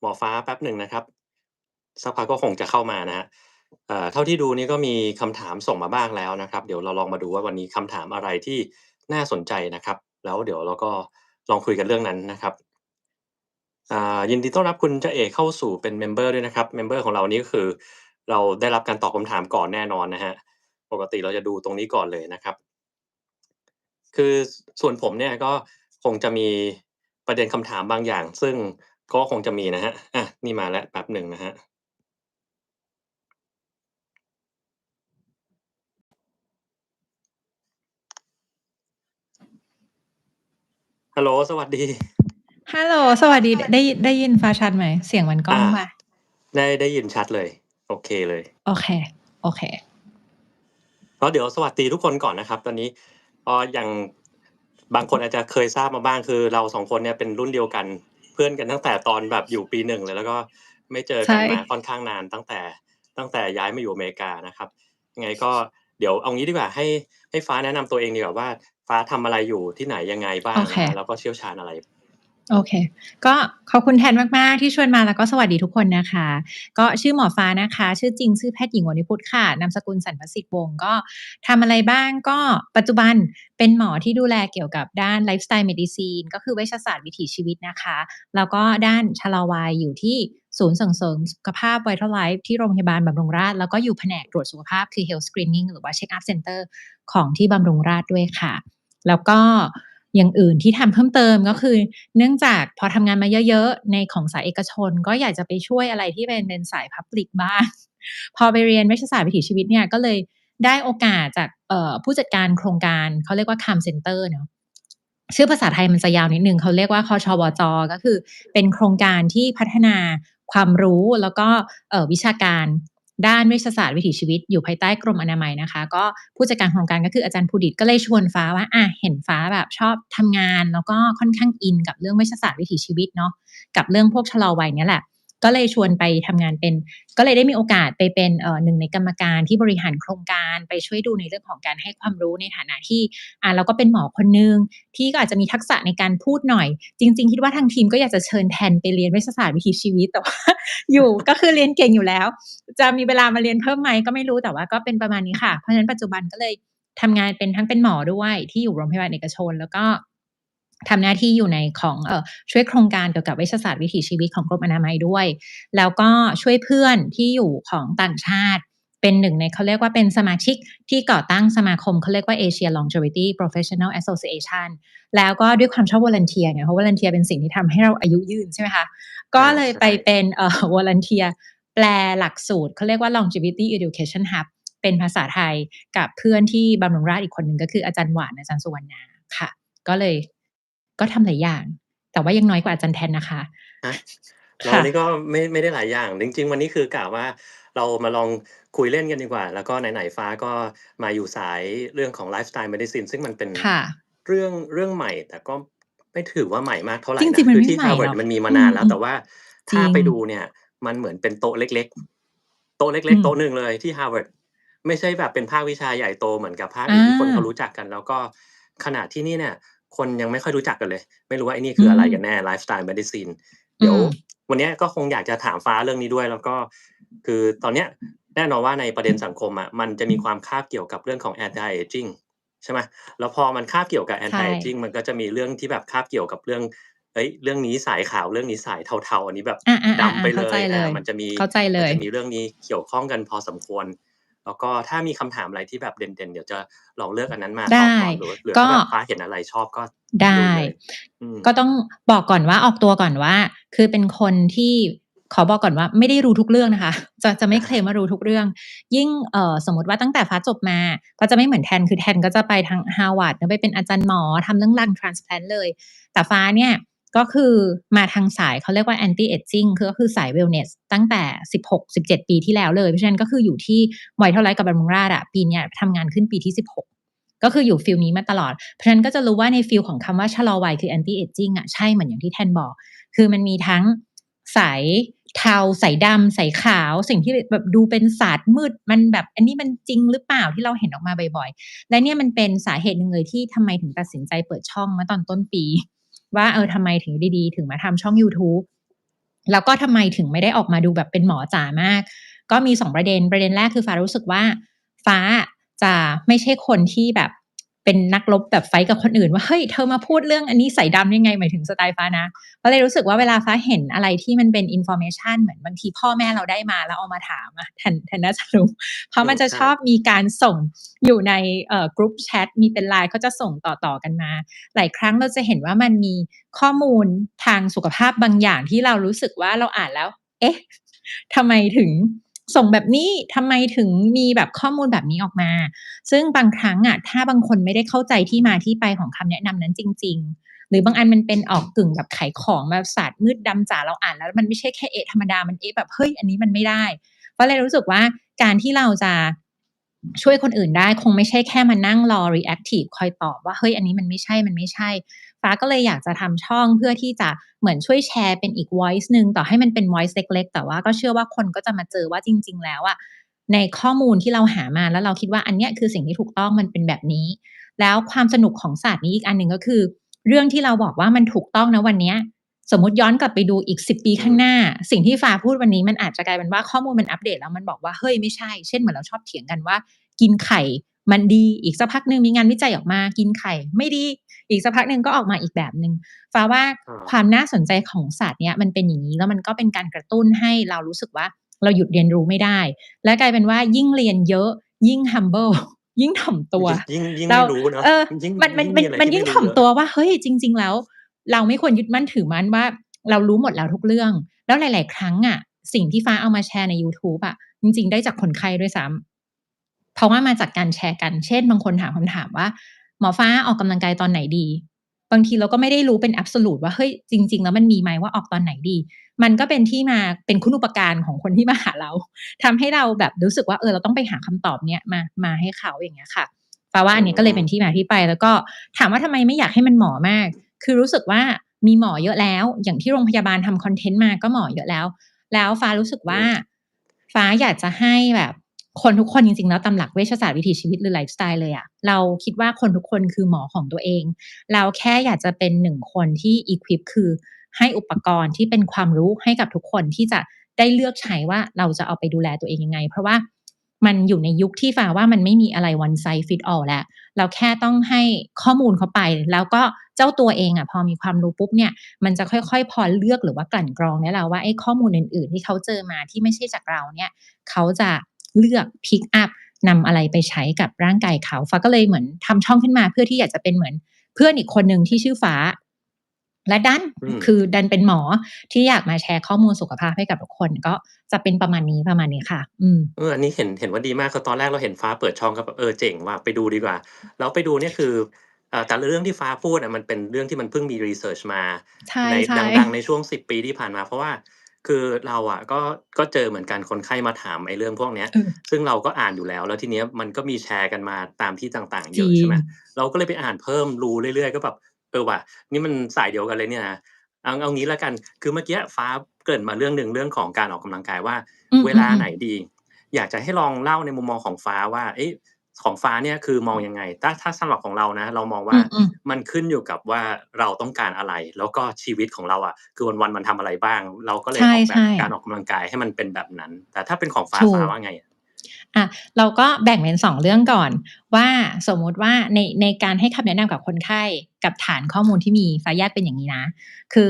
หมอฟ้าแป๊บหนึ่งนะครับสักพักก็คงจะเข้ามานะฮะเท่าที่ดูนี่ก็มีคำถามส่งมาบ้างแล้วนะครับเดี๋ยวเราลองมาดูว่าวันนี้คำถามอะไรที่น่าสนใจนะครับแล้วเดี๋ยวเราก็ลองคุยกันเรื่องนั้นนะครับยินดีต้อนรับคุณจ๊ะเอกเข้าสู่เป็นเมมเบอร์ด้วยนะครับเมมเบอร์ของเรานี่ก็คือเราได้รับการตอบคำถามก่อนแน่นอนนะครับปกติเราจะดูตรงนี้ก่อนเลยนะครับ คือส่วนผมเนี่ยก็คงจะมีประเด็นคำถามบางอย่างซึ่งก็คงจะมีนะครับนี่มาแล้วแป๊บหนึ่งนะครับฮัลโหลสวัสดีฮัลโหลสวัสดีได้ยินฟ้าชัดไหมเสียงมันก้องป่ะได้ยินชัดเลยโอเคเลยโอเคก็เดี๋ยวสวัสดีทุกคนก่อนนะครับตอนนี้อย่างบางคนอาจจะเคยทราบมาบ้างคือเรา2คนเนี่ยเป็นรุ่นเดียวกันเพื่อนกันตั้งแต่ตอนแบบอยู่ปี1เลยแล้วก็ไม่เจอกันใช่มาค่อนข้างนานตั้งแต่ย้ายมาอยู่อเมริกานะครับยังไงก็เดี๋ยวเอางี้ดีกว่าให้ฟ้าแนะนำตัวเองดีกว่าว่าฟ้าทำอะไรอยู่ที่ไหนยังไงบ้าโอเคงนะฮะแล้วก็เชี่ยวชาญอะไรโอเคก็ขอบคุณแทนมากๆที่ชวนมาแล้วก็สวัสดีทุกคนนะคะก็ชื่อหมอฟ้านะคะชื่อจริงชื่อแพทย์หญิงวรรณิพุทธค่ะนามสกุลสรรพสิทธิ์วงศ์ก็ทำอะไรบ้างก็ปัจจุบันเป็นหมอที่ดูแลเกี่ยวกับด้านไลฟ์สไตล์เมดิซีนก็คือเวชศาสตร์วิถีชีวิตนะคะแล้วก็ด้านชะลอวัยอยู่ที่ศูนย์ส่งเสริมสุขภาพ Vital Life ที่โรงพยาบาลบำรุงราษฎร์แล้วก็อยู่แผนกตรวจสุขภาพคือ Health Screening หรือว่า Check Up Center ของที่บำรุงราษฎร์ด้วยค่ะ แล้วก็อย่างอื่นที่ทำเพิ่มเติมก็คือเนื่องจากพอทำงานมาเยอะๆในของสายเอกชนก็อยากจะไปช่วยอะไรที่เป็นสาย Public บ้างพอไปเรียนเวชศาสตร์วิถีชีวิตเนี่ยก็เลยได้โอกาสจากผู้จัดการโครงการเขาเรียกว่า Calm Center เนาะชื่อภาษาไทยมันจะยาวนิดนึงเขาเรียกว่าคชวจก็คือเป็นโครงการที่พัฒนาความรู้แล้วก็วิชาการด้านเวชศาสตร์วิถีชีวิตอยู่ภายใต้กรมอนามัยนะคะก็ผู้จัดการโครงการก็คืออาจารย์ภูดิตก็เลยชวนฟ้าว่าเห็นฟ้าแบบชอบทำงานแล้วก็ค่อนข้างอินกับเรื่องเวชศาสตร์วิถีชีวิตเนาะกับเรื่องพวกชะลอวัยเนี่ยแหละก็เลยชวนไปทำงานเป็นก็เลยได้มีโอกาสไปเป็นหนึ่งในกรรมการที่บริหารโครงการไปช่วยดูในเรื่องของการให้ความรู้ในฐานะที่เราก็เป็นหมอคนหนึ่งที่ก็อาจจะมีทักษะในการพูดหน่อยจริงๆคิดว่าทางทีมก็อยากจะเชิญแทนไปเรียนเวชศาสตร์วิถีชีวิตแต่ว่าอยู่ก็คือเรียนเก่งอยู่แล้วจะมีเวลามาเรียนเพิ่มไหมก็ไม่รู้แต่ว่าก็เป็นประมาณนี้ค่ะเพราะฉะนั้นปัจจุบันก็เลยทำงานเป็นทั้งเป็นหมอด้วยที่อยู่โรงพยาบาลเอกชนแล้วก็ทำหน้าที่อยู่ในของช่วยโครงการเกี่ยวกับเวชศาสตร์วิถีชีวิตของกรมอนามัยด้วยแล้วก็ช่วยเพื่อนที่อยู่ของต่างชาติเป็นหนึ่งในเขาเรียกว่าเป็นสมาชิกที่ก่อตั้งสมาคมเขาเรียกว่า Asia Longevity Professional Association แล้วก็ด้วยความชอบ volunteer เนี่ยเพราะ volunteer เป็นสิ่งที่ทำให้เราอายุยืนใช่ไหมคะก็เลยไปเป็นvolunteer แปลหลักสูตรเขาเรียกว่า longevity education hub เป็นภาษาไทยกับเพื่อนที่บำรุงราษฎร์อีกคนหนึ่งก็คืออาจารย์หวานอาจารย์สุวรรณาค่ะก็เลยก็ทำหลายอย่างแต่ว่ายังน้อยกว่าอาจารย์แทนนะคะเราค่ะนี่ก็ไม่ได้หลายอย่างจริงๆวันนี้คือกะว่าเรามาลองคุยเล่นกันดีกว่าแล้วก็ไหนๆฟ้าก็มาอยู่สายเรื่องของไลฟ์สไตล์ Medicine ซึ่งมันเป็นค่ะเรื่องใหม่แต่ก็ไม่ถือว่าใหม่มากเท่าไรจรินะคือที่ งๆมันไม่ใหม่หร Harvard อกมันมีมาอืนานแล้วมแต่ว่าจริงถ้าไปดูเนี่ยมันเหมือนเป็นโต๊ะเล็กๆโต๊ะเล็อืมกๆโต๊ะหนึ่งเลยที่ Harvard ไม่ใช่แบบเป็นภาควิชาใหญ่โตเหมือนกับภาคอื่อานที่คนเขารู้จักกันแล้วก็ขนาดที่นี่เนี่ยคนยังไม่ค่อยรู้จักกันเลยไม่รู้ว่าไอ้นี่คือืออะไรมกันแน่ไลฟ์สไตล์ Medicine เดี๋ยวอืมวันเนี้ยก็คงอยากจะถามฟ้าเรื่องนี้ด้วยแล้วก็คือตอนเนี้ยแน่นอนว่าในประเด็นสังคมอะมันจะมีความคาบเกี่ยวกับเรื่องของ Anti-Aging ใช่ไหมแล้วพอมันคาบเกี่ยวกับ ใช่ Anti-Aging มันก็จะมีเรื่องที่แบบคาบเกี่ยวกับเรื่องเฮ้ยเรื่องนี้สายขาวเรื่องนี้สายเทาๆอันนี้แบบอาดำไปๆๆๆเข้าเลยใจเลยมันจะมีเข้าใจเลยเรื่องนี้เกี่ยวข้องกันพอสมควรแล้วก็ถ้ามีคำถามอะไรที่แบบเด่นๆเดี๋ยวจะลองเลือกอันนั้นมาตอบได้ก่อนหรือถ้าก็แบบฟ้าเห็นอะไรชอบก็ลุยได้เลยอืมก็ต้องบอกก่อนว่าออกตัวก่อนว่าคือเป็นคนที่ขอบอกก่อนว่าไม่ได้รู้ทุกเรื่องนะคะจะไม่เคลมว่ารู้ทุกเรื่องยิ่งสมมุติว่าตั้งแต่ฟ้าจบมาก็จะไม่เหมือนแทนคือแทนก็จะไปทาง Harvard แล้วไปเป็นอาจารย์หมอทำเรื่อง Lung Transplant เลยแต่ฟ้าเนี่ยก็คือมาทางสายเขาเรียกว่า Anti Aging คือก็คือสาย Wellness ตั้งแต่16-17ปีที่แล้วเลยเพราะฉะนั้นก็คืออยู่ที่ Vital Life กับบำรุงราษฎร์อะปีเนี้ยทำงานขึ้นปีที่16 ก็คืออยู่ฟีลนี้มาตลอด เพราะฉะนั้นก็จะรู้ว่าในฟีลของคำว่าชะลอวัยคือ anti aging อะใช่เหมือนอย่างที่แทนบอก คือมันมีทั้งสายเทาสายดำสายขาวสิ่งที่แบบดูเป็นศาสตร์มืดมันแบบอันนี้มันจริงหรือเปล่าที่เราเห็นออกมาบ่อยๆและเนี่ยมันเป็นสาเหตุหนึ่งเลยที่ทำไมถึงตัดสินใจเปิดช่องเมื่อตอนต้นปีว่าทำไมถึงดีๆถึงมาทำช่องยูทูบ แล้วก็ทำไมถึงไม่ได้ออกมาดูแบบเป็นหมอจ๋ามากก็มี2ประเด็นประเด็นแรกคือฟ้ารู้สึกว่าฟ้าจะไม่ใช่คนที่แบบเป็นนักรบแบบไฟต์กับคนอื่นว่าเฮ้ยเธอมาพูดเรื่องอันนี้ใส่ดำยังไงหมายถึงสไตล์ฟ้านะก็เลยรู้สึกว่าเวลาฟ้าเห็นอะไรที่มันเป็น information เหมือนบางทีพ่อแม่เราได้มาแล้วเอามาถามอะแทนน่าจะรู้เพราะมันจะใช่ชอบมีการส่งอยู่ในgroup chat มีเป็น LINE เขาจะส่งต่อๆกันมา หลายครั้งเราจะเห็นว่ามันมีข้อมูลทางสุขภาพบางอย่างที่เรารู้สึกว่าเราอ่านแล้วเอ๊ะทำไมถึงส่งแบบนี้ทำไมถึงมีแบบข้อมูลแบบนี้ออกมาซึ่งบางครั้งอะถ้าบางคนไม่ได้เข้าใจที่มาที่ไปของคำแนะนำนั้นจริงๆหรือบางอันมันเป็นออกกึ่งแบบขายของแบบศาสตร์มืดดำจ๋าเราอ่านแล้วมันไม่ใช่แค่เอ๊ะธรรมดามันเอ๊ะแบบเฮ้ยอันนี้มันไม่ได้ก็เลยรู้สึกว่าการที่เราจะช่วยคนอื่นได้คงไม่ใช่แค่มานั่งรอ reactive คอยตอบว่าเฮ้ยอันนี้มันไม่ใช่ฟ้าก็เลยอยากจะทำช่องเพื่อที่จะเหมือนช่วยแชร์เป็นอีก voice หนึ่งต่อให้มันเป็น voice เล็กๆแต่ว่าก็เชื่อว่าคนก็จะมาเจอว่าจริงๆแล้วอะในข้อมูลที่เราหามาแล้วเราคิดว่าอันเนี้ยคือสิ่งที่ถูกต้องมันเป็นแบบนี้แล้วความสนุกของศาสตร์นี้อีกอันหนึ่งก็คือเรื่องที่เราบอกว่ามันถูกต้องนะวันเนี้ยสมมุติย้อนกลับไปดูอีก10 ปีอืมข้างหน้าสิ่งที่ฟ้าพูดวันนี้มันอาจจะกลายเป็นว่าข้อมูลมันอัปเดตแล้วมันบอกว่าเฮ้ยไม่ใช่เช่นเหมือนเราชอบเถียงกันว่ากินไข่มันดีอีกสักพักหนึ่งมีงานวิจัยออกมากินไข่ไม่ดีอีกสักพักหนึ่งก็ออกมาอีกแบบหนึ่งฟ้าว่าอาความน่าสนใจของศาสตร์เนี้ยมันเป็นอย่างนี้แล้วมันก็เป็นการกระตุ้นให้เรารู้สึกว่าเราหยุดเรียนรู้ไม่ได้และกลายเป็นว่ายิ่งเรียนเยอะยิ่ง humble ยิ่งถ่อมตัวยิ่งเราไม่รู้เนาะเออยิ่งมันมันมันยิ่งมีอะไรมันยิ่งถ่อมที่ไม่รู้เยอะตัวว่าเฮ้ยจริงๆแล้วเราไม่ควรยึดมั่นถือมั่นว่าเรารู้หมดแล้วทุกเรื่องแล้วหลายๆครั้งอะสิ่งที่ฟ้าเอามาแชร์ในยูทูบอะจริงๆได้จากคนไข้ด้วยซ้ำเพราะว่ามาจากการแชร์กันเช่นบางคนถามคำถามว่าหมอฟ้าออกกำลังกายตอนไหนดีบางทีเราก็ไม่ได้รู้เป็น absolute ว่าเฮ้ยจริงๆแล้วมันมีไหมว่าออกตอนไหนดีมันก็เป็นที่มาเป็นคุณูปการของคนที่มาหาเราทำให้เราแบบรู้สึกว่าเราต้องไปหาคำตอบเนี้ยมาให้เขาอย่างเงี้ยค่ะ ฟ้าว่าอือันนี้ก็เลยเป็นที่มมาที่ไปแล้วก็ถามว่าทำไมไม่อยากให้มันหมอมากคือรู้สึกว่ามีหมอเยอะแล้วอย่างที่โรงพยาบาลทำคอนเทนต์มาก็หมอเยอะแล้วแล้วฟ้ารู้สึกว่าอืมฟ้าอยากจะให้แบบคนทุกคนจริงๆแล้วตามหลักเวชศาสตร์วิถีชีวิตหรือไลฟ์สไตล์เลยอะเราคิดว่าคนทุกคนคือหมอของตัวเองเราแค่อยากจะเป็นหนึ่งคนที่ equip คือให้อุปกรณ์ที่เป็นความรู้ให้กับทุกคนที่จะได้เลือกใช้ว่าเราจะเอาไปดูแลตัวเองยังไงเพราะว่ามันอยู่ในยุคที่ฟ้าว่ามันไม่มีอะไร one size fit all แล้ว เราแค่ต้องให้ข้อมูลเขาไปแล้วก็เจ้าตัวเองอะพอมีความรู้ปุ๊บเนี่ยมันจะค่อยๆพอเลือกหรือว่ากลั่นกรองได้แล้วว่าไอ้ข้อมูลอื่นๆที่เขาเจอมาที่ไม่ใช่จากเราเนี่ยเขาจะเลือก pick up นำอะไรไปใช้กับร่างกายเขาฟ้าก็เลยเหมือนทำช่องขึ้นมาเพื่อที่อยากจะเป็นเหมือนเพื่อนอีกคนหนึ่งที่ชื่อฟ้าและดันอืม คือดันเป็นหมอที่อยากมาแชร์ข้อมูลสุขภาพให้กับทุกคนก็จะเป็นประมาณนี้ค่ะอันนี้เห็นว่าดีมากคือตอนแรกเราเห็นฟ้าเปิดช่องก็แบบเจ๋งว่ะไปดูดีกว่าแล้วไปดูเนี่ยคือแต่ละเรื่องที่ฟ้าพูดอะมันเป็นเรื่องที่มันเพิ่งมี research มาใในช่ดังๆในๆช่วง10ปีที่ผ่านมาเพราะว่าคือเราอะก็เจอเหมือนกันคนไข้มาถามไอ้เรื่องพวกเนี้ยเออซึ่งเราก็อ่านอยู่แล้วทีเนี้ยมันก็มีแชร์กันมาตามที่ต่างๆจริงเยอะใช่ไหมเราก็เลยไปอ่านเพิ่มรู้เรื่อยๆก็แบบว่ะนี่มันสายเดียวกันเลยเนี่ยนะเอางี้แล้วกันคือเมื่อกี้ฟ้าเกริ่นมาเรื่องหนึ่งเรื่องของการออกกำลังกายว่าอืเวลาไหนมๆๆดี อยากจะให้ลองเล่าในมุมมองของฟ้าว่าเอ๊ะของฟ้าเนี่ยคือมองยังไงถ้าสำหรับของเรานะเรามองอืว่ามๆ มันขึ้นอยู่กับว่าเราต้องการอะไรแล้วก็ชีวิตของเราอะคือวันๆมันทำอะไรบ้างเราก็เลยใช่ออกแบบใช่การออกกำลังกายให้มันเป็นแบบนั้นแต่ถ้าเป็นของฟ้าถูกฟ้าว่าไงอะอะเราก็แบ่งเป็น2เรื่องก่อนว่าสมมุติว่าในการให้คำแนะนำกับคนไข้กับฐานข้อมูลที่มีฟ้าแยกเป็นอย่างงี้นะคือ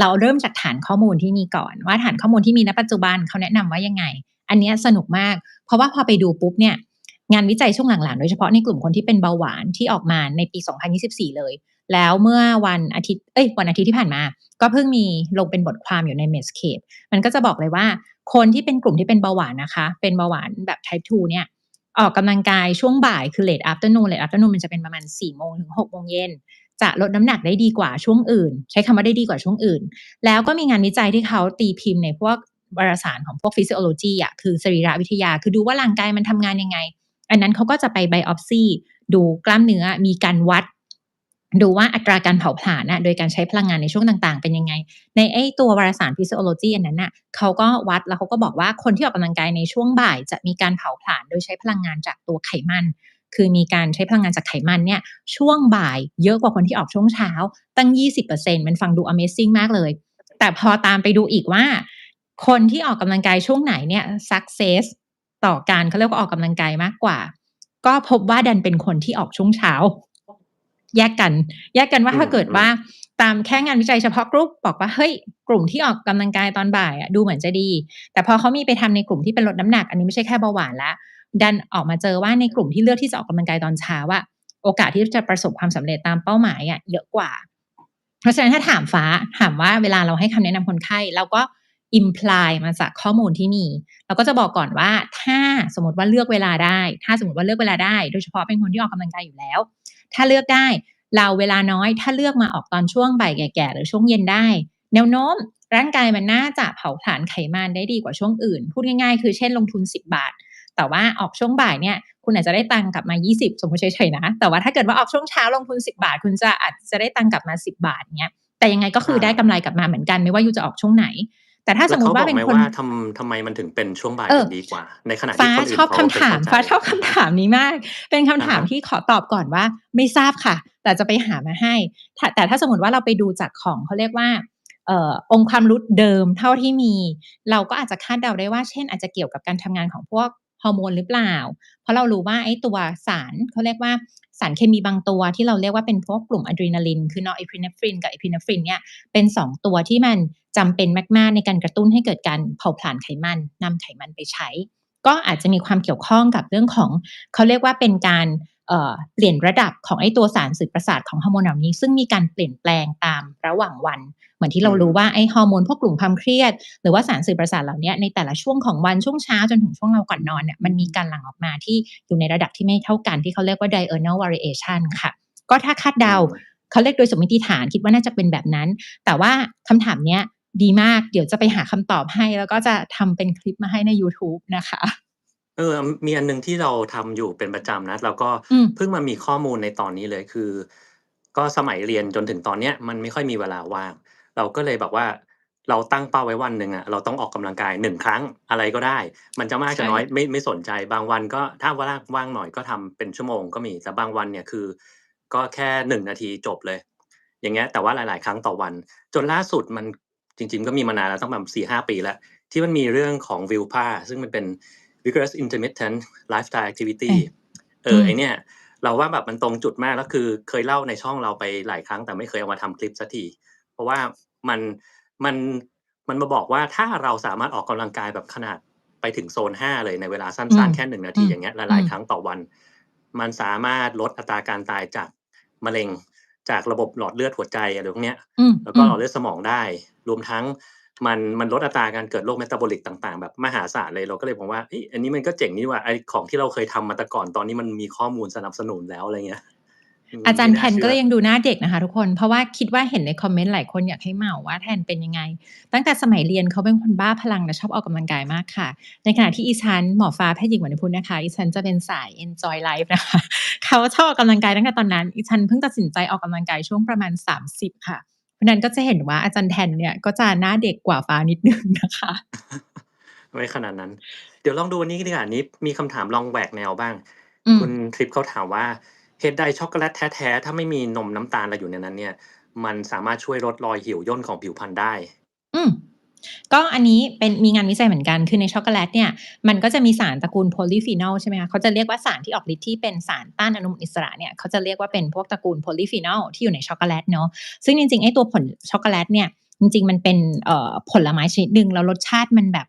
เราเริ่มจากฐานข้อมูลที่มีก่อนว่าฐานข้อมูลที่มีณปัจจุบันเขาแนะนำว่ายังไงอันเนี้ยสนุกมากเพราะว่าพอไปดูปุ๊บเนี่ยงานวิจัยช่วงหลังๆโดยเฉพาะในกลุ่มคนที่เป็นเบาหวานที่ออกมาในปี2024เลยแล้วเมื่อวันอาทิตย์ที่ผ่านมาก็เพิ่งมีลงเป็นบทความอยู่ใน Medscape มันก็จะบอกเลยว่าคนที่เป็นกลุ่มที่เป็นเบาหวานนะคะเป็นเบาหวานแบบ Type 2เนี่ยออกกำลังกายช่วงบ่ายคือ late afternoon มันจะเป็นประมาณ4โมงถึง6โมงเย็นจะลดน้ำหนักได้ดีกว่าช่วงอื่นใช้คำว่าได้ดีกว่าช่วงอื่นแล้วก็มีงานวิจัยที่เขาตีพิมพ์ในพวกวารสารของพวก Physiology อะคือสรีรวิทยาคือดูว่าร่างกายมันทำงานยังไงอันนั้นเขาก็จะไป biopsy ดูกล้ามเนื้อมีการวัดดูว่าอัตราการเผาผลาญน่ะโดยการใช้พลังงานในช่วงต่างๆเป็นยังไง ในไอ้ตัววารสาร Physiology อันนั้นน่ะเขาก็วัดแล้วเขาก็บอกว่าคนที่ออกกำลังกายในช่วงบ่ายจะมีการเผาผลาญโดยใช้พลังงานจากตัวไขมันคือมีการใช้พลังงานจากไขมันเนี่ยช่วงบ่ายเยอะกว่าคนที่ออกช่วงเช้าตั้ง20%มันฟังดู Amazing มากเลย แต่พอตามไปดูอีกว่าคนที่ออกกำลังกายช่วงไหนเนี่ย success ต่อการเขาเรียกว่าออกกำลังกายมากกว่าก็พบว่าดันเป็นคนที่ออกช่วงเช้าแยกกันว่าถ้าเกิดว่าตามแค่งานวิจัยเฉพาะกลุ่มบอกว่าเฮ้ยกลุ่มที่ออกกำลังกายตอนบ่ายอะดูเหมือนจะดีแต่พอเขามีไปทำในกลุ่มที่เป็นลดน้ำหนักอันนี้ไม่ใช่แค่เบาหวานแล้วดันออกมาเจอว่าในกลุ่มที่เลือกที่จะออกกำลังกายตอนเช้าอะโอกาสที่จะประสบความสำเร็จตามเป้าหมายอะเยอะกว่าเพราะฉะนั้นถ้าถามฟ้าถามว่าเวลาเราให้คำแนะนำคนไข้เราก็ imply มาจากข้อมูลที่มีเราก็จะบอกก่อนว่าถ้าสมมติว่าเลือกเวลาได้โดยเฉพาะเป็นคนที่ออกกำลังกายอยู่แล้วถ้าเลือกได้เราเวลาน้อยถ้าเลือกมาออกตอนช่วงบ่ายแก่ๆหรือช่วงเย็นได้แนวโน้มร่างกายมันน่าจะเผาผลาญไขมันได้ดีกว่าช่วงอื่นพูดง่ายๆคือเช่นลงทุน10 บาทแต่ว่าออกช่วงบ่ายเนี่ยคุณอาจจะได้ตังค์กลับมา20สมมติเฉยๆนะแต่ว่าถ้าเกิดว่าออกช่วงเช้าลงทุน10 บาทคุณอาจจะได้ตังค์กลับมา10 บาทเงี้ยแต่ยังไงก็คือได้กำไรกลับมาเหมือนกันไม่ว่ายูจะออกช่วงไหนแต่ถ้าสมมติว่าเป็นคนทำไมมันถึงเป็นช่วงบ่ายถึงดีกว่าในขณะที่ฟ้าคนอื่ชอบนเขาไปเข้าใจฟ้าชอบคำถามนี้มากเป็นคำถามที่ขอตอบก่อนว่าไม่ทราบค่ะแต่จะไปหามาให้แต่ถ้าสมมติว่าเราไปดูจากของเขาเรียกว่าองค์ความรู้เดิมเท่าที่มีเราก็อาจจะคาดเดาได้ว่าเช่นอาจจะเกี่ยวกับการทำงานของพวกฮอร์โมนหรือเปล่าเพราะเรารู้ว่าไอ้ตัวสารเขาเรียกว่าสารเคมีบางตัวที่เราเรียกว่าเป็นพวกกลุ่มอะดรีนาลินคือนอร์เอพิเนฟรินกับเอพิเนฟรินเนี่ยเป็น2ตัวที่มันจำเป็นมากๆในการกระตุ้นให้เกิดการเผาผลาญไขมันนำไขมันไปใช้ก็อาจจะมีความเกี่ยวข้องกับเรื่องของเขาเรียกว่าเป็นการเปลี่ยนระดับของไอ้ตัวสารสื่อประสาทของฮอร์โมนเหล่านี้ซึ่งมีการเปลี่ยนแปลงตามระหว่างวันเหมือนที่เรารู้ว่าไอ้ฮอร์โมนพวกกลุ่มความเครียดหรือว่าสารสื่อประสาทเหล่านี้ในแต่ละช่วงของวันช่วงเช้าจนถึงช่วงเราก่อนนอนเนี่ยมันมีการหลั่งออกมาที่อยู่ในระดับที่ไม่เท่ากันที่เขาเรียกว่า diurnal variation ค่ะก็ถ้าคาดเดาเขาเรียกโดยสมมติฐานคิดว่าน่าจะเป็นแบบนั้นแต่ว่าคำถามเนี้ยดีมากเดี๋ยวจะไปหาคำตอบให้แล้วก็จะทำเป็นคลิปมาให้ในยูทูบนะคะมีอันหนึ่งที่เราทำอยู่เป็นประจำนะแล้วก็เพิ่งมามีข้อมูลในตอนนี้เลยคือก็สมัยเรียนจนถึงตอนเนี้ยมันไม่ค่อยมีเวลาว่างเราก็เลยแบบว่าเราตั้งเป้าไว้วันหนึ่งอะเราต้องออกกำลังกาย1ครั้งอะไรก็ได้มันจะมากจะน้อยไม่สนใจบางวันก็ถ้าว่างหน่อยก็ทำเป็นชั่วโมงก็มีแต่บางวันเนี่ยคือก็แค่1 นาทีจบเลยอย่างเงี้ยแต่ว่าหลายๆครั้งต่อวันจนล่าสุดมันจริงๆก็มีมานานแล้วตั้งแบบ4-5 ปีแล้วที่มันมีเรื่องของ Vilpa ซึ่งมันเป็น Vigorous Intermittent Lifestyle Activity ไอ้เนี่ยเราว่าแบบมันตรงจุดมากแล้วคือเคยเล่าในช่องเราไปหลายครั้งแต่ไม่เคยเอามาทำคลิปสักทีเพราะว่ามันมันมันมาบอกว่าถ้าเราสามารถออกกำลังกายแบบขนาดไปถึงโซน5เลยในเวลาสั้นๆแค่1 นาทีอย่างเงี้ยหลายๆครั้งต่อวันมันสามารถลดอัตราการตายจากมะเร็งจากระบบหลอดเลือดหัวใจอะไรพวกเนี้ยแล้วก็หลอดเลือดสมองได้รวมทั้งมันลดอัตราการเกิดโรค metabolic ต่างๆแบบมหาศาลเลยเราก็เลยมองว่าเฮ้ยอันนี้มันก็เจ๋งนี่หว่าไอ้ของที่เราเคยทำมาแต่ก่อนตอนนี้มันมีข้อมูลสนับสนุนแล้วอะไรเงี้ยอาจารย์แทนก็ยังดูหน้าเด็กนะคะทุกคนเพราะว่าคิดว่าเห็นในคอมเมนต์หลายคนอยากให้เมาว่าแทนเป็นยังไงตั้งแต่สมัยเรียนเขาเป็นคนบ้าพลังและชอบออกกำลังกายมากค่ะในขณะที่อีฉันหมอฟ้าแพทย์หญิงวรรณพุทธนะคะอีฉันจะเป็นสาย enjoy life นะคะเขาชอบออกกำลังกายตั้งแต่ตอนนั้นอีฉันเพิ่งตัดสินใจออกกำลังกายช่วงประมาณ30ค่ะเพราะนั้นก็จะเห็นว่าอาจารย์แทนเนี่ยก็จะหน้าเด็กกว่าฟ้านิดนึงนะคะไม่ขนาดนั้นเดี๋ยวลองดูอันนี้ดีกว่านี้มีคำถามลองแหวกแนวบ้างคุณทริปเขาถามว่าเหตุใดช็อกโกแลตแท้ๆถ้าไม่มีนมน้ำตาลอะไรอยู่ในนั้นเนี่ยมันสามารถช่วยลดรอยเหี่ยวย่นของผิวพรรณได้อืมก็อันนี้เป็นมีงานวิจัยเหมือนกันคือในช็อกโกแลตเนี่ยมันก็จะมีสารตระกูลโพลีฟีนอลใช่ไหมคะเขาจะเรียกว่าสารที่ออกฤทธิ์ที่เป็นสารต้านอนุมูลอิสระเนี่ยเขาจะเรียกว่าเป็นพวกตระกูลโพลีฟีนอลที่อยู่ในช็อกโกแลตเนาะซึ่งจริงๆไอ้ตัวผลช็อกโกแลตเนี่ยจริงๆมันเป็นผลไม้ชนิดหนึ่งแล้วรสชาติมันแบบ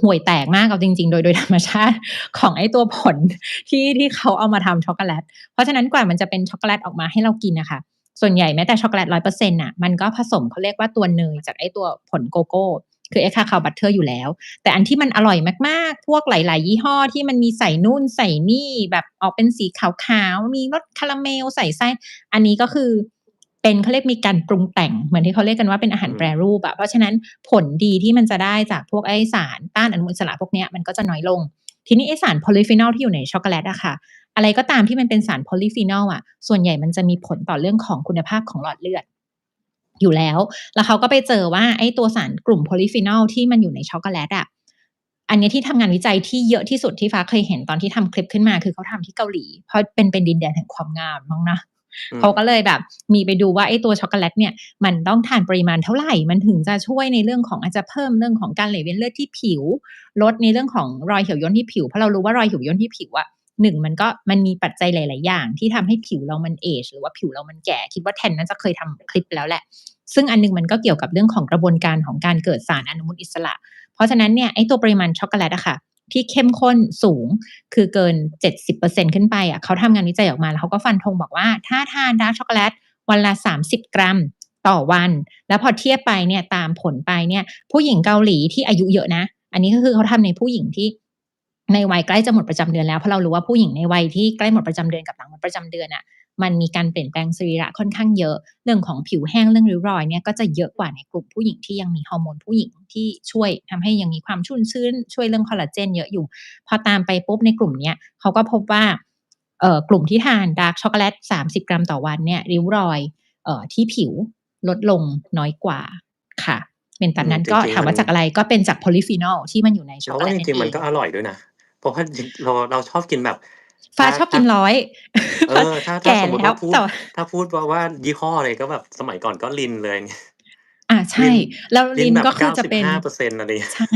ห่วยแตกมากเอาจริงๆโดยธรรมชาติของไอ้ตัวผลที่เขาเอามาทำช็อกโกแลตเพราะฉะนั้นกว่ามันจะเป็นช็อกโกแลตออกมาให้เรากินนะคะ ส่วนใหญ่แม้แต่ช็อกโกแลต100%น่ะมันก็ผสมเขาเรียกว่าตัวเนยจากไอ้ตัวผลโกโก้คือไอ้คาคาบัตเตอร์อยู่แล้วแต่อันที่มันอร่อยมากๆพวกหลายๆยี่ห้อที่มันมีใส่นู่นใส่นี่แบบออกเป็นสีขาวๆมีรสคาราเมลใส่ไส้อันนี้ก็คือเป็นเขาเรียกมีการปรุงแต่งเหมือนที่เขาเรียกกันว่าเป็นอาหารแปรรูปอะเพราะฉะนั้นผลดีที่มันจะได้จากพวกไอ้สารต้านอนุมูลอิสระพวกเนี้ยมันก็จะน้อยลงทีนี้ไอ้สารโพลีฟีนอลที่อยู่ในช็อกโกแลตอะค่ะ อะไรก็ตามที่มันเป็นสารโพลีฟีนอลอ่ะส่วนใหญ่มันจะมีผลต่อเรื่องของคุณภาพของหลอดเลือดอยู่แล้วแล้วเขาก็ไปเจอว่าไอ้ตัวสารกลุ่มโพลีฟีนอลที่มันอยู่ในช็อกโกแลตอ่ะอันนี้ที่ทำงานวิจัยที่เยอะที่สุดที่ฟ้าเคยเห็นตอนที่ทำคลิปขึ้นมาคือเขาทำที่เกาหลีเพราะเป็นดินแดนแห่งความงามมั้งนะ เขาอืมก็เลยแบบมีไปดูว่าไอ้ตัวช็อกโกแลตเนี่ยมันต้องทานปริมาณเท่าไรมันถึงจะช่วยในเรื่องของอาจจะเพิ่มเรื่องของการไหลเวียนเลือดที่ผิวลดในเรื่องของรอยเหี่ยวย่นที่ผิวเพราะเรารู้ว่ารอยเหี่ยวย่นที่ผิวอะ1มันมีปัจจัยหลายๆอย่างที่ทำให้ผิวเรามัน age หรือว่าผิวเรามันแก่คิดว่าแทนน่าจะเคยทำคลิปไปแล้วแหละซึ่งอันหนึ่งมันก็เกี่ยวกับเรื่องของกระบวนการของการเกิดสารอนุมูลอิสระ เพราะฉะนั้นเนี่ยไอ้ตัวปริมาณช็อกโกแลตอะค่ะที่เข้มข้นสูงคือเกิน70%ขึ้นไปอะเขาทำงานวิจัยออกมาแล้วเขาก็ฟันธงบอกว่าถ้าทานดาร์กช็อกโกแลตวันละ30กรัมต่อวันแล้วพอเทียบไปเนี่ยตามผลไปเนี่ยผู้หญิงเกาหลีที่อายุเยอะนะอันนี้ก็คือเขาทำในผู้หญิงที่ในวัยใกล้จะหมดประจำเดือนแล้วเพราะเรารู้ว่าผู้หญิงในวัยที่ใกล้หมดประจำเดือนกับหลังหมดประจำเดือนอะมันมีการเปลี่ยนแปลงสรีระค่อนข้างเยอะเรื่องของผิวแห้งเรื่องริ้วรอยเนี่ยก็จะเยอะกว่าในกลุ่มผู้หญิงที่ยังมีฮอร์โมนผู้หญิงที่ช่วยทำให้ยังมีความชุ่มชื้นช่วยเรื่องคอลลาเจนเยอะอยู่พอตามไปปุ๊บในกลุ่มเนี้ยเขาก็พบว่ากลุ่มที่ทานดาร์กช็อกโกแลต30กรัมต่อวันเนี่ยริ้วรอยที่ผิวลดลงน้อยกว่าค่ะเป็นตามนั้นจริงๆมันก็ถามว่าจากอะไรก็เป็นจาก polyphenol ที่มันอยู่ในช็อกเราว่าโกแลตนั่นเองจริงๆมันก็อร่อยด้วยนะเพราะว่าเราชอบกินแบบฟ้าชอบถ้ากินร้อยฟ้าถ้าแก่สมมุติแล้วว่าพูดแต่ว่า ถ้าพูดว่ายี่ห้ออะไรก็แบบสมัยก่อนก็ลินเลย ใช่ลินแล้วลินแบบลิ้นก็คือจะเป็น95%อะไรเงี้ยใช่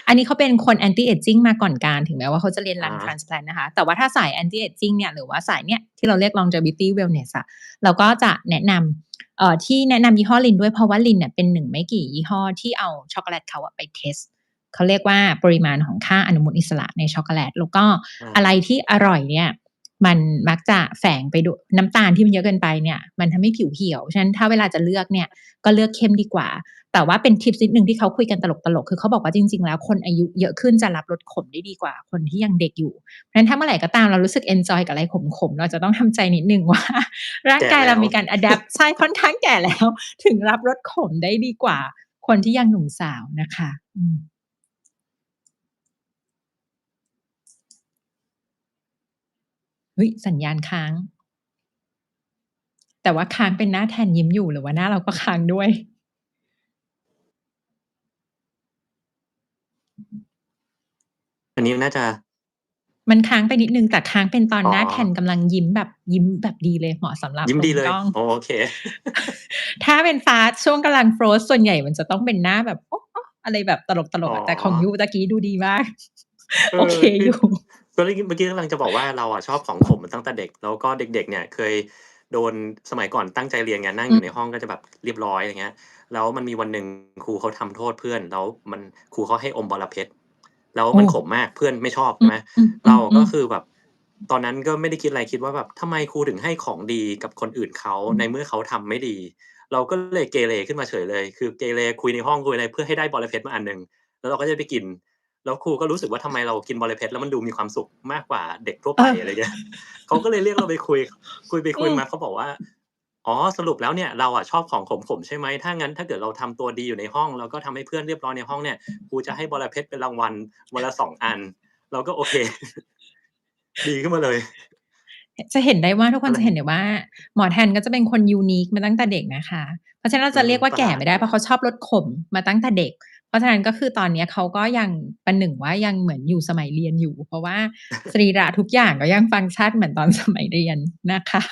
อันนี้เขาเป็นคน anti aging มาก่อนการถึงแม้ว่าเขาจะเรียน อะ lung ฮะ transplant นะคะแต่ว่าถ้าสาย anti aging เนี่ยหรือว่าสายเนี่ยที่เราเรียก longevity wellness อะเราก็จะแนะนำที่แนะนำยี่ห้อลินด้วยเพราะว่าลินเนี่ยเป็นหนึ่งไม่กี่ยี่ห้อที่เอาช็อกโกแลตเขาอะไปเทสต์เขาเรียกว่าปริมาณของค่าอนุมูลอิสระในช็อกโกแลตแล้วก็อะไรอาที่อร่อยเนี่ยมันมักจะแฝงไปด้วยน้ำตาลที่มันเยอะเกินไปเนี่ยมันทำให้ผิวเหี่ยวฉะนั้นถ้าเวลาจะเลือกเนี่ยก็เลือกเข้มดีกว่า แต่ว่าเป็นทิปส์นิดหนึ่งที่เขาคุยกันตลกๆคือเขาบอกว่าจริงๆแล้วคนอายุเยอะขึ้นจะรับรสขมได้ดีกว่าคนที่ยังเด็กอยู่เพราะฉะนั้นถ้าเมื่อไหร่ก็ตามเรารู้สึกเอนจอยกับอะไรขมๆเราจะต้องทำใจนิดหนึ่งว่าร่างกายเราแก่แล้วมีการ adapt ใช่ค่อนข้างแก่แล้วถึงรับรสขมได้ดีกว่าคนที่ยังหนุ่มสาวนะคะเฮ้ยสัญญาณค้างแต่ว่าค้างเป็นหน้าแทนยิ้มอยู่หรือว่าหน้าเราก็ค้างด้วยอันนี้น่าจะมันค้างไปนิดหนึ่งแต่ค้างเป็นตอนอ๋อหน้าแทนกำลังยิ้มแบบดีเลยเหมาะสำหรับยิ้มดีเลยมุมกล้อง โอเค ถ้าเป็นฟ้าช่วงกำลัง frost ส่วนใหญ่มันจะต้องเป็นหน้าแบบโอ๊ะๆอะไรแบบตลอ๋อกๆอะแต่ของยูตะกี้ดูดีมาก เอ โอเคคืออยู่เมื่อกี้กำลังจะบอกว่าเราอะชอบของขมมาตั้งแต่เด็กแล้วก็เด็กๆเนี่ยเคยโดนสมัยก่อนตั้งใจเรียนไงนั่งอืมอยู่ในห้องก็จะแบบเรียบร้อยอะไรเงี้ยแล้วมันมีวันหนึ่งครูเขาทำโทษเพื่อนแล้วครูเขาให้อมบอระเพ็ดแล้วโอ้มันขมมากเพื่อนไม่ชอบอืใช่ไหมเราก็มๆๆๆคือแบบตอนนั้นก็ไม่ได้คิดอะไรคิดว่าแบบทำไมครูถึงให้ของดีกับคนอื่นเขาอืมในเมื่อเขาทำไม่ดีเราก็เลยเกเรขึ้นมาเฉยเลยคือเกเรคุยในห้องคุยอะไรเพื่อให้ได้บอระเพ็ดมาอันหนึ่งแล้วเราก็จะไปกิน แล้วครูก็รู้สึกว่าทำไมเรากินบอระเพ็ดแล้วมันดูมีความสุขมากกว่าเด็กทั่วเออไปอะไรเงี้ยเขาก็เลยเรียกเราไปคุยคุยไปคุอืมยมาเขาบอกว่าอ๋อสรุปแล้วเนี่ยเราอะชอบของขมๆใช่ไหมถ้างั้นถ้าเกิดเราทำตัวดีอยู่ในห้องแล้วก็ทำให้เพื่อนเรียบร้อยในห้องเนี่ยครูจะให้บอระเพ็ดเป็นรางวัลวันละ2อันเราก็โอเคดีขึ้นมาเลยจะเห็นได้ว่าทุกคนอะไรจะเห็นได้ว่าหมอแทนก็จะเป็นคน unique มาตั้งแต่เด็กนะคะเพราะฉะนั้นเราจะเรียกว่าประหแก่ไม่ได้เพราะเขาลาดชอบรสขมมาตั้งแต่เด็กเพราะฉะนั้นก็คือตอนเนี้ยเขาก็ยังประหนึ่งว่ายังเหมือนอยู่สมัยเรียนอยู่เพราะว่าสรีระทุกอย่างก็ยังฟังก์ชันเหมือนตอนสมัยเรียนนะคะ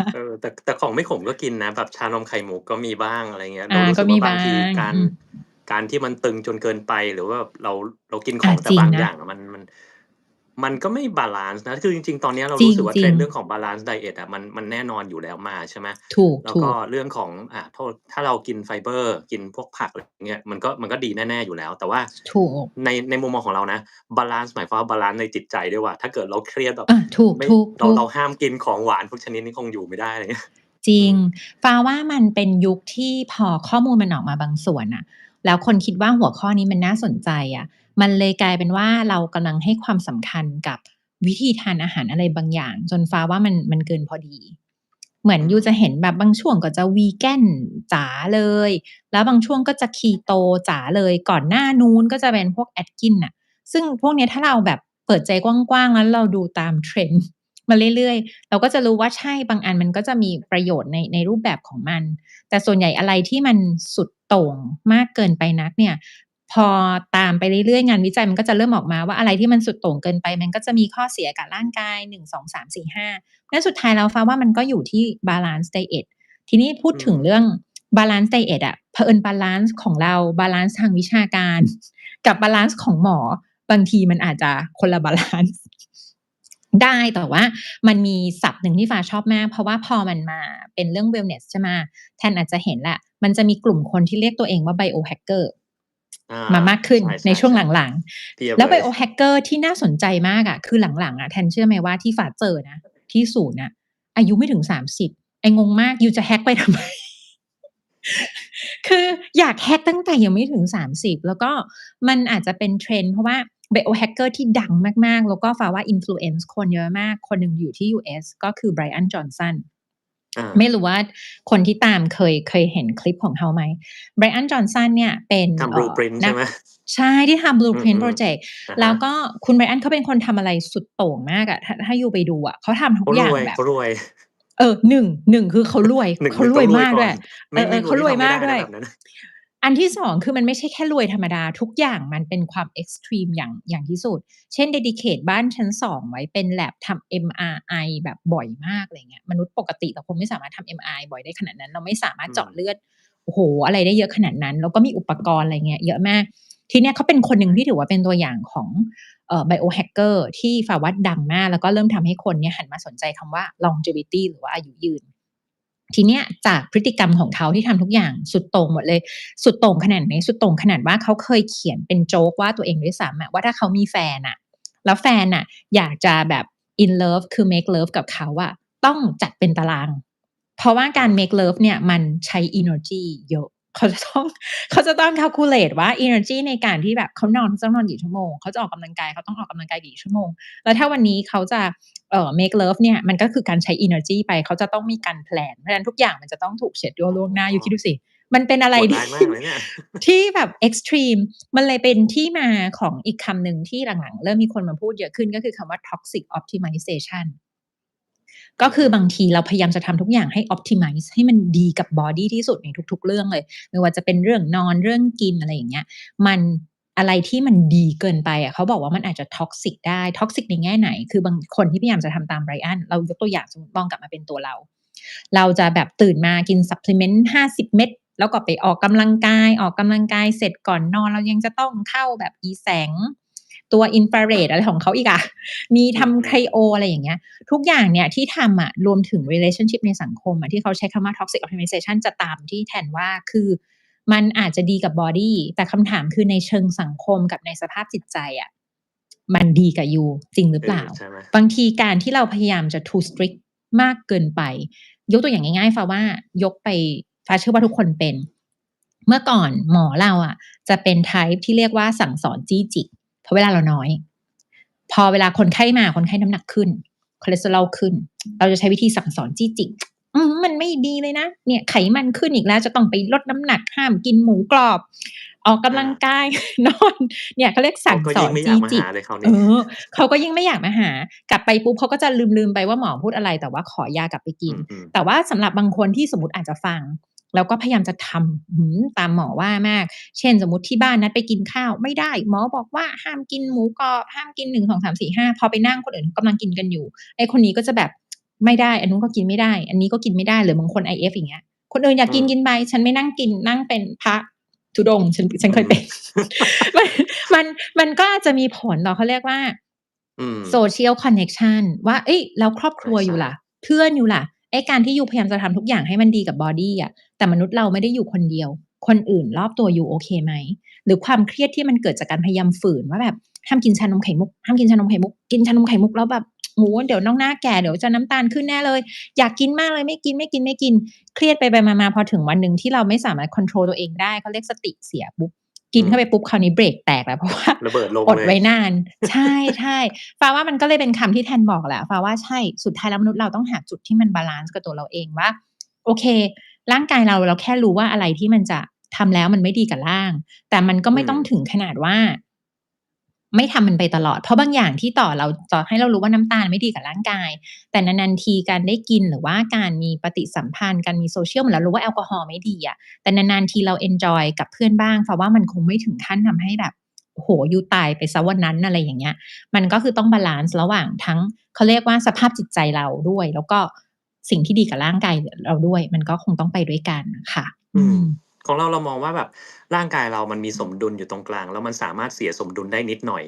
แต่ของไม่ขมก็กินนะแบบชานมไข่มุกก็มีบ้างอะไรเงี้ยเรารู้สึกก็มีบ้าว่าบางทีงการที่มันตึงจนเกินไปหรือว่าแบบเรากินของแต่จริงนะบางอย่างอะมันก็ไม่บาลันซ์นะคือจริงๆตอนเนี้ยเราจรู้สึกว่า ริง trend เรื่องของๆบาลันซ์ไดเอตอะมันแน่นอนอยู่แล้วมาใช่ไหมแล้วก็ถูกเรื่องของถ้าเรากินไฟเบอร์กินพวกผักอะไรอย่างเงี้ยมันก็ดีแน่ๆอยู่แล้วแต่ว่าถูกในมุมมองของเรานะบาลันซ์หมายความว่าบาลันซ์ในจิตใจด้วยว่ะถ้าเกิดเราเครียดแบบถูกไม่ถูกถูกเราห้ามกินของหวานทุกชนิดนี่คงอยู่ไม่ได้อะไรเงี้ย จริงอืมฟ้าว่ามันเป็นยุคที่พอข้อมูลมันออกมาบางส่วนน่ะแล้วคนคิดว่าหัวข้อนี้มันน่าสนใจอะมันเลยกลายเป็นว่าเรากำลังให้ความสำคัญกับวิธีทานอาหารอะไรบางอย่างจนฟ้าว่ามันเกินพอดีเหมือนอืมยูจะเห็นแบบบางช่วงก็จะ Vegan จ๋าเลยแล้วบางช่วงก็จะ Keto จ๋าเลยก่อนหน้านู้นก็จะเป็นพวก Atkins น่ะ ซึ่งพวกเนี้ยถ้าเราแบบเปิดใจกว้างๆแล้วเราดูตาม trend มาเรื่อยๆเราก็จะรู้ว่าใช่บางอันมันก็จะมีประโยชน์ในรูปแบบของมันแต่ส่วนใหญ่อะไรที่มันสุดโต่งมากเกินไปนักเนี่ย พอตามไปเรื่อยๆงานวิจัยมันก็จะเริ่มออกมาว่าอะไรที่มันสุดโต่งเกินไปมันก็จะมีข้อเสียกับร่างกาย1 2 3 4 5และสุดท้ายแล้วฟ้าว่ามันก็อยู่ที่บาลันซ์ไดเอตทีนี้พูดอืมถึงเรื่องบาลันซ์ไดเอตอะเผอิญบาลันซ์ของเราบาลันซ์ทางวิชาการกับบาลันซ์ของหมอบางทีมันอาจจะคนละบาลันซ์ได้แต่ว่ามันมีศัพท์หนึ่งที่ฟ้าชอบมากเพราะว่าพอมันมาเป็นเรื่อง wellness ใช่ไหมแทนอาจจะเห็นแหละมันจะมีกลุ่มคนที่เรียกตัวเองว่า biohacker อามามากขึ้นใในช่วงช่หลังๆๆเพียๆแล้ว บเลย biohacker ที่น่าสนใจมากอะคือหลังๆอะแทนเชื่อไหมว่าที่ฟ้าเจอนะที่ศูนย์น่ะอายุไม่ถึง30ไองงมากยูจะ hack ไปทำไมคืออยาก hack ตั้งแต่ยังไม่ถึง30แล้วก็มันอาจจะเป็น trend เพราะว่า biohacker ที่ดังมากๆแล้วก็ฟ้าว่า influence คนเยอะมากคนหนึ่งอยู่ที่ US ก็คือ Brian Johnson อาไม่รู้ว่าคนที่ตามเคยเห็นคลิปของเขาไหม Brian Johnson เนี่ยเป็นทำ Blueprint นักใช่ไหมใช่ที่ทำ อื Blueprint มProject ๆอะฮะแล้วก็คุณ Brian เขาเป็นคนทำอะไรสุดโต่งมากอะถ้ายูไปดูอะเขาทำทุกเขารอย่างแบบ วยเขารวย 1คือเขารวย หนึ่งเขารหนึ่งต้องรวยวยมากด้วยก่อนไม่รเขารวยวยนี่ทำไม่ได้มากด้วยนะแบบนั้นอันที่2คือมันไม่ใช่แค่รวยธรรมดาทุกอย่างมันเป็นความเอ็กซ์ตรีมอย่างที่สุดเช่น dedicate บ้านชั้น2ไว้เป็น lab ทำ MRI แบบบ่อยมากอะไรเงี้ยมนุษย์ปกติเราคงไม่สามารถทำ MRI บ่อยได้ขนาดนั้นเราไม่สามารถอืมเจาะเลือดโอ้โฮอะไรได้เยอะขนาดนั้นแล้วก็มีอุปกรณ์อะไรเงี้ยเยอะมากทีเนี้ยเขาเป็นคนหนึ่งที่ถือว่าเป็นตัวอย่างของbiohacker ที่ฟ้าว่าดังมากแล้วก็เริ่มทำให้คนเนี่ยหันมาสนใจคำว่า longevity หรือว่าอายุยืนทีเนี้ยจากพฤติกรรมของเขาที่ทำทุกอย่างสุดโต่งหมดเลยสุดโต่งขนาดไหนสุดโต่งขนาดว่าเขาเคยเขียนเป็นโจ๊กว่าตัวเองด้วยซ้ำอะว่าถ้าเขามีแฟนอะแล้วแฟนน่ะอยากจะแบบ in love คือ make love กับเขาอะต้องจัดเป็นตารางเพราะว่าการ อา make love เนี่ยมันใช้ energy เยอะเขาจะต้อง calculate ว่า energy ในการที่แบบเขานอนเขาจะนอนกี่ชั่วโมงเขาจะออกกำลังกายเขาต้องออกกำลังกายกี่ชั่วโมงแล้วถ้าวันนี้เขาจะmake love เนี่ยมันก็คือการใช้ energy ไปเขาจะต้องมีการแพลนเพราะฉะนั้นทุกอย่างมันจะต้องถูก schedule อ๋ล่วงหน้าอยู่คิดอดูสิมันเป็นอะไรที่ โหดร้ายมากเลยเนี่ย ที่แบบเอ็กซ์ตรีมมันเลยเป็นที่มาของอีกคำหนึ่งที่หลังๆเริ่มมีคนมาพูดเยอะขึ้นก็คือคำว่า toxic optimization ก็คือบางอืมทีเราพยายามจะทำทุกอย่างให้ optimize ให้มันดีกับบอดี้ที่สุดในทุกๆเรื่องเลยไม่ว่าจะเป็นเรื่องนอนเรื่องกินอะไรอย่างเงี้ยมันอะไรที่มันดีเกินไปอะเขาบอกว่ามันอาจจะ toxic ได้ toxic ในแง่ไหนคือบางคนที่พยายามจะทำตาม Brian เรายกตัวอย่างสมมุติมองกลับมาเป็นตัวเราจะแบบตื่นมากิน supplement 50เม็ดแล้วก็ไปออกกำลังกายเสร็จก่อนนอนเรายังจะต้องเข้าแบบอีแสงตัวอินฟราเรดอะไรของเขาอีกอะมีอืทำไคมโออะไรอย่างเงี้ย ทุกอย่างเนี่ยที่ทำอะรวมถึง relationship ในสังคมอะที่เขาใช้คำว่า toxic optimization จะตามที่แทนว่าคือมันอาจจะดีกับบอดี้แต่คำถามคือในเชิงสังคมกับในสภาพจิตใจอะมันดีกับยูจริงหรือเปล่าใช่ไหมบางทีการที่เราพยายามจะ too strict มากเกินไปยกตัวอย่างง่ายๆฟ้าว่ายกไปฟ้าเชื่อว่าทุกคนเป็นเมื่อก่อนหมอเราอะจะเป็น type ที่เรียกว่าสั่งสอนจี้จิกเพราะเวลาเราน้อยพอเวลาคนไข้มาคนไข้น้ำหนักขึ้น คอเลสเตอรอลขึ้น เราจะใช้วิธีสั่งสอนจี้จิกมันไม่ดีเลยนะ เนี่ยไขมันขึ้นอีกแล้วจะต้องไปลดน้ำหนักห้ามกินหมูกรอบ ออกกำอาลังกาย นอนเนี่ยเขาเรียกเขาก็สั่งสอนยิ่งไม่อยากมาจี้จิกหาเลยคราวเอนี้อเขาก็ยิ่งไม่อยากมาหากลับไปปุ๊บเขาก็จะลืมไปว่าหมอพูดอะไรแต่ว่าขอยากลับไปอืกิน มๆแต่ว่าสำหรับบางคนที่สมมติอาจจะฟังแล้วก็พยายามจะทำตามหมอว่ามากเช่นสมมติที่บ้านนัดไปกินข้าวไม่ได้หมอบอกว่าห้ามกินหมูกรอบห้ามกิน1 2 3 4 5พอไปนั่งคนอื่นกำลังกินกันอยู่ไอ้คนนี้ก็จะแบบไม่ได้อันนู้นก็กินไม่ได้อันนี้ก็กินไม่ได้หรือบางคน IF อย่างเงี้ยคนอื่นอยากอืมกินไปฉันไม่นั่งกินนั่งเป็นพระธุดงค์ฉันอืม เคยเป็นมันมันมันก็อาจจะมีผลต่อเขาเรียกว่า อืม social connection ว่าเอ๊ยแล้วครอบครัวอใช่ยู่ล่ะเพื่อนอยู่ล่ะไอ้การที่ยูพยายามจะทำทุกอย่างให้มันดีกับบอดี้อะแต่มนุษย์เราไม่ได้อยู่คนเดียวคนอื่นรอบตัวยูโอเคไหมหรือความเครียดที่มันเกิดจากการพยายามฝืนว่าแบบห้ามกินชานมไข่มุกห้ามกินชานมไข่มุกกินชานมไข่มุกแล้วแบบโอ้โฮเดี๋ยวน้องหน้าแก่เดี๋ยวจะน้ำตาลขึ้นแน่เลยอยากกินมากเลยไม่กินเครียดไปๆมาๆพอถึงวันหนึ่งที่เราไม่สามารถคอนโทรลตัวเองได้เขาเรียกสติเสียปุ๊บกินอืมเข้าไปปุ๊บคราวนี้เบรกแตกแล้วเพราะว่าระเบิดลงอดเลยไว้นานใช่ๆ ฟ้าว่ามันก็เลยเป็นคำที่แทนบอกแหละฟ้าว่าใช่สุดท้ายแล้วมนุษย์เราต้องหาจุดที่มันบาลันซ์กับตัวเราเองว่าโอเคร่างกายเราแค่รู้ว่าอะไรที่มันจะทำแล้วมันไม่ดีกับร่างแต่มันก็อืมไม่ต้องถึงขนาดว่า ไม่ทำมันไปตลอดเพราะบางอย่างที่ต่อให้เรารู้ว่าน้ำตาลไม่ดีกับร่างกายแต่นานๆทีการได้กินหรือว่าการมีปฏิสัมพันธ์การมี social เหมือนเรารู้ว่าแอลกอฮอล์ไม่ดีอะแต่นานๆทีเราเอนจอยกับเพื่อนบ้างเพราะว่ามันคงไม่ถึงขั้นทำให้แบบโอ้โฮยูตายไปเสียวันนั้นอะไรอย่างเงี้ยมันก็คือต้องบาลันซ์ระหว่างทั้งเขาเรียกว่าสภาพจิตใจเราด้วยแล้วก็สิ่งที่ดีกับร่างกายเราด้วยมันก็คงต้องไปด้วยกันค่ะอืมอืมของเรามองว่าแบบร่างกายเรามันมีสมดุลอยู่ตรงกลางแล้วมันสามารถเสียสมดุลได้นิดหน่อย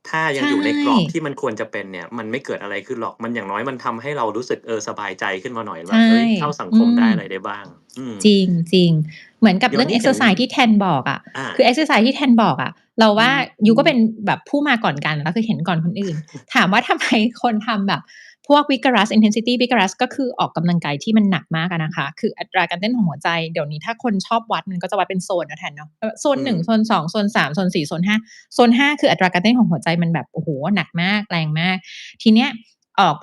ถ้าใชยังอยู่ในกรอบที่่มันควรจะเป็นเนี่ยมันไม่เกิดอะไรขึ้นหรอกมันอย่างน้อยมันทำให้เรารู้สึกสบายใจขึ้นมาหน่อยแบบใช่เฮ้ยเข้าสังคอืม มได้อะไรได้บ้างอืมจริงจริงเหมือนกับเรื่องเดี๋ยวนี้เห็นเอกเซอร์ไซส์ที่แทนบอกอะอาคือเอกเซอร์ไซส์ที่แทนบอกอะเราว่าอืมยูก็เป็นแบบผู้มาก่อนกันแล้วคือเห็นก่อนคนอื่นถามว่าทำไมคนทำแบบพวก vigorous intensity vigorous ก็คือออกกำลังกายที่มันหนักมากอะนะคะคืออัตราการเต้นของหัวใจเดี๋ยวนี้ถ้าคนชอบวัดมันก็จะวัดเป็นโซนอะแทนเนาะโซนอืม1โซน2โซน3โซน4โซน5โซน5คืออัตราการเต้นของหัวใจมันแบบโอ้โฮหนักมากแรงมากทีเนี้ย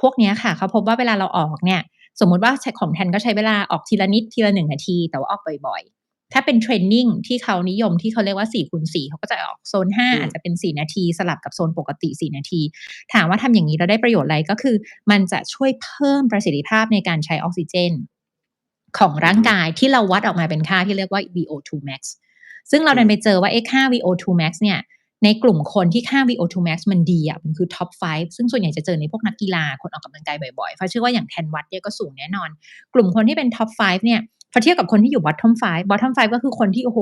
พวกเนี้ยค่ะเขาพบว่าเวลาเราออกเนี่ย สมมุติว่าของแทนก็ใช้เวลาออกทีละนิดทีละ1นาทีแต่ว่าออกบ่อยๆถ้าเป็นเทรนนิงที่เขานิยมที่เขาเรียกว่า4x4เขาก็จะออกโซน5อืมอาจจะเป็น4นาทีสลับกับโซนปกติ4นาทีถามว่าทำอย่างงี้แล้วได้ประโยชน์อะไรก็คือมันจะช่วยเพิ่มประสิทธิภาพในการใช้ออกซิเจนของอือฮึร่างกายที่เราวัดออกมาเป็นค่าที่เรียกว่า VO2 max ซึ่งเราอืมดันไปเจอว่าไอ้ค่า VO2 max เนี่ยในกลุ่มคนที่ค่า VO2 max มันดีอะมันคือ Top 5ซึ่งส่วนใหญ่จะเจอในพวกนักกีฬาคนออกกำลังกายบ่อยๆเพราะเชื่อว่าอย่างแทนวัดเนี่ยก็สูงแน่นอนกลุ่มคนที่เป็น Top 5เนี่ยพอเทียบกับคนที่อยู่ Bottom 5 Bottom 5ก็คือคนที่โอ้โฮ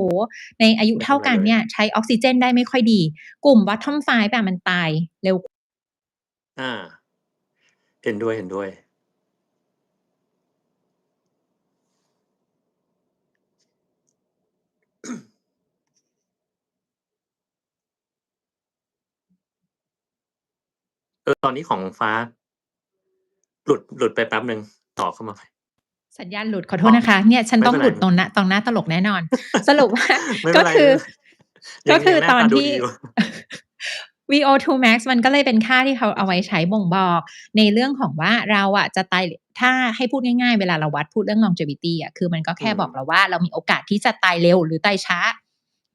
ในอายุไม่เท่าทำอะไรเลยกันเนี่ยใช้ออกซิเจนได้ไม่ค่อยดีกลุ่ม Bottom 5อะมันตายเร็ว อาเห็นด้วยๆตอนนี้ของฟ้าหลุดไปแป๊บหนึ่งต่อเข้ามาใหม่สัญญาณหลุดขอโทอ๋อษนะคะเนี่ยฉันไม่เป็นไร ต้องหลุดตรงหน้าตลกแน่นอนสรุปว่า ไม่เป็นไรก็คือยัก็คืองหน้าตอนที่ ตาดูดีอยู่ VO2 max มันก็เลยเป็นค่าที่เขาเอาไว้ใช้บ่งบอกในเรื่องของว่าเราอะจะตายถ้าให้พูดง่ายๆเวลาเราวัดพูดเรื่อง longevity อะคือมันก็อืแค่มบอกเราว่าเรามีโอกาสที่จะตายเร็วหรือตายช้า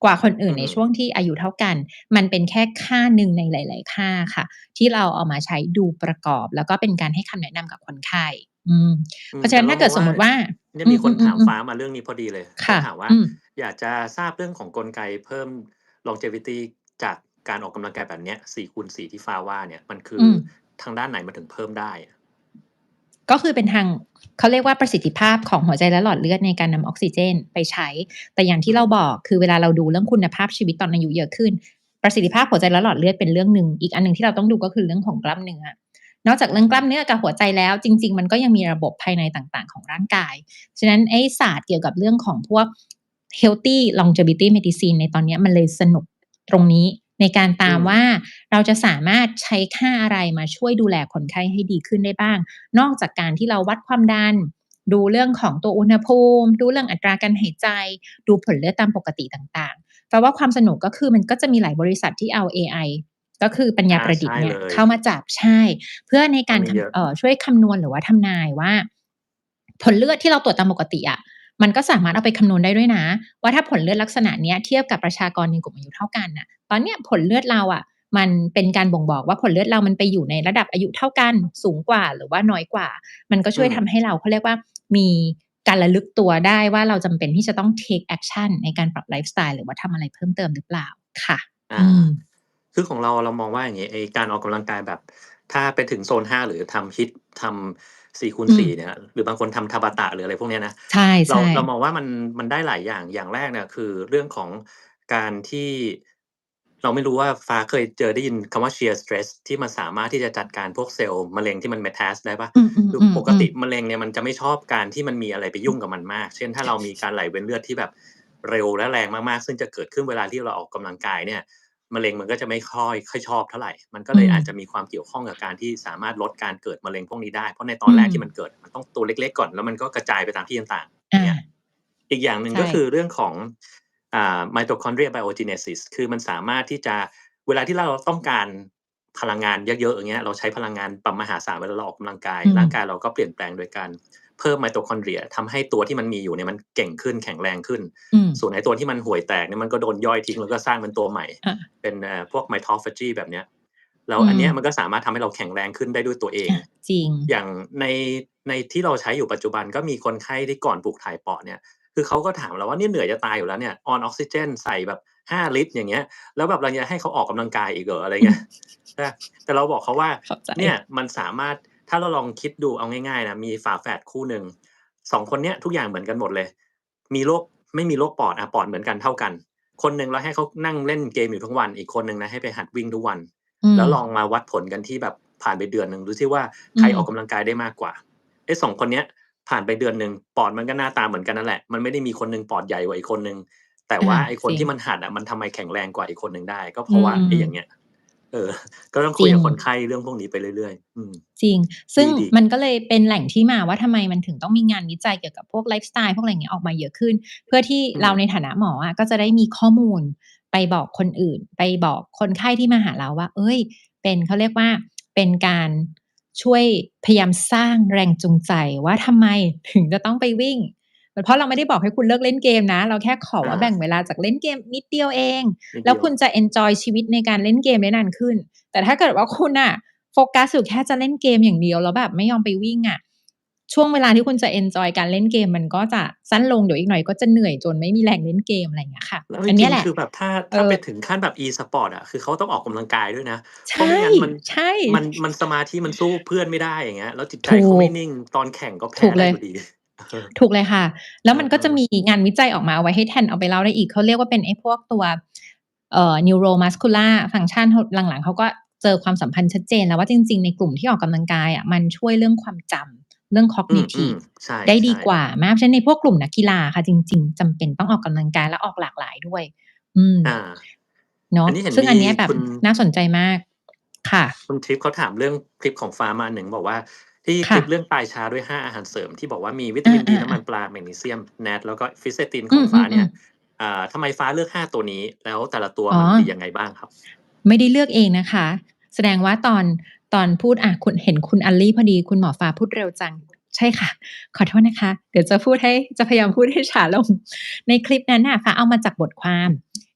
กว่าคนอื่อืนในช่วงมที่อายุเท่ากันมันเป็นแค่ค่าหนึ่งในหลายๆค่าค่ะที่เราเอามาใช้ดูประกอบแล้วก็เป็นการให้คำแนะนำกับคนไข้อืมเพราะฉะแต่นั้นถ้าเกิเรามองว่าดสมมุติว่าเนี่ยอืมีคนถามฟ้ามๆๆมาเรื่องนี้พอดีเลยๆค่ะเขาถามว่าอืมอยากจะทราบเรื่องของกลไกเพิ่ม longevity จากการออกกำลังกายแบบเนี้ย4x4ที่ฟ้าว่าเนี่ยมันคืออืม ทางด้านไหนมันถึงเพิ่มได้อะก็คือเป็นทางเขาเรียกว่าประสิทธิภาพของหัวใจและหลอดเลือดในการนำออกซิเจนไปใช้แต่อย่างที่อืมเราบอกคือเวลาเราดูเรื่องคุณภาพชีวิตตอนอายุเยอะขึ้นประสิทธิภาพหัวใจและหลอดเลือดเป็นเรื่องหนึ่งอีกอันหนึ่งที่เราต้องดูก็คือเรื่องของกล้ามเนื้อนอกจากอืเรื่องกล้ามเนื้อมกับหัวใจแล้วจริงๆมันก็ยังมีระบบภายในต่างๆของร่างกายฉะนั้นไอ้ศาสตร์เกี่ยวกับเรื่องของพวก healthy longevity medicine ในตอนเนี้ยมันเลยสนุกตรงนี้ในการอืตามมว่าเราจะสามารถใช้ค่าอะไรมาช่วยดูแลคนไข้ให้ดีขึ้นได้บ้าง นอกจากการที่เราวัดความดันดูเรื่องของตัวอุณหภูมิดูเรื่องอัตราการหายใจดูผลเลือดตามปกติต่างๆแปลว่าความสนุกก็คือมันก็จะมีหลายบริษัทที่เอาเอไอก็คือปัญญาประดิษใช่ฐ์เนี่ยเลยเข้ามาจับใช่เพื่อในการตอนนี้เยอะช่วยคำนวณหรือว่าทำนายว่าผลเลือดที่เราตรวจตามปกติอะมันก็สามารถเอาไปคำนวณได้ด้วยนะว่าถ้าผลเลือดลักษณะเนี้ยเทียบกับประชากรในกลุ่มอายุเท่ากันน่ะตอนเนี้ยผลเลือดเราอะ มันเป็นการบ่งบอกว่าผลเลือดเรามันไปอยู่ในระดับอายุเท่ากันสูงกว่าหรือว่าน้อยกว่ามันก็ช่วยอืมทำให้เราเขาเรียกว่ามีการระลึกตัวได้ว่าเราจำเป็นที่จะต้อง take action ในการปรับไลฟ์สไตล์หรือว่าทำอะไรเพิ่มเติมหรือเปล่าค่ะอาอืมคือของเรามองว่าอย่างงี้ไอ้การออกกำลังกายแบบถ้าไปถึงโซน5หรือทำ HIIT ทำ อืม 4x4 เนี่ยหรือบางคนทำ Tabata หรืออะไรพวกเนี้ยนะใชเรา่เรามองๆว่ามันได้หลายอย่างอย่างแรกเนี่ยคือเรื่องของการที่เราไม่รู้ว่าฟ้าเคยได้ยินคำว่า shear stress ที่มันสามารถที่จะจัดการพวกเซลล์มะเร็งที่มัน metastase ได้เปล่าอืคือปกมๆๆๆติมะเร็งเนี่ยมันจะไม่ชอบการที่มันมีอะไรไปยุ่งกับมันมากเช่นถ้าเรามีการไหลเวียนเลือดที่แบบเร็วและแรงมากๆซึ่งจะเกิดขึ้นเวลาที่เราออกกำลังกายเนี่ย มะเร็งมันก็จะไม่ค่อยชอบเท่าไรมันก็เลอืมยอาจจะมีความเกี่ยวข้องกับการที่สามารถลดการเกิดมะเร็งพวกนี้ได้ เพราะในตอนอืมแรกที่มันเกิดมันต้องตัวเล็กๆก่อนแล้วมันก็กระจายไปตามที่ต่างๆอย่าอางเงี้ยอีกอย่างหนึ่งก็ใช่คือเรื่องของMitochondria biogenesis คือมันสามารถที่จะเวลาที่เราต้องการพลังงานเยอะๆอย่างเงี้ยเราใช้พลังงานมหาศาลเวลาเราออกกำลังกายอืมร่างกายเราก็เปลี่ยนแปลงโดยการ เพิ่มไมโตคอนเดรียทำให้ตัวที่มันมีอยู่เนี่ยมันเก่งขึ้นแข็งแรงขึ้นอืมส่วนไอ้ตัวที่มันห่วยแตกเนี่ยมันก็โดนย่อยทิ้งแล้วก็สร้างเป็นตัวใหม่อาเป็นพวก mitophagy แบบเนี้ยแล้วอืมอันเนี้ยมันก็สามารถทำให้เราแข็งแรงขึ้นได้ด้วยตัวเองอาจริงอย่างในที่เราใช้อยู่ปัจจุบันก็มีคนไข้ที่ก่อนปลูกถ่ายปอดเนี่ยคือเขาก็ถามเราว่าเนี่ยเหนื่อยจะตายอยู่แล้วเนี่ย on oxygen ใส่แบบ5 ลิตรอย่างเงี้ยแล้วแบบเราจะให้เขาออกกำลังกายอีกเหรออะไรอืมเงี้ยใช่แต่เราบอกเขาว่าเข้าใจเนี่ยมันสามารถถ้าเราลองคิดดูเอาง่ายๆนะมีฝาแฝดคู่หนึ่ง2คนเนี้ยทุกอย่างเหมือนกันหมดเลยมีโรคไม่มีโรคปอดปอดเหมือนกันเท่ากันคนหนึ่งเราให้เขานั่งเล่นเกมอยู่ทั้งวันอีกคนหนึ่งนะให้ไปหัดวิ่งทุกวันอืมแล้วลองมาวัดผลกันที่แบบผ่านไปเดือนหนึ่งดูซิว่าใคอืมรออกกำลังกายได้มากกว่าไอ้2คนเนี้ยผ่านไปเดือนหนึ่งปอดมันก็หน้าตาเหมือนกันนั่นแหละมันไม่ได้มีคนหนึ่งปอดใหญ่กว่าอีกคนหนึ่งแต่อาว่าไอ้คนจริงที่มันหัดมันทำไมแข็งแรงกว่าอีกคนหนึ่งได้ก็เพอืราะว่าไอ้อย่างเงี้ยมเออก็ต้องจริง คุยกับคนไข้เรื่องพวกนี้ไปเรื่อยๆจริง ซึ่งดีมันก็เลยเป็นแหล่งที่มาว่าทำไมมันถึงต้องมีงานวิจัยเกี่ยวกับพวกไลฟ์สไตล์พวกอะไรอย่างเงี้ยออกมาเยอะขึ้นเพื่อที่ๆเราในฐานะหมออะก็จะได้มีข้อมูลไปบอกคนอื่นไปบอกคนไข้ที่มาหาเราว่าเฮ้ยเป็นเขาเรียกว่าเป็นการช่วยพยายามสร้างแรงจูงใจว่าทำไมถึงจะต้องไปวิ่งเพราะเราไม่ได้บอกให้คุณเลิกเล่นเกมนะเราแค่ขออาว่าแบ่งเวลาจากเล่นเกมนิดเดียวเองนิดเดียวแล้วคุณจะเอนจอยชีวิตในการเล่นเกมได้นานขึ้นแต่ถ้าเกิดว่าคุณน่ะ โฟกัสอยู่แค่จะเล่นเกมอย่างเดียวแล้วแบบไม่ยอมไปวิ่งอะช่วงเวลาที่คุณจะเอนจอยการเล่นเกมมันก็จะสั้นลงเดี๋ยวอีกหน่อยก็จะเหนื่อยจนไม่มีแรงเล่นเกมอะไรอย่างเงี้ยค่ะแล้วจอันเนี้ยแหละริงๆคือแบบเออถ้าไปถึงขั้นแบบ e-sport คือเขาต้องออกกำลังกายด้วยนะเพราะใช่ไม่งั้นใช่มันสมาธิมันสู้เพื่อนไม่ได้อย่างเงี้ยแล้วจิตใจถูกเขาไม่นิ่งตอนแข่งก็แพ้ถูกเลยได้อยู่ดีเออถูกเลยค่ะแล้วมันก็เออจะมีงานวิจัยออกมาเอาไว้ให้แทนเอาไปเล่าได้อีกเขาเรียกว่าเป็นไอ้พวกตัวneuromuscular function เขาหลังๆเขาก็เจอความสัมพันธ์ชัดเจนแล้วว่าจริงๆในกลุ่มที่ออกกำลังกายอะมันช่วยเรื่องความจำเรื่อง ๆอืม cognitive ๆใได้ดีช่กว่ามากเพราะฉะนั้นในพวกกลุ่มนักกีฬาค่ะจริงๆจำเป็นต้องออกกำลังกายและออกหลากหลายด้วยอืมๆเนาะซึ่งอันนี้เห็นมีอันเนี้ยแบบคุณ น่าสนใจมากค่ะคุณทริปเขาถามเรื่องคลิปของฟ้ามาอันหนึ่งบอกว่าที่คค่ะลิปเรื่องตายช้าด้วย5อาหารเสริมที่บอกว่ามีวิตามินดีน้ำอามันปลาแมกนีเซียม NAD แล้วก็ Fisetin ๆอืของฟ้าเนี่ยมๆๆทำไมฟ้าเลือก5ตัวนี้แล้วแต่ละตัวอ๋อ มันดียังไงบ้างครับไม่ได้เลือกเองนะคะแสดงว่าตอนพูดคุณเห็นคุณอัลลี่พอดีคุณหมอฟ้าพูดเร็วจังใช่ค่ะขอโทษนะคะเดี๋ยวจะพยายามพูดให้ช้าลงในคลิปนั้นน่ะฟ้าเอามาจากบทความ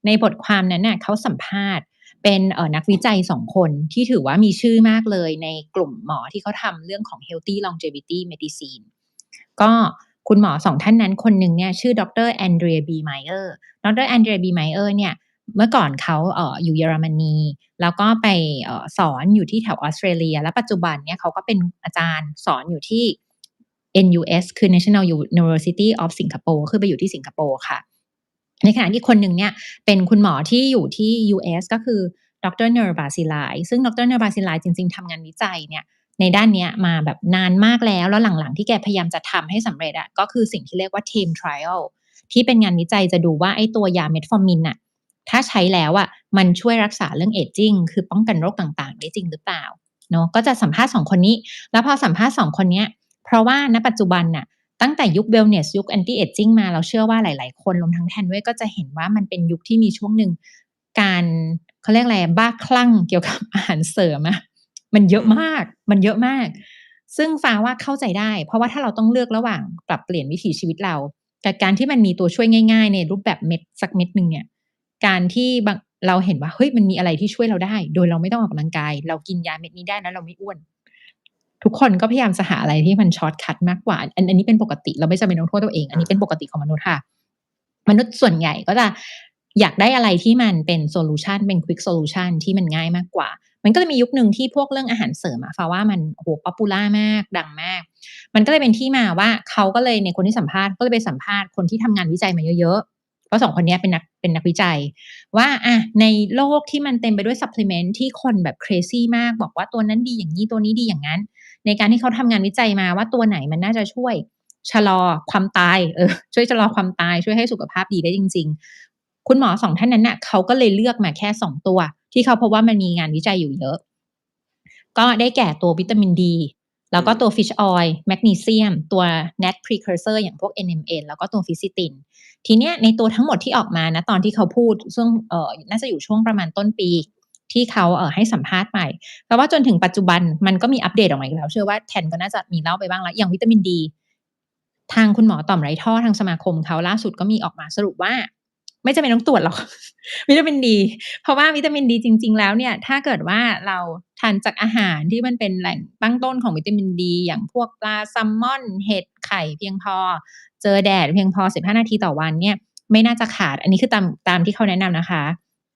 ในบทความนั้นน่ะเขาสัมภาษณ์เป็นนักวิจัย2คนที่ถือว่ามีชื่อมากเลยในกลุ่มหมอที่เขาทำเรื่องของ Healthy Longevity Medicine ก็คุณหมอ2ท่านนั้นคนหนึ่งเนี่ยชื่อดร Andrea B. Meyer ดร. Andrea B. Meyer เนี่ยเมื่อก่อนเขาอยู่เยอรมนีแล้วก็ไปสอนอยู่ที่แถวออสเตรเลียแล้วปัจจุบันเนี่ยเขาก็เป็นอาจารย์สอนอยู่ที่ NUS คือ National University of Singapore คือไปอยู่ที่สิงคโปร์ค่ะในขณะที่คนหนึ่งเนี่ยเป็นคุณหมอที่อยู่ที่ US ก็คือดร Nir Barzilai ซึ่งดร Nir Barzilai จริงๆทำงานวิจัยเนี่ยในด้านเนี้ยมาแบบนานมากแล้วหลังๆที่แกพยายามจะทำให้สำเร็จอะก็คือสิ่งที่เรียกว่า TAME trial ที่เป็นงานวิจัยจะดูว่าไอ้ตัวยา Metformin น่ะ ถ้าใช้แล้วอะมันช่วยรักษาเรื่อง Aging คือป้องกันโรคต่างๆได้จริงหรือเปล่าเนาะก็จะสัมภาษณ์2คนนี้แล้วพอสัมภาษณ์2คนเนี้ยเพราะว่าณปัจจุบันน่ะตั้งแต่ยุค Wellness ยุค Anti Aging มาเราเชื่อว่าหลายๆคนรวมทั้งแทนด้วยก็จะเห็นว่ามันเป็นยุคที่มีช่วงหนึ่งการเขาเรียกอะไรบ้าคลั่งเกี่ยวกับอาหารเสริมอะมันเยอืมอะมากมันเยอะมากซึ่งฟ้าว่าเข้าใจได้เพราะว่าถ้าเราต้องเลือกระหว่างปรับเปลี่ยนวิถีชีวิตเรากับการที่มันมีตัวช่วยง่ายๆในรูปแบบเม็ดสักเม็ดหนึ่งเนี่ย การที่เราเห็นว่าเฮ้ยมันมีอะไรที่ช่วยเราได้โดยเราไม่ต้องออกกำลังกายเรากินยาเม็ดนี้ได้แล้วเราไม่อ้วนทุกคนก็พยายามจะหาอะไรที่มันช็อตคัตมากกว่าอันนี้เป็นปกติเราไม่จำเป็นต้องโทษตัวเองอันนี้เป็นปกติของมนุษย์ค่ะมนุษย์ส่วนใหญ่ก็จะอยากได้อะไรที่มันเป็นโซลูชันเป็น Quick Solution ที่มันง่ายมากกว่ามันก็จะมียุคหนึ่งที่พวกเรื่องอาหารเสริมอะฟ้าว่ามันโอ้โฮ Popular มากดังมากมันก็เลยเป็นที่มาว่าเขาก็เลยในคนที่สัมภาษณ์ก็เลยไปสัมภาษณ์คนที่ทำงานวิจัยมาเยอะๆเพราะ2คนเนี้ยเป็นนักวิจัย ว่าในโลกที่มันเต็มไปด้วย supplement ที่คนแบบ crazy มากบอกว่าตัวนั้นดีอย่างงี้ตัวนี้ดีอย่างงั้นในการที่เขาทำงานวิจัยมาว่าตัวไหนมันน่าจะช่วยชะลอความตายช่วยชะลอความตายช่วยให้สุขภาพดีได้จริงๆคุณหมอ2ท่านนั้นน่ะเขาก็เลยเลือกมาแค่2ตัวที่เขาพบว่ามันมีงานวิจัยอยู่เยอะก็ได้แก่ตัววิตามินดีแล้วก็ตัว อืม fish oil แมกนีเซียมตัว NAD precursor อย่างพวก NMN แล้วก็ตัว Fisetin ทีเนี้ยในตัวทั้งหมดที่ออกมานะตอนที่เขาพูดช่วงน่าจะอยู่ช่วงประมาณต้นปีที่เขาให้สัมภาษณ์ไปเพราะว่าจนถึงปัจจุบันมันก็มีอัปเดตออกมาอีกแล้วเชื่อว่าแทนก็น่าจะมีเล่าไปบ้างแล้วอย่างวิตามินดี ทางคุณหมอต่อมไรท่อทางสมาคมเขาล่าสุดก็มีออกมาสรุปว่าไม่จำเป็นต้องตรวจหรอก วิตามินดีเพราะว่าวิตามินดีจริงๆแล้วเนี่ยถ้าเกิดว่าเราทานจากอาหารที่มันเป็นแหล่งตั้งต้นของวิตามินดีอย่างพวกปลาแซลมอนเห็ดไข่เพียงพอเจอแดดเพียงพอ15นาทีต่อวันเนี่ยไม่น่าจะขาดอันนี้คือตามที่เขาแนะนำนะคะ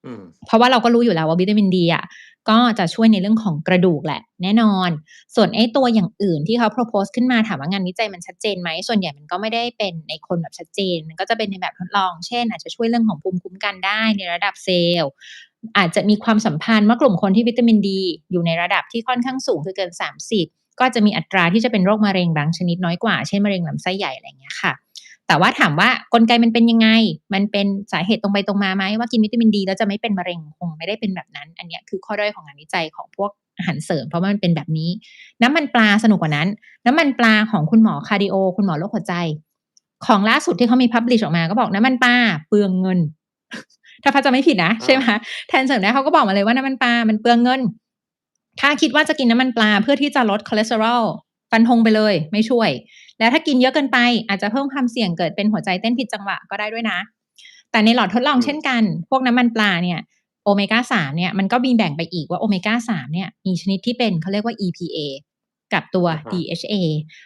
อืมเพราะว่าเราก็รู้อยู่แล้วว่าวิตามินดีอะก็จะช่วยในเรื่องของกระดูกแหละแน่นอนส่วนไอ้ตัวอย่างอื่นที่เขา propose ขึ้นมาถามว่างานวิจัยมันชัดเจนไหมส่วนใหญ่มันก็ไม่ได้เป็นในคนแบบชัดเจนมันก็จะเป็นในแบบทดลองเช่นอาจจะช่วยเรื่องของภูมิคุ้มกันได้ในระดับเซลล์อาจจะมีความสัมพันธ์ว่ากลุ่มคนที่วิตามินดีอยู่ในระดับที่ค่อนข้างสูงคือเกิน30ก็จะมีอัตราที่จะเป็นโรคมะเร็งบางชนิดน้อยกว่าเช่นมะเร็งลำไส้ใหญ่อะไรอย่างเงี้ยค่ะแต่ว่าถามว่ากลไกมันเป็นยังไงมันเป็นสาเหตุตรงไปตรงมาไหมว่ากินวิตามินดีแล้วจะไม่เป็นมะเร็งคงไม่ได้เป็นแบบนั้นอันเนี้ยคือข้อด้อยของงานวิจัยของพวกอาหารเสริมเพราะว่ามันเป็นแบบนี้น้ำมันปลาสนุกกว่านั้นน้ำมันปลาของคุณหมอคาร์ดิโอคุณหมอโรคหัวใจของล่าสุดที่เขามี publish ออกมาก็บอกน้ำมันปลาเปลืองเงิน ถ้าพัดจำไม่ผิดนะใช่ไหมแทนเสริมได้เขาก็บอกมาเลยว่าน้ำมันปลามันเปลืองเงินถ้าคิดว่าจะกินน้ำมันปลาเพื่อที่จะลดคอเลสเตอรอลฟันธงไปเลยไม่ช่วยแล้วถ้ากินเยอะเกินไปอาจจะเพิ่มความเสี่ยงเกิดเป็นหัวใจเต้นผิดจังหวะก็ได้ด้วยนะแต่ในหลอดทดลองเช่นกันพวกน้ำมันปลาเนี่ยโอเมก้า3เนี่ยมันก็มีแบ่งไปอีกว่าโอเมก้า3เนี่ยมีชนิดที่เป็นเขาเรียกว่า EPA กับตัว DHA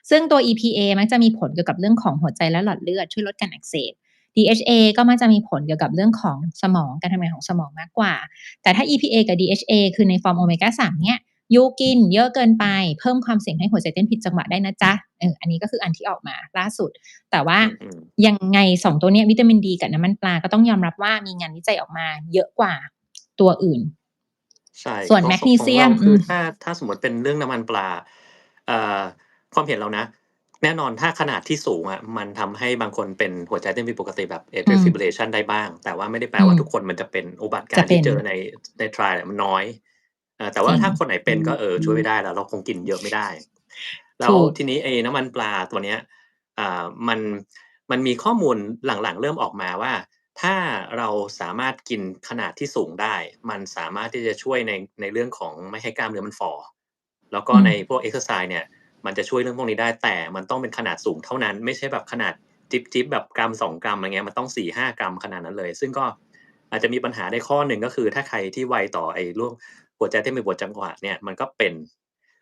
ซึ่งตัว EPA มักจะมีผลเกี่ยวกับเรื่องของหัวใจและหลอดเลือดช่วยลดการอักเสบ DHA ก็มักจะมีผลเกี่ยวกับเรื่องของสมองการทำงานของสมองมากกว่าแต่ถ้า EPA กับ DHA คือในฟอร์มโอเมก้า3เนี่ยยูกินเยอะเกินไปเพิ่มความเสี่ยงให้หัวใจเต้นผิดจังหวะได้นะจ๊ะอันนี้ก็คืออันที่ออกมาล่าสุดแต่ว่ายังไง2ตัวเนี้ยวิตามินดีกับน้ำมันปลาก็ต้องยอมรับว่ามีงานวิจัยออกมาเยอะกว่าตัวอื่นใช่ส่วนแมกนีเซียมคือถ้าสมมติเป็นเรื่องน้ำมันปลาเอ่อความเห็นเรานะแน่นอนถ้าขนาดที่สูงอะมันทำให้บางคนเป็นหัวใจเต้นผิดปกติแบบ atrial fibrillation ได้บ้างแต่ว่าไม่ได้แปลว่าทุกคนมันจะเป็นโอกาสการที่เจอใน trial มันน้อยแต่ว่าถ้าคนไหนเป็นก็ช่วยไม่ได้แล้วเราคงกินเยอะไม่ได้แล้วทีนี้ไอ้น้ำมันปลาตัวเนี้ยมันมีข้อมูลหลังๆเริ่มออกมาว่าถ้าเราสามารถกินขนาดที่สูงได้มันสามารถที่จะช่วยในเรื่องของไม่ให้กล้ามเนื้อมันฝ่อแล้วก็ในพวก exercise เนี่ยมันจะช่วยเรื่องพวกนี้ได้แต่มันต้องเป็นขนาดสูงเท่านั้นไม่ใช่แบบขนาดจิ๊บๆแบบกรัม2กรัมอะไรเงี้ยมันต้อง 4-5 กรัมขนาดนั้นเลยซึ่งก็อาจจะมีปัญหาได้ข้อหนึ่งก็คือถ้าใครที่ไวต่อไอ้โรคหัวใจเต้นผิดจังหวะเนี่ยมันก็เป็น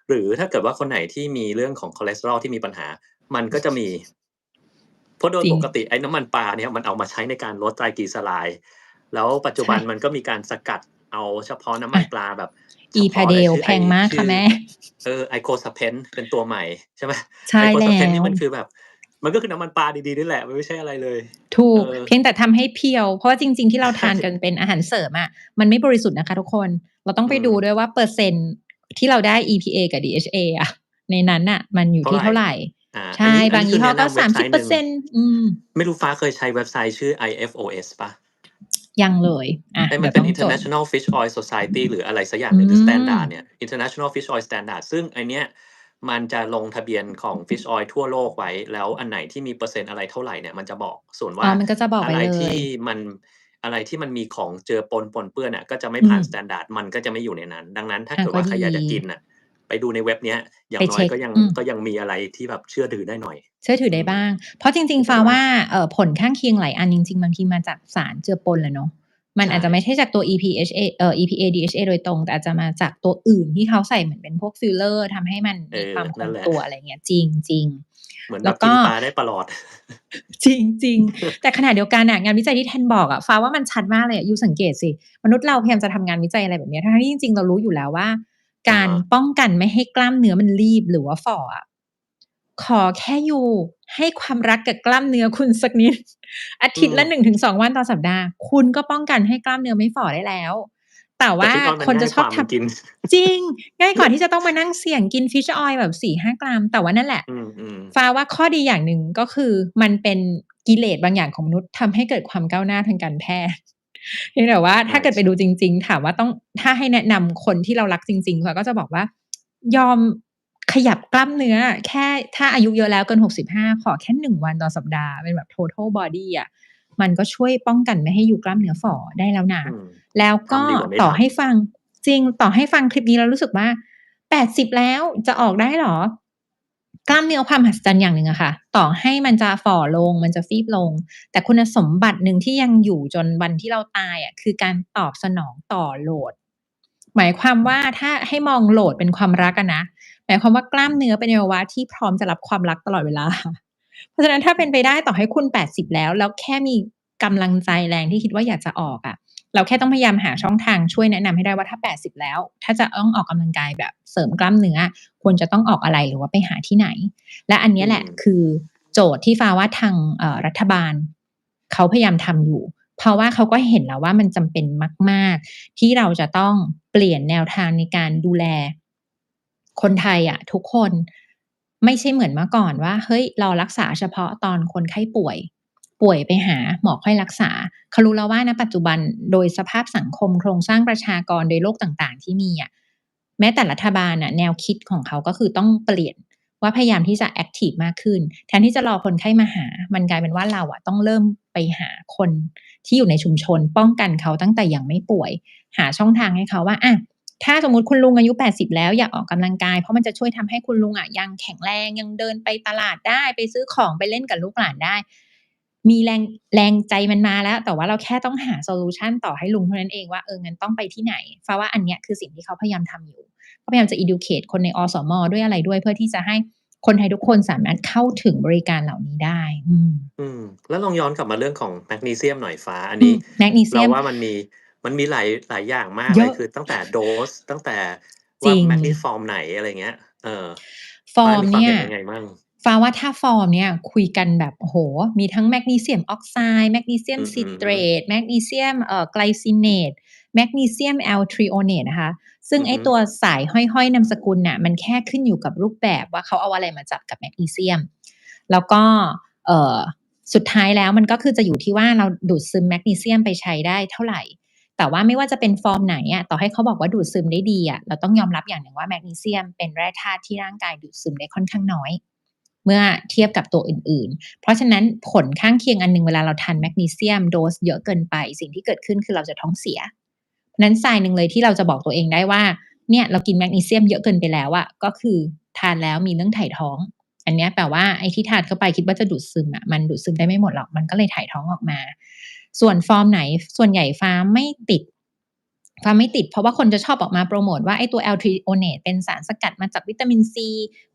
หรือถ้าเกิดว่าคนไหนที่มีเรื่องของคอเลสเตอรอลที่มีปัญหามันก็จะมีเพราะโดยปกติไอ้น้ำมันปลาเนี่ยมันเอามาใช้ในการลดไตรกลีเซอไรด์แล้วปัจจุบันมันก็มีการสกัดเอาเฉพาะน้ำมันปลาแบบอีพาเดลแพงมากค่ะแม่icosapen เป็นตัวใหม่ใช่ไหมใช่แล้ว icosapen นี่มันคือแบบมันก็คือน้ำมันปลาดีๆนี่แหละมันไม่ใช่อะไรเลยถูกเพียงแต่ทำให้เพียวเพราะว่าจริงๆที่เราทานกันเป็นอาหารเสริมอะมันไม่บริสุทธิ์นะคะทุกคนเราต้องไปดูด้วยว่าเปอร์เซ็นต์ที่เราได้ EPA กับ DHA อะในนั้นน่ะมันอยู่ที่เท่าไหร่ใช่บางยี่ห้อก็30%ไม่รู้ฟ้าเคยใช้เว็บไซต์ชื่อ IFOS ป่ะยังเลยมันเป็น International Fish Oil Society หรืออะไรสักอย่างหนึ่ง Standard เนี่ย International Fish Oil Standard ซึ่งไอเนี้ยมันจะลงทะเบียนของ Fish Oil ทั่วโลกไว้แล้วอันไหนที่มีเปอร์เซ็นต์อะไรเท่าไหร่เนี่ยมันจะบอกส่วนว่ามันก็จะบอกอะไรไว้เลยที่มันมีของเจือปนเปื้อนน่ะก็จะไม่ผ่าน Standard มันก็จะไม่อยู่ในนั้นดังนั้นถ้าเกิดว่าใครอยากจะกินน่ะไปดูในเว็บเนี้ยอย่างน้อยก็ยังมีอะไรที่แบบเชื่อถือได้หน่อยเชื่อถือได้บ้างเพราะจริงๆฟ้าว่าผลข้างเคียงหลายอันจริงๆบางทีมาจากสารเจือปนแหละเนาะมันอาจจะไม่ใช่จากตัว EPA DHA โดยตรงแต่อาจจะมาจากตัวอื่นที่เขาใส่เหมือนเป็นพวกฟิลเลอร์ทำให้มันมีความคงตัวอะไรเงี้ยจริงๆเหมือนแบบกินปลาได้ปลอดจริงๆแต่ขณะเดียวกันน่ะงานวิจัยที่แทนบอกอะฟ้าว่ามันชัดมากเลยยูสังเกตสิมนุษย์เราพยายามจะทำงานวิจัยอะไรแบบนี้ทั้งที่จริงๆเรารู้อยู่แล้วว่าการป้องกันไม่ให้กล้ามเนื้อมันรีบหรือว่าฝ่ออะขอแค่ยูให้ความรักกับกล้ามเนื้อคุณสักนิดอาทิตย์ละ 1-2 วันต่อสัปดาห์คุณก็ป้องกันให้กล้ามเนื้อไม่ฝ่อได้แล้วแต่ว่าคนจะชอบทำจริงง่ายกว่าที่จะต้องมานั่งเสี่ยงกิน fish oil แบบ 4-5 กรัมแต่ว่านั่นแหละฟ้าว่าข้อดีอย่างหนึ่งก็คือมันเป็นกิเลสบางอย่างของมนุษย์ทำให้เกิดความก้าวหน้าทางการแพทย์เพียงแต่ว่าถ้าเกิดไปดูจริงๆถามว่าถ้าให้แนะนำคนที่เรารักจริงๆฟ้าก็จะบอกว่ายอมขยับกล้ามเนื้อแค่ถ้าอายุเยอะแล้วเกิน65ขอแค่1วันต่อสัปดาห์เป็นแบบ total body อะมันก็ช่วยป้องกันไม่ให้อยู่กล้ามเนื้อฝ่อได้แล้วนะแล้วก็ต่อให้ฟังจริงต่อให้ฟังคลิปนี้แล้วรู้สึกว่า80แล้วจะออกได้เหรอ กล้ามเนื้อความมหัศจรรย์อย่างหนึ่งอะค่ะต่อให้มันจะฝ่อลงมันจะฟีบลงแต่คุณสมบัติหนึ่งที่ยังอยู่จนวันที่เราตายอะคือการตอบสนองต่อโหลดหมายความว่าถ้าให้มองโหลดเป็นความรักอะนะหมายความว่ากล้ามเนื้อเป็นอวัยวะที่พร้อมจะรับความรักตลอดเวลาเพราะฉะนั้นถ้าเป็นไปได้ต่อให้คุณ80แล้วแค่มีกำลังใจแรงที่คิดว่าอยากจะออกอะเราแค่ต้องพยายามหาช่องทางช่วยแนะนำให้ได้ว่าถ้า80แล้วถ้าจะต้องออกกำลังกายแบบเสริมกล้ามเนื้อควรจะต้องออกอะไรหรือว่าไปหาที่ไหน และอันนี้แหละคือโจทย์ที่ฟ้าว่าทางรัฐบาลเขาพยายามทำอยู่เพราะว่าเขาก็เห็นแล้วว่ามันจำเป็นมากๆที่เราจะต้องเปลี่ยนแนวทางในการดูแลคนไทยอะทุกคนไม่ใช่เหมือนเมื่อก่อนว่าเฮ้ยเรารักษาเฉพาะตอนคนไข้ป่วยไปหาหมอค่อยรักษาเขารู้แล้วว่าณปัจจุบันโดยสภาพสังคมโครงสร้างประชากรโดยโรคต่างๆที่มีอะแม้แต่รัฐบาลน่ะแนวคิดของเขาก็คือต้องเปลี่ยน ว่าพยายามที่จะแอคทีฟมากขึ้นแทนที่จะรอคนไข้มาหามันกลายเป็นว่าเราอะต้องเริ่มไปหาคนที่อยู่ในชุมชนป้องกันเขาตั้งแต่ยังไม่ป่วยหาช่องทางให้เขาว่าอะถ้าสมมุติคุณลุงอายุ80แล้วอยากออกกำลังกายเพราะมันจะช่วยทำให้คุณลุงอะยังแข็งแรงยังเดินไปตลาดได้ไปซื้อของไปเล่นกับลูกหลานได้มีแรงใจมันมาแล้วแต่ว่าเราแค่ต้องหาโซลูชันต่อให้ลุงเท่านั้นเองว่างั้นต้องไปที่ไหนฟ้าว่าอันเนี้ยคือสิ่งที่เขาพยายามทำอยู่ ก็พยายามจะ educate คนในอสมด้วยอะไรด้วยเพื่อที่จะให้คนไทยทุกคนสามารถเข้าถึงบริการเหล่านี้ได้อืมแล้วลองย้อนกลับมาเรื่องของแมกนีเซียมหน่อยฟ้าอันนี้แมกนีเซีเรายมว่ามันมีหลายอย่างมากเยอะเลยคือตั้งแต่โดสตั้งแต่ว่าจริงแมกนีฟอร์มไหนอะไรเงี้ยฟอร์มเนี่ยฟ้ามีความเห็นยังไงมั่งฟ้าว่าถ้าฟอร์มเนี่ยคุยกันแบบโอ้โฮมีทั้งแมกนีเซียมออกไซด์แมกนีเซียมอืซิเตรอๆตแมกนีเซียมไกลซิเนตแมกนีเซียมแอลทริโอเนตนะคะซึ่งอือฮึไอ้ตัวสายห้อยๆนามสกุลน่ะมันแค่ขึ้นอยู่กับรูปแบบว่าเขาเอาอะไรมาจับกับแมกนีเซียมแล้วก็เอ่อสุดท้ายแล้วมันก็คือจะอยู่ที่ว่าเราดูดซึมแมกนีเซียมไปใช้ได้เท่าไร แต่ว่าไม่ว่าจะเป็นฟอร์มไหนอะต่อให้เขาบอกว่าดูดซึมได้ดีอะเราต้องยอมรับอย่างหนึ่งว่าแมกนีเซียมเป็นแร่ธาตุที่ร่างกายดูดซึมได้ค่อนข้างน้อยเมื่อเทียบกับตัวอื่นๆเพราะฉะนั้นผลข้างเคียงอันหนึ่งเวลาเราทานแมกนีเซียมโดสเยอะเกินไปสิ่งที่เกิดขึ้นคือเราจะท้องเสียนั้น sign หนึ่งเลยที่เราจะบอกตัวเองได้ว่าเนี่ยเรากินแมกนีเซียมเยอะเกินไปแล้วอะก็คือทานแล้วมีเรื่องถ่ายท้องอันเนี้ยแปลว่าไอ้ที่ทานเข้าไปคิดว่าจะดูดซึมอะมันดูดซึมได้ไม่หมดหรอกมันก็เลยถ่ายท้องออกมาส่วนฟอร์มไหนส่วนใหญ่ฟ้าไม่ติด ฟ้าไม่ติดเพราะว่าคนจะชอบออกมาโปรโมตว่าไอ้ตัว L-threonate เป็นสารสกัดมาจากวิตามินซี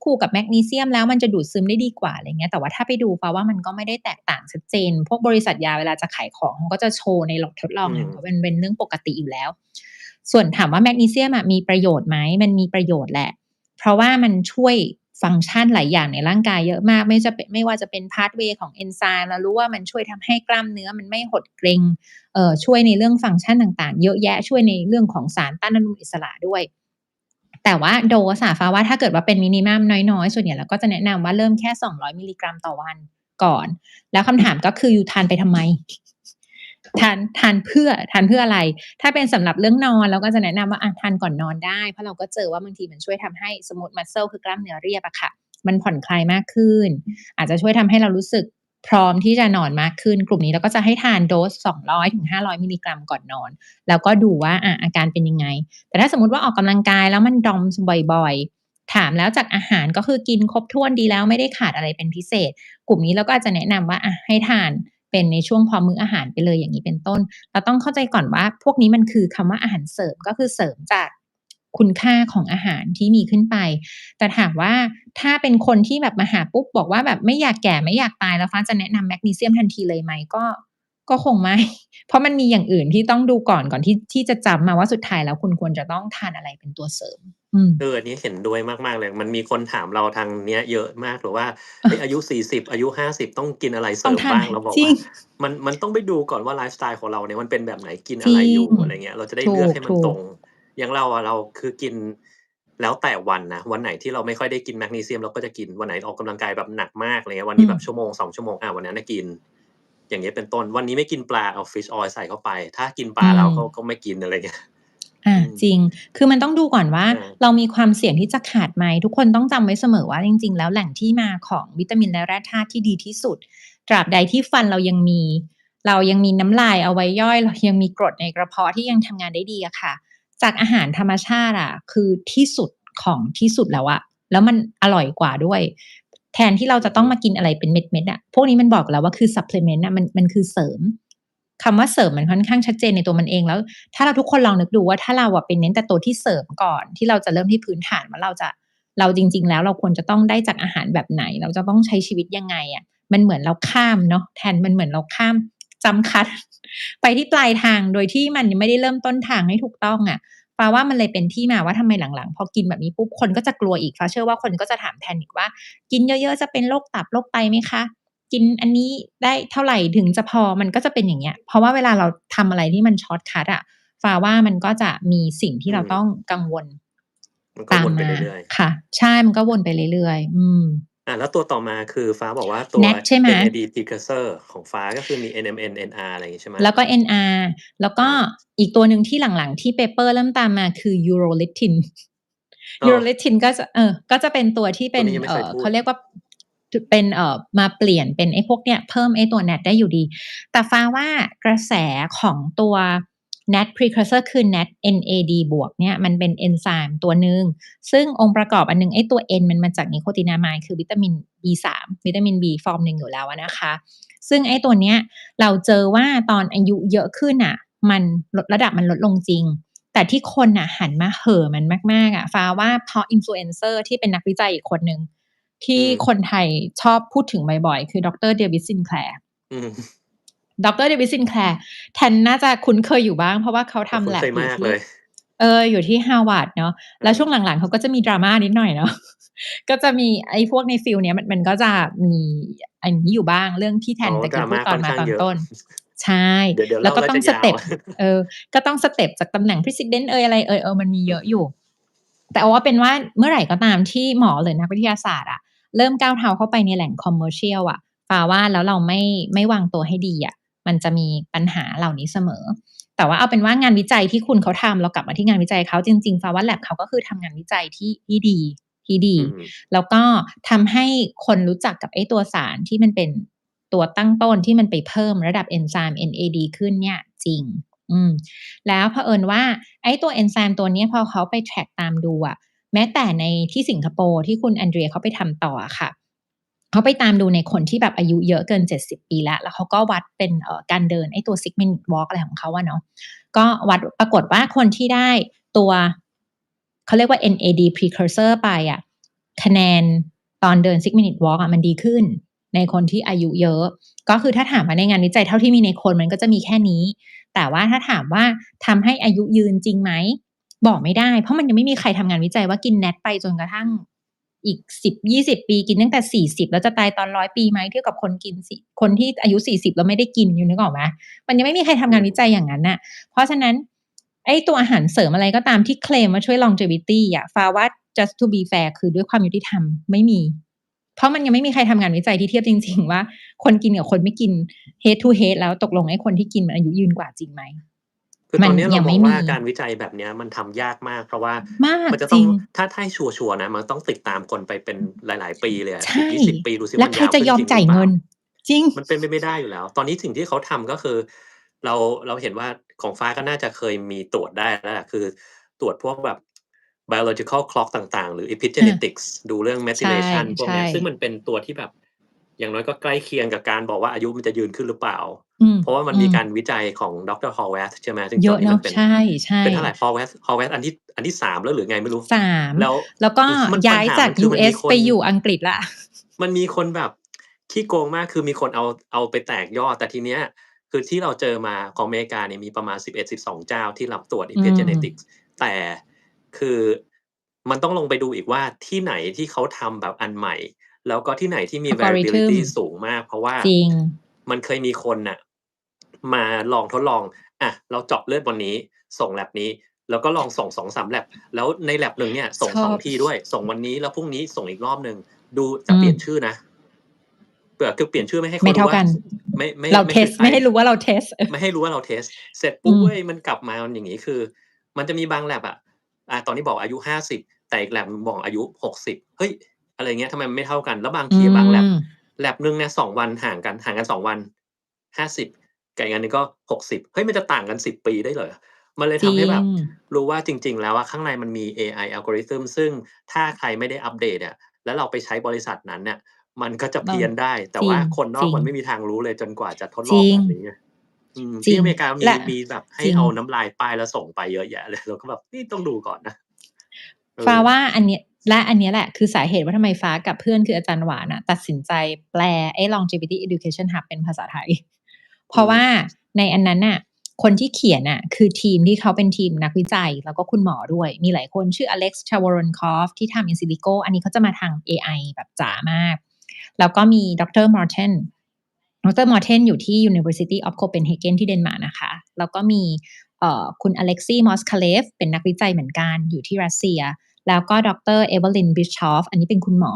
คู่กับแมกนีเซียมแล้วมันจะดูดซึมได้ดีกว่าอะไรเงี้ยแต่ว่าถ้าไปดูฟ้าว่ามันก็ไม่ได้แตกต่างชัดเจนพวกบริษัทยาเวลาจะขายของเขาก็จะโชว์ในหลอดทดลองอืมอะไรของเขาเป็นเรื่องปกติอยู่แล้วส่วนถามว่าแมกนีเซียมอะมีประโยชน์ไหมมันมีประโยชน์แหละเพราะว่ามันช่วยฟังก์ชันหลายอย่างในร่างกายเยอะมากไม่ว่าจะเป็นพาธเวย์ของเอนไซม์เรารู้ว่ามันช่วยทำให้กล้ามเนื้อมันไม่หดเกร็ง ช่วยในเรื่องฟังก์ชันต่างๆเยอะแยะช่วยในเรื่องของสารต้านอนุมูลอิสระด้วยแต่ว่าโดสอะฟ้าว่าถ้าเกิดว่าเป็นมินิมัมน้อยๆส่วนใหญ่เราก็จะแนะนำว่าเริ่มแค่200มิลลิกรัมต่อวันก่อนแล้วคำถามก็คือยูทานไปทำไมทานเพื่ออะไรถ้าเป็นสำหรับเรื่องนอนเราก็จะแนะนำว่าทานก่อนนอนได้เพราะเราก็เจอว่าบางทีมันช่วยทำให้สมูทมัสเซิลคือกล้ามเนื้อเรียบอะค่ะมันผ่อนคลายมากขึ้นอาจจะช่วยทำให้เรารู้สึก พร้อมที่จะนอนมากขึ้นกลุ่มนี้เราก็จะให้ทานโดส200-500มิลลิกรัมก่อนนอนแล้วก็ดูว่าอาการเป็นยังไงแต่ถ้าสมมุติว่าออกกำลังกายแล้วมัน DOMS บ่อยๆถามแล้วจากอาหารก็คือกินครบถ้วนดีแล้วไม่ได้ขาดอะไรเป็นพิเศษกลุ่มนี้เราก็อาจจะแนะนำว่าให้ทานเป็นในช่วงพร้อมมื้ออาหารไปเลยอย่างนี้เป็นต้นเราต้องเข้าใจก่อนว่าพวกนี้มันคือคำว่าอาหารเสริมก็คือเสริมจากคุณค่าของอาหารที่มีขึ้นไป แต่ถามว่าถ้าเป็นคนที่แบบมาหาปุ๊บบอกว่าแบบไม่อยากแก่ไม่อยากตายแล้วฟ้าจะแนะนำแมกนีเซียมทันทีเลยไหมก็คงไม่เพราะมันมีอย่างอื่นที่ต้องดูก่อนที่จะจำมาว่าสุดท้ายแล้วคุณควรจะต้องทานอะไรเป็นตัวเสริมอันนี้เห็นด้วยมากๆเลยมันมีคนถามเราทางเนี้ยเยอะมากหรือว่าเฮ้ยอายุ40อายุ50ต้องกินอะไรเสริต้องทานมบ้างเราบอกว่าจริงมันต้องไปดูก่อนว่าไลฟ์สไตล์ของเราเนี่ยมันเป็นแบบไหนกินจริอะไรอยู่งอะไรเงี้ยเราจะได้ถูเลือกให้มันตกรงอย่างเราอะเราคือกินแล้วแต่วันนะวันไหนที่เราไม่ค่อยได้กินแมกนีเซียมเราก็จะกินวันไหนออกกำลังกายแบบหนักมากอะไรเงี้ยวันนี้แบบชั่วโมง2ชั่วโมงวันนั้นน่ะกินอย่างเงี้ยเป็นต้นวันนี้ไม่กินปลาเอา Fish Oil ใส่เข้าไปถ้ากินปลาแล้วอืม ก็ไม่กินอะไรเงี้ยอืมจริง คือมันต้องดูก่อนว่าใช่เรามีความเสี่ยงที่จะขาดไหมทุกคนต้องจำไว้เสมอว่าจริงๆแล้วแหล่งที่มาของวิตามินและแร่ธาตุที่ดีที่สุดตราบใดที่ฟันเรายังมีน้ำลายเอาไว้ย่อยเรายังมีกรดในกระเพาะที่ยังทำงานได้ดีอะค่ะจากอาหารธรรมชาติอะคือที่สุดของที่สุดแล้วอะแล้วมันอร่อยกว่าด้วย แทนที่เราอือฮึจะต้องมากินอะไรเป็นเม็ดๆอะพวกนี้มันบอกแล้วว่าคือ supplement น่ะมันคือเสริมคำว่าเสริมมันค่อนข้างชัดเจนในตัวมันเองแล้วถ้าเราทุกคนลองนึกดูว่าถ้าเราอะไปเน้นแต่ตัวที่เสริมก่อนที่เราจะเริ่มที่พื้นฐานว่าเราจริงๆแล้วเราควรจะต้องได้จากอาหารแบบไหนเราจะต้องใช้ชีวิตยังไงอะมันเหมือนเราข้ามเนาะแทนมันเหมือนเราข้าม jump cut ไปที่ปลายทางโดยที่มันยังไม่ได้เริ่มต้นทางให้ถูกต้องอะฟ้าว่ามันเลยเป็นที่มาว่าทำไมหลังๆพอกินแบบนี้ปุ๊บคนก็จะกลัวอีกฟ้าเชื่อว่าคนก็จะถามแทนอีกว่ากินเยอะๆจะเป็นโรคตับโรคไตไหมคะกินอันนี้ได้เท่าไรถึงจะพอมันก็จะเป็นอย่างเงี้ยเพราะว่าเวลาเราทำอะไรที่มันช็อตคัตอะฟ้าว่ามันก็จะมีสิ่งที่อืมเราต้องกังวลมันก็วนไปตามมาเรื่อยค่ะใช่มันก็วนไปเรื่อยๆแล้วตัวต่อมาคือฟ้าบอกว่าตัว NAD ใช่ไหม NAD precursor ของฟ้าก็คือมี NMN NR อะไรอย่างงี้ใช่ไหมแล้วก็ NR แล้วก็อาอีกตัวหนึ่งที่หลังๆที่เปเปอร์เริ่มตามมาคือ Urolithin อ้อ Urolithin ก็จะเป็นตัวที่เป็นตัวนี้ยังไม่เคยพูดเขาเรียกว่าเป็นมาเปลี่ยนเป็นไอ้พวกเนี้ยเพิ่มไอ้ตัว NAD ได้อยู่ดีแต่ฟ้าว่ากระแสของตัว NAD precursor คือ NAD บวกเนี่ยมันเป็นเอนไซม์ตัวหนึ่งซึ่งองค์ประกอบอันหนึ่งไอ้ตัว N มันมาจาก Nicotinamide คือวิตามิน B3 วิตามิน B ฟอร์มหนึ่งอยู่แล้วอะนะคะซึ่งไอ้ตัวเนี้ย เราเจอว่าตอนอายุเยอะขึ้นน่ะมันระดับมันลดลงจริงแต่ที่คนน่ะหันมาเห่อมันมากๆอะฟ้าว่าเพราะ Influencer ที่เป็นนักวิจัยอีกคนหนึ่งที่อืมคนไทยชอบพูดถึงบ่อยๆคือดร David Sinclair อืมดร David Sinclair แทนน่าจะคุ้นเคยอยู่บ้างเพราะว่าเขาทำ คุ้นเค lab ยอยู่ที่มากเลยอยู่ที่ Harvard เนาะแล้วช่วงอาหลังๆเขาก็จะมี drama นิดหน่อยเนาะก็จะมีไอ้พวกในฟีลเนี้ยมันก็จะมีอันนี้อยู่บ้างเรื่องที่แทอ๋อ นตะกี้พูด drama ตอนมาค่อนข้างเยอะตอนต้นใช่เดี๋ยวเล่าแล้วก็แล้วจะยาว ต้องสเต็ปเออก็ต้องสเต็ปจากตำแหน่ง President อะไรมันมีเยอะอยู่แต่เอาว่าเป็นว่าเมื่อไหร่ก็ตามที่หมอหรือนักวิทยาศาสตร์อะเริ่มก้าวเท้าเข้าไปในแหล่ง commercial อะฟ้าว่าแล้วเราไม่วางตัวให้ดีอะมันจะมีปัญหาเหล่านี้เสมอแต่ว่าเอาเป็นว่างานวิจัยที่คุณเขาทำเรากลับมาที่งานวิจัยเขาจริงๆฟ้าว่า lab เขาก็คือทำงานวิจัยที่ดีที่ดี อืมแล้วก็ทำให้คนรู้จักกับไอ้ตัวสารที่มันเป็นตัวตั้งต้นที่มันไปเพิ่มระดับเอนไซม์ NAD ขึ้นเนี่ยจริงอืมแล้วเผอิญว่าไอ้ตัวเอนไซม์ตัวเนี้ยพอเขาไป track ตามดูอะแม้แต่ในที่สิงคโปร์ที่คุณแอนเดรียเขาไปทำต่ออะค่ะเขาไปตามดูในคนที่แบบอายุเยอะเกิน70ปีแล้วเขาก็วัดเป็นการเดินไอ้ตัว Six Minute Walk อะไรของเขาอะเนาะก็วัดปรากฏว่าคนที่ได้ตัวเขาเรียกว่า NAD precursor ไปอะ คะแนนตอนเดิน Six Minute Walk อะมันดีขึ้นในคนที่อายุเยอะก็คือถ้าถามว่าในงานวิจัยเท่าที่มีในคนมันก็จะมีแค่นี้แต่ว่าถ้าถามว่าทำให้อายุยืนจริงไหมบอกไม่ได้เพราะมันยังไม่มีใครทำงานวิจัยว่ากิน NAD ไปจนกระทั่งอีก10-20ปีกินตั้งแต่40แล้วจะตายตอน100ปีไหมเทียบกับคนที่อายุ40แล้วไม่ได้กินคุณนึกออกไหมมันยังไม่มีใครทำอืมงานวิจัยอย่างนั้นน่ะเพราะฉะนั้นไอ้ตัวอาหารเสริมอะไรก็ตามที่เคลมว่าช่วย longevity อะฟ้าว่า just to be fair คือด้วยความยุติธรรมไม่มีเพราะมันยังไม่มีใครทำงานวิจัยที่เทียบจริงๆว่าคนกินกับคนไม่กิน head to head แล้วตกลงไอ้คนที่กินมันอายุยืนกว่าจริงไหมคือมันตอนนี้เรามองว่ายังไม่มีการวิจัยแบบเนี้ยมันทำยากมากเพราะว่ามากมันจะต้องจริงถ้าให้ชัวร์ๆนะมันต้องติดตามคนไปเป็นหลายๆปีเลยอะใช่10-20ปีดูซิว่าแล้วมันยาวขึ้นใครจะยอจริงหรือเปล่ามจ่ายเงินจริงมันเป็นไปไม่ได้อยู่แล้วตอนนี้สิ่งที่เขาทำก็คือเราเราเห็นว่าของฟ้าก็น่าจะเคยมีตรวจได้แล้วแหละคือตรวจพวกแบบ biological clock ต่างๆหรือ เออ epigenetics ดูเรื่อง ใช่methylation พวกใช่เนี้ยซึ่งมันเป็นตัวที่แบบอย่างน้อยก็ใกล้เคียงกับการบอกว่าอายุมันจะยืนขึ้นหรือเปล่า อืมเพราะว่ามันอืมมีการวิจัยของดร Horvath ใช่ไหมซึ่งเยอะตอนนี้มันเป็นเนาะใช่เป็นเท่าไร Horvath อันที่3แล้วหรือไงไม่รู้3แล้วแล้วก็แล้วมันปัญย้ายจาก หามันคือมันมี US คนไปอยู่อังกฤษแล้วมันมีคนแบบขี้โกงมากคือมีคนเอาไปแตกยอดแต่ทีเนี้ยคือที่เราเจอมาของอเมริกาเนี่ยมีประมาณ11-12เจ้าที่รับตรวจ อืม epigenetics แต่คือมันต้องลงไปดูอีกว่าที่ไหนที่เขาทำแบบอันใหม่แล้วก็ที่ไหนที่มี algorithm variability สูงมากเพราะว่าจริงมันเคยมีคนน่ะมาลองทดลองเราเจาะเลือดวันนี้ส่ง lab นี้แล้วก็ลองส่ง2-3 lab แล้วใน lab หนึ่งเนี่ยส่ง2ชอบทีด้วยส่งวันนี้แล้วพรุ่งนี้ส่งอีกรอบหนึ่งดูจะอืมเปลี่ยนชื่อนะคือเปลี่ยนชื่อไม่ให้เขารู้ว่าไม่เท่ากันไม่เราเทสไม่คือใครไม่ให้รู้ว่าเราเทสไม่ให้รู้ว่าเราเทสต์เสร็จอืปุ๊บมเว้ยมันกลับมามันอย่างงี้คือมันจะมีบาง lab อะตอนนี้บอกอายุ50แต่อีก lab หนึ่งบอกอายุ60เฮ้ยอะไรอย่างเงี้ยทำไมมันไม่เท่ากันแล้วบางอืทีอะบาง lab ม lab หนึ่งเนี่ย2วันห่างกัน2วัน50กับอีกอันหนึ่งก็60เฮ้ยมันจะต่างกัน10ปีได้เหรอมันเลยจริงทำให้แบบรู้ว่าจริงๆแล้วอะข้างในมันมีเอไอ algorithm ซึ่งถ้าใครไม่ได้อัปเดตอะแล้วเราไปใช้บริษัทนั้นเนี่ย มันก็จะเออเพี้ยนได้ แต่จริงว่าคนนจริงอกมันไม่มีทางรู้เลยจนกว่าจะทดลจริงองแบบนี้ไงจริงที่อเมริกามีและมีแบบจให้ริง เอาน้ำลายป้ายแล้วส่งไปเยอะแยะเลยเราก็แบบนี่ต้องดูก่อนนะเอฟ้าอว่าอันเนี้ยและอันเนี้ยแหละคือสาเหตุว่าทำไมฟ้ากับเพื่อนคืออาจารย์หวานอะตัดสินใจแปลไอ้ longevity education hub เป็นภาษาไทยเพอืมราะว่าในอันนั้นน่ะคนที่เขียนน่ะคือทีมที่เขาเป็นทีมนักวิจัยแล้วก็คุณหมอด้วยมีหลายคนชื่ออเล็กซ์ชาวรอนคอฟที่ทำ In Silico อันนี้เขาจะมาทาง AI แบบจ๋ามากแล้วก็มีดร. Mortenอยู่ที่ University of Copenhagen ที่เดนมาร์กนะคะแล้วก็มีคุณอเล็กซี่มอสคาเลฟเป็นนักวิจัยเหมือนกันอยู่ที่รัสเซียแล้วก็ดรเอเวอร์ลินบิชชอฟอันนี้เป็นคุณหมอ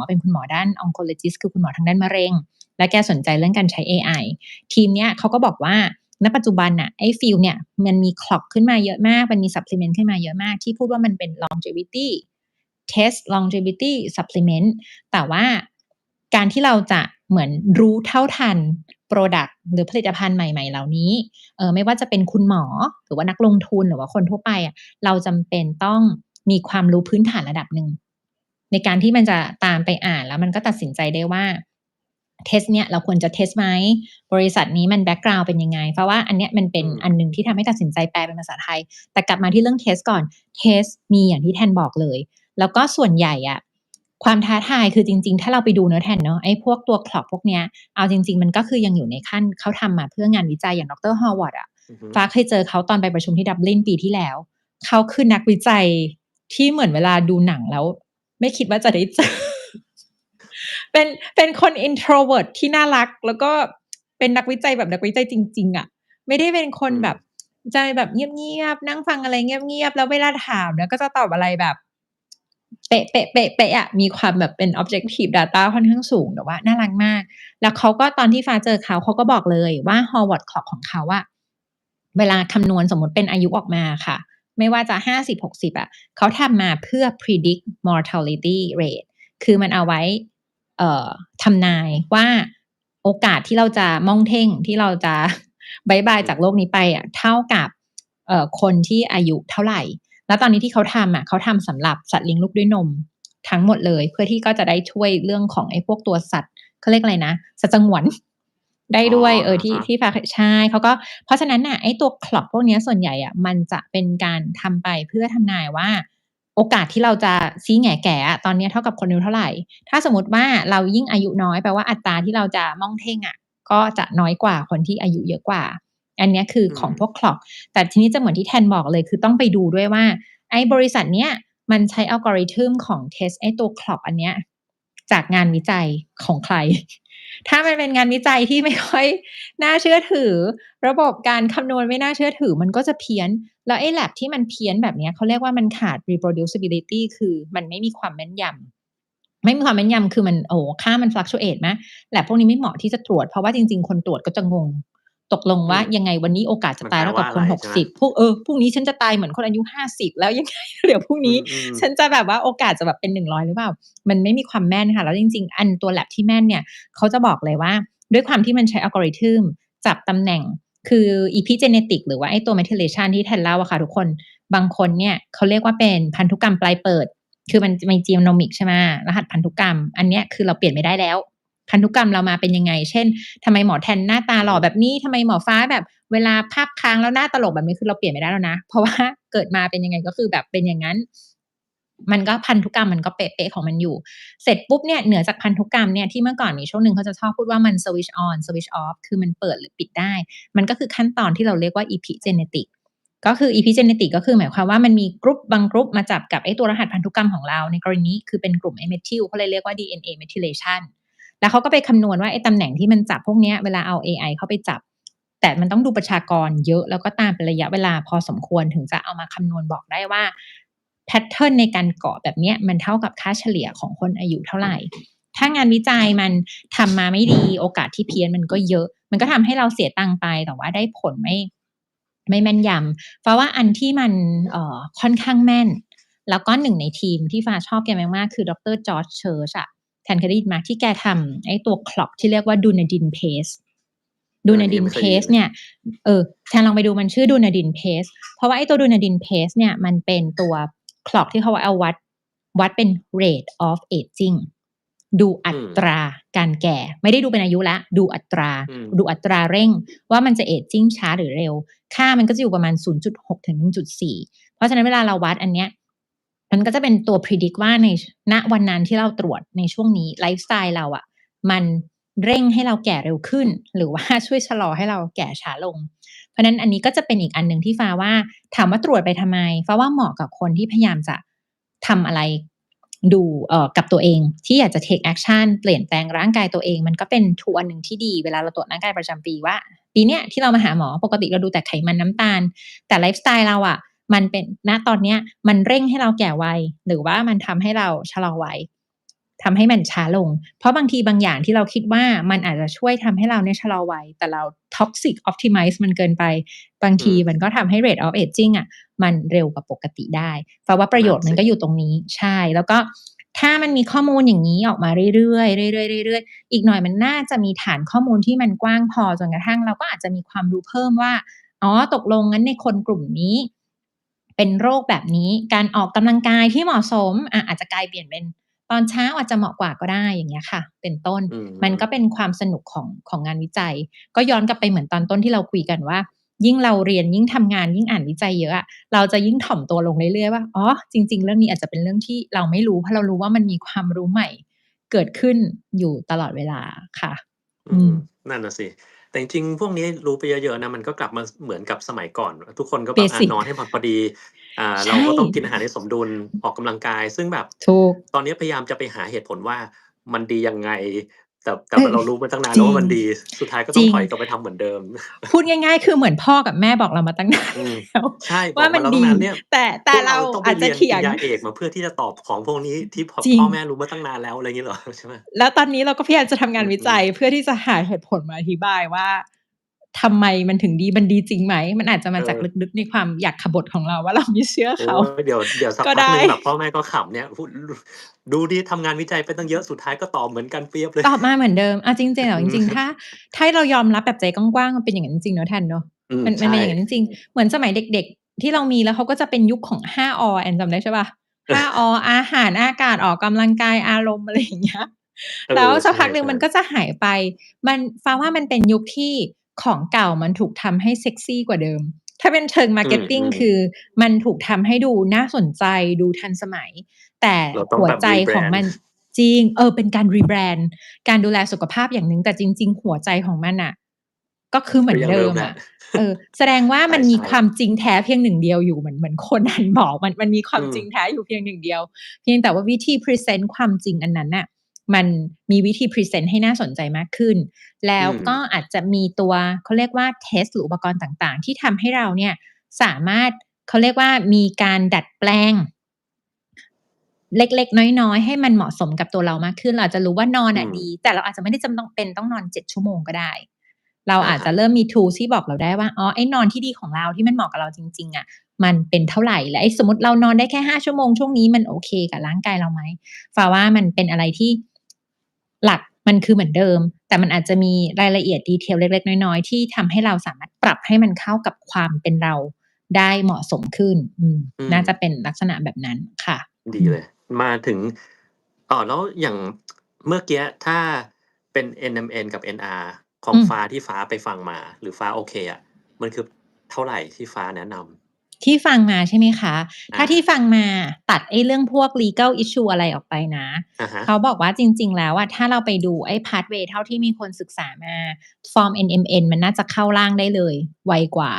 ด้าน oncologist คือคุณหมอทางด้านมะเร็งและแกสนใจเรื่องการใช้ AI ทีมเนี้ยเขาก็บอกว่าณปัจจุบันน่ะไอ้ฟิลเนี่ยมันมี clock ขึ้นมาเยอะมากมันมี supplement ขึ้นมาเยอะมากที่พูดว่ามันเป็น longevity test longevity supplement แต่ว่าการที่เราจะเหมือนรู้เท่าทัน Product หรือผลิตภัณฑ์ใหม่ๆเหล่านี้ไม่ว่าจะเป็นคุณหมอหรือว่านักลงทุนหรือว่าคนทั่วไปอะเราจำเป็นต้องมีความรู้พื้นฐานระดับหนึ่งในการที่มันจะตามไปอ่านแล้วมันก็ตัดสินใจได้ว่าเทสเนี่ยเราควรจะเทสไหมบริษัทนี้มันแบ็กกราวด์เป็นยังไงเพราะว่าอันเนี้ยมันเป็นอืมอันหนึ่งที่ทำให้ตัดสินใจแปลเป็นภาษาไทยแต่กลับมาที่เรื่องเทสก่อนเทสมีอย่างที่แทนบอกเลยแล้วก็ส่วนใหญ่อะความท้าทายคือจริงๆถ้าเราไปดูเนื้อแทนเนาะไอ้พวกตัวคล็อกพวกเนี้ยเอาจริงๆมันก็คือยังอยู่ในขั้นเขาทำมาเพื่องานวิจัยอย่างดรฮอวาร์ดอะ อือฮึฟ้าเคยเจอเขาตอนไปประชุมที่ดับลินปีที่แล้วเขาคือนักวิจัยที่เหมือนเวลาดูหนังแล้วไม่คิดว่าจะได้เจอเป็นเป็นคน introvert ที่น่ารักแล้วก็เป็นนักวิจัยแบบนักวิจัยจริงๆอะไม่ได้เป็นคนอืมแบบใจแบบเงียบๆนั่งฟังอะไรเงียบๆแล้วเวลาถามเนี่ยก็จะตอบอะไรแบบเป๊ะเป๊ะเป๊ะเป๊ะอะมีความแบบเป็น objective data ค่อนข้างสูงแต่ว่าน่ารักมากแล้วเขาก็ตอนที่ฟ้าเจอเขาก็บอกเลยว่า Harvard Clock ของเขาอะเวลาคำนวณสมมติเป็นอายุออกมาค่ะไม่ว่าจะ50-60อะเขาทำมาเพื่อ predict mortality rate คือมันเอาไว้ทำนายว่าโอกาสที่เราจะม่องเท่งที่เราจะบายบายอืมจากโลกนี้ไปอะเท่ากับคนที่อายุเท่าไหร่แล้วตอนนี้ที่เขาทำอะเขาทำสำหรับสัตว์เลี้ยงลูกด้วยนมทั้งหมดเลยเพื่อที่ก็จะได้ช่วยเรื่องของไอ้พวกตัวสัตว์เขาเรียกอะไรนะสัตว์สงวนได้อ๋อด้วยอะฮะที่ฟ้าใช่เขาก็เพราะฉะนั้นน่ะไอ้ตัว clock พวกเนี้ยส่วนใหญ่อะมันจะเป็นการทำไปเพื่อทำนายว่าโอกาสที่เราจะซี้แหง่แก่อะตอนเนี้ยเท่ากับคนอายุเท่าไร ถ้าสมมติว่าเรายิ่งอายุน้อยแปลว่าอัตราที่เราจะม่องเท่งอะก็จะน้อยกว่าคนที่อายุเยอะกว่าอันเนี้ยคืออืมของพวก clock แต่ทีนี้จะเหมือนที่แทนบอกเลยคือต้องไปดูด้วยว่าไอ้บริษัทเนี้ยมันใช้ algorithm ของ test ไอ้ตัว clock อันเนี้ยจากงานวิจัยของใครถ้ามันเป็นงานวิจัยที่ไม่ค่อยน่าเชื่อถือระบบการคำนวณไม่น่าเชื่อถือมันก็จะเพี้ยนแล้วไอ้ lab ที่มันเพี้ยนแบบเนี้ยเขาเรียกว่ามันขาด reproducibility คือมันไม่มีความแม่นยำ ไม่มีความแม่นยำคือมันโอ้โฮค่ามัน fluctuate ไหม lab พวกนี้ไม่เหมาะที่จะตรวจเพราะว่าจริงๆคนตรวจก็จะงงตกลงว่าอืมยังไงวันนี้โอกาสจะมันแปลว่าตายเท่ากับคนอะไรใช่ไหม60พรุ่งนี้ฉันจะตายเหมือนคนอายุ50แล้วยังไงเดี๋ยวพรุ่งอืนี้มฉันจะแบบว่าโอกาสจะแบบเป็น100หรือเปล่ามันไม่มีความแม่นค่ะแล้วจริงๆอันตัว lab ที่แม่นเนี่ยเขาจะบอกเลยว่าด้วยความที่มันใช้ algorithm จับตำแหน่งคือ epigenetic หรือว่าไอ้ตัว methylation ที่แทนเล่าอะค่ะทุกคนบางคนเนี่ยเขาเรียกว่าเป็นพันธุกรรมปลายเปิด คือมันจะมี genomic ใช่ไหมรหัสพันธุกรรมอันเนี้ยคือเราเปลี่ยนไม่ได้แล้วพันธุกรรมเรามาเป็นยังไงเช่นทำไมหมอแทนหน้าตาอือฮึหล่อแบบนี้ทำไมหมอฟ้าแบบเวลาภาพค้างแล้วหน้าตลกแบบนี้คือเราเปลี่ยนไม่ได้แล้วนะเพราะว่าเกิดมาเป็นยังไงก็คือแบบเป็นอย่างงั้นมันก็พันธุกรรมมันก็เป๊ะๆของมันอยู่เสร็จปุ๊บเนี่ยเหนือจากพันธุกรรมเนี่ยที่เมื่อก่อนมีช่วงหนึ่งเขาจะชอบพูดว่ามัน switch on switch off คือมันเปิดหรือปิดได้มันก็คือขั้นตอนที่เราเรียกว่า epigenetic ก็คือ epigenetic ก็คือหมายความว่ามันมีกรุ๊ปบางกรุ๊ปมาจับกับไอ้ตัวรหัสพันธุกรรมของเราในกรณีนี้คือเป็นกลุ่มไอ้ methyl เขาเลยเรียกว่า DNA methylation แล้วเขาก็ไปคำนวณว่าไอ้ตำแหน่งที่มันจับพวกเนี้ยเวลาเอาเอไอเข้าไปจับแต่มันต้องดูประชากรเยอะแล้วก็ตามเป็นระยะเวลาพอสมควรถึงจะเอามาคำนวณบอกได้ว่าแพตเทิร์นในการเกาะแบบเนี้ยมันเท่ากับค่าเฉลี่ยของคนอายุเท่าไรถ้างานวิจัยมันทำมาไม่ดีโอกาสที่เพี้ยนมันก็เยอะมันก็ทำให้เราเสียตังค์ไปแต่ว่าได้ผลไม่แม่นยำฟ้าว่าอันที่มันค่อนข้างแม่นแล้วก็หนึ่งในทีมที่ฟ้าชอบแกมากๆคือดรจอร์จเชิร์ชอะแทนเคยได้ยินไหมที่แกทำไอ้ตัว clock ที่เรียกว่า Dunedin Pace เอออันนี้ยั Dunedin งไม่เคยได้ยิน Pace เลยเนี่ยแทนลองไปดูมันชื่อ Dunedin Pace เพราะว่าไอ้ตัว Dunedin Pace เนี่ยมันเป็นตัว clock ที่เขาเอาวัดเป็น rate of aging ดูอัอืมตราการแก่ไม่ได้ดูเป็นอายุแล้วดูอัตราอืมดูอัตราเร่งว่ามันจะเอจจิ้งช้าหรือเร็วค่ามันก็จะอยู่ประมาณ0.6ถึง1.4เพราะฉะนั้นเวลาเราวัดอันเนี้ยมันก็จะเป็นตัว predict ว่าในณวันนั้นที่เราตรวจในช่วงนี้ไลฟ์สไตล์เราอะมันเร่งให้เราแก่เร็วขึ้นหรือว่าช่วยชะลอให้เราแก่ช้าลงเพราะฉะนั้นอันนี้ก็จะเป็นอีกอันหนึ่งที่ฟ้าว่าถามว่าตรวจไปทำไมฟ้าว่าเหมาะกับคนที่พยายามจะทำอะไรดูกับตัวเองที่อยากจะ take action เปลี่ยนแปลงร่างกายตัวเองมันก็เป็น tool อันหนึ่งที่ดีเวลาเราตรวจร่างกายประจำปีว่าปีเนี้ยที่เรามาหาหมอปกติเราดูแต่ไขมันน้ำตาลแต่ไลฟ์สไตล์เราอะมันเป็นณตอนเนี้ยมันเร่งให้เราแก่วัยหรือว่ามันทำให้เราชะลอวัยทำให้มันช้าลงเพราะบางทีบางอย่างที่เราคิดว่ามันอาจจะช่วยทำให้เราเนี่ยชะลอวัยแต่เรา toxic optimize มันเกินไปบางทีมันก็ทำให้ rate of aging อะมันเร็วกว่าปกติได้ฟ้าว่าประโยชน์มันก็อยู่ตรงนี้ใช่แล้วก็ถ้ามันมีข้อมูลอย่างนี้ออกมาเรื่อยๆเรื่อยๆเรื่อยๆอีกหน่อยมันน่าจะมีฐานข้อมูลที่มันกว้างพอจนกระทั่งเราก็อาจจะมีความรู้เพิ่มว่าอ๋อตกลงงั้นในคนกลุ่มนี้เป็นโรคแบบนี้การออกกำลังกายที่เหมาะสมอาจจะกลายเปลี่ยนเป็นตอนเช้าอาจจะเหมาะกว่าก็ได้อย่างเงี้ยค่ะเป็นต้นอืมันก็มเป็นความสนุกของงานวิจัยก็ย้อนกลับไปเหมือนตอนต้นที่เราคุยกันว่ายิ่งเราเรียนยิ่งทำงานยิ่งอ่านวิจัยเยอะอะเราจะยิ่งถ่อมตัวลงเรื่อยๆว่าอ๋อจริงๆเรื่องนี้อาจจะเป็นเรื่องที่เราไม่รู้เพราะเรารู้ว่ามันมีความรู้ใหม่เกิดขึ้นอยู่ตลอดเวลาค่ะอืมอืมนั่นน่ะสิแต่จริงๆพวกนี้รู้ไปเยอะๆนะมันก็กลับมาเหมือนกับสมัยก่อนทุกคนก็แบบเบสิกนอนให้พอดีเราใช่ก็ต้องกินอาหารให้สมดุลออกกำลังกายซึ่งแบบถูกตอนนี้พยายามจะไปหาเหตุผลว่ามันดียังไงแต่เออเรารู้มาตั้งนานจริงแล้วว่ามันดีสุดท้ายก็จริง ต้องถอยกลับไปทำเหมือนเดิม พูดง่ายๆคือเหมือนพ่อกับแม่บอกเรามาตั้งนาน อืม แล้วใช่บอกมาแล้วตั้งว่ามันดีนานเนี่ยพวกเราแต่เราอาจจะต้องไปเรียนปเถียงริญญาเอกมาเพื่อที่จะตอบของพวกนี้ที่จริงพ่อแม่รู้มาตั้งนานแล้วอะไรงี้เหรอใช่ไหมแล้วตอนนี้เราก็พยายามจะทำงานวิอืมจัยเพื่อที่จะหาเหตุผลมาอธิบายว่าทำไมมันถึงดีมันดีจริงไหมมันอาจจะๆเอมาจากอ ลึกๆในความอยากขบถของเราว่าเราไม่เชื่อโอ๊เขายเดี๋ยวสักก็ได้ พักหนึ่งแบบพ่อแม่ก็ขำเนี่ยพูดดูดิทำงานวิจัยไปตั้งเยอะสุดท้ายก็ตอบเหมือนกันเปี๊ยบเลย ตอบมาเหมือนเดิมจริงๆ อืมจริงๆถ้าเรายอมรับแบบใจกว้างๆมันเป็นอย่างนั้นจริงๆเนาะทันเนาะมันใช่เป็นอย่างนั้นจริงๆเหมือนสมัยเด็กๆที่เรามีแล้วเขาก็จะเป็นยุคของ5อแอนจำได้ใช่เปล่า5ออาหารอากาศออกกำลังกายอารมณ์อะไรอย่างเงี้ยเออแล้วสักใช่พักหนึ่งมันก็จะหายไปฟ้าว่ามันเป็นยุคที่ของเก่ามันถูกทำให้เซ็กซีกว่าเดิมถ้าเป็นเชิง ๆอื marketing มคือมันถูกทำให้ดูน่าสนใจดูทันสมัยแต่ๆเราต้องแบบ หัวใจ ของมั rebrand นจริงเป็นการ rebrand การดูแลสุขภาพอย่างหนึ่งแต่จริงๆหัวใจของมันน่ะก็คือเหมืก็อนยังเดิมแหละเดิมอะแสดงว่าใมันมีช่ความจริงแท้เพียงหนึ่งเดียวอยู่เหมือนโคนันบอกมันมีความๆอืมจริงแท้อยู่เพียงหนึ่งเดียวเพียงแต่ว่าวิธีพรีเซนต์ความจริงอันนั้นน่ะมันมีวิธีพรีเซนต์ให้น่าสนใจมากขึ้นแล้วอืมก็อาจจะมีตัวเขาเรียกว่าเทสต์หรืออุปกรณ์ต่างๆที่ทำให้เราเนี่ยสามารถเขาเรียกว่ามีการดัดแปลง เล็กๆน้อยๆให้มันเหมาะสมกับตัวเรามากขึ้นเราอาจจะรู้ว่านอนอืมดีแต่เราอาจจะไม่ได้จำต้องเป็นต้องนอน7ชั่วโมงก็ได้เราอะฮะอาจจะเริ่มมี tools ที่บอกเราได้ว่าอ๋อไอ้นอนที่ดีของเราที่มันเหมาะกับเราจริงๆอะมันเป็นเท่าไรและไอ้สมมุติเรานอนได้แค่5ชั่วโมงช่วงนี้มันโอเคกับร่างกายเราไหมฟ้าว่ามันเป็นอะไรที่หลักมันคือเหมือนเดิมแต่มันอาจจะมีรายละเอียด detail เล็กๆน้อยๆที่ทำให้เราสามารถปรับให้มันเข้ากับความเป็นเราได้เหมาะสมขึ้นอืมน่าจะเป็นลักษณะแบบนั้นค่ะดีเลยมาถึงแล้วอย่างเมื่อกี้ถ้าเป็น NMN กับ NR ของอืม ฟ้าที่ฟ้าไปฟังมาหรือฟ้าโอเคอะมันคือเท่าไรที่ฟ้าแนะนที่ฟังมาใช่ไหมคะ ำถ้าที่ฟังมาตัดไอ้เรื่องพวก legal issue อะไรออกไปนะ อะฮะเขาบอกว่าจริงๆแล้วอะถ้าเราไปดูไอ้ pathway เท่าที่มีคนศึกษามาฟอร์ม NMN มันน่าจะเข้าร่างได้เลยไวกว่า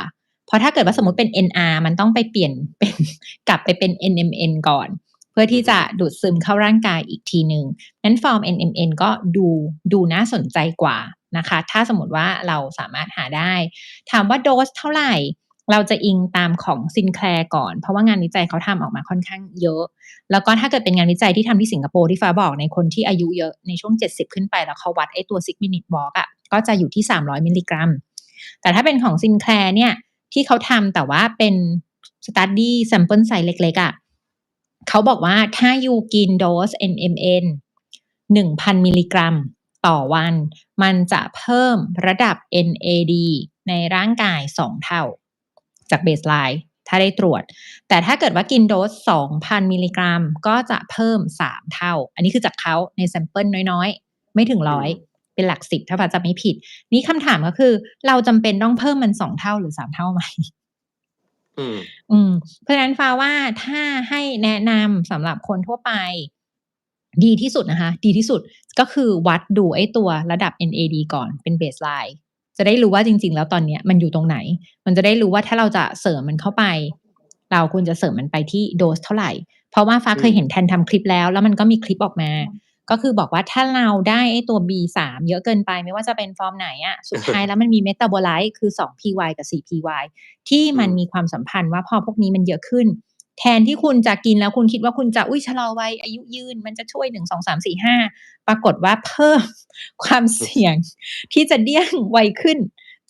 เพราะถ้าเกิดอือฮึว่าสมมุติเป็น NR มันต้องไปเปลี่ยนเป็นกลับไปเป็น NMN ก่อน เพื่ออือฮึที่จะดูดซึมเข้าร่างกายอีกทีหนึ่งนั้นฟอร์ม NMN ก็ดูน่าสนใจกว่านะคะถ้าสมมติว่าเราสามารถหาได้ถามว่าโดสเท่าไหร่ เราจะอิงตามของ Sinclair ก่อนเพราะว่างานวิจัยเขาทำออกมาค่อนข้างเยอะแล้วก็ถ้าเกิดเป็นงานวิจัยที่ทำที่สิงคโปร์ที่ฟ้าบอกในคนที่อายุเยอะในช่วง70ขึ้นไปแล้วเขาวัดไอ้ตัว 6 minute walk อะก็จะอยู่ที่300มิลลิกรัมแต่ถ้าเป็นของ Sinclair เนี่ยที่เขาทำแต่ว่าเป็น study sample size เล็กๆอะเขาบอกว่าถ้ายูกินโดส NMN 1,000มิลลิกรัมต่อวันมันจะเพิ่มระดับ NAD ในร่างกาย2เท่าจากเบสไลน์ ถ้าได้ตรวจแต่ถ้าเกิดว่ากินโดส 2,000 มิลลิกรัมก็จะเพิ่ม3เท่าอันนี้คือจากเขาในแซมเปิลน้อยๆไม่ถึง100เป็นหลัก10ถ้าฟ้าจำไม่ผิดนี่คำถามก็คือเราจำเป็นต้องเพิ่มมัน2เท่าหรือ3เท่าไหมเพราะฉะนั้นฟ้าว่าถ้าให้แนะนำสำหรับคนทั่วไปดีที่สุดนะคะดีที่สุดก็คือวัดดูไอ้ตัวระดับ NAD ก่อนเป็น baseline จะได้รู้ว่าจริงๆแล้วตอนเนี้ยมันอยู่ตรงไหนมันจะได้รู้ว่าถ้าเราจะเสริมมันเข้าไปเราควรจะเสริมมันไปที่โดสเท่าไหร่เพราะว่าฟ้าเคยเห็นแทนทำคลิปแล้วมันก็มีคลิปออกมาก็คือบอกว่าถ้าเราได้ไอ้ตัว B3 เยอะเกินไปไม่ว่าจะเป็นฟอร์มไหนอะสุดท้ายแล้วมันมีเมตาโบไลต์คือ 2PY กับ 4PY ที่มันมีความสัมพันธ์ว่าพอพวกนี้มันเยอะขึ้นแทนที่คุณจะกินแล้วคุณคิดว่าคุณจะชะลอวัยอายุยืนมันจะช่วย1 2 3 4 5ปรากฏว่าเพิ่มความเสี่ยงที่จะเดี้ยงไวขึ้น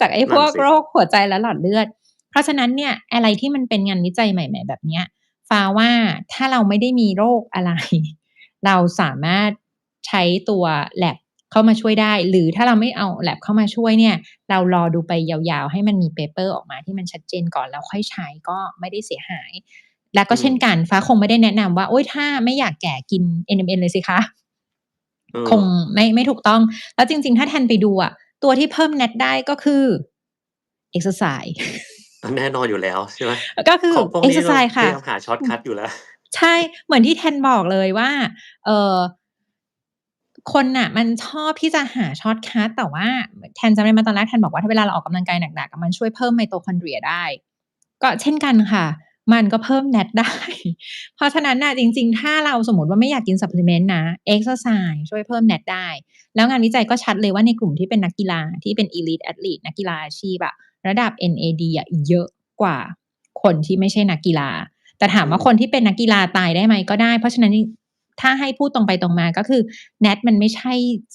จากไอ้พวกโรคหัวใจและหลอดเลือดเพราะฉะนั้นเนี่ยอะไรที่มันเป็นงานวิจัยใหม่ๆแบบเนี้ยฟ้าว่าถ้าเราไม่ได้มีโรคอะไรเราสามารถใช้ตัว lab เข้ามาช่วยได้หรือถ้าเราไม่เอา lab เข้ามาช่วยเนี่ยเรารอดูไปยาวๆให้มันมีเปเปอร์ออกมาที่มันชัดเจนก่อนแล้วค่อยใช้ก็ไม่ได้เสียหายแล้วก็เช่นกันฟ้าคงไม่ได้แนะนำว่าโอ๊ยถ้าไม่อยากแก่กิน NMN เลยสิคะคงไม่ถูกต้องแล้วจริงๆถ้าแทนไปดูอะตัวที่เพิ่ม NAT ได้ก็คือ exercise แน่นอนอยู่แล้วใช่ไหมก็คือ ของพวกนี้เรา exercise พค่ะยายามหาช็อตคัตอยู่แล้วใช่เหมือนที่แทนบอกเลยว่าคนน่ะมันชอบที่จะหาช็อตคัตแต่ว่าแทนจำได้ไหมตอนแรกแทนบอกว่าถ้าเวลาเราออกกำลังกายหนักๆมันช่วยเพิ่มไมโตคอนเดรียได้ก็เช่นกันค่ะมันก็เพิ่ม NAT ได้เพราะฉะนั้นน่ะจริงๆถ้าเราสมมุติว่าไม่อยากกิน supplement นะ exercise ช่วยเพิ่ม NAT ได้แล้วงานวิจัยก็ชัดเลยว่าในกลุ่มที่เป็นนักกีฬาที่เป็น elite athlete นักกีฬาอาชีพอะระดับ NAD อะเยอะกว่าคนที่ไม่ใช่นักกีฬาแต่ถามว่าคนที่เป็นนักกีฬาตายได้ไหมก็ได้เพราะฉะนั้นถ้าให้พูดตรงไปตรงมาก็คือ NAT มันไม่ใช่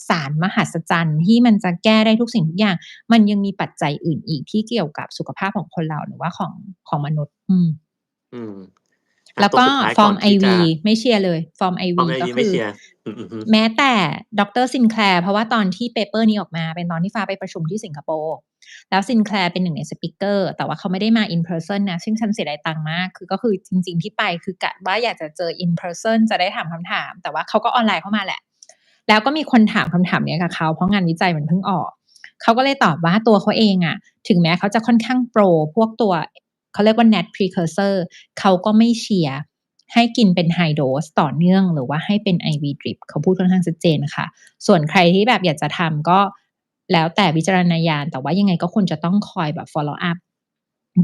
สารมหัศจรรย์ที่มันจะแก้ได้ทุกสิ่งทุกอย่างมันยังมีปัจจัยอื่นอีกที่เกี่ยวกับสุขภาพของคนเราหรือว่าของมนุษย์แล้วก็ฟอร์ม IV ไม่เชียร์เลยฟอร์ม IV ก็คือแม้แต่ดรซินแคลร์เพราะว่าตอนที่เปเปอร์นี้ออกมาเป็นตอนที่ฟ้าไปประชุมที่สิงคโปร์แล้วซินแคลร์เป็นหนึ่งในสปีกเกอร์แต่ว่าเขาไม่ได้มา in person นะซึ่งฉันเสียดายตังค์มากก็คือจริงๆที่ไปคือกะว่าอยากจะเจอ in person จะได้ถามคำถามแต่ว่าเขาก็ออนไลน์เข้ามาแหละแล้วก็มีคนถามคำถามนี้กับเขาเพราะงานวิจัยมันเพิ่งออกเขาก็เลยตอบว่าตัวเขาเองอะถึงแม้เขาจะค่อนข้างโปรพวกตัวเขาเรียกว่า NAT precursor เขาก็ไม่เชียร์ให้กินเป็น high dose ต่อเนื่องหรือว่าให้เป็น IV drip เขาพูดค่อนข้างชัดเจนค่ะส่วนใครที่แบบอยากจะทำก็แล้วแต่วิจารณญาณแต่ว่ายังไงก็ควรจะต้องคอยแบบ follow up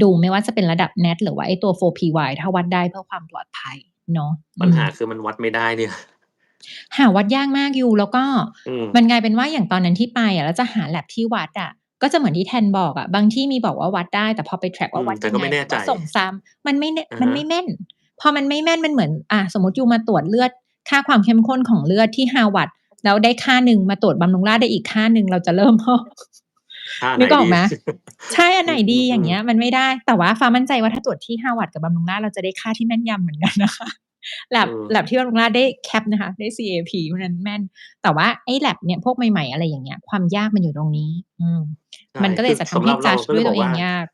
ดูไม่ว่าจะเป็นระดับ NAT หรือว่าไอ้ตัว 4PY ถ้าวัดได้เพื่อความปลอดภัยเนาะปัญหาคือมันวัดไม่ได้เนี่ยหาวัดยากมากอยู่แล้วก็มันกลายเป็นว่าอย่างตอนนั้นที่ไปอะแล้วจะหา lab ที่วัดอะก็จะเหมือนที่แทนบอกอะบางที่มีบอกว่าวัดได้แต่พอไป track ว่าวัดยังไงว่าส่งซ้ำมันไม่แม่นพอมันไม่แม่นมันเหมือนสมมุติยูมาตรวจเลือดค่าความเข้มข้นของเลือดที่ Harvard แล้วได้ค่าหนึ่งมาตรวจบำรุงราษฎร์ได้อีกค่าหนึ่งเราจะเริ่มนึกออกไหมใช่อันไหนดีอย่างเงี้ยมันไม่ได้แต่ว่าฟ้ามั่นใจว่าถ้าตรวจที่ Harvard กับบำรุงราษฎร์เราจะได้ค่าที่แม่นยำเหมือนกันนะคะlab ที่บำรุงราษฎร์ได้แคปนะคะได้ CAP เพราะนั้นแม่นแต่ว่าไอ้ lab เนี่ยพวกใหม่ๆอะไรอย่างเงี้ยความยากมันอยู่ตรงนี้มันก็เลยจะทำให้ judge ด้วยตัวเองยาก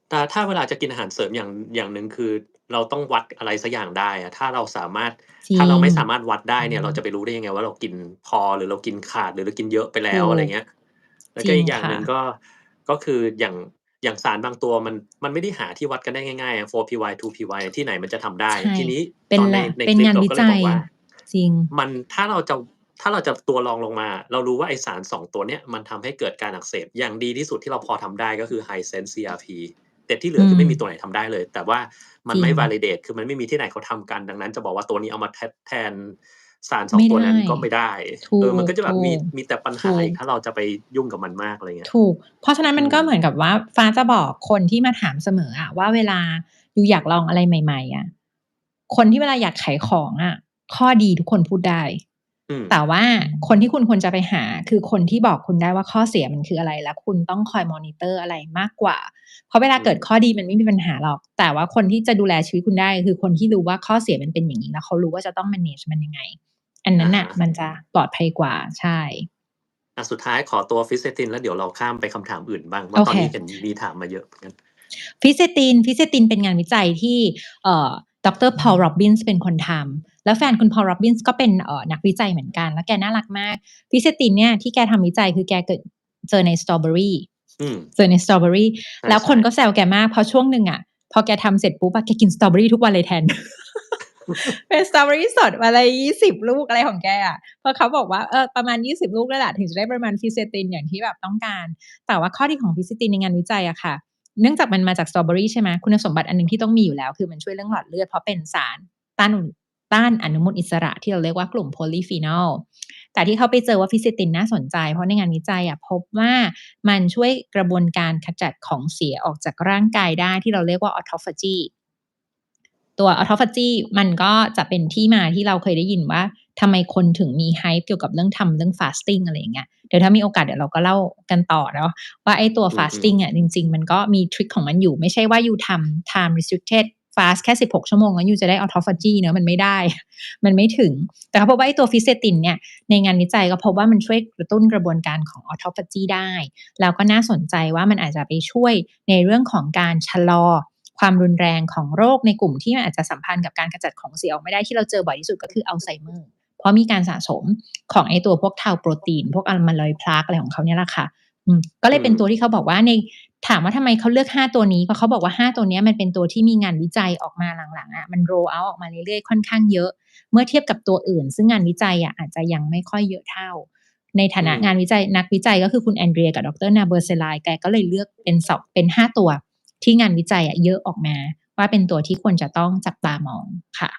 แต่ถ้าเวลาจะกินอาหารเสริมอย่างหนึ่งคือเราต้องวัดอะไรสักอย่างได้อะถ้าเราไม่สามารถวัดได้เนี่ยเราจะไปรู้ได้ยังไงว่าเรากินพอหรือเรากินขาดหรือเรากินเยอะไปแล้วอะไรเงี้ยแล้วก็อีกอย่างหนึ่งก็คืออย่างสารบางตัวมันไม่ได้หาที่วัดกันได้ง่ายๆ 4PY 2PY ที่ไหนมันจะทำได้ทีนี้ตอนในคลิปเราก็เลยบอกว่าจริงมันถ้าเราจะตัวรองลงมาเรารู้ว่าไอสาร2ตัวเนี้ยมันทำให้เกิดการอักเสบอย่างดีที่สุดที่เราพอทำได้ก็คือ High Sense CRP แต่ที่เหลือคือไม่มีตัวไหนทำได้เลยแต่ว่ามันไม่ validate คือมันไม่มีที่ไหนเขาทำกันดังนั้นจะบอกว่าตัวนี้เอามาแทนสาร2ตัวนั้นก็ไม่ได้มันก็จะแบบมีแต่ปัญหาอีกถ้าเราจะไปยุ่งกับมันมากอะไรเงี้ยถูกเพราะฉะนั้นมันก็เหมือนกับว่าฟ้าจะบอกคนที่มาถามเสมออะว่าเวลายูอยากลองอะไรใหม่ๆอะคนที่เวลาอยากขายของอะข้อดีทุกคนพูดได้แต่ว่าคนที่คุณควรจะไปหาคือคนที่บอกคุณได้ว่าข้อเสียมันคืออะไรและคุณต้องคอยมอนิเตอร์อะไรมากกว่าเพราะเวลาเกิดข้อดีมันไม่มีปัญหาหรอกแต่ว่าคนที่จะดูแลชีวิตคุณได้คือคนที่รู้ว่าข้อเสียมันเป็นอย่างนี้แล้วเขารู้ว่าจะต้อง manage มันยังไงอันนั้นน่ะมันจะปลอดภัยกว่าใช่สุดท้ายขอตัวฟิสเซตินแล้วเดี๋ยวเราข้ามไปคำถามอื่นบ้างว่าตอนนี้เห็นมีถามมาเยอะเหมือนกัน ฟิเซตินเป็นงานวิจัยที่ดรพอลโรบินส์เป็นคนทำแล้วแฟนคุณพอลโรบินส์ก็เป็นนักวิจัยเหมือนกันแล้วแกน่ารักมากฟิเซตินเนี่ยที่แกทำวิจัยคือแกเจอในสตรอเบอรี่แล้วคนก็แซวแกมากเพราะช่วงหนึ่งอ่ะพอแกทำเสร็จปุ๊บแกกินสตรอเบอรี่ทุกวันเลยแทน เป็นสตรอเบอรี่สดวันละ20 ลูกอะไรของแกอ่ะเพราะเขาบอกว่าประมาณ20 ลูกนั่นแหละถึงจะได้ปริมาณฟิเซตินอย่างที่แบบต้องการแต่ว่าข้อดีของฟิเซตินในงานวิจัยอะค่ะเนื่องจากมันมาจากสตรอเบอรี่ใช่ไหมคุณสมบัติอันนึงที่ต้องมีอยู่แล้วคือมันช่วยเรื่องหลอดเลือดเพราะเป็นสารต้านอนุมูลอิสระที่เราเรียกว่ากลุ่มโพลีฟีนอลแต่ที่เขาไปเจอว่าฟิเซตินน่าสนใจเพราะในงานวิจัยอะพบว่ามันช่วยกระบวนการขจัดของเสียออกจากร่างกายได้ที่เราเรียกว่าออโทฟาจีตัวออโทฟาจีมันก็จะเป็นที่มาที่เราเคยได้ยินว่าทำไมคนถึงมีไฮป์เกี่ยวกับเรื่องทำเรื่องฟาสติ้งอะไรอย่างเงี้ยเดี๋ยวถ้ามีโอกาสเดี๋ยวเราก็เล่ากันต่อเนาะว่าไอ้ตัวฟาสติ้งอ่ะจริงๆมันก็มีทริคของมันอยู่ไม่ใช่ว่าอยู่ทำ time restricted fast แค่16 ชั่วโมงแล้วอยู่จะได้ออโทฟาจีเนอะมันไม่ได้มันไม่ถึงแต่เขาพบว่าไอ้ตัวฟิเซตินเนี่ยในงานวิจัยก็พบว่ามันช่วยกระตุ้นกระบวนการของออโทฟาจีได้แล้วก็น่าสนใจว่ามันอาจจะไปช่วยในเรื่องของการชะลอความรุนแรงของโรคในกลุ่มที่มันอาจจะสัมพันธ์กับการขจัดของเสียออกไม่ได้ที่เราเจอบ่อยที่สุดก็คืออัลไซเมอร์เพราะมีการสะสมของไอ้ตัวพวกทาวโปรตีนพวกอะมาลอยด์พลากอะไรของเขาเนี่ยแหละค่ะก็เลยเป็นตัวที่เขาบอกว่าในถามว่าทำไมเขาเลือก5ตัวนี้เพราะเขาบอกว่า5ตัวนี้มันเป็นตัวที่มีงานวิจัยออกมาหลังๆมันโรลเอาท์ออกมาเรื่อยๆค่อนข้างเยอะเมื่อเทียบกับตัวอื่นซึ่งงานวิจัยอาจจะยังไม่ค่อยเยอะเท่าในฐานะงานวิจัยนักวิจัยก็คือคุณแอนเดรียกับดรนาเบอร์เซไลแกก็เลยเลือกเป็น5ตัวที่งานวิจัยเยอะออกมาว่าเป็นตัวที่ควรจะต้องจับตามองค่ะ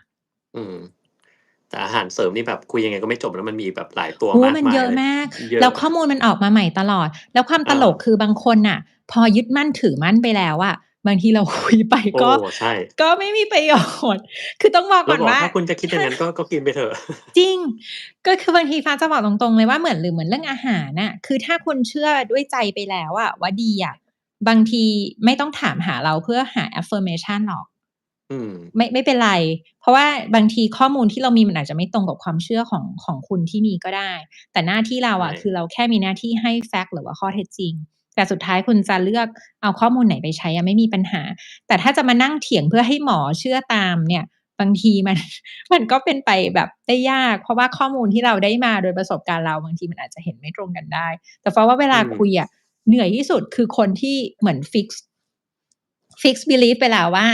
แต่อาหารเสริมนี่แบบคุยยังไงก็ไม่จบแล้วมันมีแบบหลายตัวมากมันเยอะมากแล้วข้อมูลมันออกมาใหม่ตลอดแล้วความตลกคือบางคนน่ะพอยึดมั่นถือมั่นไปแล้วอะบางทีเราคุยไปก็ไม่มีประโยชน์คือต้องบอกก่อนว่าถ้าคุณจะคิดอย่างนั้นก็กินไปเถอะจริงก็คือบางทีฟ้าจะบอกตรงๆเลยว่าเหมือนเรื่องอาหารน่ะคือถ้าคุณเชื่อด้วยใจไปแล้วอะว่าดีอะบางทีไม่ต้องถามหาเราเพื่อหา affirmation หรอกไม่เป็นไรเพราะว่าบางทีข้อมูลที่เรามีมันอาจจะไม่ตรงกับความเชื่อของคุณที่มีก็ได้แต่หน้าที่เราคือเราแค่มีหน้าที่ให้แฟกต์หรือว่าข้อเท็จจริงแต่สุดท้ายคุณจะเลือกเอาข้อมูลไหนไปใช้ไม่มีปัญหาแต่ถ้าจะมานั่งเถียงเพื่อให้หมอเชื่อตามเนี่ยบางทีมันก็เป็นไปแบบได้ยากเพราะว่าข้อมูลที่เราได้มาโดยประสบการณ์เราบางทีมันอาจจะเห็นไม่ตรงกันได้แต่เพราะว่าเวลาคุยเหนื่อยที่สุดคือคนที่เหมือนfix belief ไปแล้วว่า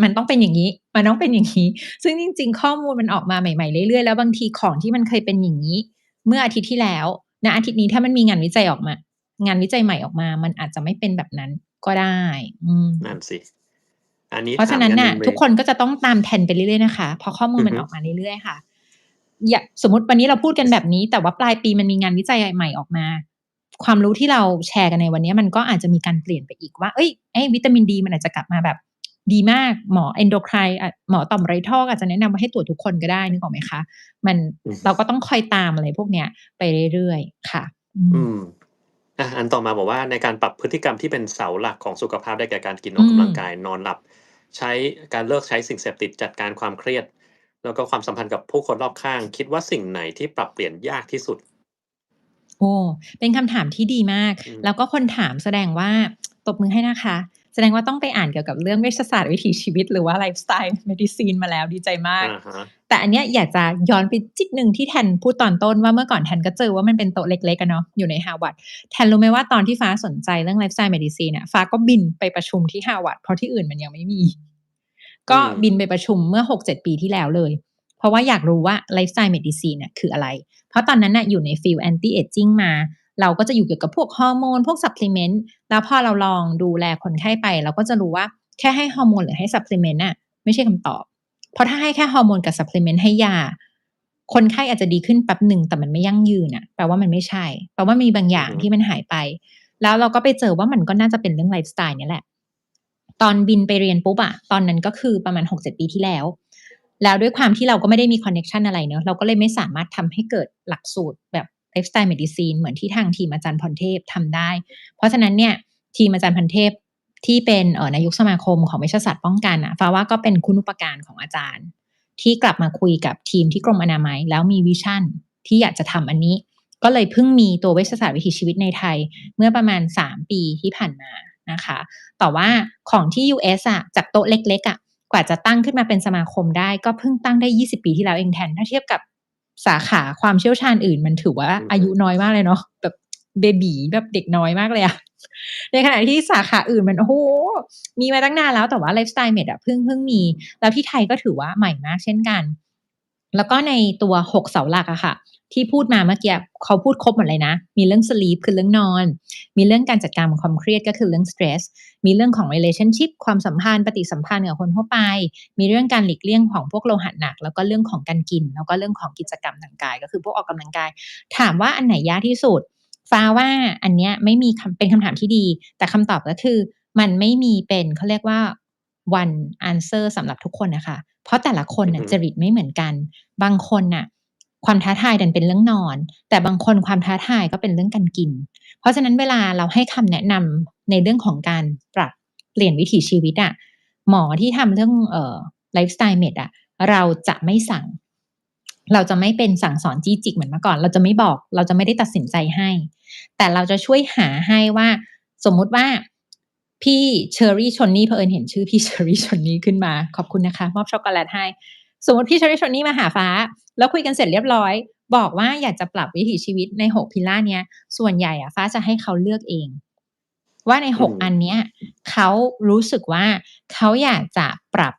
มันต้องเป็นอย่างนี้มันต้องเป็นอย่างนี้ซึ่งจริงๆข้อมูลมันออกมาใหม่ๆเรื่อยๆแล้วบางทีของที่มันเคยเป็นอย่างนี้เมื่ออาทิตย์ที่แล้วณอาทิตย์นี้ถ้ามันมีงานวิจัยออกมางานวิจัยใหม่ออกมามันอาจจะไม่เป็นแบบนั้นก็ได้นั่นสิอันนี้เพราะฉะนั้นน่ะทุกคนก็จะต้องตาม trend ไปเรื่อยๆนะคะเพราะข้อมูลมันออกมาเรื่อยๆค่ะสมมุติวันนี้เราพูดกันแบบนี้แต่ว่าปลายปีมันมีงานวิจัยใหม่ออกมาความรู้ที่เราแชร์กันในวันนี้มันก็อาจจะมีการเปลี่ยนไปอีกว่าวิตามินดีมันอาจจะกลับมาแบบดีมากหมอเอนโดไครน์หมอต่อมไรท่ออาจจะแนะนำว่าให้ตรวจทุกคนก็ได้นึกออกไหมคะเราก็ต้องคอยตามอะไรพวกเนี้ยไปเรื่อยๆค่ะอันต่อมาบอกว่าในการปรับพฤติกรรมที่เป็นเสาหลักของสุขภาพได้แก่การกินออกกำลังกายนอนหลับใช้การเลิกใช้สิ่งเสพติดจัดการความเครียดแล้วก็ความสัมพันธ์กับผู้คนรอบข้างคิดว่าสิ่งไหนที่ปรับเปลี่ยนยากที่สุดเป็นคำถามที่ดีมากแล้วก็คนถามแสดงว่าตบมือให้นะคะแสดงว่าต้องไปอ่านเกี่ยวกับเรื่องเวชศาสตร์วิถีชีวิตหรือว่าไลฟ์สไตล์เมดิซีนมาแล้วดีใจมากแต่อันเนี้ยอยากจะย้อนไปจิดนึงที่แทนพูดตอนต้นว่าเมื่อก่อนแทนก็เจอว่ามันเป็นโต๊ะเล็กๆกันเนาะอยู่ในฮาร์วาร์ดแทนรู้ไหมว่าตอนที่ฟ้าสนใจเรื่องไลฟ์สไตล์เมดิซีนน่ะฟ้าก็บินไปประชุมที่ฮาร์วาร์ดเพราะที่อื่นมันยังไม่มีก็บินไปประชุมเมื่อ 6-7 ปีที่แล้วเลยเพราะว่าอยากรู้ว่าไลฟ์สไตล์เมดิซีนน่ะคืออะไรเพราะตอนนั้นน่ะอยู่ในฟีลแอนตี้เอจจิ้งมาเราก็จะอยู่เกี่ยวกับพวกฮอร์โมนพวกซัพพลีเมนต์แล้วพอเราลองดูแลคนไข้ไปเราก็จะรู้ว่าแค่ให้ฮอร์โมนหรือให้ซัพพลีเมนต์น่ะไม่ใช่คำตอบเพราะถ้าให้แค่ฮอร์โมนกับซัพพลีเมนต์ให้ยาคนไข้อาจจะดีขึ้นแป๊บหนึ่งแต่มันไม่ยั่งยืนแปลว่ามันไม่ใช่แปลว่ามีบางอย่างที่มันหายไปแล้วเราก็ไปเจอว่ามันก็น่าจะเป็นเรื่องไลฟ์สไตล์นี่แหละตอนบินไปเรียนปุ๊บตอนนั้นก็คือประมาณ 6-7 ปีที่แล้วด้วยความที่เราก็ไม่ได้มีคอนเนคชันอะไรเนอะเราก็เลยไม่สามารถทำให้เกิดหลักสูตรแบบไลฟ์สไตล์เมดิซีนเหมือนที่ทางทีมอาจารย์พรเทพทำได้เพราะฉะนั้นเนี่ยทีมอาจารย์พรเทพที่เป็นนายกสมาคมของเวชศาสตร์ป้องกันฟ้าว่าก็เป็นคุณูปการของอาจารย์ที่กลับมาคุยกับทีมที่กรมอนามัยแล้วมีวิชั่นที่อยากจะทำอันนี้ก็เลยเพิ่งมีตัวเวชศาสตร์วิถีชีวิตในไทยเมื่อประมาณ3 ปีที่ผ่านมา นะคะแต่ว่าของที่ US อะจากโต๊ะเล็กๆอะกว่าจะตั้งขึ้นมาเป็นสมาคมได้ก็เพิ่งตั้งได้20ปีที่แล้วเองแทนถ้าเทียบกับสาขาความเชี่ยวชาญอื่นมันถือว่าอืออาฮึยุน้อยมากเลยเนาะแบบเบบี๋แบบเด็กน้อยมากเลยอะในขณะที่สาขาอื่นมันโอ้โฮมีมาตั้งนานแล้วแต่ว่าไลฟ์สไตล์เมดอะเพิ่งมีแล้วที่ไทยก็ถือว่าใหม่มากเช่นกันแล้วก็ในตัว6เสาหลักอะค่ะที่พูดมาเมื่อกี้เขาพูดครบหมดเลยนะมีเรื่อง sleep คือเรื่องนอนมีเรื่องการจัดการกับความเครียดก็คือเรื่อง stress มีเรื่องของ relationship ความสัมพันธ์ปฏิสัมพันธ์กับคนทั่วไปมีเรื่องการหลีกเลี่ยงของพวกโลหะหนักแล้วก็เรื่องของการกินแล้วก็เรื่องของกิจกรรมทางกายก็คือพวกออกกำลังกายถามว่าอันไหนยากที่สุดฟ้าว่าอันเนี้ยไม่มีเป็นคำถามที่ดีแต่คำตอบก็คือมันไม่มีเป็นเขาเรียกว่า one answer สำหรับทุกคนน่ะค่ะเพราะแต่ละคนอือฮึน่ะจริตไม่เหมือนกันบางคนน่ะความท้าทายดันเป็นเรื่องนอนแต่บางคนความท้าทายก็เป็นเรื่องการกิน เพราะฉะนั้นเวลาเราให้คำแนะนำในเรื่องของการปรับเปลี่ยนวิถีชีวิตอะหมอที่ทำเรื่องไลฟ์สไตล์เมดอะเราจะไม่สั่งเราจะไม่เป็นสั่งสอนจี้จิกเหมือนเมื่อก่อนเราจะไม่บอกเราจะไม่ได้ตัดสินใจให้แต่เราจะช่วยหาให้ว่าสมมุติว่าพี่เชอรี่ชนนี่เผอิญเห็นชื่อพี่เชอรี่ชนนี่ขึ้นมาขอบคุณนะคะมอบช็อกโกแลตให้สมมุติพี่เชอรี่ชนนี่มาหาฟ้าแล้วคุยกันเสร็จเรียบร้อยบอกว่าอยากจะปรับวิถีชีวิตใน6 pillar เนี้ย ส่วนใหญ่อะฟ้าจะให้เขาเลือกเองว่าใน6อืมอันเนี้ยเขารู้สึกว่าเขาอยากจะปรับ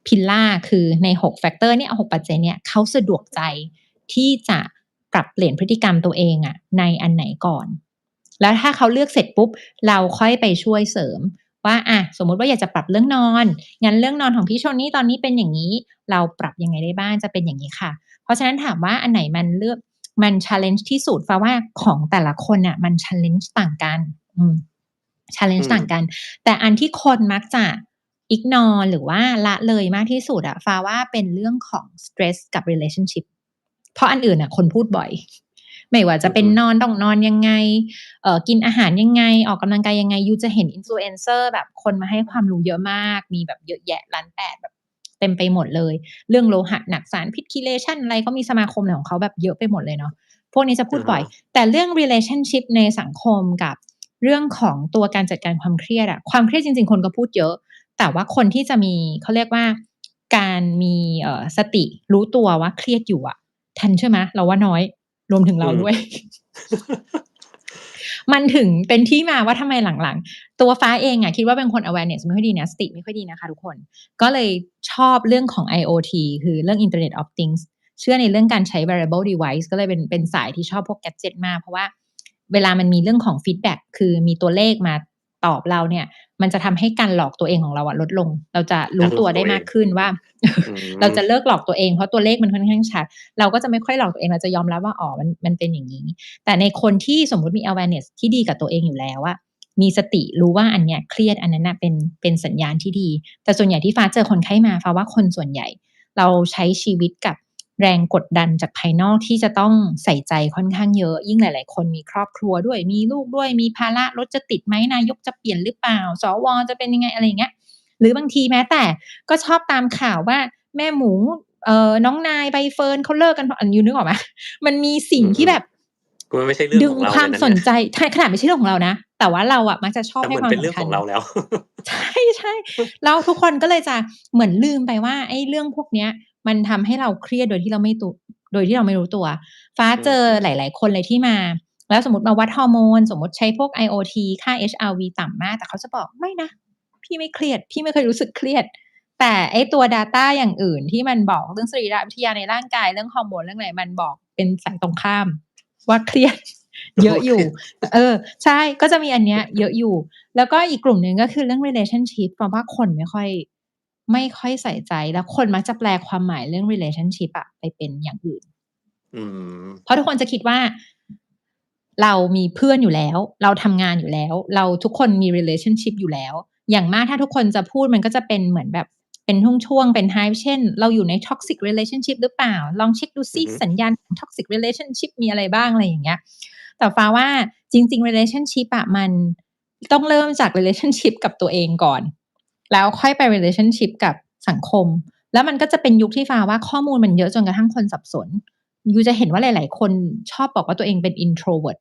pillar คือใน6แฟกเตอร์เนี่ย6ปัจจัยเนี่ยเขาสะดวกใจที่จะปรับเปลี่ยนพฤติกรรมตัวเองอะในอันไหนก่อนแล้วถ้าเขาเลือกเสร็จปุ๊บเราค่อยไปช่วยเสริมว่าอะสมมุติว่าอยากจะปรับเรื่องนอนงั้นเรื่องนอนของพี่โชนี่ตอนนี้เป็นอย่างงี้เราปรับยังไงได้บ้างจะเป็นอย่างงี้ค่ะ เพราะฉะนั้นถามว่าอันไหนมัน challenge ที่สุดฟ้าว่าของแต่ละคนน่ะมัน challenge ต่างกันอื challenge มต่างกันแต่อันที่คนมักจะ ignore หรือว่าละเลยมากที่สุดอะฟ้าว่าเป็นเรื่องของ stress กับ relationship เพราะอันอื่นน่ะคนพูดบ่อยไม่ว่าจะอือฮึเป็นนอนต้องนอนยังไงกินอาหารยังไงออกกำลังกายยังไงยูจะเห็น influencer แบบคนมาให้ความรู้เยอะมากมีแบบเยอะแยะล้านแปดแบบเต็มไปหมดเลยเรื่องโลหะหนักสารพิษ chelation อะไรก็มีสมาคมอะไรของเขาแบบเยอะไปหมดเลยเนาะพวกนี้จะพูดอะฮะบ่อยแต่เรื่อง relationship ในสังคมกับเรื่องของตัวการจัดการความเครียดอะความเครียดจริงๆคนก็พูดเยอะแต่ว่าคนที่จะมีเขาเรียกว่าการมีสติรู้ตัวว่าเครียดอยู่อะทันเชื่อไหมเราว่าน้อยรวมถึงอืม เราด้วย มันถึงเป็นที่มาว่าทำไมหลังๆตัวฟ้าเองอะคิดว่าเป็นคน awareness ไม่ค่อยดีนะสติไม่ค่อยดีนะคะทุกคนก็เลยชอบเรื่องของ IoT คือเรื่อง Internet of Things เชื่อในเรื่องการใช้ wearable device ก็เลยเป็นสายที่ชอบพวกแกดเจตมากเพราะว่าเวลามันมีเรื่องของฟีดแบ็กคือมีตัวเลขมาตอบเราเนี่ยมันจะทำให้การหลอกตัวเองของเราอะลดลงเราจะรู้การหลตัวได้อกตัวเองมากขึ้นว่า อื เรามจะเลิกหลอกตัวเองเพราะตัวเลขมันค่อนข้างชัดเราก็จะไม่ค่อยหลอกตัวเองเราจะยอมรับว่าอ๋อมันเป็นอย่างนี้ แต่ในคนที่สมมุติมี awareness ที่ดีกับตัวเองอยู่แล้วอะมีสติรู้ว่าอันเนี้ยเครียดอันนั้นน่ะเป็นสัญญาณที่ดีแต่ส่วนใหญ่ที่ฟ้าเจอคนไข้มาฟ้าว่าคนส่วนใหญ่เราใช้ชีวิตกับแรงกดดันจากภายนอกที่จะต้องใส่ใจค่อนข้างเยอะยิ่งหลายๆคนมีครอบครัวด้วยมีลูกด้วยมีภาระรถจะติดไหมนายกจะเปลี่ยนหรือเปล่าสวจะเป็นยังไงอะไรอย่างเงี้ยหรือบางทีแม้แต่ก็ชอบตามข่าวว่าแม่หมูน้องนายใบเฟิร์นเขาเลิกกันเพราะยูนึกออกไหม มันมีสิ่งอืที่แบบมๆก็มันไม่ใช่เรื่องของเราดึงควาเลยนะเนี่ยมสนใจใช่ขนาดไม่ใช่เรื่องของเรานะแต่ว่าเราอะมักจะชอบแต่เหให้มือนเป็นเรื่องความสำคัญของเราแล้ว ใช่ๆแล้วทุกคนก็เลยจะเหมือนลืมไปว่าไอ้เรื่องพวกเนี้ยมันทำให้เราเครียดโดยที่เราไม่รู้ตัวฟ้าอืเจอมหลายๆคนเลยที่มาแล้วสมมุติมาวัดฮอร์โมนสมมุติใช้พวก IoT ค่า HRV ต่ำมากแต่เขาจะบอกไม่นะพี่ไม่เครียดพี่ไม่เคยรู้สึกเครียดแต่ไอ้ตัวดาตาอย่างอื่นที่มันบอกเรื่องสรีรวิทยาในร่างกายเรื่องฮอร์โมนเรื่องอะไรมันบอกเป็นฝ่ายตรงข้าม ว่าเครียด ๆ เยอะอยู่โอเคใช่ก็จะมีอันเนี้ยเยอะอยู่แล้วก็อีกกลุ่มหนึ่งก็คือเรื่อง relationship เพราะว่าคนไม่ค่อยใส่ใจแล้วคนมักจะแปลความหมายเรื่อง relationship อะไปเป็นอย่างอื่น อืมเพราะทุกคนจะคิดว่าเรามีเพื่อนอยู่แล้วเราทำงานอยู่แล้วเราทุกคนมี relationship อยู่แล้วอย่างมากถ้าทุกคนจะพูดมันก็จะเป็นเหมือนแบบเป็นช่วงๆเป็น hype เช่นเราอยู่ใน toxic relationship หรือเปล่าลองเช็กดูอืซิอฮึสัญญาณของ toxic relationship มีอะไรบ้างอะไรอย่างเงี้ยแต่ฟ้าว่าจริงๆ relationship อะมันต้องเริ่มจาก relationship กับตัวเองก่อนแล้วค่อยไป relationship กับสังคมแล้วมันก็จะเป็นยุคที่ฟ้าว่าข้อมูลมันเยอะจนกระทั่งคนสับสน ยูจะเห็นว่าหลายๆคนชอบบอกว่าตัวเองเป็น introvert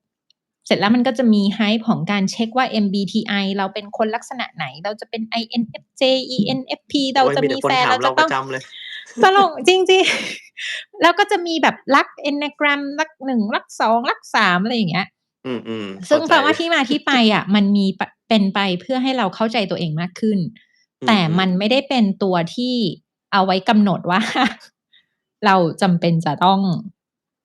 เสร็จแล้วมันก็จะมี hype ของการเช็คว่า MBTI เราเป็นคนลักษณะไหนเราจะเป็น INFJ ENFP เราโอ๊ยจะมีแฟมีแต่คนถามนเราจะต้องเราประจำเลย ตลกจริงๆแล้วก็จะมีแบบลัก Enneagram ลัก1ลัก2ลัก3อะไรอย่างเงี้ยอืมๆซึ่เข้าใจงแปลว่าที่มาที่ไปอะมันมีเป็นไปเพื่อให้เราเข้าใจตัวเองมากขึ้นแต่อืมๆมันไม่ได้เป็นตัวที่เอาไว้กำหนดว่า เราจำเป็นจะต้อง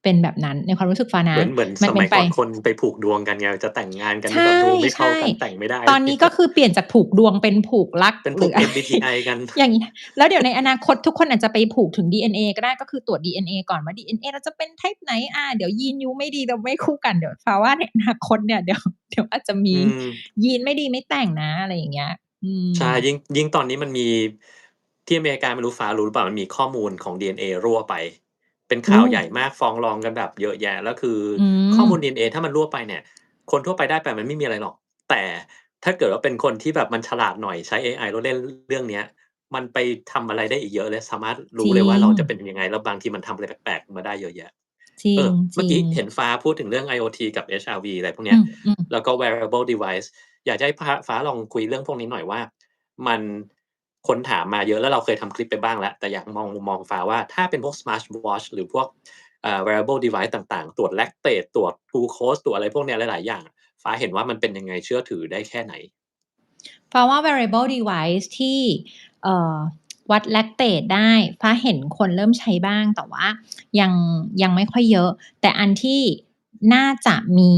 เป็นแบบนั้นในความรู้สึกฟ้านะเหมือนมันเป็นไป สมัยก่อนคนไปผูกดวงกันไงจะแต่งงานกันใชนี่แบบดวงไม่เข้า่กันแต่งไม่ได้ ๆตอนนี้ก็คือเปลี่ยนจากผูกดวงเป็นผูกรักเป็นพวก หรืออะไร MBTI กัน อย่างงี้แล้วเดี๋ยวในอนาคตทุกคนอาจจะไปผูกถึง DNA ก็ได้ก็คือตรวจ DNA ก่อนว่า DNA เราจะเป็น type ไหนเดี๋ยวยีนยูไม่ดีเราไม่คู่กันเดี๋ยวฟ้าว่าในอนาคตเนี่ยเดี๋ยวอาจจะมีอืม ยีนไม่ดีไม่แต่งนะอะไรอย่างเงี้ยอืมใช่ยิ่งตอนนี้มันมีที่อเมริกาไม่รู้ฟ้ารู้หรือเปล่ามันมีข้อมูลของ DNA รั่วไปเป็นข่าวโอ้ใหญ่มากฟ้องร้องกันแบบเยอะแยะแล้วคืออืข้อมมูล DNA ถ้ามันรั่วไปเนี่ยคนทั่วไปได้ไปมันไม่มีอะไรหรอกแต่ถ้าเกิดว่าเป็นคนที่แบบมันฉลาดหน่อยใช้เอไอแล้วเล่นเรื่องเนี้ยมันไปทำอะไรได้อีกเยอะเลยสามารถจรู้ริงเลยว่าเราจะเป็นยังไงแล้วบางทีมันทำอะไรแปลกๆมาได้เยอะแยะจริงเมื่อกี้จริงเห็นฟ้าพูดถึงเรื่อง IoT กับ HRV อะไรพวกเนี้อืยมๆแล้วก็ wearable device อยากจะให้ฟ้าลองคุยเรื่องพวกนี้หน่อยว่ามันคนถามมาเยอะแล้วเราเคยทำคลิปไปบ้างแล้วแต่อยากมองมุมมองฟ้าว่าถ้าเป็นพวก Smart Watch หรือพวกwearable device ต่างๆตรวจ lactate ตรวจกลูโคสตรวจอะไรพวกเนี้ยหลายๆอย่างฟ้าเห็นว่ามันเป็นยังไงเชื่อถือได้แค่ไหนฟ้าว่า wearable device ที่เอ่อวัด lactate ได้ฟ้าเห็นคนเริ่มใช้บ้างแต่ว่ายังยังไม่ค่อยเยอะแต่อันที่น่าจะมี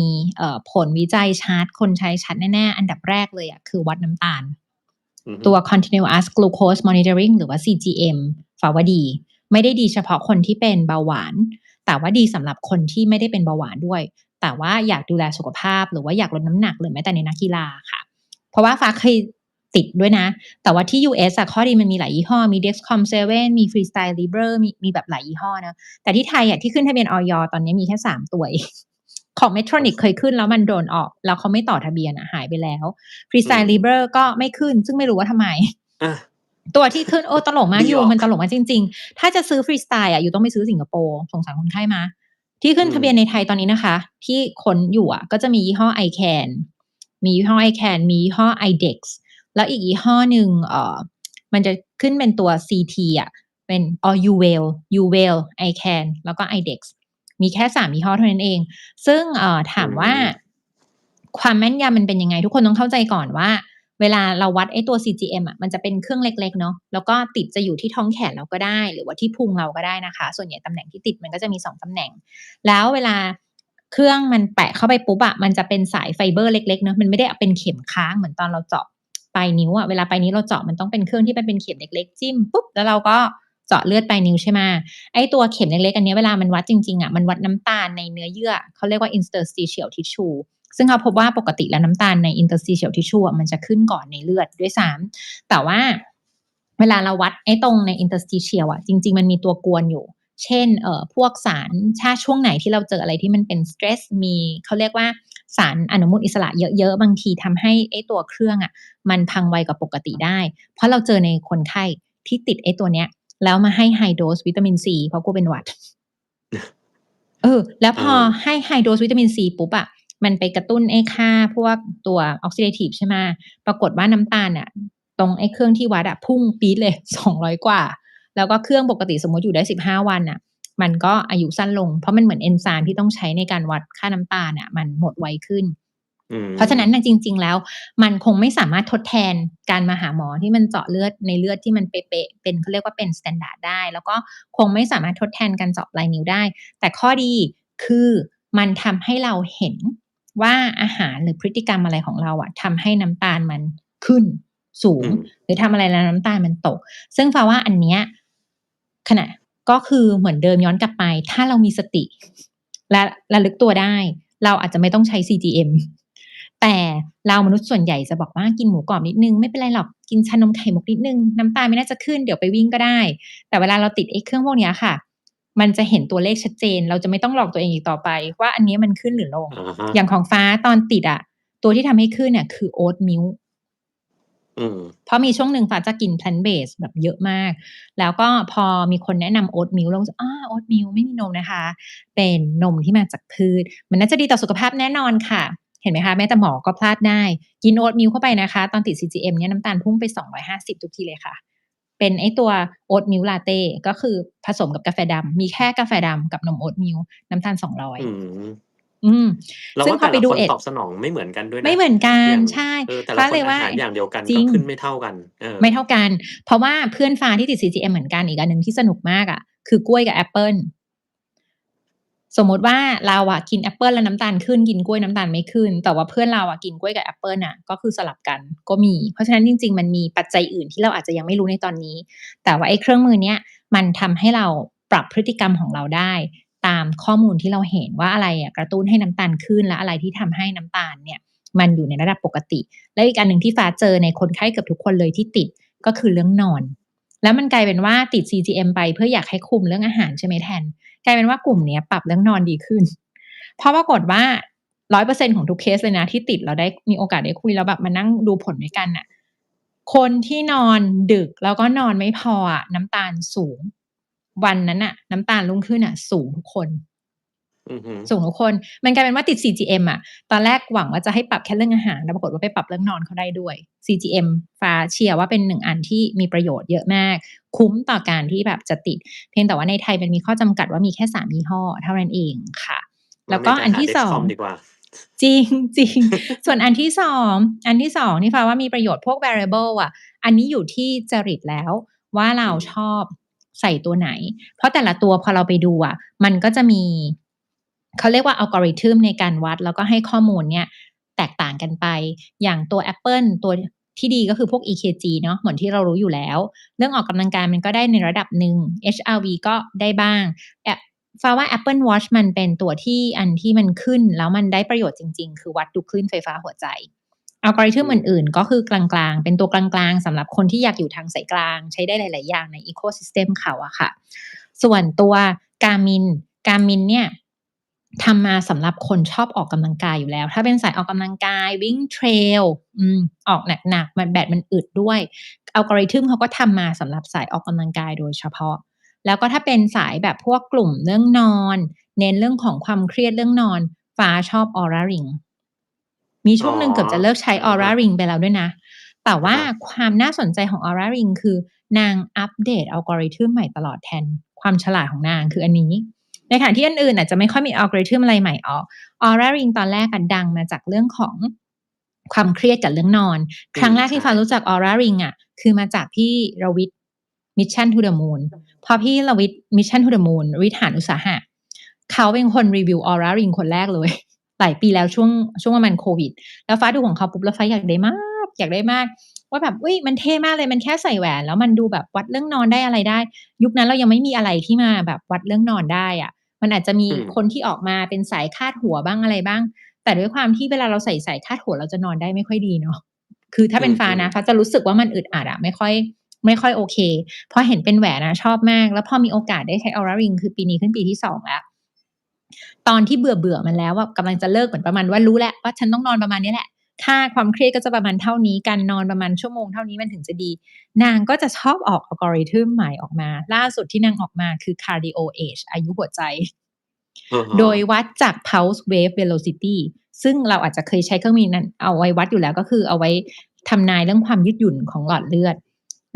ผลวิจัยชัดคนใช้ชัดแน่ๆอันดับแรกเลยอะคือวัดน้ำตาลอือฮึตัว continuous glucose monitoring หรือว่า CGM ฟ้าว่าดีไม่ได้ดีเฉพาะคนที่เป็นเบาหวานแต่ว่าดีสำหรับคนที่ไม่ได้เป็นเบาหวานด้วยแต่ว่าอยากดูแลสุขภาพหรือว่าอยากลดน้ำหนักหรือแม้แต่ในนักกีฬาค่ะ เพราะว่าฟ้าเคยติดด้วยนะ แต่ว่าที่ US อะข้อดีมันมีหลายยี่ห้อ มี Dexcom 7 มี Freestyle Libre มีแบบหลายยี่ห้อนะแต่ที่ไทยอะที่ขึ้นทะเบียนอยตอนนี้มีแค่3ตัวเองของ Medtronic เคยขึ้นแล้วมันโดนออกแล้วเขาไม่ต่อทะเบียนอะหายไปแล้ว อื Freestyle ม Libre ก็ไม่ขึ้นซึ่งไม่รู้ว่าทำไม อาตัวที่ขึ้นตลกมากอยู่ดีออกมันตลกมากจริงๆถ้าจะซื้อ Freestyle อะอยู่ต้องไปซื้อสิงคโปร์สงสารคนไข้ไหมที่ขึ้นอืมทะเบียนในไทยตอนนี้นะคะที่ค้นอยู่อะก็จะมียี่ห้อ iCan มียี่ห้อ iCan มียี่ห้อ IDEXX แล้วอีกยี่ห้อหนึ่งมันจะขึ้นเป็นตัว CT อะเป็นYuwell Yuwell iCan แล้วก็ IDEXX มีแค่3ยี่ห้อเท่านั้นเองซึ่งถาอืมว่ามความแม่นยำมันเป็นยังไงทุกคนต้องเข้าใจก่อนว่า เวลาเราวัดไอ้ตัว CGM อะมันจะเป็นเครื่องเล็กๆเนาะแล้วก็ติดจะอยู่ที่ท้องแขนเราก็ได้หรือว่าที่พุงเราก็ได้นะคะส่วนใหญ่ตำแหน่งที่ติดมันก็จะมี2ตำแหน่งแล้วเวลาเครื่องมันแปะเข้าไปปุ๊บอะมันจะเป็นสายไฟเบอร์เล็กๆเนาะมันไม่ได้เป็นเข็มค้างเหมือนตอนเราเจาะปลายนิ้วอะเวลาปลายนิ้วเราเจาะมันต้องเป็นเครื่องที่มันเป็นเข็มเล็กๆจิ้มปุ๊บแล้วเราก็เจาะเลือดปลายนิ้วใช่ไหมไอ้ตัวเข็มเล็กๆอันเนี้ยเวลามันวัดจริงๆอะมันวัดน้ำตาลในเนื้อเยื่อเขาเรียกว่า interstitial tissue ซึ่งเขาพบว่าปกติแล้วน้ำตาลใน interstitial tissue อะมันจะขึ้นก่อนในเลือดด้วยซ้ำแต่ว่าเวลาเราวัดไอ้ตรงใน interstitial อะจริงๆมันมีตัวกวนอยู่เช่นพวกสารถ้าช่วงไหนที่เราเจออะไรที่มันเป็น stress มีเขาเรียกว่าสารอนุมูลอิสระเยอะๆบางทีทำให้ไอ้ตัวเครื่องอะมันพังไวกว่าปกติได้เพราะเราเจอในคนไข้ที่ติดไอ้ตัวเนี้ยแล้วมาให้ high dose วิตามินซีเพราะกลัวเป็นหวัด แล้วเอพออให้ High Dose วิตามินซีปุ๊บอะมันไปกระตุ้นไอ้ค่าพวกตัว Oxidative ใช่ไหมปรากฏว่าน้ำตาลน่ะตรงไอ้เครื่องที่วัดอะพุ่งปี๊ดเลย200กว่าแล้วก็เครื่องปกติสมมุติอยู่ได้15วันน่ะมันก็อายุสั้นลงเพราะมันเหมือนเอนไซม์ที่ต้องใช้ในการวัดค่าน้ำตาลน่ะมันหมดไวขึ้น อืเพราะฉะนั้นน่ะจมริงๆแล้วมันคงไม่สามารถทดแทนการมาหาหมอที่มันเจาะเลือดในเลือดที่มันเป๊ะๆเป็นเขาเรียกว่าเป็น Standard ได้แล้วก็คงไม่สามารถทดแทนการเจาะปลายนิ้วได้แต่ข้อดีคือมันทำให้เราเห็นว่าอาหารหรือพฤติกรรมอะไรของเราอะทำให้น้ำตาลมันขึ้นสูงอืมหรือทำอะไรแล้วน้ำตาลมันตกซึ่งฟ้าว่าอันเนี้ยขณะก็คือเหมือนเดิมย้อนกลับไปถ้าเรามีสติและระลึกตัวได้เราอาจจะไม่ต้องใช้ CGM แต่เรามนุษย์ส่วนใหญ่จะบอกว่ากินหมูกรอบนิดหนึ่งไม่เป็นไรหรอกกินชานมไข่มุกนิดหนึ่งน้ำตาลไม่น่าจะขึ้นเดี๋ยวไปวิ่งก็ได้แต่เวลาเราติดไอ้เครื่องพวกเนี้ยค่ะมันจะเห็นตัวเลขชัดเจนเราจะไม่ต้องหลอกตัวเองอีกต่อไปว่าอันนี้มันขึ้นหรือลงอะฮะอย่างของฟ้าตอนติดอะตัวที่ทำให้ขึ้นน่ะคือ oat milk อืมเพราะมีช่วงหนึ่งฟ้าจะกิน plant based แบบเยอะมาก แล้วก็พอมีคนแนะนำ oat milk เรารู้สึกoat milk ไม่มีนมนะคะ เป็นนมที่มาจากพืช มันน่าจะดีต่อสุขภาพแน่นอนค่ะ เห็นไหมคะแม้แต่หมอก็พลาดได้ กิน oat milk เข้าไปนะคะตอนติด CGM เนี่ยน้ำตาลพุ่งไป250ทุกทีเลยค่ะ เป็นไอ้ตัว oat milk latte ก็คือผสมกับกาแฟดำ มีแค่กาแฟดำกับนม oat milk น้ำตาล200อืมอืมเราซึ่งพอว่าแต่ละคนไปดูตอบสนองไม่เหมือนกันด้วยไม่นะเหมือนกันอย่างใช่แต่ละฟ้าเลยว่าคนอาหารอย่างเดียวกันจริง ก็ขึ้นไม่เท่ากันไม่เท่ากัน เพราะว่าเพื่อนฟ้าที่ติด CGM เหมือนกันอีกอันหนึ่งที่สนุกมากอะคือกล้วยกับแอปเปิลสมมุติว่าเราอะกินแอปเปิลแล้วน้ำตาลขึ้นกินกล้วยน้ำตาลไม่ขึ้นแต่ว่าเพื่อนเราอะกินกล้วยกับแอปเปิลน่ะก็คือสลับกันก็มีเพราะฉะนั้นจริงๆมันมีปัจจัยอื่นที่เราอาจจะยังไม่รู้ในตอนนี้แต่ว่าไอ้เครื่องมือเนี้ยมันทำให้เราปรับพฤติกรรมของเราได้ตามข้อมูลที่เราเห็นว่าอะไรอะกระตุ้นให้น้ำตาลขึ้นและอะไรที่ทำให้น้ำตาลเนี่ยมันอยู่ในระดับปกติและอีกอันหนึ่งที่ฟ้าเจอในคนไข้เกือบทุกคนเลยที่ติดก็คือเรื่องนอนแล้วมันกลายเป็นว่าติด CGM ไปเพื่ออยากให้คุมเรื่องอาหารใช่ไหมแทน กลายเป็นว่ากลุ่มเนี้ยปรับเรื่องนอนดีขึ้นเพราะปรากฏว่า100%ของทุกเคสเลยนะที่ติดเราได้มีโอกาสได้คุยแล้วแบบมานั่งดูผลด้วยกันน่ะคนที่นอนดึกแล้วก็นอนไม่พออะน้ำตาลสูงวันนั้นน่ะน้ำตาลรุ่งขึ้นน่ะสูงทุกคนอือฮึสูงทุกคนมันกลายเป็นว่าติด CGM อะตอนแรกหวังว่าจะให้ปรับแค่เรื่องอาหารแต่ปรากฏว่าไปปรับเรื่องนอนเขาได้ด้วย CGM ฟ้าเชียร์ว่าเป็น1อันที่มีประโยชน์เยอะมากคุ้มต่อการที่แบบจะติด เพียงแต่ว่าในไทยมันมีข้อจำกัดว่ามีแค่3ยี่ห้อเท่านั้นเองค่ะมาแล้วก็อเมริกาหา อันที่2 Dexcom ดีกว่า จริงจริงส่วนอันที่2นี่ฟ้าว่ามีประโยชน์พวก wearable อะอันนี้อยู่ที่จริตแล้วว่าเราอืมชอบใส่ตัวไหนเพราะแต่ละตัวพอเราไปดูอะมันก็จะมีเขาเรียกว่า algorithm ในการวัดแล้วก็ให้ข้อมูลเนี่ยแตกต่างกันไปอย่างตัวแอปเปิลตัวที่ดีก็คือพวก EKG เนาะเหมือนที่เรารู้อยู่แล้ว เรื่องออกกำลังกายมันก็ได้ในระดับหนึ่ง HRV ก็ได้บ้างแอบฟ้าว่า Apple Watch มันเป็นตัวที่อันที่มันขึ้นแล้วมันได้ประโยชน์จริงๆ คือวัดดูคลื่นไฟฟ้าหัวใจ อื algorithm มอื่นๆ ก็คือกลางๆ เป็นตัวกลางๆ สำหรับคนที่อยากอยู่ทางสายกลางใช้ได้หลายๆ อย่างใน ecosystem เขาอะค่ะ ส่วนตัว Garmin เนี่ยทำมาสำหรับคนชอบออกกำลังกายอยู่แล้ว ถ้าเป็นสายออกกำลังกายวิ่งเทรลออกหนักๆมันแบตมันอึดด้วย algorithm เขาก็ทำมาสำหรับสายออกกำลังกายโดยเฉพาะ แล้วก็ถ้าเป็นสายแบบพวกกลุ่มเรื่องนอนเน้นเรื่องของความเครียดเรื่องนอนฟ้าชอบ Oura Ring มีอ๋อช่วงหนึ่งเกือบจะเลิกใช้ อะฮะ Oura Ring ไปแล้วด้วยนะแต่ว่าอะฮะความน่าสนใจของ Oura Ring คือนางอัปเดต algorithm ใหม่ตลอดแทนความฉลาดของนางคืออันนี้ในขณะที่อันอื่นอาจจะไม่ค่อยมี algorithm อะไรใหม่ออก Oura Ring ตอนแรกอะดังมาจากเรื่องของความเครียดกับเรื่องนอนครั้งแรกที่ใช่ฟ้ารู้จัก Oura Ring อะคือมาจากพี่รวิทย์ Mission to the Moon พอพี่รวิทย์ Mission to the Moon วิทย์ หาญอุตสาหะเขาเป็นคนรีวิว Oura Ring คนแรกเลยหลายปีแล้วช่วงประมาณโควิดแล้วฟ้าดูของเขาปุ๊บแล้วฟ้าอยากได้มากว่าแบบอุ๊ยมันเท่มากเลยมันแค่ใส่แหวนแล้วมันดูแบบวัดเรื่องนอนได้อะไรได้ยุคนั้นเรายังไม่มีอะไรที่มาแบบวัดเรื่องนอนได้อะมันอาจจะมีอืมคนที่ออกมาเป็นสายคาดหัวบ้างอะไรบ้างแต่ด้วยความที่เวลาเราใส่สายคาดหัวเราจะนอนได้ไม่ค่อยดีเนาะคือถ้าเป็นฟ้าอืมนะฟ้าจะรู้สึกว่ามันอึดอัดอะไม่ค่อยโอเคพอเห็นเป็นแหวนอะชอบมากแล้วพอมีโอกาสได้ใช้ Oura Ring คือปีนี้ขึ้นปีที่2แล้วตอนที่เบื่อมันแล้วอะกำลังจะเลิกเหมือนประมาณว่ารู้แล้วว่าฉันต้องนอนประมาณนี้แหละค่าความเครียดก็จะประมาณเท่านี้การนอนประมาณชั่วโมงเท่านี้มันถึงจะดีนางก็จะชอบออก algorithm ใหม่ออกมาล่าสุดที่นางออกมาคือ cardio age อายุหัวใจ อะฮะโดยวัดจาก pulse wave velocity ซึ่งเราอาจจะเคยใช้เครื่องมือนั้นเอาไว้วัดอยู่แล้วก็คือเอาไว้ทำนายเรื่องความยืดหยุ่นของหลอดเลือด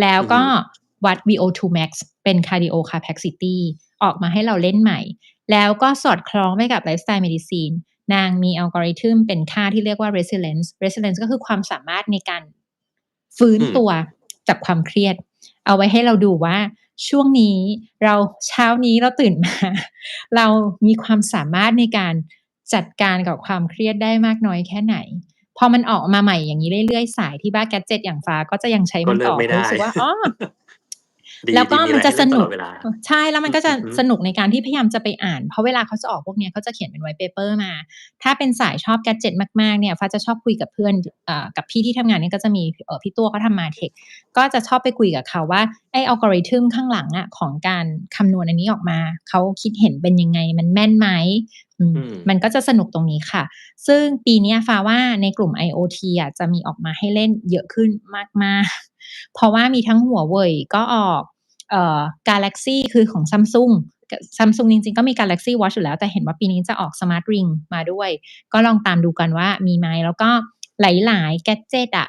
แล้วก็อือฮึวัด VO2 max เป็น cardio capacity ออกมาให้เราเล่นใหม่แล้วก็สอดคล้องไปกับ lifestyle medicine นางมี algorithm เป็นค่าที่เรียกว่า resilience ก็คือความสามารถในการฟื้นอืมตัวจากความเครียดเอาไว้ให้เราดูว่าช่วงนี้เช้านี้เราตื่นมา เรามีความสามารถในการจัดการกับความเครียดได้มากน้อยแค่ไหนพอมันออกมาใหม่อย่างนี้เรื่อยๆสายที่บ้านแกดเจ็ตอย่างฟ้าก็จะยังใช้ก็มันต่อเลิกไม่ได้ เพราะรู้สึกว่าอ๋อ ดีแล้วก็มันดีมีอะไรให้เล่จะสนุกนตลอดเวลาใช่แล้วมันก็จะอือฮึสนุกในการที่พยายามจะไปอ่านเพราะเวลาเขาจะออกพวกเนี้ยเขาจะเขียนเป็น white paper มาถ้าเป็นสายชอบแกดเจ็ตมากๆเนี่ยฟ้าจะชอบคุยกับเพื่อนกับพี่ที่ทำงานเนี่ยก็จะมีพี่ตัวเขาทำ MarTech ก็จะชอบไปคุยกับเขาว่าไอ้ algorithm ข้างหลังอะของการคำนวณอันนี้ออกมาเขาคิดเห็นเป็นยังไงมันแม่นไหม อืมมันก็จะสนุกตรงนี้ค่ะซึ่งปีเนี้ยฟ้าว่าในกลุ่ม IoT อะจะมีออกมาให้เล่นเยอะขึ้นมากๆเพราะว่ามีทั้ง Huawei ก็ออกGalaxy คือของ Samsung Samsung จริงๆก็มี Galaxy Watch อยู่แล้วแต่เห็นว่าปีนี้จะออก Smart Ring มาด้วยก็ลองตามดูกันว่ามีไหมแล้วก็หลายๆแกดเจตอะ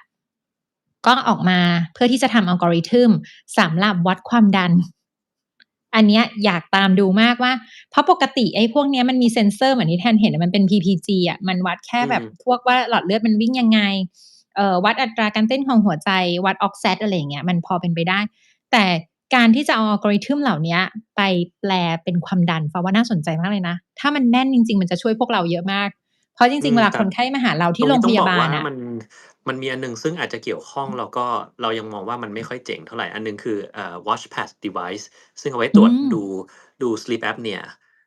ก็ออกมาเพื่อที่จะทำ algorithm สำหรับวัดความดันอันเนี้ยอยากตามดูมากว่าเพราะปกติไอ้พวกเนี้ยมันมีเซ็นเซอร์เหมือนที่แทนเห็นอะมันเป็น PPG อะมันวัดแค่แบบพวกว่าหลอดเลือดมันวิ่งยังไงวัดอัตราการเต้นของหัวใจวัด Oxat อะไรอย่างเงี้ยมันพอเป็นไปได้แต่การที่จะเอา algorithm เหล่าเนี้ยไปแปลเป็นความดันฟ้าว่าน่าสนใจมากเลยนะถ้ามันแม่นจริงๆมันจะช่วยพวกเราเยอะมากเพราะจริงๆเวลาแต่คนไข้มาหาเราตรงนี้ที่โรงพต้องบอกว่ายาบาลน่ะมันมีอันหนึ่งซึ่งอาจจะเกี่ยวข้องแล้วก็เรายังมองว่ามันไม่ค่อยเจ๋งเท่าไรอันหนึ่งคือwatch pad device ซึ่งเอาไว้ตอืรวจมดู sleep apnea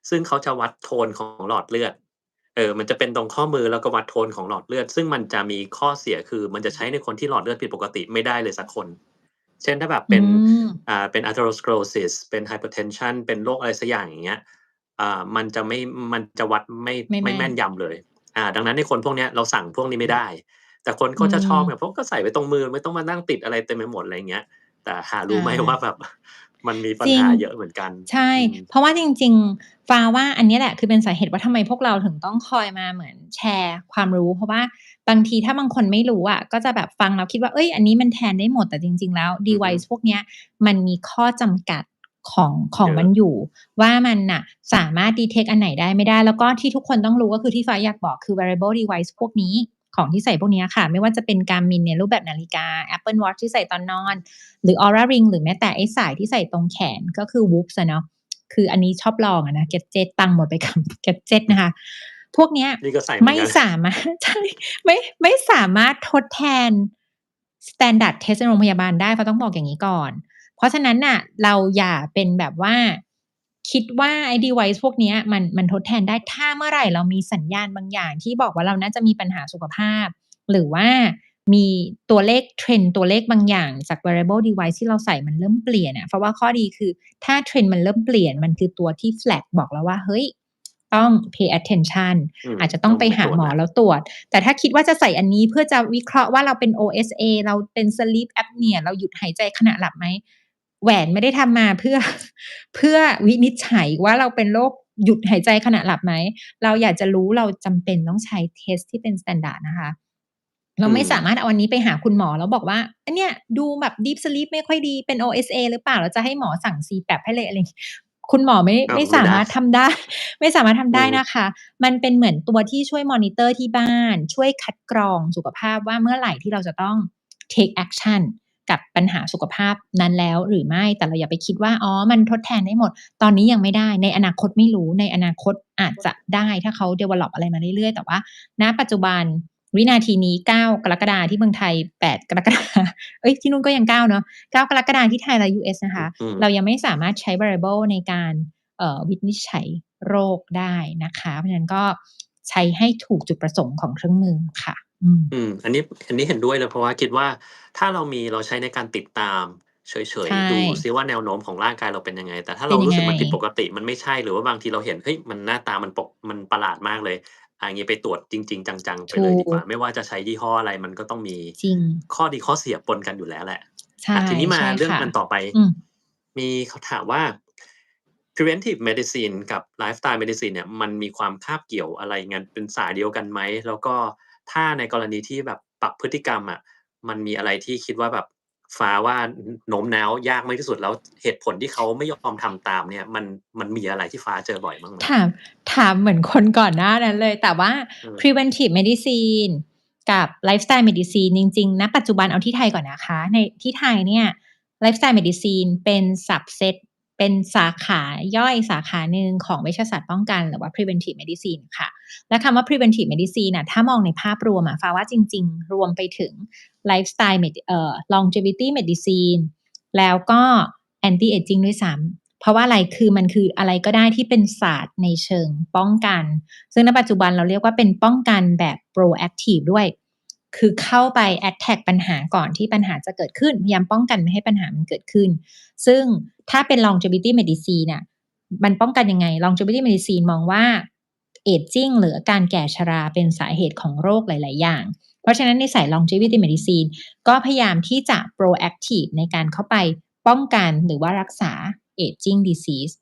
ซึ่งเขาจะวัดโทนของหลอดเลือดมันจะเป็นตรงข้อมือแล้วก็วัดโทนของหลอดเลือดซึ่งมันจะมีข้อเสียคือมันจะใช้ในคนที่หลอดเลือดผิดปกติไม่ได้เลยสักคนเช่นถ้าแบบอืมเป็น atherosclerosis เป็น hypertension เป็นโรคอะไรสักอย่างอย่างเงี้ยมันจะไม่มันจะวัดไม่ไม่แม่นแม่นยำเลย ดังนั้นในคนพวกเนี้ยเราสั่งพวกนี้ไม่ได้แต่คนอืก็จะชอบไงเพม ราะก็ใส่ไว้ตรงมือไม่ต้องมานั่งติดอะไรเต็มไปหมดอะไรอย่างเงี้ยแต่หารู้อาไหมว่าแบบมันมีปัจริงญหาเยอะเหมือนกันใช่อืมเพราะว่าจริงๆฟ้าว่าอันเนี้ยแหละคือเป็นสาเหตุว่าทำไมพวกเราถึงต้องคอยมาเหมือนแชร์ความรู้เพราะว่าบางทีถ้าบางคนไม่รู้อะก็จะแบบฟังแล้วคิดว่าเฮ้ยอันนี้มันแทนได้หมดแต่จริงๆแล้ว อือฮึ device พวกเนี้ยมันมีข้อจำกัดของเยอะมันอยู่ว่ามันน่ะสามารถ detect อันไหนได้ไม่ได้แล้วก็ที่ทุกคนต้องรู้ก็คือที่ฟ้าอยากบอกคือ wearable device พวกนี้ของที่ใส่พวกเนี้ยค่ะไม่ว่าจะเป็น Garmin ในรูปแบบนาฬิกา Apple Watch ที่ใส่ตอนนอน หรือ Oura Ring หรือแม้แต่ไอ้สายที่ใส่ตรงแขนก็คือ Whoop อะเนาะคืออันนี้ชอบลองอะนะ Gadget ตังค์หมดไปกับ Gadget นะคะพวกเนี้ยนี่ก็ใส่เหมือไม่นกัน สามารถใช่ไม่สามารถทดแทน Standard Test ในโรงพยาบาลได้เราต้องบอกอย่างงี้ก่อนเพราะฉะนั้นน่ะเราอย่าเป็นแบบว่าคิดว่าไอ้ device พวกเนี้ยมันทดแทนได้ถ้าเมื่อไหร่เรามีสัญญาณบางอย่างที่บอกว่าเราน่าจะมีปัญหาสุขภาพ หรือว่ามีตัวเลข trend ตัวเลขบางอย่างจาก wearable device ที่เราใส่มันเริ่มเปลี่ยนอะเพราะว่าข้อดีคือถ้า trend มันเริ่มเปลี่ยนมันคือตัวที่ flag บอกเราว่าเฮ้ยต้อง pay attention อาจจะต้องต้องไปไปหาหมอตรวจแล้วแล้วตรวจแต่ถ้าคิดว่าจะใส่อันนี้เพื่อจะวิเคราะห์ว่าเราเป็น OSA เราเป็น sleep apnea เราหยุดหายใจขณะหลับไหมแหวนไม่ได้ทำมาเพื่อเพื่อวินิจฉัยว่าเราเป็นโรคหยุดหายใจขณะหลับไหมเราอยากจะรู้เราจำเป็นต้องใช้เทสต์ที่เป็น standard นะคะ เราอืมไม่สามารถเอาอันนี้ไปหาคุณหมอแล้วบอกว่าอันเนี้ยดูแบบ Deep Sleep ไม่ค่อยดีเป็น OSA หรือเปล่าแล้วจะให้หมอสั่ง CPAP ให้เลยอะไรงี้คุณหมอไม่อ้าวไม่ได้ไม่สามารถทำได้ไม่สามารถทำอืมได้นะคะมันเป็นเหมือนตัวที่ช่วยมอนิเตอร์ที่บ้านช่วยคัดกรองสุขภาพว่าเมื่อไหร่ที่เราจะต้อง take action กับปัญหาสุขภาพนั้นแล้วหรือไม่แต่เราอย่าไปคิดว่าอ๋อมันทดแทนได้หมดตอนนี้ยังไม่ได้ในอนาคตไม่รู้ในอนาคตอาจจะได้ถ้าเขา develop อะไรมาเรื่อยๆแต่ว่าณปัจจุบัน วินาทีนี้9กรกฎาที่เมืองไทย8กรกฎาเอ๊ยที่นู่นก็ยัง9เนาะ9กรกฎาที่ไทยและ US นะคะอืมเรายังไม่สามารถใช้ variable ในการวินิจฉัยโรคได้นะคะเพราะฉะนั้นก็ใช้ให้ถูกจุดประสงค์ของเครื่องมือค่ะอืมอันนี้เห็นด้วยเลยเพราะว่าคิดว่าถ้าเราใช้ในการติดตามเฉยใช่ๆดูซิว่าแนวโน้มของร่างกายเราเป็นยังไงแต่ถ้าเราเป็นยังไงรู้สึกมันผิดปกติมันไม่ใช่หรือว่าบางทีเราเห็นเฮ้ยมันหน้าตามันประหลาดมากเลยอย่างงี้ไปตรวจจริงๆจังๆไปเลถูยดีกว่ากไม่ว่าจะใช้ยี่ห้ออะไรมันก็ต้องมีจริงข้อดีข้อเสียปนกันอยู่แล้วแหละใช่ทีนี้มาเรื่องใช่ค่ะอันต่อไปอืมมีเขาถามว่า preventive medicine กับ lifestyle medicine เนี่ยมันมีความคาบเกี่ยวอะไรกันเป็นสายเดียวกันไหมแล้วก็ถ้าในกรณีที่แบบปรับพฤติกรรมอะมันมีอะไรที่คิดว่าแบบฟ้าว่าโน้มน้าวยากมากที่สุดแล้วเหตุผลที่เขาไม่ยอมทำตามเนี่ยมันมีอะไรที่ฟ้าเจอบ่อยบ้างไหมถามถามเหมือนคนก่อนหน้านั้นเลยแต่ว่า เออ preventive medicine กับ lifestyle medicine จริงๆณปัจจุบันเอาที่ไทยก่อนนะคะในที่ไทยเนี่ย lifestyle medicine เป็น subset เป็นสาขาย่อยสาขาหนึ่งของเวชศาสตร์ป้องกันหรือว่า preventive medicine ค่ะและคำว่า preventive medicine น่ะถ้ามองในภาพรวมอะฟ้าว่าจริงๆรวมไปถึง lifestyle longevity medicine แล้วก็ anti aging ด้วยซ้ำ เพราะว่าอะไรคือมันคืออะไรก็ได้ที่เป็นศาสตร์ในเชิงป้องกัน ซึ่งณปัจจุบันเราเรียกว่าเป็นป้องกันแบบ proactive ด้วย คือเข้าไป attack ปัญหาก่อนที่ปัญหาจะเกิดขึ้น พยายามป้องกันไม่ให้ปัญหามันเกิดขึ้น ซึ่งถ้าเป็น longevity medicine น่ะมันป้องกันยังไง longevity medicine มองว่า aging หรือการแก่ชราเป็นสาเหตุของโรคหลายๆอย่างเพราะฉะนั้นในสาย longevity medicine ก็พยายามที่จะ proactive ในการเข้าไปป้องกันหรือว่ารักษา aging disease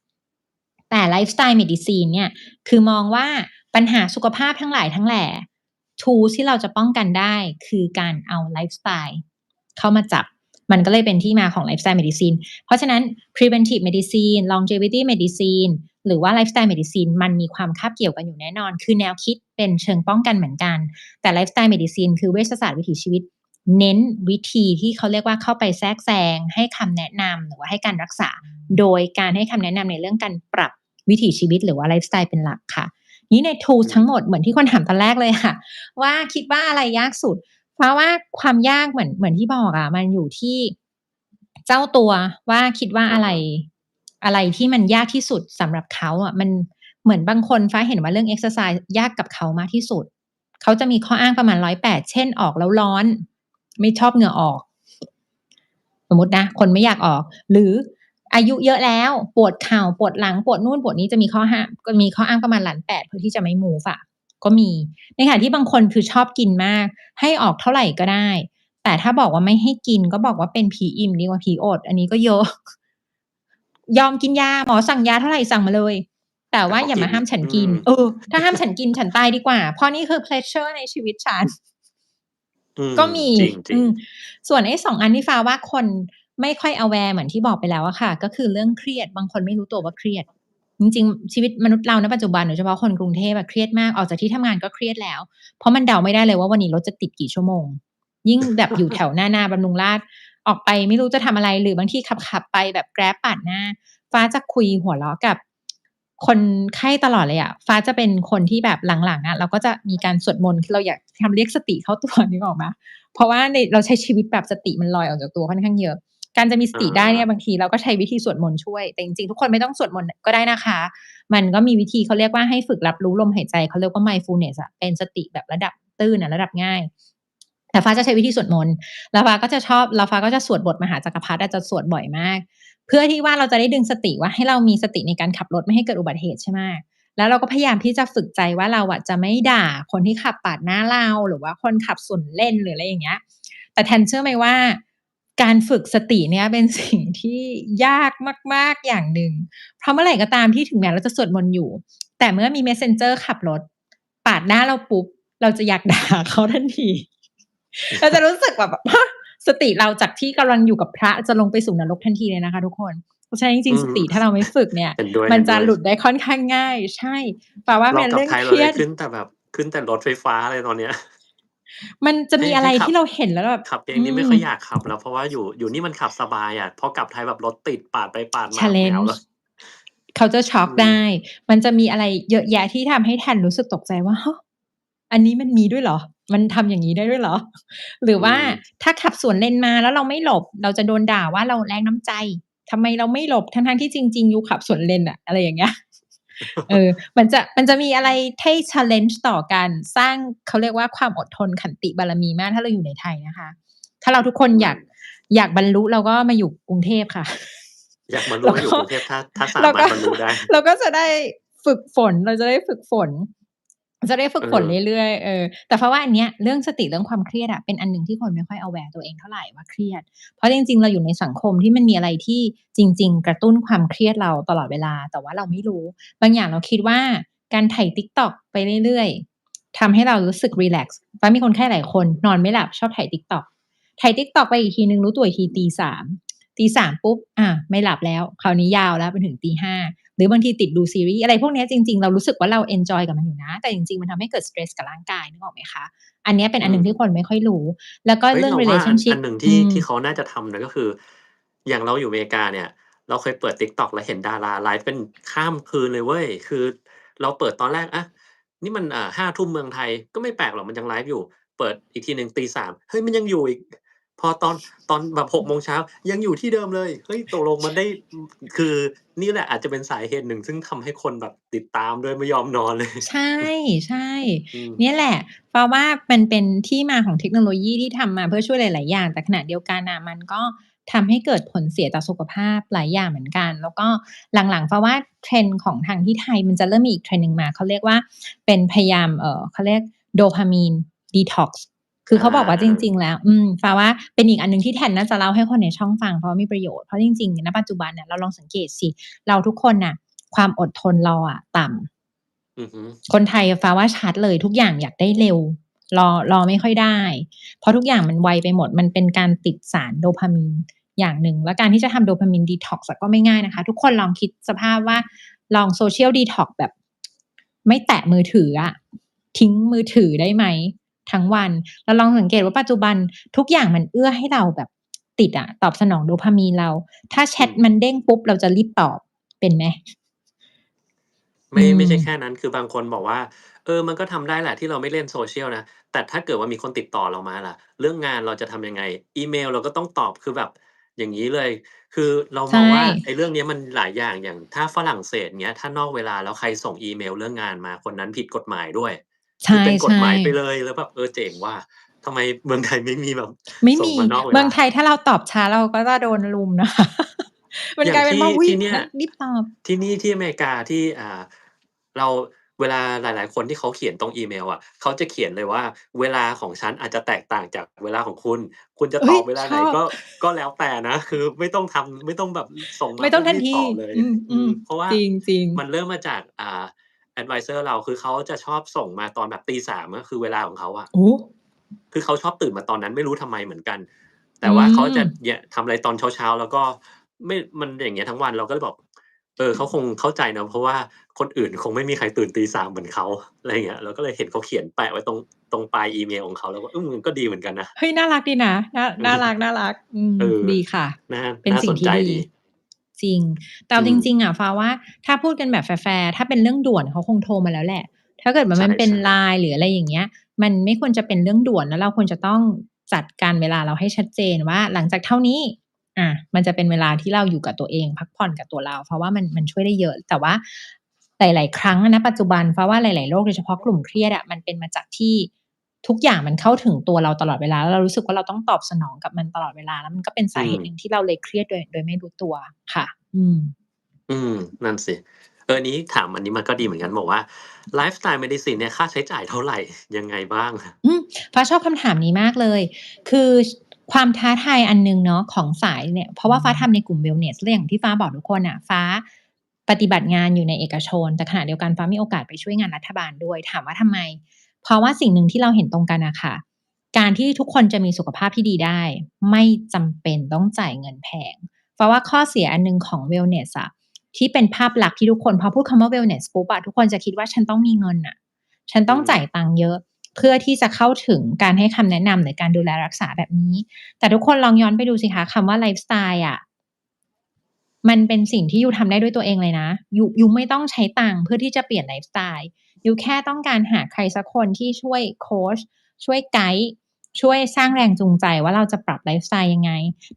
แต่ lifestyle medicine เนี่ยคือมองว่าปัญหาสุขภาพทั้งหลายทั้งแหล่ tools ที่เราจะป้องกันได้คือการเอาไลฟ์สไตล์เข้ามาจับมันก็เลยเป็นที่มาของ lifestyle medicine เพราะฉะนั้น preventive medicine longevity medicine หรือว่า lifestyle medicine มันมีความคาบเกี่ยวกันอยู่แน่นอนคือแนวคิดเป็นเชิงป้องกันเหมือนกันแต่ lifestyle medicine คือเวชศาสตร์วิถีชีวิตเน้นวิธีที่เขาเรียกว่าเข้าไปแทรกแซงให้คำแนะนำหรือว่าให้การรักษาโดยการให้คำแนะนำในเรื่องการปรับวิถีชีวิตหรือว่าไลฟ์สไตล์เป็นหลักค่ะนี้ใน tools ทั้งหมดเหมือนที่คนถามตอนแรกเลยค่ะว่าคิดว่าอะไรยากสุดเพราะว่าความยากเหมือนที่บอกอะมันอยู่ที่เจ้าตัวว่าคิดว่าอะไรที่มันยากที่สุดสำหรับเขาอะมันเหมือนบางคนฟ้าเห็นว่าเรื่อง exercise ยากกับเขามากที่สุดเขาจะมีข้ออ้างประมาณ108เช่นออกแล้วร้อนไม่ชอบเหงื่อออกสมมุตินะคนไม่อยากออกหรืออายุเยอะแล้วปวดเข่าปวดหลังปวดนู่นปวดนี้จะมีข้ออ้างประมาณ108เพื่อที่จะไม่ move อะก็มีในขณะที่บางคนคือชอบกินมากให้ออกเท่าไรก็ได้แต่ถ้าบอกว่าไม่ให้กินก็บอกว่าเป็นผีอิ่มดีกว่าผีอดอันนี้ก็เยอะยอมกินยาหมอสั่งยาเท่าไรสั่งมาเลยแต่ว่าอย่ามาห้ามฉันกินถ้าห้ามฉันกินฉันตายดีกว่าเพราะนี่คือ pleasure ในชีวิตฉันก็มีจริงส่วนไอ้2อันที่ฟ้าว่าคนไม่ค่อย aware เหมือนที่บอกไปแล้วอะค่ะก็คือเรื่องเครียดบางคนไม่รู้ตัวว่าเครียดจริงๆชีวิตมนุษย์เราณปัจจุบันโดยเฉพาะคนกรุงเทพอะเครียดมากออกจากที่ทำงานก็เครียดแล้วเพราะมันเดาไม่ได้เลยว่าวันนี้รถจะติดกี่ชั่วโมงยิ่งแบบอยู่แถวหน้าบำรุงราษฎร์ออกไปไม่รู้จะทำอะไรหรือบางทีขับๆไปแบบ Grab ปาดหน้าฟ้าจะคุยหัวเราะกับคนไข้ตลอดเลยอะฟ้าจะเป็นคนที่แบบหลังๆอะเราก็จะมีการสวดมนต์คือเราอยากทำเรียกสติเข้าตัวนึกออกไหมเพราะว่าเราใช้ชีวิตแบบสติมันลอยออกจากตัวค่อนข้างเยอะการจะมีสติได้เนี่ยบางทีเราก็ใช้วิธีสวดมนต์ช่วยแต่จริงๆทุกคนไม่ต้องสวดมนต์ก็ได้นะคะมันก็มีวิธีเขาเรียกว่าให้ฝึกรับรู้ลมหายใจเขาเรียกว่า mindfulness อะเป็นสติแบบระดับตื้นอะระดับง่ายแต่ฟ้าจะใช้วิธีสวดมนต์แล้วฟ้าก็จะสวดบทมหาจักรพรรดิจะสวดบ่อยมากเพื่อที่ว่าเราจะได้ดึงสติว่าให้เรามีสติในการขับรถไม่ให้เกิดอุบัติเหตุใช่ไหมแล้วเราก็พยายามที่จะฝึกใจว่าเราอะจะไม่ด่าคนที่ขับปาดหน้าเราหรือว่าคนขับสวนเลนหรืออะไรอย่างเงี้ยแต่แทนเชื่อไหมว่าการฝึกสติเนี่ยเป็นสิ่งที่ยากมากๆอย่างหนึ่งเพราะเมื่อไหร่ก็ตามที่ถึงแม้เราจะสวดมนต์อยู่แต่เมื่อมี Messenger ขับรถปาดหน้าเราปุ๊บเราจะอยากด่าเขาทันทีเราจะรู้สึกแบบฮะสติเราจากที่กำลังอยู่กับพระจะลงไปสู่นรกทันทีเลยนะคะทุกคนเพราะฉะนั้นจริงๆสติถ้าเราไม่ฝึกเนี่ยเห็นด้วยมันจะหลุดได้ค่อนข้างง่ายใช่แปลว่าเราเป็นเรื่องกลับไทยเครียดเราได้ขึ้นแต่รถไฟฟ้าเลยตอนเนี้ยมันจะมีอะไรให้ขับที่เราเห็นแล้วแบบขับเองนี่ไม่ค่อยอยากขับแล้วเพราะว่าอยู่นี่มันขับสบายอะพอกลับไทยแบบรถติดปาดไปปาดมาไม่เอา challenge แล้วเขาจะช็อกอืมได้มันจะมีอะไรเยอะแยะที่ทำให้แทนรู้สึกตกใจว่าฮะอันนี้มันมีด้วยเหรอมันทำอย่างงี้ได้ด้วยเหรอหรืออืว่ามถ้าขับสวนเลนมาแล้วเราไม่หลบเราจะโดนด่าว่าเราแรงน้ำใจทำไมเราไม่หลบทั้งๆที่จริงๆยูขับสวนเลนอะอะไรอย่างเงี้ย เออมันจะมีอะไรให้ challenge ต่อกันสร้างเขาเรียกว่าความอดทนขันติบารมีมากถ้าเราอยู่ในไทยนะคะถ้าเราทุกคนอืมอยากบรรลุเราก็มาอยู่กรุงเทพค่ะ อยากบรร ลุแล้วก็มาอยู่กรุงเทพถ้าสามารถเราก็บรรลุได้ เราก็จะได้ฝึกฝนเราจะได้ฝึกฝนจะได้ฝึเอกฝนอเรื่อยๆแต่เพราะว่าอันเนี้ยเรื่องสติเรื่องความเครียดอะเป็นอันหนึ่งที่คนไม่ค่อย aware ตัวเองเท่าไรว่าเครียดเพราะจริงๆเราอยู่ในสังคมที่มันมีอะไรที่จริงๆกระตุ้นความเครียดเราตลอดเวลาแต่ว่าเราไม่รู้บางอย่างเราคิดว่าการไถ TikTok ไปเรื่อยๆทำให้เรารู้สึกรีแลกซ์ฟ้ามีคนไข้หลายคนนอนไม่หลับชอบไถ TikTok ไถ TikTok ไปอีกทีหนึ่งรู้ตัวอีกทีตี 3ปุ๊บไม่หลับแล้วคราวนี้ยาวแล้วไปถึงตี 5หรือบางทีติดดูซีรีส์อะไรพวกเนี้ยจริงๆเรารู้สึกว่าเราเอนจอยกับมันอยู่นะแต่จริงๆมันทำให้เกิดสเตรสกับร่างกายนึกออกไหมคะอันเนี้ยเป็นอันหนึ่งอืม ที่คนไม่ค่อยรู้แล้วก็เรื่อง เฮ้ยเราว่าอั relationship นหนึ่งอืมที่เขาน่าจะทำนะก็คืออย่างเราอยู่อเมริกาเนี่ยเราเคยเปิด TikTok แล้วเห็นดาราไลฟ์กันข้ามคืนเลยเว้ยคือเราเปิดตอนแรกอะนี่มัน5ทุ่มเมืองไทยก็ไม่แปลกหรอกมันยังไลฟ์อยู่เปิดอีกทีหนึ่งตี 3เฮ้ยมันยังอยู่อีกพอตอนแบบ6โมงเช้ายังอยู่ที่เดิมเลยเฮ้ยตกลงมันได้คือนี่แหละอาจจะเป็นสาเหตุหนึ่งซึ่งทำให้คนแบบติดตามด้วยไม่ยอมนอนเลย ใช่ใช่อืมเนี่ยแหละเพราะว่ามันเป็นที่มาของเทคโนโลยีที่ทำมาเพื่อช่วยหลายๆอย่างแต่ขณะเดียวกันน่ะมันก็ ทำให้เกิดผลเสียต่อสุขภาพหลายอย่างเหมือนกันแล้วก็หลังๆฟ้าว่า trend ของทางที่ไทยมันจะเริ่มมีอีก trend หนึ่งมาเขาเรียกว่าเป็นพยายามเขาเรียก Dopamine Detox คือเขาบอกว่าจอาริงๆแล้วฟ้าว่าเป็นอีกอันหนึ่งที่แทนน่าจะเล่าให้คนในช่องฟังเพราะว่ามีประโยชน์เพราะจริงๆณปัจจุบันเนี่ยเราลองสังเกตสิเราทุกคนน่ะความอดทนเราอะต่ำ อือฮึคนไทยอะฟ้าว่าชัดเลยทุกอย่างอยากได้เร็วรอไม่ค่อยได้เพราะทุกอย่างมันไวไปหมดมันเป็นการติดสารโดพามีนอย่างหนึ่งแล้วการที่จะทำโดพามีน detox อะก็ไม่ง่ายนะคะทุกคนลองคิดสภาพว่าลอง social detox แบบไม่แตะมือถืออะทิ้งมือถือได้ไหมทั้งวันเราลองสังเกตว่าปัจจุบันทุกอย่างมันเอื้อให้เราแบบติดอะตอบสนองโดพามีนเราถ้าแชอืม ตมันเด้งปุ๊บเราจะรีบตอบเป็นไหมอืไม่มใช่แค่นั้นคือบางคนบอกว่ามันก็ทำได้แหละที่เราไม่เล่น Social นะแต่ถ้าเกิดว่ามีคนติดต่อเรามาล่ะเรื่องงานเราจะทำยังไงอีเมลเราก็ต้องตอบคือแบบอย่างงี้เลยคือเรามใช่องว่าไอ้เรื่องเนี้ยมันหลายอย่างอย่างถ้าฝรั่งเศสเงี้ยถ้านอกเวลาแล้วใครส่งอีเมลเรื่องงานมาคนนั้นผิดกฎหมายด้วยใคือเป็นกฎช่หมายไปๆ เลยแล้วแบบเจ๋งว่ะทำไมเมืองไทยไม่มีแบบไม่มีส่งมานอกเวลาเมืองไทยถ้าเราตอบช้าเราก็จะโดนรุมนะคะมันอย่างที่กลายเป็นว่าอุ๊ยที่เนี่ยต้องรีบตอบที่นี่ที่อเมริกาที่เราเวลาหลายๆคนที่เขาเขียนตรงอีเมลอะเขาจะเขียนเลยว่าเวลาของฉันอาจจะแตกต่างจากเวลาของคุณคุณจะตเฮ้ยอบเวลาชอบไหนก็แล้วแต่นะคือไม่ต้องแบบส่งมาไม่ต้องปุ๊บรีบทันทีตอบเลยอืมเพราะว่าๆจริงมันๆเริ่มมาจากแอดไวเซอร์เราคือเขาจะชอบส่งมาตอนแบบตีสามก็คือเวลาของเขาอะโอ้คือเขาชอบตื่นมาตอนนั้นไม่รู้ทำไมเหมือนกันแต่อืว่าเขามจะเนี่ยทำอะไรตอนเช้าๆแล้วก็มันอย่างเงี้ยทั้งวันเราก็เลยบอกเขาคงเข้าใจเนาะเพราะว่าคนอื่นคงไม่มีใครตื่นตีสามเหมือนเขาอะไรอย่างเงี้ยเราก็เลยเห็นเขาเขียนแปะไว้ตรงปลายอีเมลของเขาแล้วก็มันก็ดีเหมือนกันนะเฮ้ยน่ารักดีนะอืน่ามรักอืมเออดีค่ะน่าเป็นน่าสนใจสิ่งที่ดีดีจริงแต่เอาอืมจริงๆอะฟ้าว่าถ้าพูดกันแบบแฟร์ๆถ้าเป็นเรื่องด่วนเขาคงโทรมาแล้วแหละถ้าเกิดว่าใมันเป็น ช่ๆ LINE หรืออะไรอย่างเงี้ยมันไม่ควรจะเป็นเรื่องด่วนแล้วเราควรจะต้องจัดการเวลาเราให้ชัดเจนว่าหลังจากเท่านี้มันจะเป็นเวลาที่เราอยู่กับตัวเองพักผ่อนกับตัวเราเพราะว่ามันช่วยได้เยอะแต่ว่าหลายๆครั้งอะณปัจจุบันฟ้าว่าหลายๆโรคโดยเฉพาะกลุ่มเครียดอะมันเป็นมาจากที่ทุกอย่างมันเข้าถึงตัวเราตลอดเวลาแล้วเรารู้สึกว่าเราต้องตอบสนองกับมันตลอดเวลาแล้วมันก็เป็นอืสาเหมตุหนึ่งที่เราเลยเครียดโดยไม่รู้ตัวค่ะอืมนั่นสิอันนี้ถามอันนี้มันก็ดีเหมือนกันบอกว่าไลฟ์สไตล์ Medicine เนี่ยค่าใช้จ่ายเท่าไรยังไงบ้างอืมฟ้าชอบคำถามนี้มากเลยคือความท้าทายอันหนึ่งเนาะของสายเนี่ยเพราะว่าฟ้าทำในกลุ่ม Wellness และอย่างที่ฟ้าบอกทุกคนน่ะฟ้าปฏิบัติงานอยู่ในเอกชนแต่ขณะเดียวกันฟ้ามีโอกาสไปช่วยงานรัฐบาลด้วยถามว่าทำไมเพราะว่าสิ่งหนึ่งที่เราเห็นตรงกันน่ะค่ะการที่ทุกคนจะมีสุขภาพที่ดีได้ไม่จำเป็นต้องจ่ายเงินแพงฟ้าว่าข้อเสียอันหนึ่งของ Wellness อะที่เป็นภาพลักษณ์ที่ทุกคนพอพูดคำว่า Wellness ปุ๊บอะทุกคนจะคิดว่าฉันต้องมีเงินน่ะฉันอืมต้องจ่ายตังค์เยอะ เพื่อที่จะเข้าถึงการให้คำแนะนำหรือการดูแลรักษาแบบนี้ แต่ทุกคนลองย้อนไปดูสิคะคำว่าไลฟ์สไตล์อะมันเป็นสิ่งที่ยูทำได้ด้วยตัวเองเลยนะยูไม่ต้องใช้ตังค์เพื่อที่จะเปลี่ยนไลฟ์สไตล์ยูแค่ต้องการหาใครสักคนที่ช่วยโคชช่วยไกด์ช่วยสร้างแรงจูงใจว่าเราจะปรับไลฟ์สไตล์ยังไง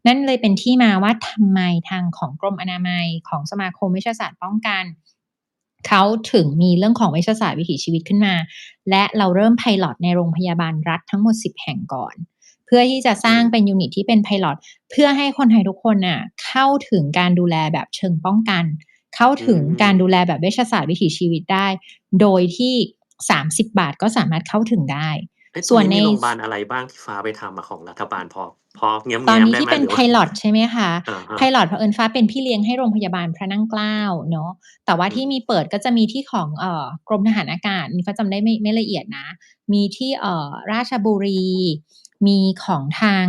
นั่นเลยเป็นที่มาว่าทำไมทางของกรมอนามัยของสมาคมเวชศาสตร์ป้องกันเขาถึงมีเรื่องของเวชศาสตร์วิถีชีวิตขึ้นมา และเราเริ่ม pilot ในโรงพยาบาลรัฐทั้งหมด10แห่งก่อนเพื่อที่จะสอืมร้างเป็นยูนิตที่เป็น pilot เพื่อให้คนไทยทุกคนน่ะเข้าถึงการดูแลแบบเชิงป้องกันเข้าอืถึงการดูแลมแบบเวชศาสตร์วิถีชีวิตได้โดยที่30บาทก็สามารถเข้าถึงได้ตรงส่วนใน นี้มีโรงบาลอะไรบ้างที่ฟ้าไปทำอะของรัฐบาลพอแตอนง้มๆได้นี้ที่เป็น ไหมหรือว่า Pilot ใช่ไหมคะ อะฮะ Pilot เผอิญฟ้าเป็นพี่เลี้ยงให้โรงพยาบาลพระนั่งเกล้าเนาะแต่ว่าอืมที่มีเปิดก็จะมีที่ของกรมทหารอากาศอันนี้ฟ้าจำได้ไม่ละเอียดนะมีที่ราชบุรีมีของทาง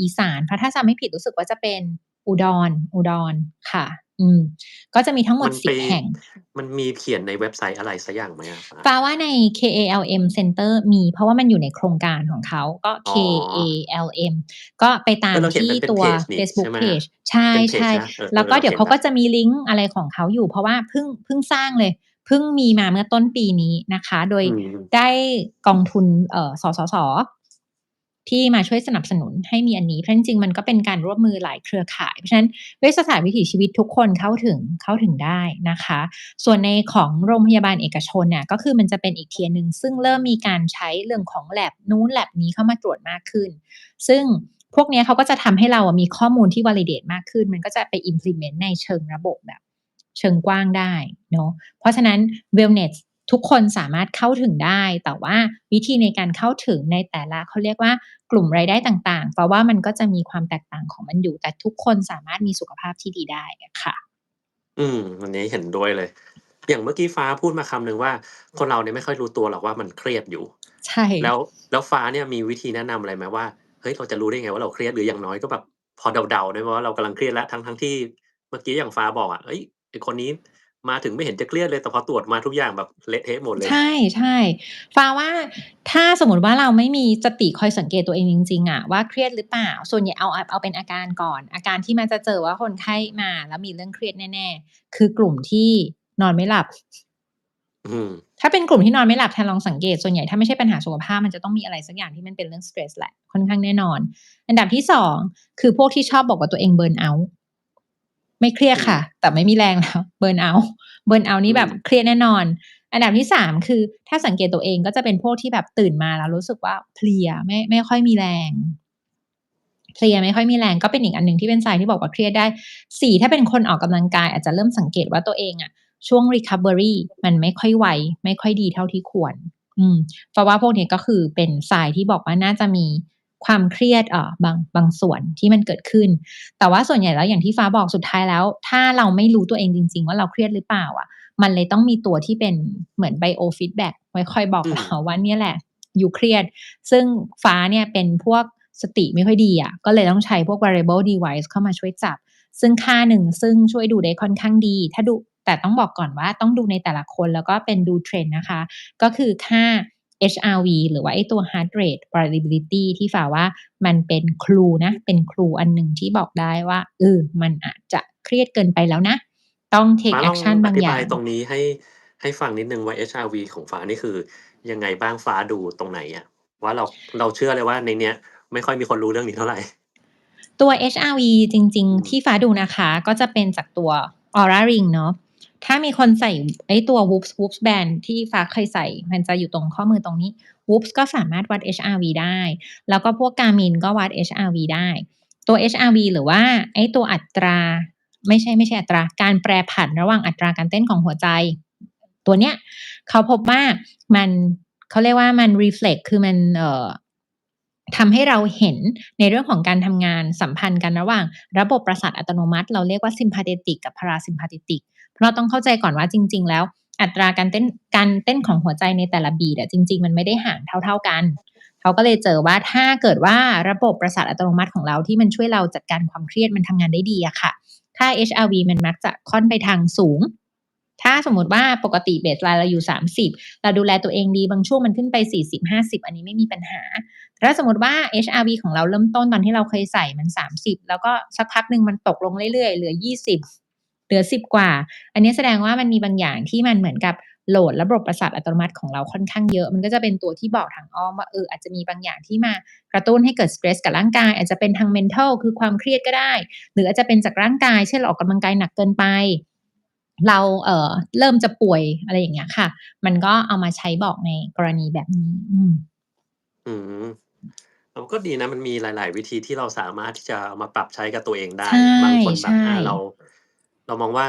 อีสานเพราะถ้าจำไม่ผิดรู้สึกว่าจะเป็นอุดรค่ะอืมก็จะมีทั้งหมดมันไป10แห่ง มันมีเขียนในเว็บไซต์อะไรสักอย่างไหมอะฟ้าฟ้าว่าใน KALM Center มีเพราะว่ามันอยู่ในโครงการของเขาก็ อ๋อ KALM ก็ไปตามเราเห็นที่ตัวมันเป็นเพจนี่เฟซบุ๊กใช่ไหมเพจใชเป็นเพจ่นะๆแล้วก็เราเห็นแล้วเดี๋ยวเขาก็จะมีลิงก์อะไรของเขาอยู่เพราะว่าเพิ่งสร้างเลยเพิ่งมีมาเมื่อต้นปีนี้นะคะโดยอืมได้กองทุนสสสที่มาช่วยสนับสนุนให้มีอันนี้เพราะจริงๆมันก็เป็นการร่วมมือหลายเครือข่ายเพราะฉะนั้นเวชศาสตร์วิถีชีวิตทุกคนเข้าถึงได้นะคะ ส่วนในของโรงพยาบาลเอกชนเนี่ยก็คือมันจะเป็นอีก tier หนึ่งซึ่งเริ่มมีการใช้เรื่องของ lab นู้น lab นี้เข้ามาตรวจมากขึ้นซึ่ง พวกเนี้ยเขาก็จะทำให้เราอะมีข้อมูลที่ validate มากขึ้นมันก็จะไป implement ในเชิงระบบแบบเชิงกว้างได้เนาะเพราะฉะนั้น wellness ทุกคนสามารถเข้าถึงได้แต่ว่าวิธีในการเข้าถึงในแต่ละเขาเรียกว่ากลุ่มรายได้ต่างๆเพราะว่ามันก็จะมีความแตกต่างของมันอยู่แต่ทุกคนสามารถมีสุขภาพที่ดีได้อะค่ะอันนี้เห็นด้วยเลยอย่างเมื่อกี้ฟ้าพูดมาคำหนึ่งว่าคนเราเนี่ยไม่ค่อยรู้ตัวหรอกว่ามันเครียดอยู่ใช่แล้วแล้วฟ้าเนี่ยมีวิธีแนะนำอะไรไหมว่าเฮ้ยเราจะรู้ได้ไงว่าเราเครียดหรืออย่างน้อยก็แบบพอเดาๆได้ไหมว่าเรากำลังเครียดแล้วทั้งๆที่เมื่อกี้อย่างฟ้าบอกอะเฮ้ยไอ้คนนี้มาถึงไม่เห็นจะเครียดเลยแต่พอตรวจมาทุกอย่างแบบเละเทะหมดเลยใช่ๆฟ้าว่าถ้าสมมุติว่าเราไม่มีสติคอยสังเกตตัวเองจริงๆอะว่าเครียดหรือเปล่าส่วนใหญ่เอาเป็นอาการก่อนอาการที่มักจะเจอว่าคนไข้มาแล้วมีเรื่องเครียดแน่ๆคือกลุ่มที่นอนไม่หลับ อืมถ้าเป็นกลุ่มที่นอนไม่หลับแทนลองสังเกตส่วนใหญ่ถ้าไม่ใช่ปัญหาสุขภาพมันจะต้องมีอะไรสักอย่างที่มันเป็นเรื่องสเตรสแหละค่อนข้างแน่นอนอันดับที่2คือพวกที่ชอบบอกว่าตัวเองเบิร์นเอาต์ไม่เครียดอืมค่ะแต่ไม่มีแรงแล้วเบิร์นเอาต์เบิร์นเอาต์นี่แบบอืมเครียดแน่นอนอันดับที่3คือถ้าสังเกตตัวเองก็จะเป็นพวกที่แบบตื่นมาแล้วรู้สึกว่าเพลียไม่ค่อยมีแรงเพลียไม่ค่อยมีแรงก็เป็นอีกอันหนึ่งที่เป็น sign ที่บอกว่าเครียดได้4ถ้าเป็นคนออกกำลังกายอาจจะเริ่มสังเกตว่าตัวเองอะช่วง recovery มันไม่ค่อยไวไม่ค่อยดีเท่าที่ควร เพราะว่าพวกนี้ก็คือเป็นทรายที่บอกว่าน่าจะมีความเครียดบางส่วนที่มันเกิดขึ้นแต่ว่าส่วนใหญ่แล้วอย่างที่ฟ้าบอกสุดท้ายแล้วถ้าเราไม่รู้ตัวเองจริงๆว่าเราเครียดหรือเปล่าอะมันเลยต้องมีตัวที่เป็นเหมือน bio feedback ไว้คอยบอกอืมเราว่าเนี่ยแหละอยู่เครียดซึ่งฟ้าเนี่ยเป็นพวกสติไม่ค่อยดีอะก็เลยต้องใช้พวก variable device เข้ามาช่วยจับซึ่งค่าหนึ่งซึ่งช่วยดูได้ค่อนข้างดีถ้าดูแต่ต้องบอกก่อนว่าต้องดูในแต่ละคนแล้วก็เป็นดู trend นะคะก็คือค่า HRV หรือว่าไอ้ตัว heart rate variability ที่ฝ่าว่ามันเป็นคลูนะเป็นคลูอันหนึ่งที่บอกได้ว่ามันอาจจะเครียดเกินไปแล้วนะต้อง ฟ้า take ลอง action อธิบายบางอย่างตรงนี้ให้ฟังนิดหนึ่งว่า HRV ของฟ้านี่คือยังไงบ้างฟ้าดูตรงไหนอะว่าเราเชื่อเลยว่าในเนี้ยไม่ค่อยมีคนรู้เรื่องนี้เท่าไรตัว HRV จริงอืมๆที่ฟ้าดูนะคะก็จะเป็นจากตัว Oura Ring เนาะถ้ามีคนใส่ไอ้ตัว Whoop Band ที่ฟ้าเคยใส่มันจะอยู่ตรงข้อมือตรงนี้ Whoop ก็สามารถวัด HRV ได้แล้วก็พวก Garmin ก็วัด HRV ได้ตัว HRV หรือว่าไอ้ตัวอัตราไม่ใช่อัตราการแปรผันระหว่างอัตราการเต้นของหัวใจตัวเนี้ยเขาพบว่ามันเขาเรียกว่ามัน reflect คือมันทำให้เราเห็นในเรื่องของการทำงานสัมพันธ์กันระหว่างระบบประสาทอัตโนมัติเราเรียกว่า sympathetic กับ parasympathetic เพราะเราต้องเข้าใจก่อนว่าจริงๆแล้วอัตราการเต้นของหัวใจในแต่ละบีทอะจริงๆมันไม่ได้ห่างเท่าๆกันเขาก็เลยเจอว่าถ้าเกิดว่าระบบประสาทอัตโนมัติของเราที่มันช่วยเราจัดการความเครียดมันทำงานได้ดีอะค่ะค่า HRV มันมักจะค่อนไปทางสูงถ้าสมมุติว่าปกติ baseline เราอยู่30เราดูแลตัวเองดีบางช่วงมันขึ้นไป40-50อันนี้ไม่มีปัญหา ถ้าสมมติว่า HRV ของเราเริ่มต้นตอนที่เราเคยใส่มัน30แล้วก็สักพักหนึ่งมันตกลงเรื่อยๆเหลือ20เหลือ10กว่าอันนี้แสดงว่ามันมีบางอย่างที่มันเหมือนกับโหลดระบบประสาทอัตโนมัติของเราค่อนข้างเยอะมันก็จะเป็นตัวที่บอกทางอ้อมว่าอาจจะมีบางอย่างที่มากระตุ้นให้เกิดสเตรสกับร่างกายอาจจะเป็นทาง mental คือความเครียดก็ได้หรืออาจจะเป็นจากร่างกายเช่นเราออกกำลังกายหนักเกินไปเราเริ่มจะป่วยอะไรอย่างเงี้ยค่ะมันก็เอามาใช้บอกในกรณีแบบนี้อืม ก็ดีนะมันมีหลายๆวิธีที่เราสามารถที่จะเอามาปรับใช้กับตัวเองใได้บางคนแบบช่เรามองว่า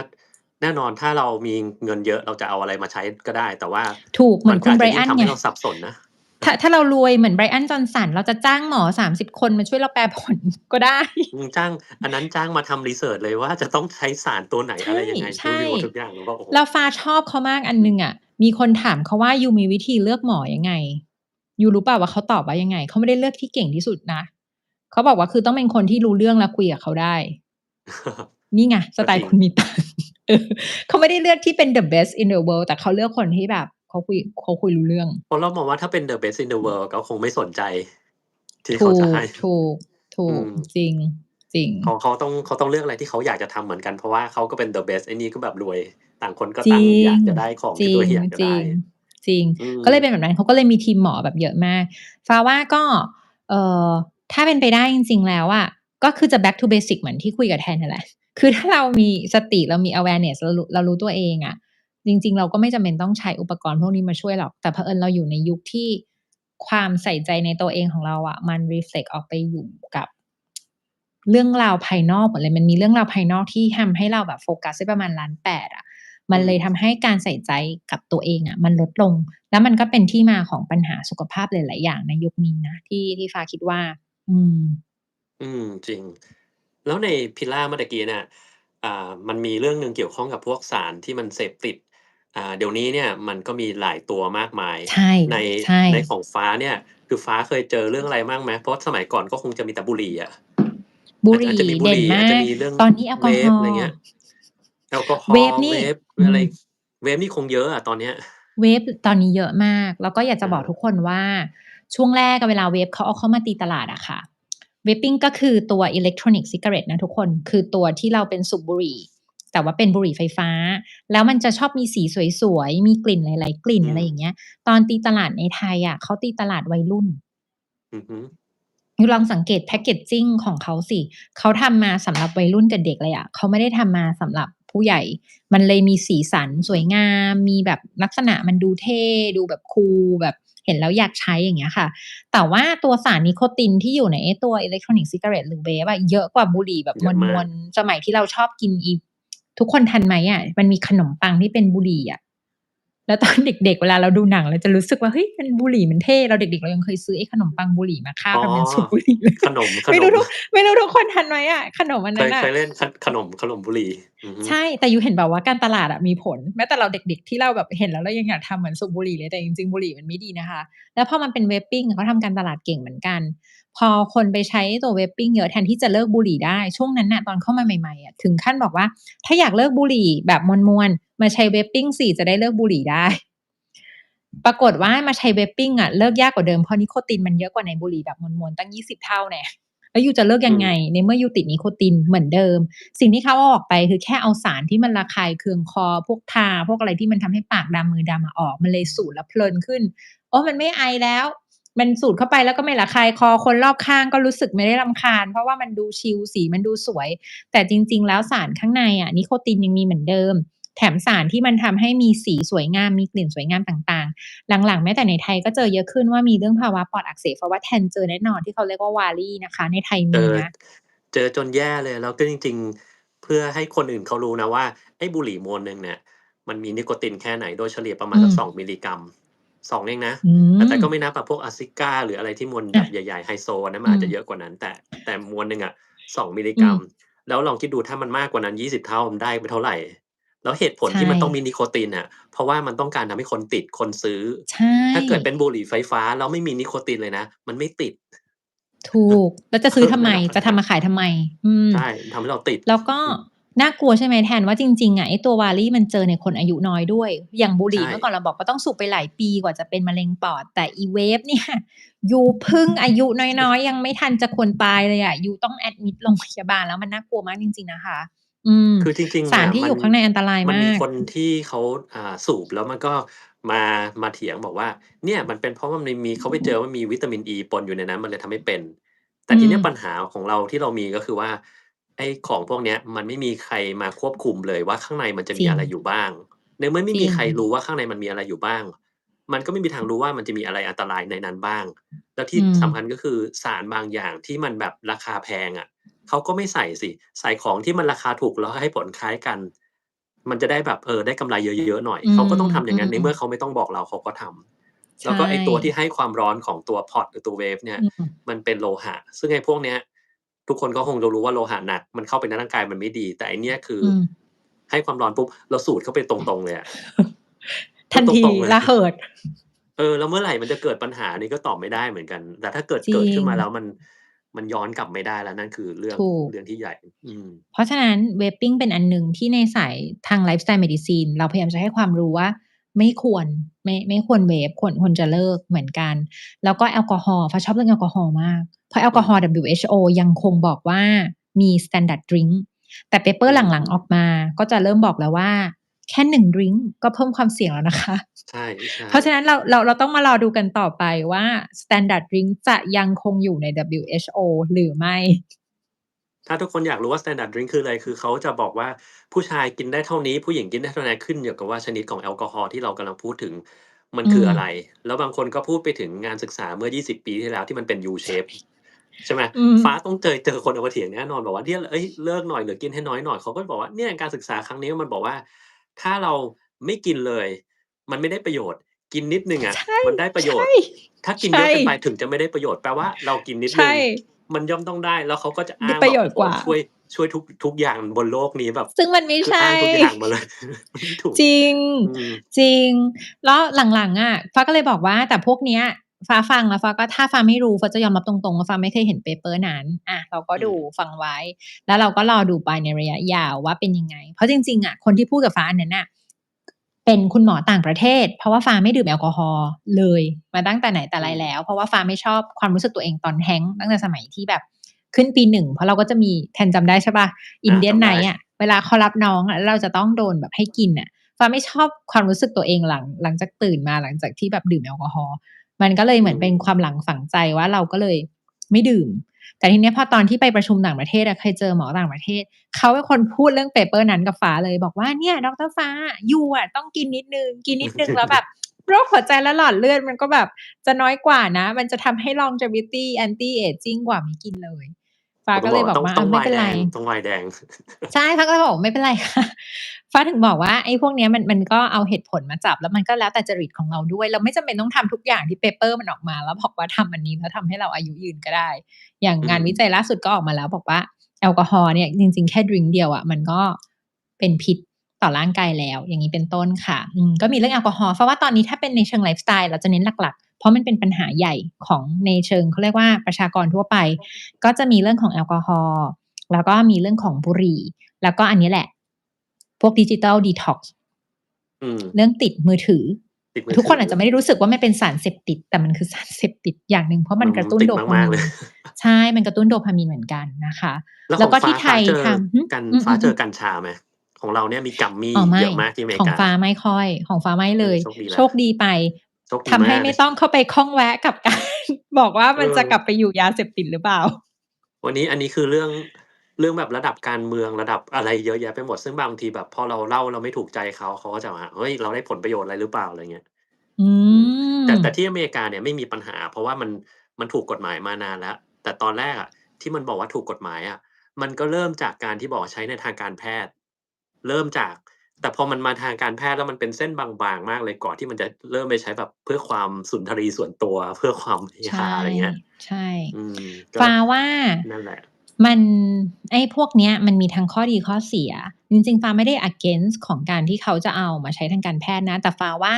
แน่นอนถ้าเรามีเงินเยอะเราจะเอาอะไรมาใช้ก็ได้แต่ว่าๆถูกเหมือนคุณ มันก็อาจจะยิ่ง Brian ไง ทำให้เราสับสนนะถ้าเรารวยเหมือน Brian Johnson เราจะจ้างหมอ30คนมาช่วยเราแปลผลก็ได้ จ้างอันนั้นจ้างมาทำ research เลยว่าจะต้องใช้สารตัวไหนอะไรใช่ยังไงใช่รู้ดีหมดทุกอย่างเราก็โอ้โฮแล้วฟ้าชอบเขามากอันหนึ่งอะมีคนถามเขาว่ายูมีวิธีเลือกหมอยังไงยูรู้เปล่าว่าเขาตอบว่ายังไงเขาไม่ได้เลือกที่เก่งที่สุดนะเขาบอกว่าคือต้องเป็นคนที่รู้เรื่องและคุยกับเขาได้นี่ไงสไตล์ก็จริงคนมีตังค์เออเขาไม่ได้เลือกที่เป็น the best in the world แต่เขาเลือกคนที่แบบเขาคุยรู้เรื่องเพราะเรามองว่าถ้าเป็น the best in the world ก็คงไม่สนใจที่เขาถูกจะให้ถูกถูกอืม จริงจริงเขาต้องเลือกอะไรที่เขาอยากจะทำเหมือนกันเพราะว่าเขาก็เป็น the best ไอ้นี่ก็แบบรวยต่างคนก็จริต่างอยางกจะได้ของจริงที่ตัวเองอยากจะได้จริงจริงอืมก็เลยเป็นแบบนั้นเขาก็เลยมีทีมหมอแบบเยอะมากฟ้าว่าก็เอ่อถ้าเป็นไปได้จริงๆแล้วอะก็คือจะ back to basic เหมือนที่คุยกับแทนนั่นแหละคือถ้าเรามีสติเรามี awareness เรารู้ตัวเองอะจริงๆเราก็ไม่จำเป็นต้องใช้อุปกรณ์พวกนี้มาช่วยหรอกแต่เผอิญเราอยู่ในยุคที่ความใส่ใจในตัวเองของเราอะมัน reflect ออกไปอยู่กับ เรื่องราวภายนอกหมดเลยมันมีเรื่องราวภายนอกที่ทำให้เราแบบโฟกัสได้ประมาณ1,800,000อะมันเลยทำให้การใส่ใจกับตัวเองอะมันลดลงแล้วมันก็เป็นที่มาของปัญหาสุขภาพหลายๆอย่างในยุคนี้นะที่ฟ้าคิดว่าอืมจริงแล้วใน Pillar เมื่อตะกี้เนี่ยมันมีเรื่องหนึ่งเกี่ยวข้องกับพวกสารที่มันเสพติดเดี๋ยวนี้เนี่ยมันก็มีหลายตัวมากมายใช่ในใช่ในของฟ้าเนี่ยคือฟ้าเคยเจอเรื่องอะไรบ้างไหมเพราะสมัยก่อนก็คงจะมีแต่บุหรี่อะอาจจะบุหรี่มีบุหรี่อาจเด่นมากจะมีเรื่องตอนนี้แอลกอฮ Vape อล์อะไรเงี้ยแอลกอฮอล์ เวฟนี่ Vape อือะไร ม Vape นี่คงเยอะอะตอนเนี้ยเวฟตอนนี้เยอะมากแล้วก็อยากจะบอกทุกเออคนว่าช่วงแรกอะเวลาเวฟเขาเอาเข้ามาตีตลาดอะค่ะ Vaping ก็คือตัว Electronic Cigarette นะทุกคนคือตัวที่เราเป็นสูบบุหรี่แต่ว่าเป็นบุหรี่ไฟฟ้าแล้วมันจะชอบมีสีสวยๆมีกลิ่นหลายๆกลิ่นอืมอะไรอย่างเงี้ยตอนตีตลาดในไทยอะเขาตีตลาดวัยรุ่น อือฮึยูลองสังเกตแพ็กเกจจิงของเขาสิเขาทำมาสำหรับวัยรุ่นกับเด็กเลยอะเขาไม่ได้ทำมาสำหรับผู้ใหญ่ มันเลยมีสีสันสวยงาม มีแบบลักษณะมันดูเท่ ดูแบบคูลแบบเห็นแล้วอยากใช้อย่างเงี้ยค่ะ แต่ว่าตัวสารนิโคตินที่อยู่ในไอ้ตัว Electronic Cigarette หรือ Vape อะเยอะกว่าบุหรี่แบบเยอะมากมวนๆสมัยที่เราชอบกินทุกคนทันไหมอะมันมีขนมปังที่เป็นบุหรี่อะแล้วตอนเด็กๆเวลาเราดูหนังเราจะรู้สึกว่าเฮ้ยมันบุหรี่มันเท่เราเด็กๆเรายังเคยซื้อไอ้ขนมปังบุหรี่มาคาอ๋อบกันเป็นสูบบุหรี่เลย ขนม ไม่รู้ทุกคนทันไหมอะขนมอันนั้นน่ะ เคยเล่นขนมบุหรี่อือฮึใช่แต่ยูเห็นแบบว่าการตลาดอะมีผลแม้แต่เราเด็กๆที่เราแบบเห็นแล้วเรายังอยากทำเหมือนสูบบุหรี่เลยแต่จริงๆบุหรี่มันไม่ดีนะคะแล้วพอมันเป็น vaping อะเขาทำการตลาดเก่งเหมือนกันพอคนไปใช้ตัว vaping เยอะแทนที่จะเลิกบุหรี่ได้ช่วงนั้นน่ะตอนเข้ามาใหม่ๆอะถึงขั้นบอกว่าถ้าอยากเลิกบุหรี่แบบมวลๆมาใช้ vaping สิจะได้เลิกบุหรี่ได้ปรากฏว่ามาใช้ vaping อะเลิกยากกว่าเดิมเพราะนิโคตินมันเยอะกว่าในบุหรี่แบบมวลๆตั้ง20เท่าแน่แล้วยูจะเลิกอืมยังไงในเมื่อยูติดนิโคตินเหมือนเดิม สิ่งที่เขาเอาออกไปคือแค่เอาสารที่มันระคายเคืองคอพวกทาพวกอะไรที่มันทำให้ปากดำมือดำอะออกมันเลยสูดแล้วเพลินขึ้นโอ้มันไม่ไอแล้วมันสูดเข้าไปแล้วก็ไม่ระคายคอคนรอบข้างก็รู้สึกไม่ได้รำคาญเพราะว่ามันดูชิลสีมันดูสวยแต่จริงๆแล้วสารข้างในอะนิโคตินยังมีเหมือนเดิมแถมสารที่มันทำให้มีสีสวยงามมีกลิ่นสวยงามต่างๆหลังๆแม้แต่ในไทยก็เจอเยอะขึ้นว่ามีเรื่องภาวะปอดอักเสบเพราะว่าแทนเจอแน่นอนที่เขาเรียกว่าวาลี่นะคะในไทยเจอมีนะเจอจนแย่เลยแล้วก็จริงๆเพื่อให้คนอื่นเขารู้นะว่าไอ้บุหรี่มวนหนึ่งเนี่ยมันมีนิโคตินแค่ไหนโดยเฉลี่ยประมาณสักอืม2มิลลิกรัม2เองนะอืแต่มก็ไม่นับแบบพวก Asica หรืออะไรที่มวลแบอะ บใหญ่ๆไฮโซอันนั้นมันอืมอาจจะเยอะกว่านั้นแต่มวลหนึ่งอะ2มิลลิกอืมรัมแล้วลองคิดดูถ้ามันมากกว่านั้น20เท่ามันได้ไปเท่าไรแล้วเหตุผลใช่ที่มันต้องมีนิโคตินน่ะเพราะว่ามันต้องการทำให้คนติดคนซื้อใชถ้าเกิดเป็น่บุหรี่ไฟฟ้าแล้วไม่มีนิโคตินเลยนะมันไม่ติด ถูกแล้วจะซื้อทำ ไมนั่นแหละปัญหา จะทำมาขายทำไมอืมใช่มันทำให้เราติดแล้วก็อืมน่ากลัวใช่ไหมแทนว่าจริงๆอะไอ้ตัว Vali มันเจอในคนอายุน้อยด้วยอย่างบุหรี่ใช่เมื่อก่อนเราบอกว่าต้องสูบไปหลายปีกว่าจะเป็นมะเร็งปอดแต่อี Vape เนี่ยยูเพิ่งอายุน้อยๆยังไม่ทันจะคนตายเลยอะยูต้องแอดมิตโรงพยาบาลแล้วมันน่ากลัวมากจริงๆนะคะอืมคือจริงสารที่ๆอะอยู่ข้างในอันตรายมากมันมีคนที่เขาสูบแล้วมันก็มามาเถียงบอกว่าเนี่ยมันเป็นเพราะว่ามันมีเขาไปเจอว่ามีวิตามินอีปนอยู่ในนั้นมันเลยทำให้เป็นแต่อืมทีเนี้ยปัญหาของเราที่เรามีก็คือว่าไอ้ของพวกเนี้ยมันไม่มีใครมาควบคุมเลยว่าข้างในมันจะจริงมีอะไรอยู่บ้างในเมื่อไม่จริงมีใครรู้ว่าข้างในมันมีอะไรอยู่บ้างมันก็ไม่มีทางรู้ว่ามันจะมีอะไรอันตรายในนั้นบ้างแล้วที่อืมสำคัญก็คือสารบางอย่างที่มันแบบราคาแพงอะ เขาก็ไม่ใส่สิใส่ของที่มันราคาถูกแล้วให้ผลคล้ายกันมันจะได้แบบได้กำไรเยอะๆหน่อยอืเขาก็มต้องทำออืย่างงั้นในมเมื่อเขาไม่ต้องบอกเราเขาก็ทำแล้วใช่ก็ไอ้ตัวที่ให้ความร้อนของตัว Pod หรือตัว Wave เนี่ยอืมมันเป็นโลหะซึ่งไอ้พวกเนี้ยทุกคนก็คงจะรู้ว่าโลหะหนักมันเข้าไปในร่างกายมันไม่ดีแต่ไอ้เนี่ยคืออืม ให้ความร้อนปุ๊บเราสูดเข้าไปตรงๆเลยอะพูดตทันทีรงๆเลย ระเหิด แล้วเมื่อไหร่มันจะเกิดปัญหานี้ก็ตอบไม่ได้เหมือนกันแต่ถ้าเกิดจริงขึ้นมาแล้วมันย้อนกลับไม่ได้แล้วนั่นคือเรื่องถูกเรื่องที่ใหญ่อืมเพราะฉะนั้น vaping เป็นอันหนึ่งที่ในสายทางไลฟ์สไตล์ medicine เราพยายามจะให้ความรู้ว่าไม่ควรไม่ควร vape ควรจะเลิกเหมือนกันแล้วก็แอลกอฮอล์ฟ้าชอบเรื่องแอลกอฮอล์มากเพราะแอลกอฮอล์ อืม WHO ยังคงบอกว่ามี standard drink แต่เปเปออืร์หลังๆอมอกมาก็จะเริ่มบอกแล้วว่าแค่1ดริงก์ก็เพิ่มความเสี่ยงแล้วนะคะ ใช่เพราะฉะนั้นเราต้องมารอดูกันต่อไปว่า Standard Drink จะยังคงอยู่ใน WHO หรือไม่ๆถ้าทุกคนอยากรู้ว่า Standard Drink คืออะไรคือเขาจะบอกว่าผู้ชายกินได้เท่านี้ผู้หญิงกินได้เท่านั้นขึ้นอยู่กับว่าชนิดของแอลกอฮอล์ที่เรากำลังพูดถึงมันอืมคืออะไรแล้วบางคนก็พูดไปถึงงานศึกษาเมื่อ20ปีที่แล้วที่มันเป็น U shape ใช่ไหมอืมฟ้าต้องเจอคนเอามาเถียงแน่นอนบอกว่าเนี่ยเฮ้ยเลิกหน่อยหรือกินให้น้อยหน่อยเขาก็บอกว่าเนี่ยการศึกษาครั้งนี้มันบอกว่าถ้าเราไม่กินเลยมันไม่ได้ประโยชน์กินนิดหนึ่งอะใช่มันได้ประโยใช่ชน์ถ้ากินใช่เยอะเกินไปถึงจะไม่ได้ประโยชน์แปลว่าเรากินนิดหใช่นึ่งมันย่อมต้องได้แล้วเขาก็จะได้ประอ้างแบบโอ้โฮโยชน์กว่า ช่วยทุกอย่างบนโลกนี้แบบซึ่งมันไม่คือใช่ อ้างทุกอย่างมาเลยมันไม่ถูกจริงอืมจริงแล้วหลังๆอะฟ้าก็เลยบอกว่าแต่พวกเนี้ยฟ้าฟังแล้วฟ้าก็ถ้าฟ้าไม่รู้ฟ้าจะยอมรับตรงๆว่าฟ้าไม่เคยเห็นเปเปอร์นั้นอะเราก็ดูอืมฟังไว้แล้วเราก็รอดูไปในระยะยาวว่าเป็นยังไงเพราะจริงๆอะคนที่พูดกับฟ้าอันนั้นน่ะเป็นคุณหมอต่างประเทศเพราะว่าฟ้าไม่ดื่มแอลกอฮอล์เลยมาตั้งแต่ไหนแต่ไรอืมแล้วเพราะว่าฟ้าไม่ชอบความรู้สึกตัวเองตอน Hank ตั้งแต่สมัยที่แบบขึ้นปี1เพราะเราก็จะมีแทนจำได้ใช่เปล่า Indian จำได้ Night อะเวลาเขารับน้องอะแล้วเราจะต้องโดนแบบให้กินน่ะ ฟ้าไม่ชอบความรู้สึกตัวเองหลังจากตื่นมาหลังจากที่แบบดื่มแอลกอฮอล์มันก็เลยเหอืมือนเป็นความหมลังฝังใจว่าเราก็เลยไม่ดื่มแต่ทีเนี้ยพอตอนที่ไปประชุมต่างประเทศอะเคยเจอหมอต่างประเทศเขาเป็นคนพูดเรื่องเปเปอร์นั้นกับฟ้าเลยบอกว่าเนี่ยดรฟ้ายูอะต้องกินนิดหนึ่งกินนิดหนึ่งแล้วแบบโรคหัวใจและหลอดเลือดมันก็แบบจะน้อยกว่านะมันจะทำให้ longevity anti aging กว่าไม่กินเลยฟ้าผมก็ต้องบอกว่าต้องเลยบอกว่าต้องไวน์แดไม่เป็นไร งต้องไวน์แดง ใช่ฟ้าก็เลยบอกไม่เป็นไรค่ะฟ้าถึงบอกว่าไอ้พวกเนี้ยมันก็เอาเหตุผลมาจับแล้วมันก็แล้วแต่จริตของเราด้วยเราไม่จำเป็นต้องทำทุกอย่างที่เปเปอร์มันออกมาแล้วบอกว่าทำอันนี้แล้วทำให้เราอายุยืนก็ได้อย่างอืมงานวิจัยล่าสุดก็ออกมาแล้วบอกว่าแอลกอฮอล์เนี่ยจริงๆแค่ดริงก์เดียวอะมันก็เป็นพิษต่อร่างกายแล้วอย่างงี้เป็นต้นค่ะก็มีเรื่องแอลกอฮอล์เพราะว่าตอนนี้ถ้าเป็นในเชิงไลฟ์สไตล์เราจะเน้นหลักๆเพราะมันเป็นปัญหาใหญ่ของในเชิงเขาเรียกว่าประชากรทั่วไปก็จะมีเรื่องของแอลกอฮอล์แล้วก็มีเรื่องของบุหรี่ แล้วก็อันนี้แหละพวก Digital Detox อืมเรื่องติดมือถือทุกคติดมือถือนอาจจะไม่ได้รู้สึกว่ามันเป็นสารเสพติดแต่มันคือสารเสพติดอย่างหนึ่งเพราะมันกระตุ้นติดโดพามากๆเลย มีนใช่มันกระตุ้นโดพามีนเหมือนกันนะคะแล้วของแล้วก็ที่ไทยเจอทำหืกันอฟ้าเจอๆๆกัญชาไหมของเราเนี่ยมีกัมมี่อ๋อไม่เยอะมากที่อเมริกาของฟ้าไม่ค่อยของฟ้าไม่เลยโชคดีโชแล้วคดีไปโชคดีทำให้มากไม่ต้องเข้าไปข้องแวะกับการบอกว่าเอมันจะอกลับไปอยู่ยาเสพติดหรือเปล่าวันนี้อันนี้คือเรื่องแบบระดับการเมืองระดับอะไรเยอะแยะไปหมดซึ่งบางทีแบบพอเราเล่าเราไม่ถูกใจเขาก็จะมาเฮ้ยเราได้ผลประโยชน์อะไรหรือเปล่าอะไรเงี้ยอือืมมแต่ที่อเมริกาเนี่ยไม่มีปัญหาเพราะว่ามันถูกกฎหมายมานานแล้วแต่ตอนแรกอะที่มันบอกว่าถูกกฎหมายอะมันก็เริ่มจากการที่บอกว่าใช้ในทางการแพทย์เริ่มจากแต่พอมันมาทางการแพทย์แล้วมันเป็นเส้นบางๆมากเลยก่อนที่มันจะเริ่มไปใช้แบบเพื่อความสุนทรีย์ส่วนตัวเพื่อความเฮใช่ฮาอะไรเงี้ยใช่อืมก็ฟ้าว่านั่นแหละมันไอ้พวกเนี้ยมันมีทั้งข้อดีข้อเสียจริงๆฟ้าไม่ได้ against ของการที่เขาจะเอามาใช้ทางการแพทย์นะแต่ฟ้าว่า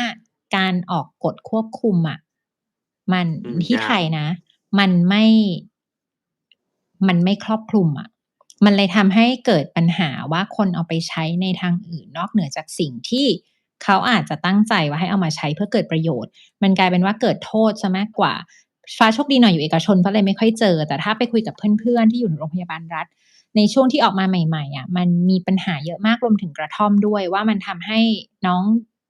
การออกกฎควบคุมอะมันที่ยากไทยนะมันไม่มันไม่ครอบคลุมอะมันเลยทำให้เกิดปัญหาว่าคนเอาไปใช้ในทางอื่นนอกเหนือจากสิ่งที่เขาอาจจะตั้งใจว่าให้เอามาใช้เพื่อเกิดประโยชน์มันกลายเป็นว่าเกิดโทษเสียมากกว่า ฟ้าโชคดีหน่อยอยู่เอกชนฟ้าเลยไม่ค่อยเจอแต่ถ้าไปคุยกับเพื่อนๆที่อยู่ในโรงพยาบาลรัฐในช่วงที่ออกมาใหม่ๆอะมันมีปัญหาเยอะมากรวมถึงกระท่อมด้วยว่ามันทำให้น้อง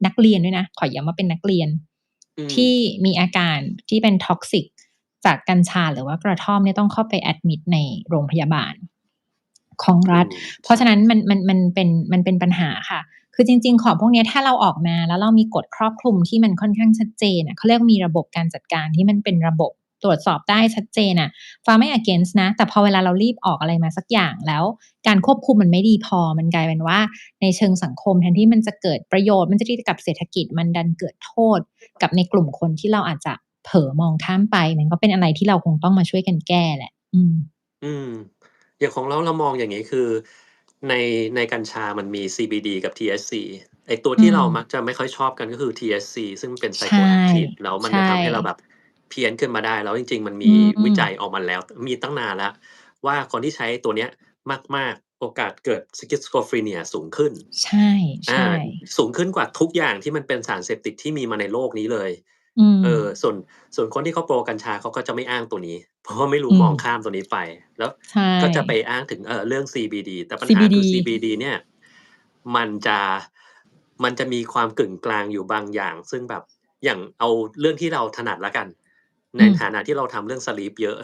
นักเรียนด้วยนะขอย้ำว่าเป็นนักเรียนอืมที่มีอาการที่เป็น toxic จากกัญชาหรือว่ากระท่อมเนี่ยต้องเข้าไปแอดมิตในโรงพยาบาลของรัฐอืมเพราะใช่ฉะนั้นมันเป็นปัญหาค่ะคือจริงๆของพวกเนี้ยถ้าเราออกมาแล้วเรามีกฎครอบคลุมที่มันค่อนข้างชัดเจนอะเขาเรียกว่ามีระบบการจัดการที่มันเป็นระบบตรวจสอบได้ชัดเจนอะฟ้าไม่ against นะแต่พอเวลาเรารีบออกอะไรมาสักอย่างแล้วการควบคุมมันไม่ดีพอมันกลายเป็นว่าในเชิงสังคมแทนที่มันจะเกิดประโยชน์มันจะดีกับเศรษฐกิจมันดันเกิดโทษกับในกลุ่มคนที่เราอาจจะเผลอมองข้ามไปมันก็เป็นอะไรที่เราคงต้องมาช่วยกันแก้แหละอืมอย่างของเรามองอย่างงี้คือในในกัญชามันมี CBD กับ THC ไอ้ตัวอืมที่เรามักจะไม่ค่อยชอบกันก็คือ THC ซึ่งเป็น ใช่ Psychoactive แล้วมันจะใช่ทำให้เราแบบเพี้ยนขึ้นมาได้แล้วจริงๆมันอืมีวิมจัยออกมาแล้วมีตั้งนานแล้วว่าคนที่ใช้ตัวเนี้ยมากๆโอกาสเกิด Schizophrenia สูงขึ้นใช่อา ใช่สูงขึ้นกว่าทุกอย่างที่มันเป็นสารเสพติดที่มีมาในโลกนี้เลยอืมส่วนคนที่เขาโปรกัญชาเขาก็จะไม่อ้างตัวนี้เพราะว่าไม่รู้อืมมองข้ามตัวนี้ไปแล้วใช่ก็จะไปอ้างถึงเรื่อง CBD แต่ปัญหาคือ CBD CBD เนี่ยมันจะมันจะมีความกึ่งกลางอยู่บางอย่างซึ่งแบบอย่างเอาเรื่องที่เราถนัดแล้วกันในอืมฐานะที่เราทำเรื่อง Sleep เยอะ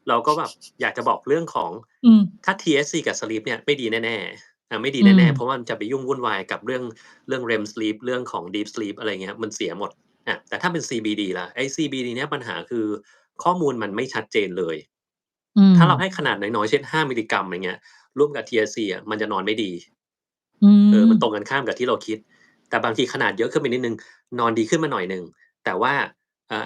เราก็แบบอยากจะบอกเรื่องของอืมถ้า THC กับ Sleep เนี่ยไม่ดีแน่ๆไม่ดีอืมแน่ๆเพราะว่ามันจะไปยุ่งวุ่นวายกับเรื่อง REM sleep เรื่องของ Deep sleep อะไรเงี้ยมันเสียหมดแต่ถ้าเป็น CBD ล่ะไอ้ CBD เนี่ยปัญหาคือข้อมูลมันไม่ชัดเจนเลย อืมถ้าเราให้ขนาดน้อยๆเช่น5มิลลิกรัมอย่างเงี้ยร่วมกับ THC อะมันจะนอนไม่ดีอืมมันตรงกันข้ามกับที่เราคิดแต่บางทีขนาดเยอะขึ้นไปนิดหนึ่งนอนดีขึ้นมาหน่อยหนึ่งแต่ว่า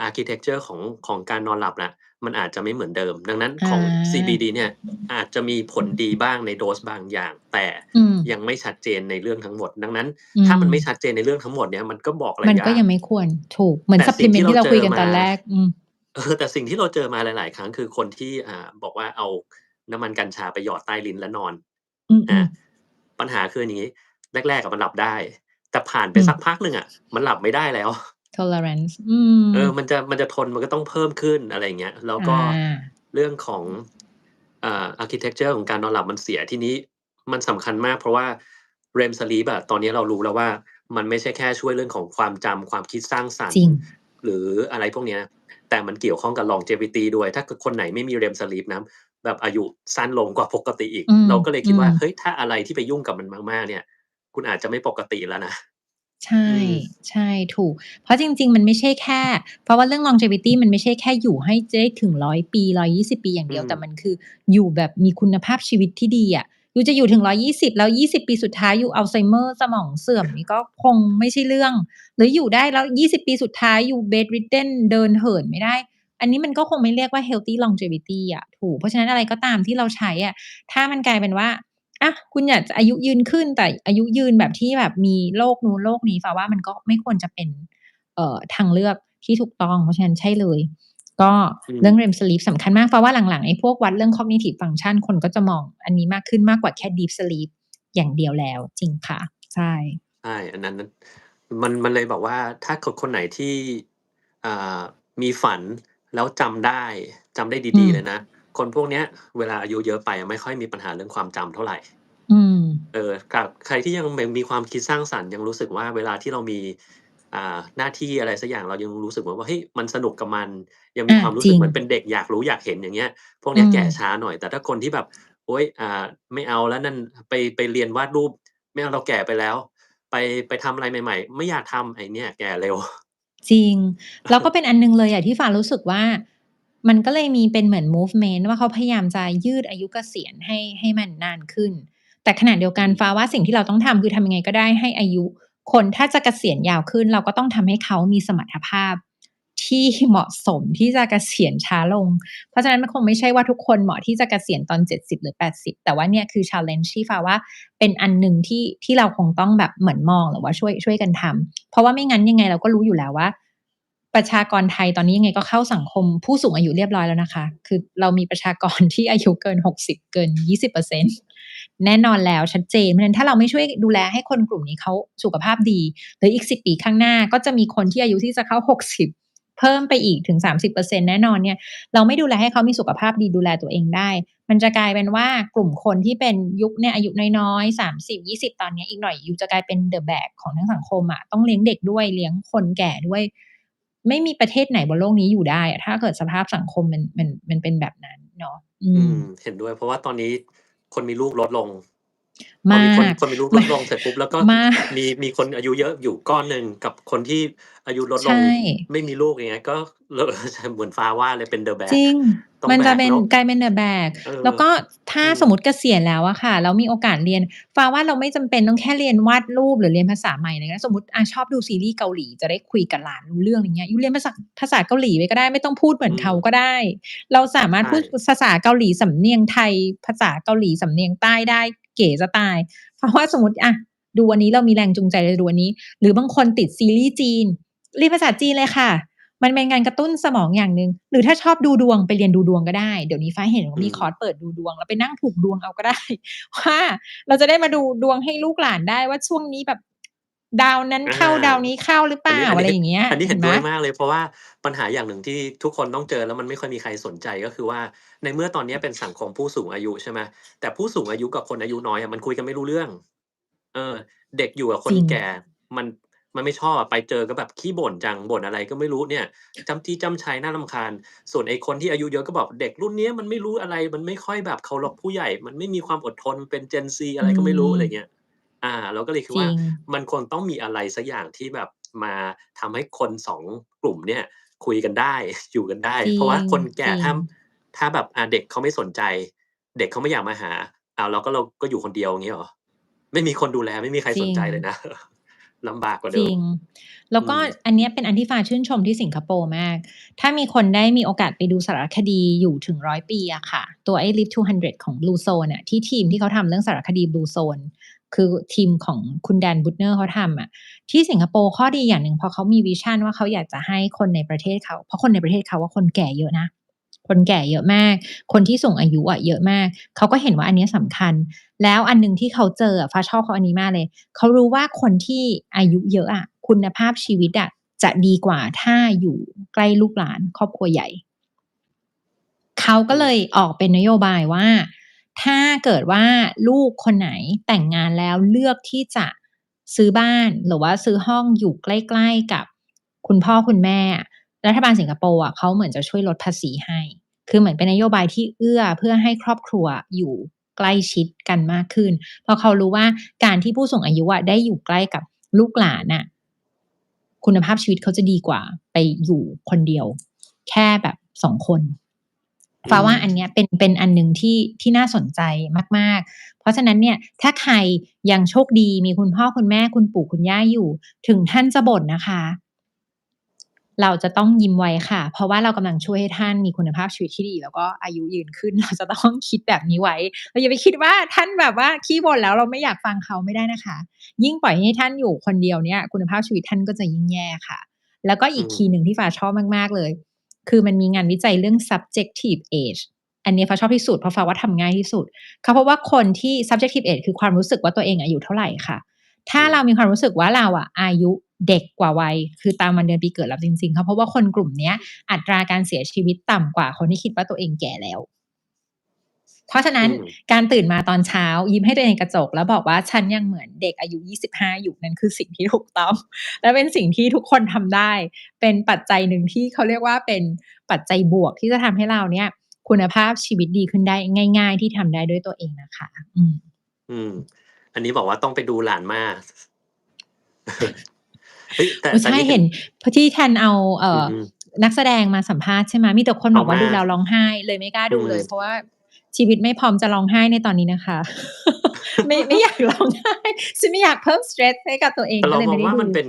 architecture ของการนอนหลับน่ะมันอาจจะไม่เหมือนเดิมดังนั้นอของ า CBD เนี่ยอาจจะมีผลดีบ้างในโดสบางอย่างแต่อืมยังไม่ชัดเจนในเรื่องทั้งหมดดังนั้นอืมถ้ามันไม่ชัดเจนในเรื่องทั้งหมดเนี่ยมันก็บอกอะไรมันก็ยากยังไม่ควรถูกเหมือนแต่สิ่งที่ ซัปลิเมนต์เราที่เราคุยกันตเจอมา อนแรกอืมแต่สิ่งที่เราเจอมาหลายๆครั้งคือคนที่บอกว่าเอาน้ำมันกัญชาไปหยอดใต้ลิ้นแล้วนอนอือามๆปัญหาคืออย่างงี้แรกๆอะมันหลับได้แต่ผ่านไปอืม สักพักหนึ่งอะมันหลับไม่ได้แล้ว tolerance อืมมันจะทนมันก็ต้องเพิ่มขึ้นอะไรอย่างเงี้ยแล้วอาก็เรื่องของarchitecture ของการนอนหลับมันเสียทีนี้มันสำคัญมากเพราะว่า REM sleep อะตอนนี้เรารู้แล้วว่ามันไม่ใช่แค่ช่วยเรื่องของความจำความคิดสร้างสรรค์จริงหรืออะไรพวกเนี้ยแต่มันเกี่ยวข้องกับ longevity ด้วยถ้าเกิดคนไหนไม่มี REM sleep นะแบบอายุสั้นลงกว่าปกติอีกอืมเราก็เลยคิอืม ดว่าเฮ้ยถ้าอะไรที่ไปยุ่งกับมันมากๆเนี่ยคุณอาจจะไม่ปกติแล้วนะใช่อืมใช่ถูกเพราะจริงๆมันไม่ใช่แค่เพราะว่าเรื่อง longevity มันไม่ใช่แค่อยู่ให้จะได้ถึง100 ปี120 ปีอย่างเดียวอืมแต่มันคืออยู่แบบมีคุณภาพชีวิตที่ดีอะยูจะอยู่ถึง120แล้ว20ปีสุดท้ายยูอัลไซเมอร์สมองเสื่อมนี่ก็คงไม่ใช่เรื่องหรืออยู่ได้แล้ว20ปีสุดท้ายยู bedridden เดินเหินไม่ได้อันนี้มันก็คงไม่เรียกว่า healthy longevity อะถูกเพราะฉะนั้นอะไรก็ตามที่เราใช้อะถ้ามันกลายเป็นว่า อะคุณอยากจะอายุยืนขึ้นแต่อายุยืนแบบที่แบบมีโรคนู้นโรคนี้ฟ้าว่ามันก็ไม่ควรจะเป็นทางเลือกที่ถูกต้องเพราะฉะนั้นใช่เลยก็อืม เรื่อง REM sleep สำคัญมากฟ้าว่าหลังๆไอ้พวกวัดเรื่อง cognitive function คนก็จะมองอันนี้มากขึ้นมากกว่าแค่ deep sleep อย่างเดียวแล้วจริงค่ะใช่ใช่อันนั้นมันเลยแบบว่าถ้าคนไหนที่อ่ามีฝันแล้วจำได้อืมดีๆเลยนะคนพวกเนี้ยเวลาอายุเยอะไปอะไม่ค่อยมีปัญหาเรื่องความจำเท่าไรอืมกับใครที่ยังมีความคิดสร้างสรรค์ยังรู้สึกว่าเวลาที่เรามีหน้าที่อะไรสักอย่างเรายังรู้สึกว่าเฮ้ยมันสนุกกับมันยังมีอาความรู้จริงสึกเหมือนเป็นเด็กอยากรู้อยากเห็นอย่างเงี้ยพวกเนี้อืมยแก่ช้าหน่อยแต่ถ้าคนที่แบบโอ๊ยไม่เอาแล้วนั่นไปเรียนวาดรูปไม่เอาเราแก่ไปแล้ว ไปไปทำอะไรใหม่ๆไม่อยากทำไอ้เนี่ยแก่เร็ว จริงแล้วก็เป็นอันหนึ่งเลยอะที่ฟ้ารู้สึกว่ามันก็เลยมีเป็นเหมือนมูฟเมนต์ว่าเขาพยายามจะยืดอายุเกษียณให้มันนานขึ้นแต่ขณะเดียวกันอืมฟ้าว่าสิ่งที่เราต้องทำคือทำยังไงก็ได้ให้อายุคนถ้าจะเกษียณยาวขึ้นเราก็ต้องทำให้เขามีสมรรถภาพที่เหมาะสมที่จะเกษียณช้าลงเพราะฉะนั้นมันคงไม่ใช่ว่าทุกคนเหมาะที่จะเกษียณตอน70หรือ80แต่ว่าเนี่ยคือ challenge ที่ฟ้าว่าเป็นอันหนึ่งที่เราคงต้องแบบเหมือนมองหรือว่าช่วยกันทำ เพราะว่าไม่งั้นยังไงเราก็รู้อยู่แล้วว่าประชากรไทยตอนนี้ยังไงก็เข้าสังคมผู้สูงอายุเรียบร้อยแล้วนะคะคือเรามีประชากรที่อายุเกิน60เกิน20%แน่นอนแล้วชัดเจนเพราะฉะนั้นถ้าเราไม่ช่วยดูแลให้คนกลุ่มนี้เขาสุขภาพดีหรืออีก10ปีข้างหน้าก็จะมีคนที่อายุที่จะเข้า60เพิ่มไปอีกถึง30%แน่นอนเนี่ยเราไม่ดูแลให้เขามีสุขภาพดีดูแลตัวเองได้ มันจะกลายเป็นว่ากลุ่มคนที่เป็นยุคเนี่ยอายุน้อยๆ30-20ตอนเนี้ยอีกหน่อยยูจะกลายเป็น the bag ของทั้งสังคมอะต้องเลี้ยงเด็กด้วยเลี้ยงคนแก่ด้วยไม่มีประเทศไหนบนโลกนี้อยู่ได้อะถ้าเกิดสภาพสังคมมันเป็นแบบนั้นเนาะอืมเห็นด้วยเพราะว่าตอนนี้คนมีลูกลดลงพอมมีคนากคนมีลูกลมาดลงเสร็จปุ๊บแล้วก็มากมีคนอายุเยอะอยู่ก้อนหนึ่งกับคนที่อายุลดลงใช่ ไม่มีลูกอย่างเงี้ยก็เหมือนฟ้าว่าเลยเป็น The จ Bag ริงต้องมันจะเป็นแบกแล้วกลายเป็น The Bag เออแล้วก็ถ้าอืมสมมุติเกษียณแล้วอะค่ะแล้วมีโอกาสเรียนฟ้าว่าเราไม่จำเป็นต้องแค่เรียนวาดรูปหรือเรียนภาษาใหม่อะไรเงี้ยสมมุติชอบดูซีรีส์เกาหลีจะได้คุยกับหลานรู้เรื่องอย่างเงี้ยยูเรียนภาษาเกาหลีไปก็ได้ไม่ต้องพูดเหมือนอืมเขาก็ได้เราสามารถใช่พูดภาษาเกาหลีสำเนียงไทยภาษาเกาหลีสำเนียงใต้ได้เก๋จะตายเพราะว่าสมมุติอะดูอันนี้เรามีแรงจูงใจจะดูอันนี้หรือบางคนติดซีรีส์จีนเรียนภาษาจีนเลยค่ะ มันเป็นการกระตุ้นสมองอย่างหนึ่งหรือถ้าชอบดูดวงไปเรียนดูดวงก็ได้เดี๋ยวนี้ฟ้าเห็นว่าอืมมีคอร์สเปิดดูดวงแล้วไปนั่งผูกดวงเอาก็ได้ว่าเราจะได้มาดูดวงให้ลูกหลานได้ว่าช่วงนี้แบบดาวนั้นอา เข้าดาวนี้เข้าหรือเปล่าอันนี้อันนี้อะไรอย่างเงี้ยอันนี้เห็เห็นไหมนด้วยมากเลยเพราะว่าปัญหาอย่างหนึ่งที่ทุกคนต้องเจอแล้วมันไม่ค่อยมีใครสนใจก็คือว่าในเมื่อตอนเนี้ยเป็นสังคมผู้สูงอายุใช่ไหมแต่ผู้สูงอายุกับคนอายุน้อยอะมันคุยกันไม่รู้เรื่องเออเด็กอยู่กับคจริงนแก่มันมันไม่ชอบอะไปเจอก็แบบขี้บ่นจังบ่นอะไรก็ไม่รู้เนี่ยจำจี้จำไชน่ารำคาญส่วนไอ้คนที่อายุเยอะก็บอกเด็กรุ่นเนี้ยมันไม่รู้อะไรมันไม่ค่อยแบบเคารพผู้ใหญ่มันไม่มีความอดทนมันเป็น Gen Z อะอืไรก็ไม่รู้มอะไรเงี้ย เราก็เลยคิดว่าจริงมันควรต้องมีอะไรสักอย่างที่แบบมาทำให้คน2กลุ่มเนี่ยคุยกันได้อยู่กันได้จริงเพราะว่าคนแก่ถ้าจริง ถ้าแบบเด็กเขาไม่สนใจ เด็กเขาไม่อยากมาหาอ้าวเราก็อยู่คนเดียวอย่างงี้เหรอ? ไม่มีคนดูแล ไม่มีใครจรสนิใจเลยง นะ ลำบากกว่าเจดริิม ง แล้วก็อืม อันเนี้ยเป็นอันที่ฟ้าชื่นชมที่สิงคโปร์มาก ถ้ามีคนได้มีโอกาสไปดูสารคดีอยู่ถึง 100 ปีอะค่ะ ตัวไอ้ Live to 100 ของ Blue Zone อะ ที่ทีมที่เขาทำเรื่องสารคดี Blue Zone คือทีมของคุณ Dan Buettner เขาทำอะ ที่สิงคโปร์ข้อดีอย่างหนึ่ง พอเขามีวิชันว่าเขาอยากจะให้คนในประเทศเขา เพราะคนในประเทศเขาอะคนแก่เยอะนะ คนแก่เยอะมาก คนที่สูงอายุอะเยอะมาก เขาก็เห็นว่าอันเนี้ยสำคัญ แล้วอันหนึ่งที่เขาเจออะ ฟ้าชอบเขาอันนี้มากเลย เขารู้ว่าคนที่อายุเยอะอะ คุณภาพชีวิตอะจะดีกว่าถ้าอยู่ใกล้ลูกหลานครอบครัวใหญ่ เขาอก็เลืม ยออกเป็นนโยบายว่า ถ้าเกิดว่าลูกคนไหนแต่งงานแล้วเลือกที่จะซื้อบ้าน หรือว่าซื้อห้องอยู่ใกล้ ๆ กับคุณพ่อคุณแม่อะ รัฐบาลสิงคโปร์อะเขาเหมือนจะช่วยลดภาษีให้ คือเหมือนเป็นนโยบายที่เอื้อเพื่อให้ครอบครัวอยู่ใกล้ชิดกันมากขึ้น เพราะเขารู้ว่าการที่ผู้สูงอายุอะได้อยู่ใกล้กับลูกหลานน่ะ คุณภาพชีวิตเขาจะดีกว่าไปอยู่คนเดียว แค่แบบ 2 คน อืฟ้าว่าอันเนี้ยม เป็นอันหนึ่งที่น่าสนใจมาก ๆ เพราะฉะนั้นเนี่ย ถ้าใครยังโชคดีมีคุณพ่อคุณแม่ คุณปู่คุณย่าอยู่ ถึงท่านจะบ่นนะคะ เราจะต้องยิ้มไว้ค่ะ เพราะว่าเรากำลังช่วยให้ท่านมีคุณภาพชีวิตที่ดี แล้วก็อายุยืนขึ้น เราจะต้องคิดแบบนี้ไว้ เราอย่าไปคิดว่าท่านแบบว่าขี้บ่นแล้วเราไม่อยากฟังเขา ไม่ได้นะคะ ยิ่งปล่อยให้ท่านอยู่คนเดียวเนี่ย คุณภาพชีวิตท่านก็จะยิ่งแย่ค่ะ แล้วก็ออีืกคีย์หนึ่ม งที่ฟ้าชอบมาก ๆ เลย คือมันมีงานวิจัยเรื่อง subjective age อันนี้ฟ้าชอบที่สุด เพราะฟ้าว่าทำง่ายที่สุด เขาพบว่าคนที่ subjective age คือความรู้สึกว่าตัวเองอายุเท่าไรค่ะ ถ้าอืม เรามีความรู้สึกว่าเราอะอายุเด็กกว่าวัย คือตามวันเดือนปีเกิดเราจริง ๆ เขาพบว่าคนกลุ่มเนี้ยอัตราการเสียชีวิตต่ำกว่าคนที่คิดว่าตัวเองแก่แล้ว เพราะฉะนั้นอืม การตื่นมาตอนเช้ายิ้มให้ตัวเองในกระจก แล้วบอกว่าฉันยังเหมือนเด็กอายุ 25 อยู่ นั่นคือสิ่งที่ถูกต้อง และเป็นสิ่งที่ทุกคนทำได้ เป็นปัจจัยหนึ่งที่เขาเรียกว่าเป็นปัจจัยบวกที่จะทำให้เราเนี่ยคุณภาพชีวิตดีขึ้นได้ง่าย ๆ ที่ทำได้ด้วยตัวเองนะคะ อืม อืม อันนี้บอกว่าต้องไปดูหลานมา เฮ้ย แต่ โอ้ แตใ่ช่ นี่เเห็น ห็น พ ที่แทนเอา อือฮึ นักแสดงมาสัมภาษณ์ใช่ไหม? มีแต่คนออกมบอกว่าา ดูแล้วร้องไห้ เลยไม่กล้าอืดูเลย เพม ราะว่าชีวิตไม่พร้อมจะร้องไห้ในตอนนี้นะคะ ไม่อยาก ร้องไห้ ฉันไม่อยากเพิ่ม สเตรส ให้กับตัวเอง แต่เรก็เาลยไมมอง่ไดว้่าดู มันเป็น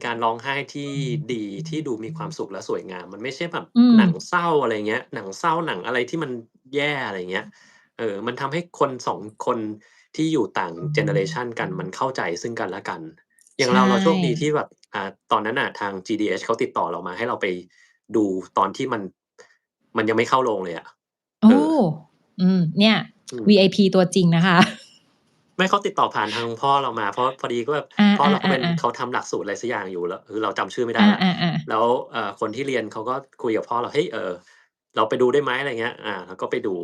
การร้องไห้ที่ดี ที่ดูมีความสุขและสวยงาม มันไม่ใช่แบบอืม หนังเศร้า อะไรอย่างเงี้ย หนังเศร้า หนังอะไรที่มันแย่ อะไรอย่างเงี้ย มันทำให้คน 2 คนที่อยู่ต่างเจเนอเรชันกัน มันเข้าใจซึ่งกันและกัน อย่ใาชงเราโชคดีที่่ แบบ ตอนนั้นน่ะทาง GDH เขาติดต่อเรามาให้เราไปดูตอนที่มันยังไม่เข้าโรงเลยอะ โอเอ้ อ เนี่ย อืม VIP ตัวจริงนะคะ ไม่ เขาติดต่อผ่านทางพ่อเรามา เพราะพอดีก็แบบอพ่อเราเขาเป็น า ๆ ๆ ๆ เขาทำหลักสูตรอะไรสักอย่างอยู่ แล้วคือเราจำชื่อไม่ไอด้แล้ว า ๆ ๆ แล้ว คนที่เรียนเขาก็คุยกับพ่อเรา "เฮ้ย เราไปดูได้ไหม?" อะไรอย่างเงี้ย เราก็ไปดู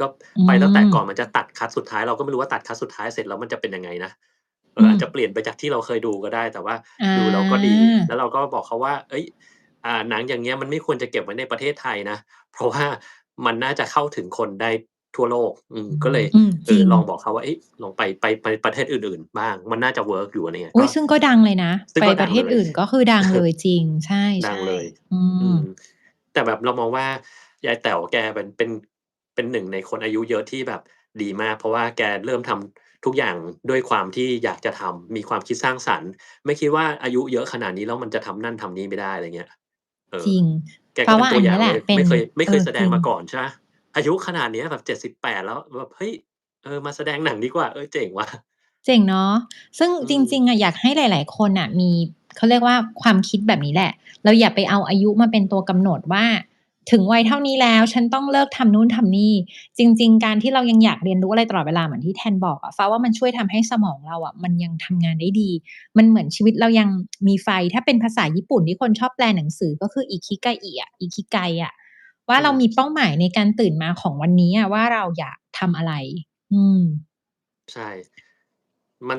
ก็อืไปตั้งแต่ก่อนม มันจะตัดคัตสุดท้าย เราก็ไม่รู้ว่าตัดคัตสุดท้ายเสร็จแล้วมันจะเป็นยังไงนะ อืม อาจจะเปลี่ยนไปจากที่เราเคยดูก็ได้ แต่ว่าอดูแล้วก็ดี แล้า วเราก็บอกเขาว่า "เฮ้ย หนังอย่างเงี้ยมันไม่ควรจะเก็บไว้ในประเทศไทยนะ เพราะว่ามันน่าจะเข้าถึงคนได้ทั่วโลก" ก็เลย อืม จริง ลองบอกเขาว่า "เฮ้ย ลองไปประเทศอื่น ๆ บ้าง มันน่าจะเวิร์กอยู่" อะไรอย่างเงี้ย อุก๊็ ย ซึ่งก็ดังเลยนะ ซึ่ไงปก็ดปรัะเทศงเลย อื่นก็คือดังเลยจริง ใดัชง่ เลย ๆ อือืม ม แต่แบบเรามองว่ายายแต๋วแกเป็นหนึ่งในคนอายุเยอะที่แบบดีมาก เพราะว่าแกเริ่มทำทุกอย่างด้วยความที่อยากจะทำ มีความคิดสร้างสรรค์ ไม่คิดว่าอายุเยอะขนาดนี้แล้วมันจะทำนั่นทำนี่ไม่ได้ อะไรอย่างเงี้ย จริง ฟแกก้า็เปว็่นาตัอันนวอยี่้างแหลเละย เป็น ไม่เคยแสดจริง งมาก่อน ใช่เปล่า อายุขนาดเนี้ยแบบ 78 แล้ว แบบ เฮ้ย มาแสดงหนังดีกว่า เจ๋งว่ะ เจ๋งเนาะ ซึ่งอืจริง ม ๆ อะอยากให้หลาย ๆ คนน่ะมี เขาเรียกว่าความคิดแบบนี้แหละ เราอย่าไปเอาอายุมาเป็นตัวกำหนดว่า ถึงวัยเท่านี้แล้วฉันต้องเลิกทำนู่นทำนี่ จริง ๆ การที่เรายังอยากเรียนรู้อะไรตลอดเวลาเหมือนที่แทนบอกอะ ฟ้าว่ามันช่วยทำให้สมองเราอะมันยังทำงานได้ดี มันเหมือนชีวิตเรายังมีไฟ ถ้าเป็นภาษาญี่ปุ่นที่คนชอบแปลหนังสือ ก็คือ Ikigai อะ Ikigai อะ ว่าเรามีอืม เป้าหมายในการตื่นมาของวันนี้อะว่าเราอยากทำอะไร อืม ใช่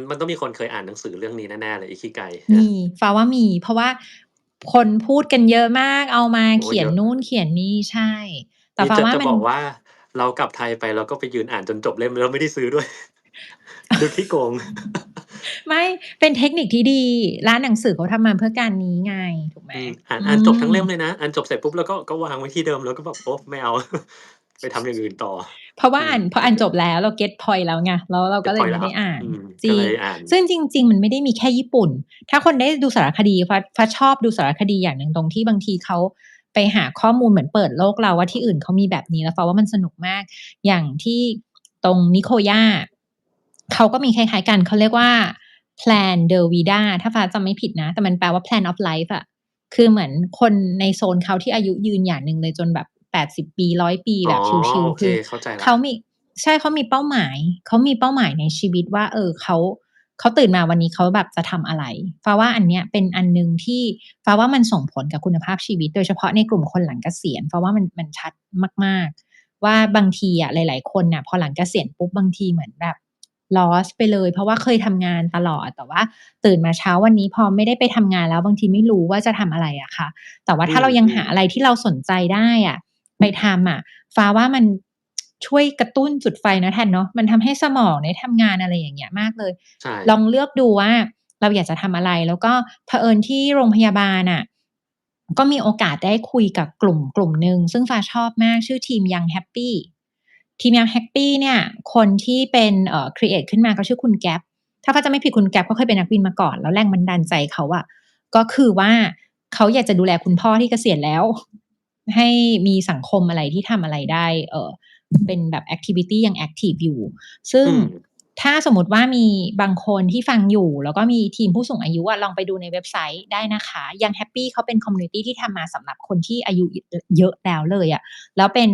มันต้องมีคนเคยอ่านหนังสือเรื่องนี้แน่ ๆ เลย Ikigai มนี ะ ฟ้าว่ามี เพราะว่าคนพูดกันเยอะมาก เอามาโอ้ เขียเยอะ นนู่นเขียนนี่ ใช่ แต่นี่ฟ้าว่าจะมัน บอกว่าเรากลับไทยไปเราก็ไปยืนอ่านจนจบเล่ม แล้วไม่ได้ซื้อด้วย ดูขี้โกง ไม่เป็นเทคนิคที่ดีร้านหนังสือเขาทำมาเพื่อการนี้ไงถูกไหมอ่านอือ่านจบทั้งม เล่มเลยนะอ่านจบเสร็จปุ๊บแล้วก็วางไว้ที่เดิมแล้วก็แบบโอ้ไม่เอาไปทำอย่างอื่นต่อเพราะว่าพออ่านก็เป็นจบแล้วเรา get point แล้วไงแล้วเราก็ get เลย point ไม่แล้วได้อ่านจก็ริงเลยอ่านซึ่งจริงๆมันไม่ได้มีแค่ญี่ปุ่นถ้าคนได้ดูสารคดีฟ้าชอบดูสารคดีอย่างหนึ่งตรงที่บางทีเขาไปหาข้อมูลเหมือนเปิดโลกเราว่าที่อื่นเขามีแบบนี้แล้วฟ้าว่ามันสนุกมากอย่างที่ตรงนิโคย่าเขาก็มีคล้ายๆกันเขาเรียกว่า Plan de Vida ถ้าฟ้าจำไม่ผิดนะแต่มันแปลว่า Plan of Life อะ คือเหมือนคนในโซนเขาที่อายุยืนอย่างหนึ่งเลยจนแบบ80 ปี100 ปีอ๋อแบบชิลโอเคๆคือเข้าใจแล้วเขามีใช่เขามีเป้าหมายเขามีเป้าหมายในชีวิตว่าเขาตื่นมาวันนี้เขาแบบจะทำอะไรฟ้าว่าอันเนี้ยเป็นอันหนึ่งที่ฟ้าว่ามันส่งผลกับคุณภาพชีวิตโดยเฉพาะในกลุ่มคนหลังเกษียณฟ้าว่ามันชัดมากๆว่าบางทีอะหลายๆคนน่ะพอหลังเกษียณปุ๊บบางทีเหมือนแบบ lost ไปเลยเพราะว่าเคยทำงานตลอดแต่ว่าตื่นมาเช้าวันนี้พอไม่ได้ไปทำงานแล้วบางทีไม่รู้ว่าจะทำอะไรอะค่ะแต่ว่าอืถ้าเรายังหามอะไรที่เราสนใจได้อะไปทำอะฟ้าว่ามันช่วยกระตุ้นจุดไฟนะแทนเนาะมันทำให้สมองได้ทำงานอะไรอย่างเงี้ยมากเลยใช่ลองเลือกดูว่าเราอยากจะทำอะไรแล้วก็เผอิญที่โรงพยาบาลน่ะก็มีโอกาสได้คุยกับกลุ่มหนึ่งซึ่งฟ้าชอบมากชื่อทีม Young Happy ทีม Young Happy เนี่ยคนที่เป็นครีเอตขึ้นมาเขาชื่อคุณแก๊ปถ้าฟ้าจำไม่ผิดคุณแก๊ปเขาเคยเป็นนักบินมาก่อนแล้วแรงบันดาลใจเขาอะก็คือว่าเขาอยากจะดูแลคุณพ่อที่เกษียณแล้วให้มีสังคมอะไรที่ทำอะไรได้เป็นแบบแอกทิวิตียังแอคทีฟอยู่ซึ่งอืมถ้าสมมติว่ามีบางคนที่ฟังอยู่แล้วก็มีทีมผู้สูงอายุอะลองไปดูในเว็บไซต์ได้นะคะยังแฮปปี้เขาเป็นคอมมูนิตีที่ทำมาสำหรับคนที่อายุเยอะแล้วเลยอะแล้วเป็น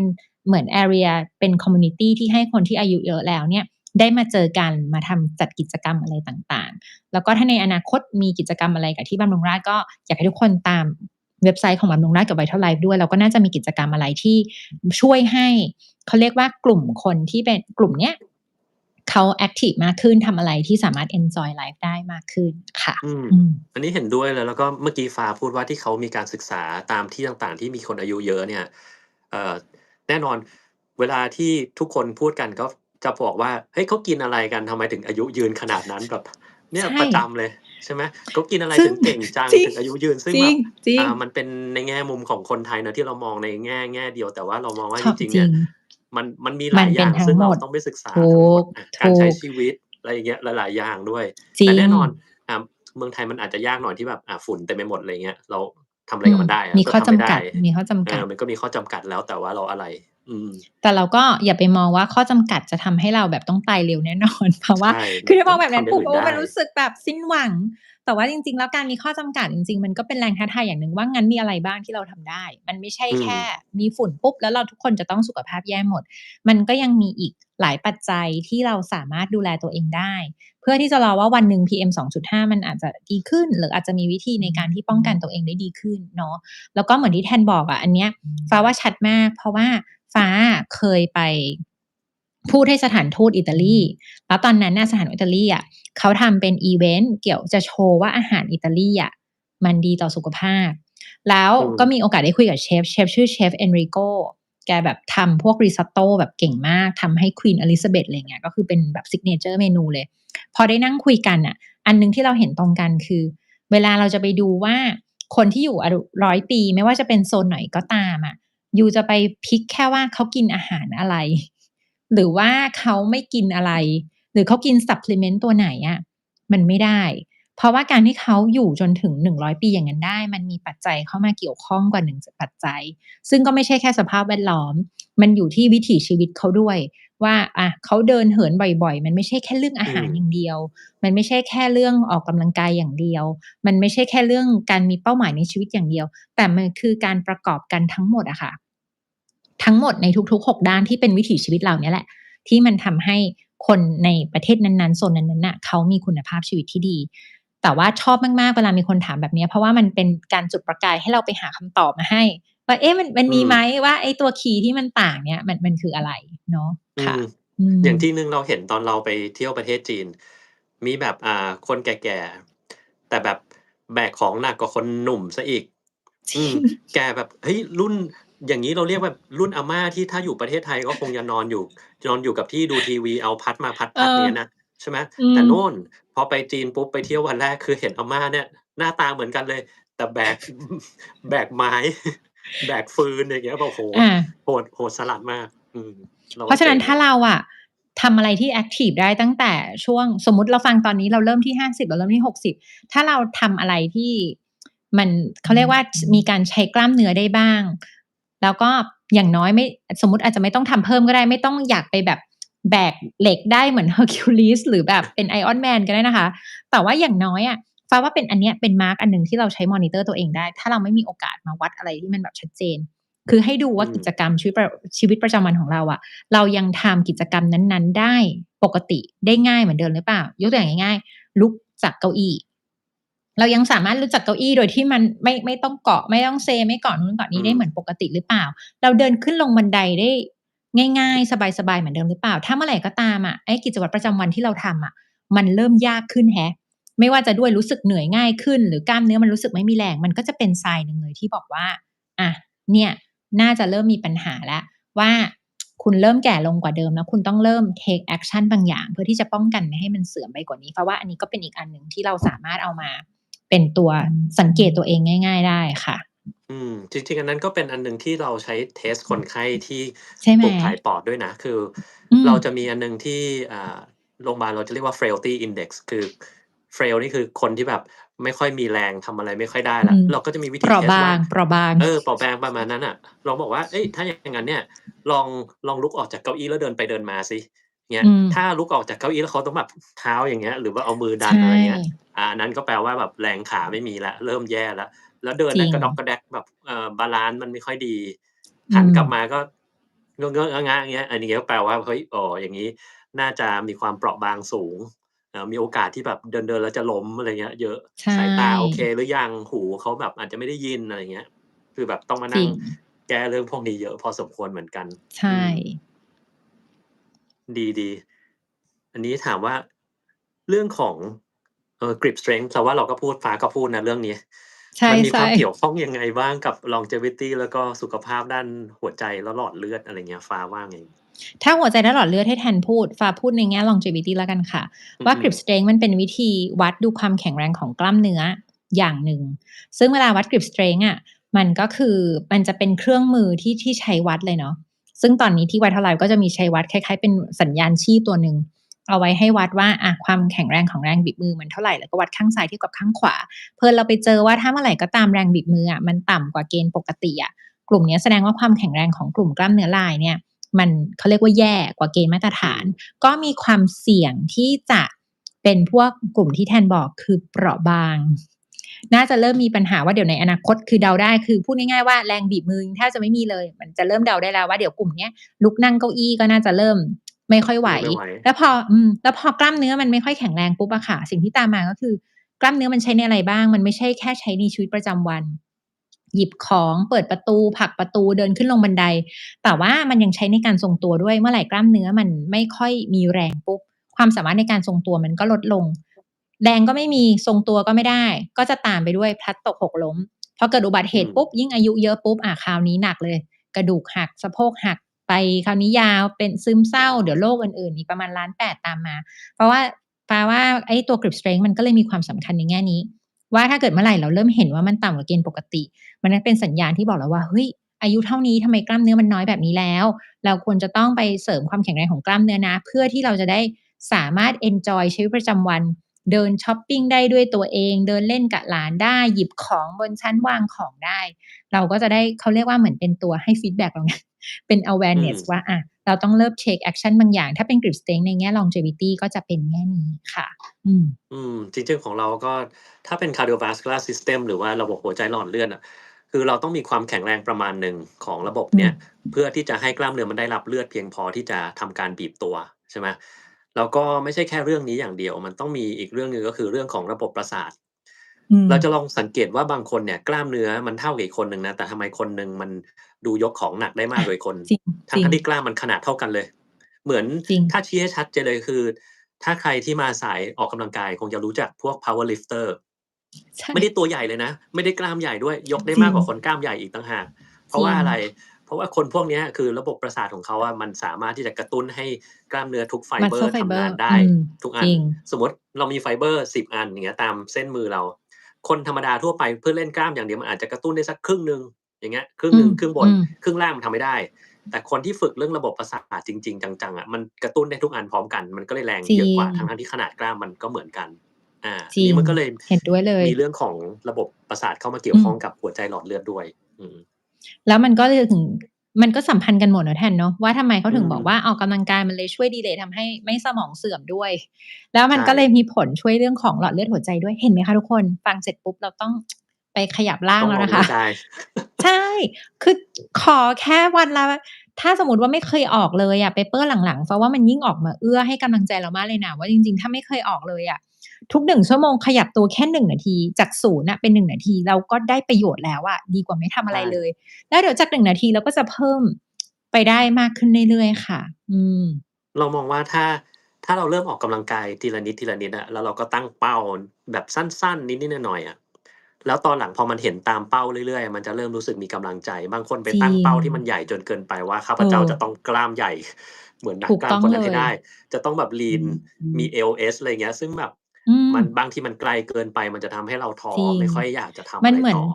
เหมือน area เป็นคอมมูนิตีที่ให้คนที่อายุเยอะแล้วเนี่ยได้มาเจอกันมาทำจัดกิจกรรมอะไรต่างๆแล้วก็ถ้าในอนาคตมีกิจกรรมอะไรกับที่บำรุงราษฎร์ก็อยากให้ทุกคนตามเว็บไซต์ของบำรุงราษฎร์กับ Vital Life ด้วยแล้วก็น่าจะมีกิจกรรมอะไรที่ช่วยให้เขาเรียกว่ากลุ่มคนที่เป็นกลุ่มเนี้ยเขาแอคทีฟมากขึ้นทำอะไรที่สามารถ enjoy life ได้มากขึ้นค่ะอืมอืมอันนี้เห็นด้วยเลยแล้วก็เมื่อกี้ฟ้าพูดว่าที่เขามีการศึกษาตามที่ต่างๆที่มีคนอายุเยอะเนี่ยเอ่อแน่นอนเวลาที่ทุกคนพูดกันก็จะบอกว่าเฮ้ยเขากินอะไรกันทำไมถึงอายุยืนขนาดนั้นแบบเนี่ยใช่ประจำเลยใช่ไหมเขากินอะไรซึ่ง ถึงเก่งจั งจริงถึงอายุยืนซึ่งจริงแบบจริงมันเป็นในแง่มุมของคนไทยเนาะที่เรามองในแง่เดียวแต่ว่าเรามองว่าชจริงๆเนี่ยอบจริงมันมีหมันเป็นลายอย่างซึ่งทั้งหมดเราต้องไปศึกษาถูทั้งหมดกการถูกใช้ชีวิตอะไรอย่างเงี้ยหลายๆอย่างด้วยจริง แต่แน่นอนอ่า เมืองไทยมันอาจจะยากหน่อยที่แบบฝุ่นเต็มไปหมดอะไรเงี้ยเราทำอะไรอืมกับมันได้มีข้อก็ทำไม่ได้จำกัดมีข้อจำกัดมันก็มีข้อจำกัดแล้วแต่ว่าเราอะไรอืมแต่เราก็อย่าไปมองว่าข้อจำกัดจะทำให้เราแบบต้องตายเร็วแน่นอนเพราะว่าใช่คือถ้ามก็องแบบนั้นปุ๊บทำอย่างอื่นได้มันรู้สึกแบบสิ้นหวังแต่ว่าจริงๆแล้วการมีข้อจำกัดจริงๆมันก็เป็นแรงท้าทายอย่างหนึ่งว่างั้นมีอะไรบ้างที่เราทำได้มันไม่ใช่อืมแค่มีฝุ่นปุ๊บแล้วเราทุกคนจะต้องสุขภาพแย่หมดมันก็ยังมีอีกหลายปัจจัยที่เราสามารถดูแลตัวเองได้เพื่อที่จะรอว่าวันหนึ่ง PM 2.5มันอาจจะดีขึ้นหรืออาจจะมีวิธีในการที่ป้องกันตัวเองได้ดีขึ้นเนาะ แล้วก็เหมือนที่แทนบอกอะอันเนี้ยฟ้าว่าชัดมากเพราะว่าฟ้าเคยไปพูดให้สถานทูตอิตาลีแล้วตอนนั้นน่ะสถานทูตอิตาลีอะเขาทำเป็นอิเวนต์เกี่ยวจะโชว์ว่าอาหารอิตาลีอะมันดีต่อสุขภาพแล้วอืมก็มีโอกาสได้คุยกับเชฟชื่อเชฟ Enrico แกแบบทำพวก risotto แบบเก่งมากทำให้ Queen Elizabeth อะไรเงี้ยก็คือเป็นแบบ signature เมนูเลยพอได้นั่งคุยกันน่ะอันหนึ่งที่เราเห็นตรงกันคือเวลาเราจะไปดูว่า คนที่อยู่100 ปีไม่ว่าจะเป็นโซนไหนก็ตามอะยูจะไปพิกแค่ว่าเขากินอาหารอะไรหรือว่าเขาไม่กินอะไรหรือเขากิน supplement ตัวไหนอะมันไม่ได้เพราะว่าการที่เขาอยู่จนถึง100 ปีอย่างนั้นได้มันมีปัจจัยเข้ามาเกี่ยวข้องกว่า1ปัจจัยซึ่งก็ไม่ใช่แค่สภาพแวดล้อมมันอยู่ที่วิถีชีวิตเขาด้วยว่าเขาเดินเหินบ่อยๆมันไม่ใช่แค่เรื่องอาอืมหารอย่างเดียวมันไม่ใช่แค่เรื่องออกกำลังกายอย่างเดียว มันไม่ใช่แค่เรื่องการมีเป้าหมายในชีวิตอย่างเดียว แต่มันคือการประกอบกันทั้งหมดอะค่ะทั้งหมดในทุกๆ6ด้านที่เป็นวิถีชีวิตเราเนี่ยแหละที่มันทำให้คนในประเทศนั้นๆโซนนั้นๆน่ะเขามีคุณภาพชีวิตที่ดีแต่ว่าชอบมากๆเวลามีคนถามแบบเนี้ยเพราะว่ามันเป็นการจุดประกายให้เราไปหาคำตอบมาให้ว่าเอ๊ะมันอืมมีไหมว่าไอ้ตัวคีย์ที่มันต่างเนี่ยมันคืออะไรเนาะค่ะอืมอืมอย่างที่หนึ่งเราเห็นตอนเราไปเที่ยวประเทศจีนมีแบบคนแก่ๆแต่แบบแบกของหนักกว่าคนหนุ่มเสียอีกอืมจริงแก่แบบเฮ้ยรุ่นอย่างงี้เราเรียกแบบรุ่นอาม่าที่ถ้าอยู่ประเทศไทยก็คงจะนอนอยู่กับที่ดูทีวีเอาพัดมาพัเออดๆอย่างงั้นน่ะ ใช่ไหมอืมแต่โน่นพอไปจีนปุ๊บไปเที่ยววันแรกคือเห็นอาม่าเนี่ยหน้าตาเหมือนกันเลยแต่แบกแบกไม้แบกฟืนอย่างเงี้ยแบบโอ้โฮอา โหดสลัดมากเราเพราะฉะนั้นถ้าก็เจ๋งเลยเราอะทำอะไรที่แอ็กทิฟได้ตั้งแต่ช่วงสมมุติเราฟังตอนนี้เราเริ่มที่50เราเริ่มที่60ถ้าเราทำอะไรที่มันเขาเรียกว่ามีการใช้กล้ามเนื้อได้บ้างแล้วก็อย่างน้อยไม่สมมุติอาจจะไม่ต้องทำเพิ่มก็ได้ไม่ต้องอยากไปแบบแบกเหล็กได้เหมือน Hercules หรือแบบเป็น Iron Man ก็ได้นะคะแต่ว่าอย่างน้อยอะฟ้าว่าเป็นอันเนี้ยเป็นมาร์กอันหนึ่งที่เราใช้มอนิเตอร์ตัวเองได้ถ้าเราไม่มีโอกาสมาวัดอะไรที่มันแบบชัดเจนคือให้ดูอืว่ากิจมกรรมชีวิตประจำวันของเราอะ เรายังทำกิจกรรมนั้นๆได้ปกติได้ง่ายเหมือนเดิมหรือเปล่ายกตัวอย่างง่ายๆลุกจากเก้าอี้เรายังสามารถลุกจากเก้าอี้โดยที่มันไม่ต้องเกาะไม่ต้องเซไม่เกาะนู้นเกาะนี้อืมได้เหมือนปกติหรือเปล่าเราเดินขึ้นลงบันไดได้ง่ายๆสบายๆเหมือนเดิมหรือเปล่าถ้าเมื่อไหร่ก็ตามอะไอ้กิจวัตรประจำวันที่เราทำอะมันเริ่มยากขึ้นแฮะไม่ว่าจะด้วยรู้สึกเหนื่อยง่ายขึ้นหรือกล้ามเนื้อมันรู้สึกไม่มีแรงมันก็จะเป็น sign หนึ่งเลยที่บอกว่าอะเนี่ยน่าจะเริ่มมีปัญหาแล้ว ว่าคุณเริ่มแก่ลงกว่าเดิมแล้วคุณต้องเริ่ม take action บางอย่างเพื่อที่จะป้องกันไม่ให้มันเสื่อมไปกว่านี้เพราะว่าอันนี้ก็เป็นอีกอันหนึ่งที่เราสามารถเอามาเป็นตัวสังเกตตัวเองง่ายๆได้ค่ะจริงๆอันนั้นก็เป็นอันหนึ่งที่เราใช้เทสต์คนไข้ที่ใช่ไหมปลูกถ่ายปอดด้วยนะคืออืมเราจะมีอันหนึ่งที่โรงพยาบาลเราจะเรียกว่า frailty index คือ frail นี่คือคนที่แบบไม่ค่อยมีแรงทำอะไรไม่ค่อยได้แล้วอืมเราก็จะมีวิเปราะธีเทสต์ว่าบางเปราะบางประมาณนั้นน่ะเราบอกว่าเฮ้ยถ้าอย่างงั้นเนี่ยลองลุกออกจากเก้าอี้แล้วเดินไปเดินมาสิเงี้ยอืมถ้าลุกออกจากเก้าอี้แล้วเขาต้องแบบเท้าอย่างเงี้ยหรือว่าเอามือดันใช่อะไรเงี้ยอันนั้นก็แปลว่าแบบแรงขาไม่มีแล้วเริ่มแย่แล้ว แล้วเดินน่ะจริงกระด๊อกกระแด๊กแบบบาลันซ์มันไม่ค่อยดีอืหันกลับมามก็เงอะๆงะๆอย่างเงี้ยอันนี้ก็แปลว่าเฮ้ยอย่างงี้น่าจะมีความเปราะบางสูงมีโอกาสที่แบบเดินๆแล้วจะล้มอะไรเงี้ยเยอะใช่สายตาโอเคหรือยังหูเขาแบบอาจจะไม่ได้ยินอะไรอย่างเงี้ยคือแบบต้องมานั่งจริงแก้เรื่องพวกนี้เยอะพอสมควรเหมือนกันใช่อืมดีๆอันนี้ถามว่าเรื่องของgrip strength เราว่าเราก็ฟ้าก็พูดนะเรื่องนี้ใมันมีคช่วามเกี่ยวๆ ข้องยังไงบ้างกับ longevity แล้วก็สุขภาพด้านหัวใจและหลอดเลือดอะไรเงี้ยฟ้าว่าไงถ้าหัวใจและหลอดเลือดให้แทนพูดฟ้าพูดในแง่ longevity แล้วกันค่ะว่า อืม grip strength มันเป็นวิธีวัดดูความแข็งแรงของกล้ามเนื้ออย่างหนึ่งซึ่งเวลาวัด grip strength อะมันก็คือมันจะเป็นเครื่องมือที่ใช้วัดเลยเนาะซึ่งตอนนี้ที่ Vitalife ก็จะมีใช้วัดคล้ายๆเป็นสัญญาณชีพตัวหนึ่งเอาไว้ให้วัดว่าความแข็งแรงของแรงบีบมือมันเท่าไรแล้วก็วัดข้างซ้ายเทียบกับข้างขวาเพิ่นเราไปเจอว่าถ้าเมื่อไหร่ก็ตามแรงบีบมืออะมันต่ำกว่าเกณฑ์ปกติอะกลุ่มเนี้ยแสดงว่าความแข็งแรงของกลุ่มกล้ามเนื้อลายเนี่ย มันเขาเรียกว่าแย่กว่าเกณฑ์มาตรอืมฐานก็มีความเสี่ยงที่จะเป็นพวกกลุ่มที่แทนบอกคือเปราะบางน่าจะเริ่มมีปัญหาว่าเดี๋ยวในอนาคตคือเดาได้คือพูดง่ายๆว่าแรงบีบมือแทบจะไม่มีเลยมันจะเริ่มเดาได้แล้วว่าเดี๋ยวกลุ่มเนี้ยลุกนั่งเก้าอี้ก็น่าจะเริ่มไม่ค่อยไหวไม่ไหวแล้วพอกล้ามเนื้อมันไม่ค่อยแข็งแรงปุ๊บอะค่ะสิ่งที่ตามมาก็คือกล้ามเนื้อมันใช้ในอะไรบ้างมันไม่ใช่แค่ใช้ในชีวิตประจำวันหยิบของเปิดประตูผลักประตูเดินขึ้นลงบันได แต่ว่ามันยังใช้ในการทรงตัวด้วยเมื่อไหร่กล้ามเนื้อมันไม่ค่อยมีแรงปุ๊บความสามารถในการทรงตัวมันก็ลดลงแรงก็ไม่มีทรงตัวก็ไม่ได้ก็จะตามไปด้วยพลัดตกหกล้มพอเกิดอุบัติเหอืมตุปุ๊บยิ่งอายุเยอะปุ๊บคราวนี้หนักเลยกระดูกหักสะโพกหักไปคราวนี้ยาวเป็นซึมเศร้ายาวเดี๋ยวโรคอื่นๆอีกประมาณ1,800,000ตามมาเพราะว่าแปลว่าไอ้ตัว grip strength มันก็เลยมีความสำคัญในแง่นี้ว่าถ้าเกิดเมื่อไหร่เราเริ่มเห็นว่ามันต่ำกว่าเกณฑ์ปกติมันนั่นเป็นสัญญาณที่บอกเราว่าเฮ้ย อายุเท่านี้ทำไมกล้ามเนื้อมันน้อยแบบนี้แล้วเราควรจะต้องไปเสริมความแข็งแรงของกล้ามเนื้อนะเพื่อที่เราจะได้สามารถเอนจอยชีวิตประจำวันเดินชอปปิงได้ด้วยตัวเองเดินเล่นกับหลานได้หยิบของบนชั้นวางของได้เราก็จะได้เขาเรียกว่าเหมือนเป็นตัวให้ฟีดแบ็กเราไงเป็น อืม awareness ว่าเราต้องเริ่ม take action บางอย่างถ้าเป็น grip strength ในแง่ longevity ก็จะเป็นแง่นี้ค่ะอืมจริงๆของเราก็ถ้าเป็น cardiovascular system หรือว่าระบบหัวใจหลอดเลือดอะคือเราต้องมีความแข็งแรงประมาณหนึ่งของระบบอืมเนี้ยเพื่อที่จะให้กล้ามเนื้อมันได้รับเลือดเพียงพอที่จะทำการบีบตัวใช่ไหมแล้วก็ไม่ใช่แค่เรื่องนี้อย่างเดียวมันต้องมีอีกเรื่องหนึ่งก็คือเรื่องของระบบประสาทอืมเราจะลองสังเกตว่าบางคนเนี่ยกล้ามเนื้อมันเท่ากับอีกคนหนึ่งนะแต่ทำไมคนหนึ่งมันดูยกของหนักได้มากกว่าอีกคนจริงจริงทั้งๆที่กล้ามมันขนาดเท่ากันเลย เหมือนจริงถ้าชี้ให้ชัดเจนเลยคือถ้าใครที่มาสายออกกำลังกายคงจะรู้จักพวก power lifter ใช่ไม่ได้ตัวใหญ่เลยนะไม่ได้กล้ามใหญ่ด้วยยกได้จริงมากกว่าคนกล้ามใหญ่อีกต่างหากเพจริงราะว่าอะไร ราะว่าคนพวกเนี้ยคือระบบประสาทของเขาอะมันสามารถที่จะกระตุ้นให้กล้ามเนื้อทุกไฟเบอ Muscle ร์ทำงา Fiber นได้ทุกอันจริงสมมุติเรามีไฟเบอร์10อันอย่างเงี้ยตามเส้นมือเราคนธรรมดาทั่วไปเพื่อเล่นกล้ามอย่างเดียวมันอาจจะกระตุ้นได้สักครึ่งหนึ่งอย่างเงี้ยครึ่งอืมหนึ่งครึ่งบนอืมครึ่งล่างมันทำไม่ได้แต่คนที่ฝึกเรื่องระบบประสาทจริงๆจังๆอะมันกระตุ้นได้ทุกอันพร้อมกันมันก็เลยแรงจริเยอะกว่างทั้งๆที่ขนาดกล้ามมันก็เหมือนกันจริงอันนี้มันก็เลยเห็นด้วยเลยมีเรื่องของระบบประสาทเข้ามาเกี่ยวอืม ข้องกับหัวใจหลอดเลือดด้วยอืมแล้วมันก็เลยถึงมันก็สัมพันธ์กันหมดเนาะแทนเนาะว่าทำไมเขาอืมถึงบอกว่าออกกำลังกายมันเลยช่วยดีเลย์ทำให้ไม่สมองเสื่อมด้วยแล้วมันใช่ก็เลยมีผลช่วยเรื่องของหลอดเลือดหัวใจด้วยเห็นไหมคะทุกคนฟังเสร็จปุ๊บเราต้องไปขยับร่างต้องแล้วนะคะ ออกกำลังกาย ใช่คือขอแค่วันละถ้าสมมุติว่าไม่เคยออกเลยอะเปเปอร์หลังๆเพราะว่ามันยิ่งออกมาเอื้อให้กำลังใจเรามากเลยนะว่าจริงๆถ้าไม่เคยออกเลยอะทุก1ชั่วโมงขยับตัวแค่1นาทีจาก0น่ะเป็น1นาทีเราก็ได้ประโยชน์แล้วอะดีกว่าไม่ทำอะไรใช่เลยแล้วเดี๋ยวจาก1นาทีเราก็จะเพิ่มไปได้มากขึ้นเรื่อยๆค่ะอืมเรามองว่าถ้าเราเริ่มออกกำลังกายทีละนิดอะแล้วเราก็ตั้งเป้าแบบสั้นๆนิดๆหน่อยๆอะแล้วตอนหลังพอมันเห็นตามเป้าเรื่อยๆมันจะเริ่มรู้สึกมีกำลังใจบางคนไปจริงตั้งเป้าที่มันใหญ่จนเกินไปว่าข้าพเออเจ้าจะต้องกล้ามใหญ่เหมือนนักถูกกล้ามต้องเลยคนนั้นให้ได้จะต้องแบบ อื lean มี ม LS อะไรอย่างเงี้ยซึ่งแบบอืม มันบางทีมันไกลเกินไปมันจะทำให้เราท้อจริงไม่ค่อยอยากจะทำมันเหมือนอะไรต่อ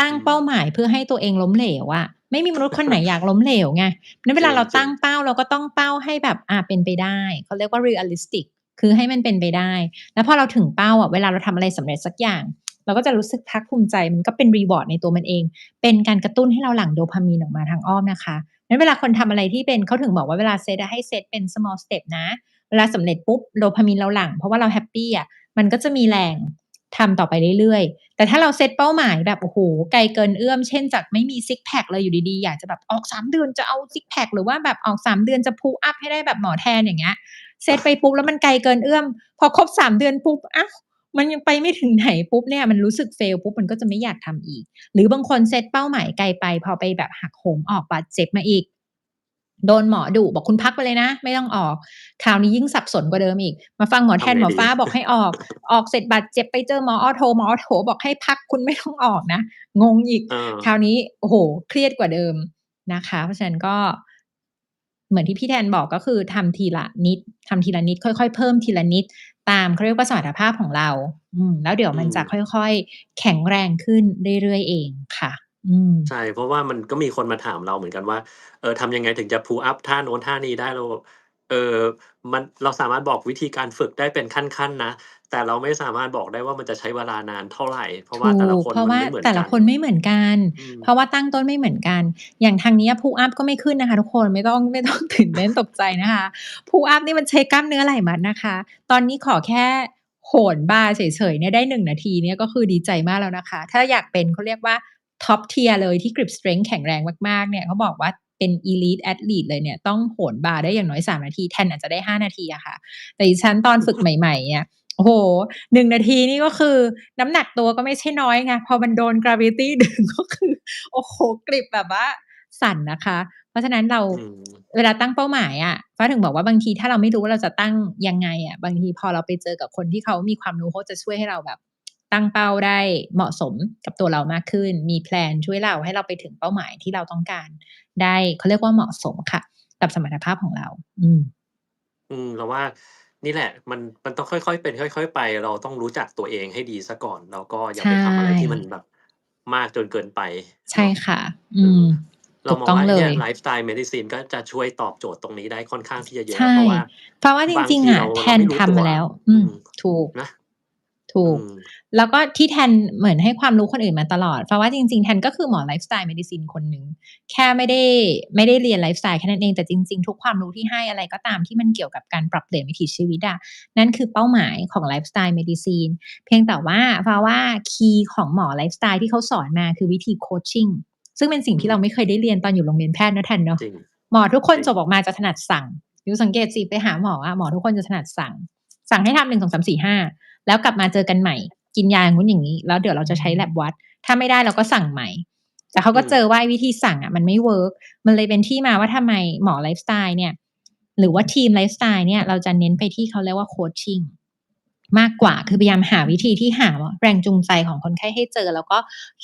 ตั้งอืมเป้าหมายเพื่อให้ตัวเองล้มเหลวอะไม่มีมนุษย์คนไหนอยากล้มเหลวไงนั้นเวจลาเราริงๆตั้งเป้าเราก็ต้องเป้าให้แบบเป็นไปได้เขาเรียกว่า realistic คือให้มันเป็นไปได้แล้วพอเราถึงเป้าอะเวลาเราทำอะไรสำเร็จสักอย่างเราก็จะรู้สึกภาคภูมิใจมันก็เป็น reward ในตัวมันเองเป็นการกระตุ้นให้เราหลั่งโดพามีนออกมาทางอ้อมนะคะงั้นเวลาคนทำอะไรที่เป็นเขาถึงบอกว่าเวลาเซตอะให้เซตเป็น small step นะเวลาสำเร็จปุ๊บโดพามีนเราหลั่งเพราะว่าเราแฮปปีอะมันก็จะมีแรงทำต่อไปเรื่อยๆ แต่ถ้าเราเซตเป้าหมายแบบโอ้โฮไกลเกินเอื้อมเช่นจากไม่มีซิกซ์แพกเลยอยู่ดีๆอยากจะแบบออก3เดือนจะเอาซิกซ์แพกหรือว่าแบบออก3เดือนจะ pull up ให้ได้แบบหมอแทนอย่างเงี้ยเซตไปปุ๊บแล้วมันไกลเกินเอื้อมพอครบ3เดือนปุ๊บอ้าวมันยังไปไม่ถึงไหนปุ๊บเนี่ยมันรู้สึก fail ปุ๊บมันก็จะไม่อยากทำอีกหรือบางคนเซตเป้าหมายไกลไปพอไปแบบหักโหมออกบาดเจ็บมาอีกโดนหมอดุบอกคุณพักไปเลยนะไม่ต้องออกคราวนี้ยิ่งสับสนกว่าเดิมอีกมาฟังหมอแททำไงดีนหมอฟ้าบอกให้ออก ออกเสร็จบาดเจ็บไปเจอหมอออโธหมอออโธบอกให้พักคุณไม่ต้องออกนะงงอีกเออคราวนี้โอ้โฮเครียดกว่าเดิมนะคะเพราะฉะนั้นก็เหมือนที่พี่แทนบอกก็คือทำทีละนิดทำทีละนิดค่อยๆเพิ่มทีละนิดตามเขาเรียกว่าสมรรถภาพของเราแล้วเดี๋ยวอืม มันจะค่อยๆแข็งแรงขึ้นเรื่อยๆเองค่ะอืมใช่เพราะว่ามันก็มีคนมาถามเราเหมือนกันว่าทำยังไงถึงจะ pull up ท่าโน้นท่านี้ได้เราบอกเราสามารถบอกวิธีการฝึกได้เป็นขั้นๆนะแต่เราไม่สามารถบอกได้ว่ามันจะใช้เวลานานเท่าไรเพราะว่าถูแต่ละคนมันกเพราะว่าไม่เหมือนกันแต่ละคนไม่เหมือนกันอืมเพราะว่าตั้งต้นไม่เหมือนกันอย่างทางเนี้ย Pull up ก็ไม่ขึ้นนะคะทุกคนไม่ต้องตื่นเต้นตกใจนะคะ Pull up นี่มันใช้กล้ามเนื้อไหล่มัดนะคะตอนนี้ขอแค่โหนบาร์เฉยๆเนี่ยได้1นาทีเนี่ยก็คือดีใจมากแล้วนะคะถ้าอยากเป็นเขาเรียกว่า Top tier เลยที่ grip strength แข็งแรงมากๆเนี่ยเขาบอกว่าเป็น elite athlete เลยเนี่ยต้องโหนบาร์ได้อย่างน้อย3นาทีแทนอาจจะได้5นาทีอะค่ะแต่ดิฉันตอนฝึกใหม่ๆเนี่ย โอ้โฮ1นาทีนี่ก็คือน้ำหนักตัวก็ไม่ใช่น้อยไงพอมันโดน gravity ดึงก็คือโอ้โฮกริบแบบว่าสั่นนะคะเพราะฉะนั้นเราอืมเวลาตั้งเป้าหมายอะฟ้าถึงบอกว่าบางทีถ้าเราไม่รู้ว่าเราจะตั้งยังไงอะบางทีพอเราไปเจอกับคนที่เขามีความรู้เขาจะช่วยให้เราแบบตั้งเป้าได้เหมาะสมกับตัวเรามากขึ้นมีแพลนช่วยเราให้เราไปถึงเป้าหมายที่เราต้องการได้เขาเรียกว่าเหมาะสมค่ะกับสมรรถภาพของเราอืมเราว่านี่แหละมันต้องค่อยๆเป็นค่อยๆไปเราต้องรู้จักตัวเองให้ดีเสียก่อนแล้วก็อย่าใช่ไปทำอะไรที่มันแบบมากจนเกินไปใช่เนาะค่ะเออ อืมเราถูกมองว่าไอ้เนี่ยต้องเลย ไลฟ์สไตล์ Medicine ก็จะช่วยตอบโจทย์ตรงนี้ได้ค่อนข้างที่จะเยอะใช่เพราะว่าเพราะว่าจบางริงๆอะทีเราไม่แทนรู้ตัวทำมาแล้วอืมถูกนะถูกอืมแล้วก็ที่แทนเหมือนให้ความรู้คนอื่นมาตลอดเพราะว่าจริงๆแทนก็คือหมอไลฟ์สไตล์ Medicine คนหนึ่งแค่ไม่ได้เรียนไลฟ์สไตล์แค่นั้นเองแต่จริงๆทุกความรู้ที่ให้อะไรก็ตามที่มันเกี่ยวกับการปรับเปลี่ยนวิถีชีวิตอะนั่นคือเป้าหมายของไลฟ์สไตล์ Medicine เพียงแต่ว่าฟ้าว่าคีย์ของหมอไลฟ์สไตล์ที่เขาสอนมาคือวิธี coaching ซึ่งเป็นสิ่งอืมที่เราไม่เคยได้เรียนตอนอยู่โรงเรียนแพทย์เนาะแทนเนาะ จริงหมอทุกคนจริงจบออกมาจะถนัดสั่งยูสังเกตสิไปหาหมออะหมอทุกคนจะถนัดสั่งสั่งให้ทำ1 2 3 4 5แล้วกลับมาเจอกันใหม่กินยาอย่างงู้นอย่างงี้แล้วเดี๋ยวเราจะใช้ lab วัดถ้าไม่ได้เราก็สั่งใหม่แต่เขาก็อืมเจอว่าไอ้วิธีสั่งอะมันไม่เวิร์กมันเลยเป็นที่มาว่าทำไมหมอไลฟ์สไตล์เนี่ยหรือว่าทีมไลฟ์สไตล์เนี่ยเราจะเน้นไปที่เขาเรียกว่า coaching มากกว่าคือพยายามหาวิธีที่หาแรงจูงใจของคนไข้ให้เจอแล้วก็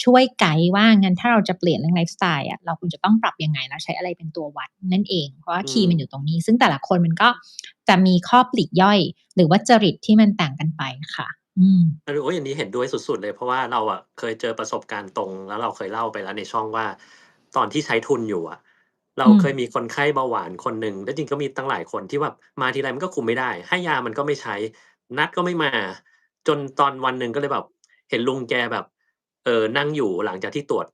ช่วยไกด์ว่างั้นถ้าเราจะเปลี่ยนเรื่องไลฟ์สไตล์อะเราควรจะต้องปรับยังไงแล้วใช้อะไรเป็นตัววัดนั่นเองเพราะว่าอืมคีย์มันอยู่ตรงนี้ซึ่งแต่ละคนมันก็จะมีข้อปลีกย่อยหรือว่าจริตที่มันต่างกันไปค่ะอืมโอ๊ยอันนี้เห็นด้วยสุดๆเลยเพราะว่าเราอะเคยเจอประสบการณ์ตรงแล้วเราเคยเล่าไปแล้วในช่องว่าตอนที่ใช้ทุนอยู่อะเราอืมเคยมีคนไข้เบาหวานคนหนึ่งแล้วจริงๆก็มีตั้งหลายคนที่แบบมาทีไรมันก็คุมไม่ได้ให้ยามันก็ไม่ใช้นัดก็ไม่มาจนตอนวันหนึ่งก็เลยแบบเห็นลุงแกแบบนั่งอยู่หลังจากที่ตรวจ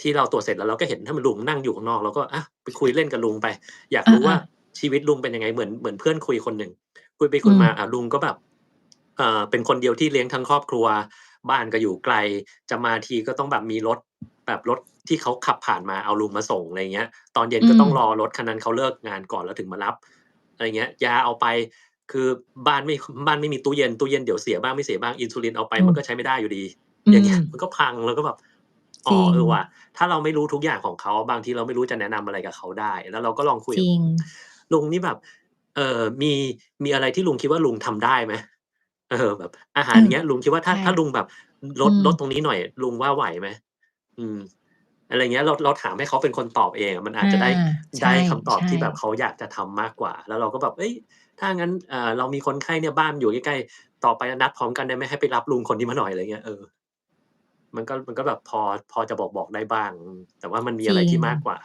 ที่เราตรวจเสร็จแล้วเราก็เห็นถ้ามันลุงนั่งอยู่ข้างนอกเราก็อะไปคุยเล่นกับลุงไปอยากรู้ว่าอาชีวิตลุงเป็นยังไงเหมือนเพื่อนคุยคนหนึ่ง คุยไปๆอืมคุยมาลุงก็แบบเป็นคนเดียวที่เลี้ยงทั้งครอบครัวบ้านก็อยู่ไกลจะมาทีก็ต้องแบบมีรถแบบรถที่เขาขับผ่านมาเอาลุงมาส่งอะไรเงี้ยตอนเย็นอืมก็ต้องรอรถคันนั้นเขาเลิกงานก่อนแล้วถึงมารับอะไรเงี้ยยาเอาไปคือบ้านไม่บ้านไม่มีตู้เย็นตู้เย็นเดี๋ยวเสียบ้างไม่เสียบ้างอินซูลินเอาไปโอ้มันก็ใช้ไม่ได้อยู่ดีอือย่างเงี้มยมันก็พังเราก็แบบจริงเออว่ะถ้าเราไม่รู้ทุกอย่างของเขาบางทีเราไม่รู้จะแนะนำอะไรกับเขาได้แล้วเราก็ลองคุยกับจริงลุงนี่แบบ มีอะไรที่ลุงคิดว่าลุงทำได้ไหมแบบอาหารเอออย่างเงี้ยลุงคิดว่าถ้าใช่ถ้าลุงแบบลดอืมลดตรงนี้หน่อยลุงว่าไหวไหมอืมอะไรเงี้ยเราถามให้เขาเป็นคนตอบเองอะมันอาจอาจะได้ใได้คำตอบช่ที่แบบๆเขาอยากจะทำมากกว่าแล้วเราก็แบบเฮ้ยถ้างั้นเรามีคนไข้เนี่ยบ้านอยู่ใกล้ๆต่อไปนัดพร้อมกันได้ไหมให้ไปรับลุงคนนี้มาหน่อยอะไรเงี้ยมันก็แบบพอจะบอกได้บ้างแต่ว่ามันมีอะไรจริงที่มากกว่า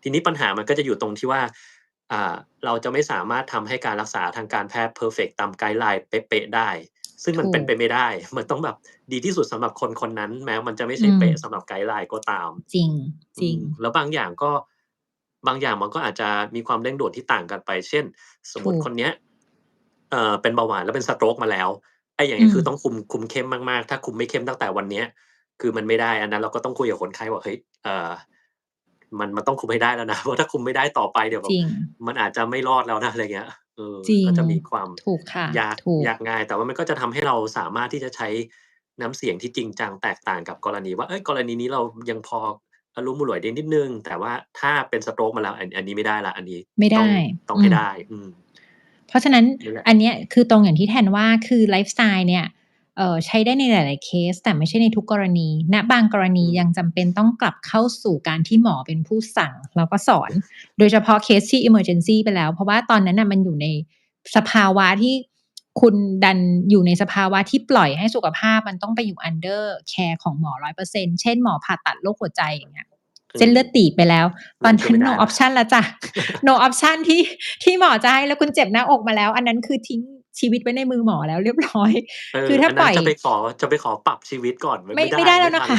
ทีนี้ปัญหามันก็จะอยู่ตรงที่ว่าอ่าเราจะไม่สามารถทำให้การรักษาทางการแพทย์เพอร์เฟกต์ตามไกด์ไลน์เป๊ะๆได้ซึ่งมันเป็นถูกไปไม่ได้มันต้องแบบดีที่สุดสำหรับคนคนนั้นแม้มันจะไม่ใช่อืม เป๊ะสำหรับไกด์ไลน์ก็ตามจริงจริงแล้วบางอย่างมันก็อาจจะมีความเร่งด่วนที่ต่างกันไปเช่นสมมุติถูกคนเนี้ยเป็นเบาหวานแล้วเป็น stroke มาแล้วไอ้อย่างอืมเงี้ยคือต้องคุมเข้มมากๆถ้าคุมไม่เข้มตั้งแต่วันเนี้ย คือมันไม่ได้อันนั้นเราก็ต้องคุยกับคนไข้ว่าเฮ้ยมันต้องคุมให้ได้แล้วนะเพราะถ้าคุมไม่ได้ต่อไปเดี๋ยวแบบจริงมันอาจจะไม่รอดแล้วนะอะไรเงี้ยจริงก็จะมีความถูกค่ะยากถูกยากง่ายแต่ว่ามันก็จะทำให้เราสามารถที่จะใช้น้ำเสียงที่จริงจังแตกต่างกับกรณีว่าเฮ้ยกรณีนี้เรายังพออรุ่มอร่วยได้นิดหนึ่งแต่ว่าถ้าเป็น stroke มาแล้วอันนี้ไม่ได้แล้วอันนี้ต้องไม่ได้ต้องอืม ให้ได้เพราะฉะนั้นนี่แหละอันเนี้ยคือตรงอย่างที่แทนว่าคือไลฟ์สไตล์เนี่ยใช้ได้ในหลายๆเคสแต่ไม่ใช่ในทุกกรณีณบางกรณีอืมยังจำเป็นต้องกลับเข้าสู่การที่หมอเป็นผู้สั่งแล้วก็สอนโดยเฉพาะเคสที่ emergency ไปแล้วเพราะว่าตอนนั้นน่ะมันอยู่ในสภาวะที่คุณดันอยู่ในสภาวะที่ปล่อยให้สุขภาพมันต้องไปอยู่ under care ของหมอ100%เช่นหมอผ่าตัดโรคหัวใจอย่างเงี้ยอืมเส้นเลือดตีบไปแล้วตอนนั่นคือนั้น ไม่ no ได้แล้ว option แล้วจ้ะ no option ที่หมอจะให้แล้วคุณเจ็บหน้าอกมาแล้วอันนั้นคือทิ้งชีวิตไว้ในมือหมอแล้วเรียบร้อยคือถ้าอันนั้นปล่อยจะไปขอปรับชีวิตก่อนไม่ได้ไม่ได้แล้ไม่ทัน วนะคะ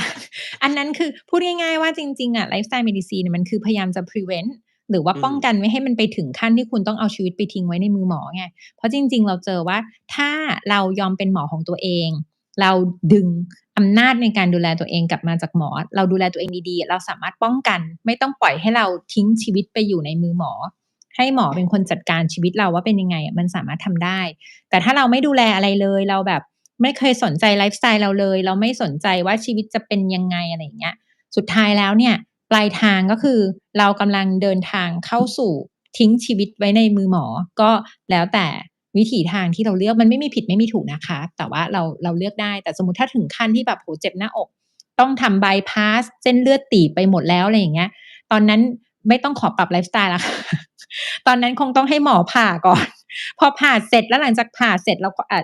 อันนั้นคือพูดง่ายๆว่าจริงๆอะ lifestyle medicine เนี่ยมันคือพยายามจะ prevent หรือว่าอืมป้องกันไม่ให้มันไปถึงขั้นที่คุณต้องเอาชีวิตไปทิ้งไว้ในมือหมอไงเพราะจริงๆเราเจอว่าถ้าเรายอมเป็นหมอของตัวเองเราดึงอำนาจในการดูแลตัวเองกลับมาจากหมอเราดูแลตัวเองดีๆเราสามารถป้องกันไม่ต้องปล่อยให้เราทิ้งชีวิตไปอยู่ในมือหมอให้หมอเป็นคนจัดการชีวิตเราว่าเป็นยังไงอะมันสามารถทำได้แต่ถ้าเราไม่ดูแลอะไรเลยเราแบบ ไม่เคยสนใจไลฟ์สไตล์เราเลยเราไม่สนใจว่าชีวิตจะเป็นยังไงอะไรอย่างเงี้ยสุดท้ายแล้วเนี่ยปลายทางก็คือเรากำลังเดินทางเข้าสู่ทิ้งชีวิตไว้ในมือหมอก็แล้วแต่วิถีทางที่เราเลือกมันไม่มีผิดไม่มีถูกนะคะแต่ว่าเราเลือกได้แต่สมมุติถ้าถึงขั้นที่แบบโอ้โฮเจ็บหน้าอกต้องทำ bypass เส้นเลือดตีบไปหมดแล้วอะไรอย่างเงี้ยตอนนั้นไม่ต้องขอปรับไลฟ์สไตล์แล้วค่ะตอนนั้นคงต้องให้หมอผ่าก่อนพอผ่าเสร็จแล้วหลังจากผ่าเสร็จเราก็อ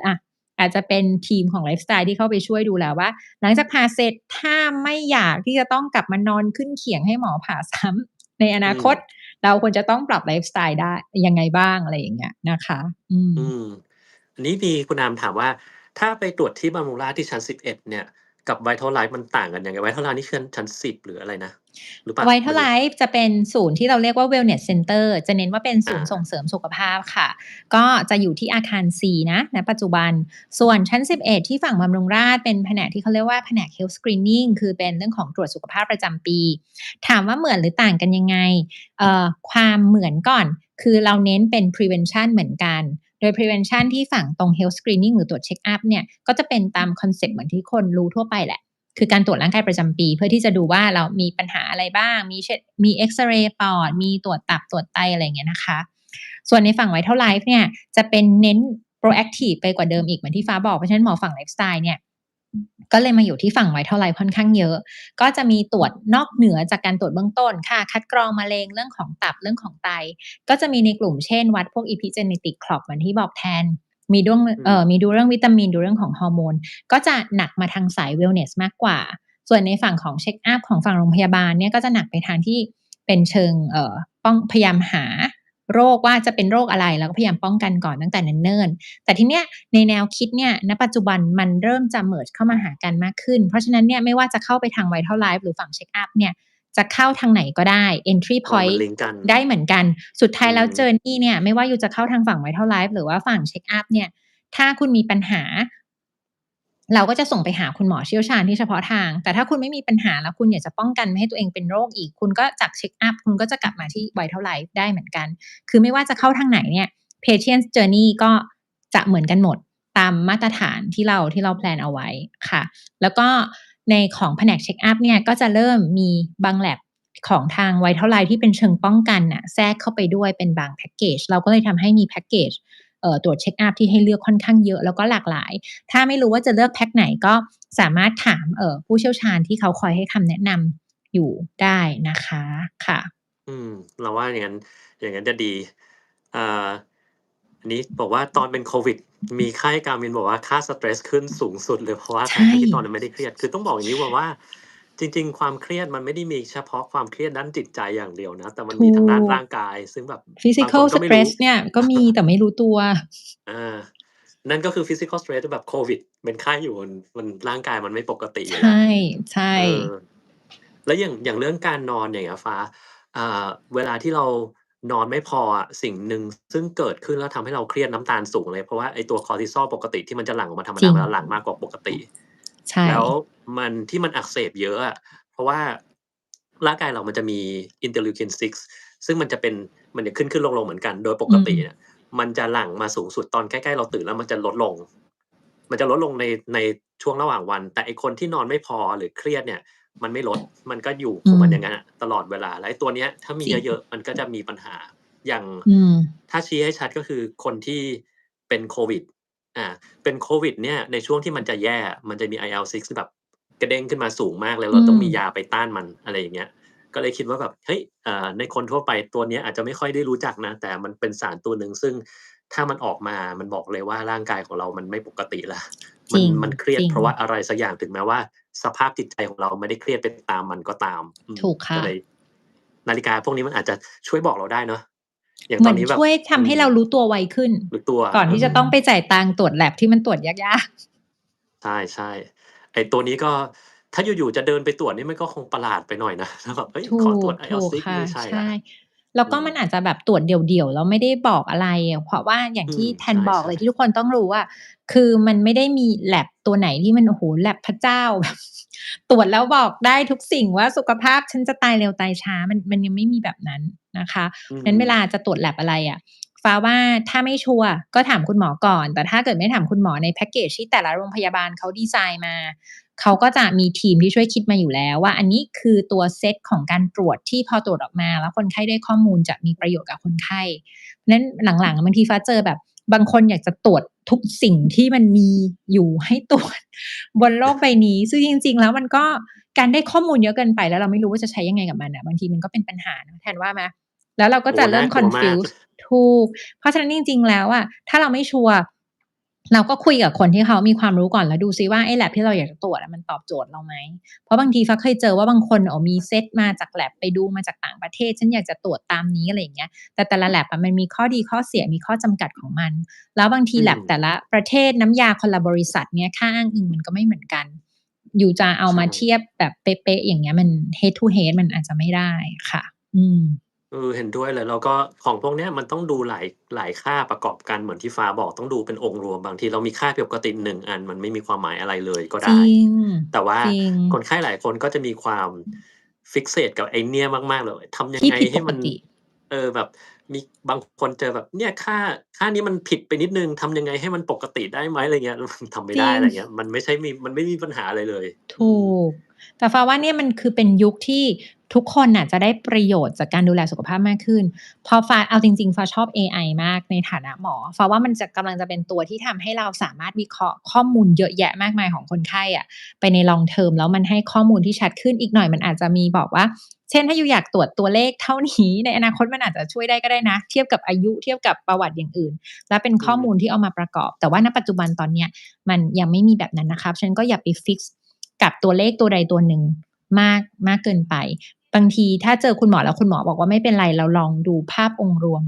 าจจะเป็นทีมของไลฟ์สไตล์ที่เข้าไปช่วยดูแลว่าหลังจากผ่าเสร็จถ้าไม่อยากที่จะต้องกลับมานอนขึ้นเขียงให้หมอผ่าซ้ำในออืมนาคตเราควรจะต้องปรับไลฟ์สไตล์ได้ยังไงบ้างอะไรอย่างเงี้ยนะคะอืม อืมอันนี้มีคุณอามถามว่าถ้าไปตรวจที่บำรุงราษฎร์ที่ชั้น11เนี่ยกับ VitalLife มันต่างกันยังไง VitalLife นี่ชั้น10หรืออะไรนะหรือเปล่าไม่รู้ Vitalife จะเป็นศูนย์ที่เราเรียกว่า Wellness Center จะเน้นว่าเป็นศูอานย์ส่งเสริมสุขภาพค่ะก็จะอยู่ที่อาคาร C นะณปัจจุบันส่วนชั้น11ที่ฝั่งบำรุงราษฎร์เป็นแผนกที่เขาเรียกว่าแผนก Health Screening คือเป็นเรื่องของตรวจสุขภาพประจำปีถามว่าเหมือนหรือต่างกันยังไงความเหมือนก่อนคือเราเน้นเป็น prevention เหมือนกันโดย prevention ที่ฝั่งตรง health screening หรือตรวจเช็กอัปเนี่ยก็จะเป็นตามคอนเซปต์เหมือนที่คนรู้ทั่วไปแหละ คือการตรวจร่างกายประจำปีเพื่อที่จะดูว่าเรามีปัญหาอะไรบ้างมีเอ็กซเรย์ปอดมีตรวจตับตรวจไตอะไรอย่างเงี้ยนะคะส่วนในฝั่ง Vital Life เนี่ยจะเป็นเน้น proactive ไปกว่าเดิมอีกเหมือนที่ฟ้าบอกเพราะฉะนั้นหมอฝั่งไลฟ์สไตล์เนี่ยก็เลยมาอยู่ที่ฝั่ง Vital Life ค่อนข้างเยอะก็จะมีตรวจนอกเหนือจากการตรวจเบื้องต้นค่ะคัดกรองมะเร็งเรื่องของตับเรื่องของไตก็จะมีในกลุ่มเช่นวัดพวก epigenetic clock เหมือนที่บอกแทนมีด้วงมีดูเรื่องวิตามินดูเรื่องของฮอร์โมนก็จะหนักมาทางสาย wellness มากกว่าส่วนในฝั่งของเช็คอัพของฝั่งโรงพยาบาลเนี่ยก็จะหนักไปทางที่เป็นเชิงพยายามหาโรคว่าจะเป็นโรคอะไรแล้วก็พยายามป้องกันก่อนตั้งแต่เนิ่นๆแต่ทีเนี้ยในแนวคิดเนี่ยณปัจจุบันมันเริ่มจะ merge เข้ามาหากันมากขึ้นเพราะฉะนั้นเนี่ยไม่ว่าจะเข้าไปทาง Vital Life หรือฝั่งเช็คอัพเนี่ยจะเข้าทางไหนก็ได้ entry มัน point ลิงก์กันได้เหมือนกันสุดท้ายแล้ว journey เนี่ยไม่ว่าอยู่จะเข้าทางฝั่ง Vital Life หรือว่าฝั่งเช็คอัพเนี่ยถ้าคุณมีปัญหาเราก็จะส่งไปหาคุณหมอเชี่ยวชาญที่เฉพาะทางแต่ถ้าคุณไม่มีปัญหาแล้วคุณอยากจะป้องกันไม่ให้ตัวเองเป็นโรคอีกคุณก็จากเช็คอัพคุณก็จะกลับมาที่ Vital Life ได้เหมือนกันคือไม่ว่าจะเข้าทางไหนเนี่ย patient journey ก็จะเหมือนกันหมดตามมาตรฐานที่เราแพลนเอาไว้ค่ะแล้วก็ในของแผนกเช็คอัพเนี่ยก็จะเริ่มมีบาง lab ของทาง Vital Life ที่เป็นเชิงป้องกันน่ะแทรกเข้าไปด้วยเป็นบางแพ็กเกจเราก็เลยทำให้มีแพ็กเกจตรวจเช็คอัพที่ให้เลือกค่อนข้างเยอะแล้วก็หลากหลายถ้าไม่รู้ว่าจะเลือกแพ็กไหนก็สามารถถามผู้เชี่ยวชาญที่เขาคอยให้คำแนะนำอยู่ได้นะคะค่ะเราว่าอย่างนั้นจะดีอันนี้บอกว่าตอนเป็นโควิดมีค่ายการมินบอกว่าค่าสเตรสขึ้นสูงสุดเลยเพราะว่าทั้งที่ตอนนั้นไม่ได้เครียดคือต้องบอกอย่างนี้ว่าจริงๆความเครียดมันไม่ได้มีเฉพาะความเครียดด้านจิตใจอย่างเดียวนะแต่มันมีทางด้านร่างกายซึ่งแบบบางคน physical ก็ไม่รู้ stress เนี่ยก็มีแต่ไม่รู้ตัวนั่นก็คือ physical stress แบบโควิดเป็นไข้อยู่มันร่างกายมันไม่ปกติอยู่แล้วใช่ใช่แล้วอย่างเรื่องการนอนอย่างเงี้ยฟ้าเวลาที่เรานอนไม่พออะสิ่งหนึ่งซึ่งเกิดขึ้นแล้วทำให้เราเครียดน้ำตาลสูงเลยเพราะว่าไอ้ตัวคอร์ติซอลปกติที่มันจะหลั่งออกมาธรรมดามันหลั่งมากกว่าปกติใช่แล้วมันอักเสบเยอะอะเพราะว่าร่างกายเรามันจะมี interleukin 6ซึ่งมันจะขึ้นลงๆเหมือนกันโดยปกติเนี่ยมันจะหลั่งมาสูงสุดตอนใกล้ๆเราตื่นแล้วมันจะลดลงในช่วงระหว่างวันแต่ไอ้คนที่นอนไม่พอหรือเครียดเนี่ยมันไม่ลดมันก็อยู่ของมันอย่างนั้นตลอดเวลาและไอ้ตัวเนี้ยถ้ามีเยอะๆมันก็จะมีปัญหาอย่างถ้าชี้ให้ชัดก็คือคนที่เป็นโควิดเป็นโควิดเนี่ยในช่วงที่มันจะแย่มันจะมี IL-6แบบกระเด้งขึ้นมาสูงมากแล้วเราต้องมียาไปต้านมันอะไรอย่างเงี้ยก็เลยคิดว่าแบบเฮ้ยในคนทั่วไปตัวเนี้ยอาจจะไม่ค่อยได้รู้จักนะแต่มันเป็นสารตัวหนึ่งซึ่งถ้ามันออกมามันบอกเลยว่าร่างกายของเรามันไม่ปกติแล้วมันเครียดเพราะว่าอะไรสักอย่างถึงแม้ว่าสภาพจิตใจของเราไม่ได้เครียดไปตามมันก็ตามถูกค่ะก็เลยนาฬิกาพวกนี้มันอาจจะช่วยบอกเราได้เนาะอย่างเหมือนตอนนี้แบบช่วยทำให้เรารู้ตัวไวขึ้นรู้ตัวก่อนที่จะต้องไปจ่ายตังค์ตรวจ lab ที่มันตรวจยากๆใช่ๆไอ้ตัวนี้ก็ถ้าอยู่ๆจะเดินไปตรวจนี่มันก็คงประหลาดไปหน่อยนะแล้วแบบเฮ้ยถูขอตรวจ ถูก IL-6 ค่ะไม่ใช่ใช่ แล้วแล้วก็มันอาจจะแบบตรวจเดี่ยวๆแล้วไม่ได้บอกอะไรเพราะว่าอย่างที่แทนบอกเลยที่ทุกคนต้องรู้ว่าคือมันไม่ได้มี lab ตัวไหนที่มันโอ้โฮ lab พระเจ้าแบบตรวจแล้วบอกได้ทุกสิ่งว่าสุขภาพฉันจะตายเร็วตายช้ามันยังไม่มีแบบนั้นนะคะงั้นเวลาจะตรวจ lab อะไรอะฟ้าว่าถ้าไม่ชัวร์ก็ถามคุณหมอก่อนแต่ถ้าเกิดไม่ถามคุณหมอในแพ็กเกจที่แต่ละโรงพยาบาลเขาดีไซน์มาเขาก็จะมีทีมที่ช่วยคิดมาอยู่แล้วว่าอันนี้คือตัวเซตของการตรวจที่พอตรวจออกมาแล้วคนไข้ได้ข้อมูลจะมีประโยชน์กับคนไข้นั้นหลังๆบางทีฟ้าเจอแบบบางคนอยากจะตรวจทุกสิ่งที่มันมีอยู่ให้ตรวจบนโลกใบนี้ซึ่งจริงๆแล้วมันก็การได้ข้อมูลเยอะเกินไปแล้วเราไม่รู้ว่าจะใช้ยังไงกับมันน่ะบางทีมันก็เป็นปัญหาเนาะแทนว่าไหมแล้วเราก็จะเริ่ม confuse ถูกเพราะฉะนั้นจริงๆแล้วอะถ้าเราไม่ชัวร์เราก็คุยกับคนที่เขามีความรู้ก่อนแล้วดูซิว่าไอ้ lab ที่เราอยากจะตรวจอะมันตอบโจทย์เราไหมเพราะบางทีฟ้าเคยเจอว่าบางคนมีเซตมาจาก lab ไปดูมาจากต่างประเทศฉันอยากจะตรวจตามนี้อะไรอย่างเงี้ยแต่ละ lab อะมันมีข้อดีข้อเสียมีข้อจำกัดของมันแล้วบางที lab แต่ละประเทศน้ำยาคนละบริษัทเนี่ยค่าอ้างอิงมันก็ไม่เหมือนกันอยู่จะเอามาเทียบแบบเป๊ะๆอย่างเงี้ยมัน head to head มันอาจจะไม่ได้ค่ะเห็นด้วยเลยแล้วก็ของพวกเนี้ยมันต้องดูหลายค่าประกอบกันเหมือนที่ฟ้าบอกต้องดูเป็นองค์รวมบางทีเรามีค่าผิดปกติ1อันมันไม่มีความหมายอะไรเลยก็จได้ริงแต่ว่าจริงคนไข้หลายคนก็จะมีความ fixate กับไอ้เนี่ยมากๆเลยทำยังที่ไงให้มันผิดปกติ แบบมีบางคนเจอแบบเนี่ยค่านี้มันผิดไปนิดหนึ่งทำยังไงให้มันปกติได้ไหมอะไรเงี้ยมันทำไม่จริงได้อะไรเงี้ยมันไม่มีปัญหาอะไรเลยถูก แต่ฟ้าว่าเนี่ยมันคือเป็นยุคที่ทุกคนน่ะจะได้ประโยชน์จากการดูแลสุขภาพมากขึ้นพอฟ้าเอาจริงๆฟ้าชอบเอไอมากในฐานะหมอฟ้าว่ามันจะกำลังจะเป็นตัวที่ทำให้เราสามารถวิเคราะห์ข้อมูลเยอะแยะมากมายของคนไข้อะไปใน long term แล้วมันให้ข้อมูลที่ชัดขึ้นอีกหน่อยมันอาจจะมีบอกว่าเช่นถ้ายูอยากตรวจตัวเลขเท่านี้ในอนาคตมันอาจจะช่วยได้ก็ได้นะเทียบกับอายุเทียบกับประวัติอย่างอื่นและเป็นอืข้อมูลมที่เอามาประกอบแต่ว่าณปัจจุบันตอนเนี้ย มันยังไม่มีแบบนั้นนะครับฉะนั้นก็อย่าไปฟิกซ์กับตัวเลขตัวใดตัวหนึ่งมากเกินไปบางทีถ้าเจอคุณหมอแล้วคุณหมอบอกว่าไม่เป็นไรเราลองดูภาพองค์รวม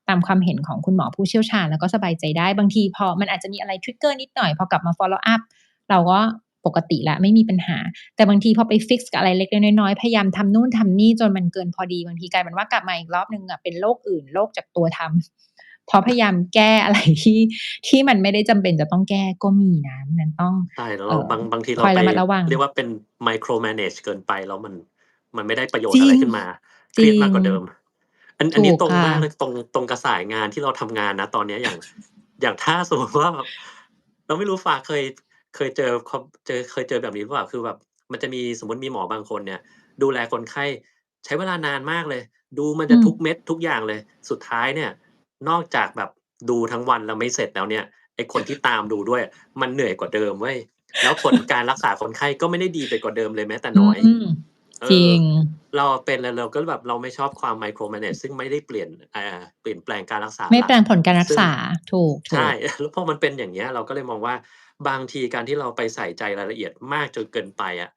ตามความเห็นของคุณหมอผู้เชี่ยวชาญแล้วก็สบายใจได้บางทีพอมันอาจจะมีอะไรทริกเกอร์นิดหน่อยพอกลับมา follow up เราก็ปกติแล้วไม่มีปัญหาแต่บางทีพอไปฟิกซ์กับอะไรเล็กๆน้อยๆพยายามทำนู่นทำนี่จนมันเกินพอดีบางทีกลายเป็นว่ากลับมาอีกรอบหนึ่งอะเป็นโรคอื่นโรคจากตัวทำเพราะพยายามแก้อะไรที่มันไม่ได้จำเป็นจะต้องแก้ก็มีนะนั้นต้องใช่แล้วเราบางทีคอยเราไประมัดระวังเรียกว่าเป็น micro manage เกินไปแล้วมันไม่ได้ประโยชน์อะไรจริงขึ้นมาเครียดจริงมากกว่าเดิมอันนี้ตรงถูกค่ะมากเลยตรงกับสายงานที่เราทำงานนะตอนเนี้ยอย่างถ้าสมมุติว่าแบบเราไม่รู้ฟ้าเคยเจอเคยเจอแบบนี้หรือเปล่าคือแบบมันจะมีสมมุติมีหมอบางคนเนี่ยดูแลคนไข้ใช้เวลานานมากเลยดูมันจะอืมทุกเม็ดทุกอย่างเลยสุดท้ายเนี่ยนอกจากแบบดูทั้งวันแล้วไม่เสร็จแล้วเนี่ยไอ้คนที่ตามดูด้วยมันเหนื่อยกว่าเดิมเว้ยแล้วผลการรักษาคนไข้ก็ไม่ได้ดีไปกว่าเดิมเลยแม้แต่อืน้อยมเออจริงเราอะเป็นแล้วเราก็แบบเราไม่ชอบความ micro manage ซึ่งไม่ได้เปลี่ยนแปลงการรักษาหลักไม่แปลงผลการรักซึ่ง ษาถูกใช่ ถูก แล้วพอมันเป็นอย่างเงี้ยเราก็เลยมองว่าบางทีการที่เราไปใส่ใจรายละเอียดมากจนเกินไปอะ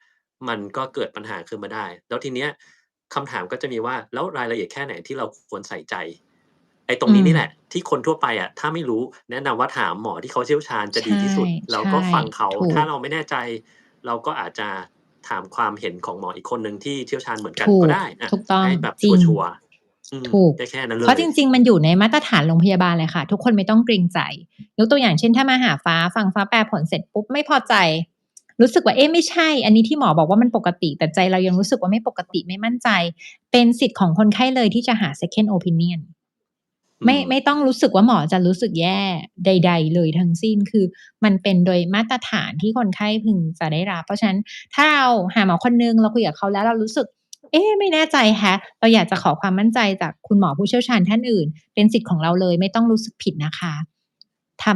มันก็เกิดปัญหาขึ้นมาได้แล้วทีเนี้ยคำถามก็จะมีว่าแล้วรายละเอียดแค่ไหนที่เราควรใส่ใจไอ้ตรงอืมนี้นี่แหละที่คนทั่วไปอะถ้าไม่รู้แนะนำว่าถามหมอที่เขาเชี่ยวชาญจะดีใช่ที่สุดแล้วก็ใช่ฟังเขาถูกถ้าเราไม่แน่ใจเราก็อาจจะถามความเห็นของหมออีกคนหนึ่งที่เชี่ยวชาญเหมือนกันถูกก็ได้ถูกต้องให้แบบจริง ชัวร์ๆถูกได้แค่นั้นเพราะจเลยริงๆมันอยู่ในมาตรฐานโรงพยาบาลเลยค่ะทุกคนไม่ต้องเกรงใจยกตัวอย่างเช่นถ้ามาหาฟ้าฟังฟ้าแปลผลเสร็จปุ๊บไม่พอใจรู้สึกว่าเอ๊ะไม่ใช่อันนี้ที่หมอบอกว่ามันปกติแต่ใจเรายังรู้สึกว่าไม่ปกติไม่มั่นใจเป็นสิทธิ์ของคนไข้เลยที่จะหา second opinion อืมไม่ต้องรู้สึกว่าหมอจะรู้สึกแย่ใดๆเลยทั้งสิ้นคือมันเป็นโดยมาตรฐานที่คนไข้พึงจะได้รับเพราะฉะนั้นถ้าเราหาหมอคนหนึ่งเราคุยกับเขาแล้วเรารู้สึกเอ๊ะไม่แน่ใจแฮะเราอยากจะขอความมั่นใจจากคุณหมอผู้เชี่ยวชาญท่านอื่นเป็นสิทธิ์ของเราเลยไม่ต้องรู้สึกผิดนะคะ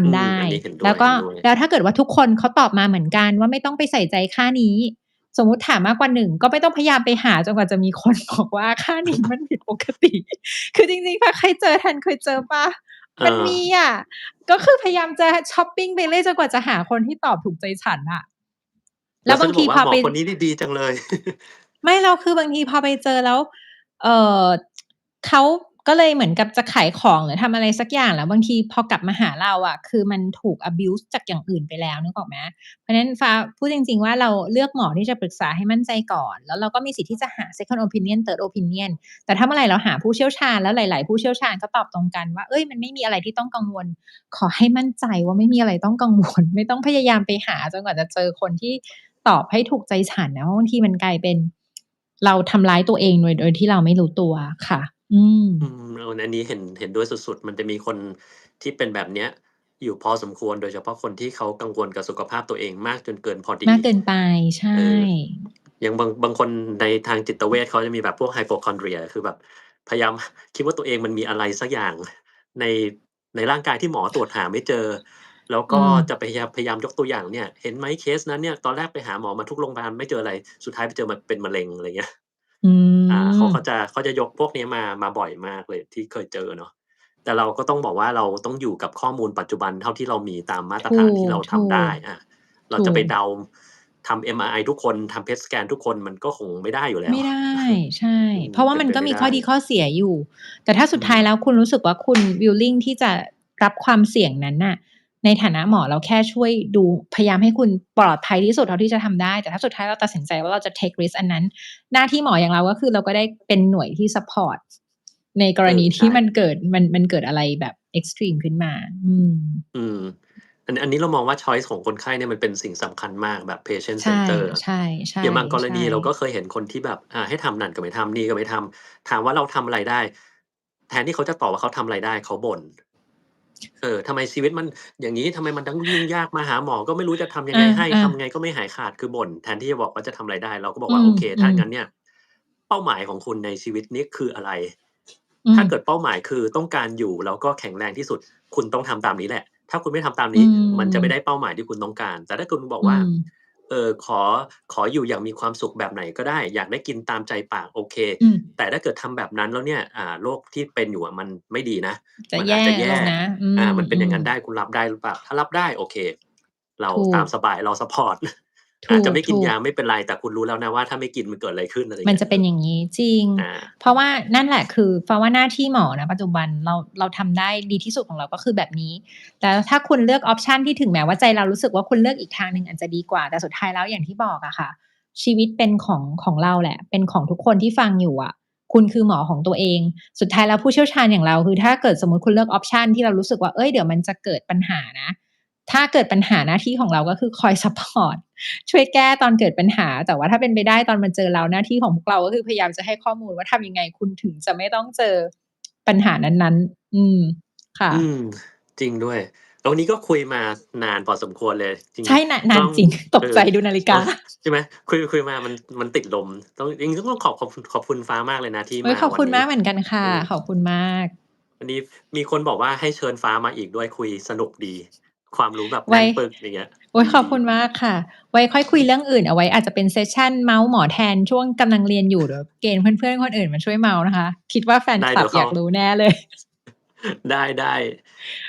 อืทำได้อันนี้เห็นด้แล้วก็วยแล้วถ้าเกิดว่าทุกคนเขาตอบมาเหมือนกันว่าไม่ต้องไปใส่ใจค่านี้สมมุติถามมากกว่า1ก็ไม่ต้องพยายามไปหาจนกว่าจะมีคนบอกว่าค่านี้มันผิดปกติ คือจริงๆถ้าใครเจอทันเคยเจอเปล่าเอมันอ มีอะก็คือพยายามจะช็อปปิงไปเรื่อยจนกว่าจะหาคนที่ตอบถูกใจฉันน่ะแล้แล้ววบางเขาจะบอกว่าหมอทีพอไป คนนี้นี่ดีจังเลย ไม่แล้วคือบางทีพอไปเจอแล้วเอ่อเขาก็เลยเหมือนกับจะขายของหรือทำอะไรสักอย่างแล้วบางทีพอกลับมาหาเราอะคือมันถูก abuse จากอย่างอื่นไปแล้วนึกออกไหมเพราะฉะนั้นฟ้าพูดจริงๆว่าเราเลือกหมอที่จะปรึกษาให้มั่นใจก่อนแล้วเราก็มีสิทธิ์ที่จะหา second opinion third opinion แต่ถ้าเมื่อไรเราหาผู้เชี่ยวชาญแล้วหลายๆผู้เชี่ยวชาญเขาตอบตรงกันว่าเฮ้ยมันไม่มีอะไรที่ต้องกังวลขอให้มั่นใจว่าไม่มีอะไรต้องกังวลไม่ต้องพยายามไปหาจนกว่าจะเจอคนที่ตอบให้ถูกใจฉันนะเพราะบางทีมันกลายเป็น เราทำร้ายตัวเองโดยที่เราไม่รู้ตัวค่ะ อืมอืมอันนี้เห็นด้วยสุดๆมันจะมีคนที่เป็นแบบเนี้ยอยู่พอสมควรโดยเฉพาะคนที่เขากังวลกับสุขภาพตัวเองมากจนเกินพอดีมากเกินไปใช่เอออย่างบางคนในทางจิตเวชเขาจะมีแบบพวก Hypochondria คือแบบพยายามคิดว่าตัวเองมันมีอะไรสักอย่างในในร่างกายที่หมอตรวจหาไม่เจอแล้วก็อืมจะพยายามยกตัวอย่างเนี่ยเห็นไหมเคสนั้นเนี่ยตอนแรกไปหาหมอมาทุกโรงพยาบาลไม่เจออะไรสุดท้ายไปเจอมันเป็นมะเร็งอะไรเงี้ย อืเขามเขาจะยกพวกนี้มาบ่อยมากเลยที่เคยเจอเนาะแต่เราก็ต้องบอกว่าเราต้องอยู่กับข้อมูลปัจจุบันเท่าที่เรามีตามมาตรถูฐานที่เราทำกได้เราจะถูก ไปเดาทำ MRI ทุกคนทำ PET scan ทุกคนมันก็คงไม่ได้อยู่แล้ว ไม่ได้ ใช่เพราะว่าเป็นมันก็มีข้อไปไม่ได้ดีข้อเสียอยู่แต่ถ้าสุอืมดท้ายแล้วคุณรู้สึกว่าคุณ willing ที่จะรับความเสี่ยงนั้นน่ะในฐานะหมอเราแค่ช่วยดูพยายามให้คุณปลอดภัยที่สุดเท่าที่จะทำได้แต่ถ้าสุดท้ายเราตัดสินใจว่าเราจะ take risk อันนั้นหน้าที่หมออย่างเราก็คือเราก็ได้เป็นหน่วยที่ซัปพอร์ตในกรณีที่ใช่มันเกิดอะไรแบบเอ็กซ์ตรีมขึ้นมาอืมอืมอันนี้เรามองว่าชอยซ์ของคนไข้เนี่ยมันเป็นสิ่งสำคัญมากแบบ patient ใช่ center ใช่ใช่อย่างบางกรใช่ณีเราก็เคยเห็นคนที่แบบให้ทำนั่นก็ไม่ทำนี่ก็ไม่ทำถามว่าเราทำอะไรได้แทนที่เขาจะตอบว่าเขาทำอะไรได้เขาบ่น ทำไมชีวิตมันอย่างงี้ทำไมมันทั้งยุ่งยากมาหาหมอก็ไม่รู้จะทำยังไงให้อาทำยังไงก็ไม่หายขาดคือบ่นแทนที่จะบอกว่าจะทำอะไรได้เราก็บอๆอืกว่าโอเคถ้ามงั้นเนี่ยเป้าหมายของคุณในชีวิตนี้คืออะไรอืมถ้าเกิดเป้าหมายคือต้องการอยู่แล้วก็แข็งแรงที่สุดคุณต้องทำตามนี้แหละถ้าคุณไม่ทำตามอืนี้มันจะไม่ได้มเป้าหมายที่คุณต้องการแต่ถ้าคุณบอกอืว่ามขออยู่อย่างมีความสุขแบบไหนก็ได้อยากได้กินตามใจปากโอเคอืมแต่ถ้าเกิดทำแบบนั้นแล้วเนี่ยโรคที่เป็นอยู่อะมันไม่ดีนะมันอาจจะแย่จะแย่ ลงนะอืมันเป็นอย่างมนั้นได้คุณรับได้หรือเปล่าถ้ารับได้โอเคเราถูกตามสบายเราซัปพอร์ต ถอาจจะไม่กินูกยาๆ ไม่เป็นไรแต่คุณรู้แล้วนะว่าถ้าไม่กินมันเกิดอะไรขึ้นอะไรมันเงี้ยจะเป็นอย่างงี้จริงอาเพราะว่านั่นแหละคือฟ้าว่าหน้าที่หมอณปัจจุบันเราทำได้ดีที่สุดของเราก็คือแบบนี้แต่ถ้าคุณเลือกออปชันที่ถึงแม้ว่าใจเรารู้สึกว่าคุณเลือกอีกทางหนึ่งอาจจะดีกว่าแต่สุดท้ายแล้วอย่างที่บอกอะค่ะชีวิตเป็นของเราแหละเป็นของทุกคนที่ฟังอยู่อะคุณคือหมอของตัวเองสุดท้ายแล้วผู้เชี่ยวชาญอย่างเราคือถ้าเกิดสมมุติคุณเลือกออปชันที่เรารู้สึกว่าเฮ้ยเดี๋ยวมันจะเกิดปัญหานะถ้าเกิดปัญหาหน้าที่ของเราก็คือคอยซัปพอร์ต ช่วยแก้ตอนเกิดปัญหาแต่ว่าถ้าเป็นไปได้ตอนมันเจอเราหน้าที่ของพวกเราก็คือพยายามจะให้ข้อมูลว่าทำยังไงคุณถึงจะไม่ต้องเจอปัญหานั้นๆค่ะอืมจริงด้วยแล้ววันนี้ก็คุยมานานพอสมควรเลยจริงใช่ต้องนานจริงตเออกใจดูนาฬิกาต้องใช่ไหมคุยมามันติดลมต้องจริงๆต้องขอบคุณฟ้ามากเลยนะที่เฮ้ยขอบมาวันนี้คุณมากเหมือนกันค่ะเออขอบคุณมากวันนี้มีคนบอกว่าให้เชิญฟ้ามาอีกด้วยคุยสนุกดีความรู้แบบไว้แน่นปึกอย่างเงี้ยโอ๊ยขอบดีคุณมากค่ะไว้ค่อยคุยเรื่องอื่นเอาไว้อาจจะเป็นเซสชันเมาท์หมอแทนช่วงกำลังเรียนอยู่เดี๋ยวเกณฑ์เพื่อนๆคนอื่นมาช่วยเมาท์นะคะคิดว่าแฟนคลัๆได้เดี๋ยวเขา บอยากรู้แน่เลย ได้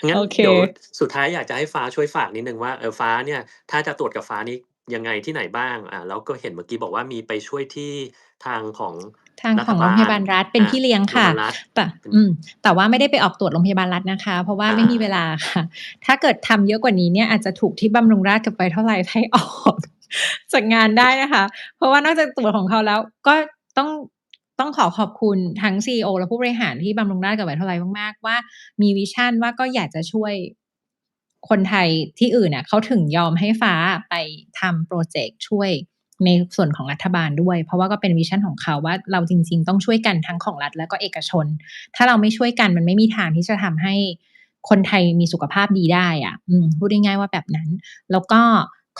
งั้นโอเคเดี๋ยวสุดท้ายอยากจะให้ฟ้าช่วยฝากนิดหนึ่งว่าฟ้าเนี่ยถ้าจะตรวจกับฟ้านี่ยังไงที่ไหนบ้างแล้วก็เห็นเมื่อกี้บอกว่ามีไปช่วยที่ทางของทางรัฐบาของโรงพลยาบาลรัฐเป็นอาพี่เลี้ยงค่ะโรงพยาบาลรัฐแต่เป็นแต่ว่าไม่ได้ไปออกตรวจโรงพยาบาลรัฐนะคะเพราะว่าอาไม่มีเวลาค่ะถ้าเกิดทำเยอะกว่านี้เนี่ยอาจจะถูกที่บำรุงราษฎร์กับ Vitalite ไล่ออกจากงานได้นะคะเพราะว่านอกจากตรวจของเขาแล้วก็ต้องต้องขอบคุณทั้งซีอีโอและผู้บริหารที่บำรุงราษฎร์กับ Vitalite มากๆว่ามีวิชั่นว่าก็อยากจะช่วยคนไทยที่อื่นน่ะเขาถึงยอมให้ฟ้าไปทำพรอเจกต์ช่วย ในส่วนของรัฐบาลด้วยเพราะว่าก็เป็นวิชั่นของเขาว่าเราจริงๆต้องช่วยกันทั้งของรัฐและก็เอกชนถ้าเราไม่ช่วยกันมันไม่มีทางที่จะทำให้คนไทยมีสุขภาพดีได้อะพูดง่ายๆว่าแบบนั้นแล้วก็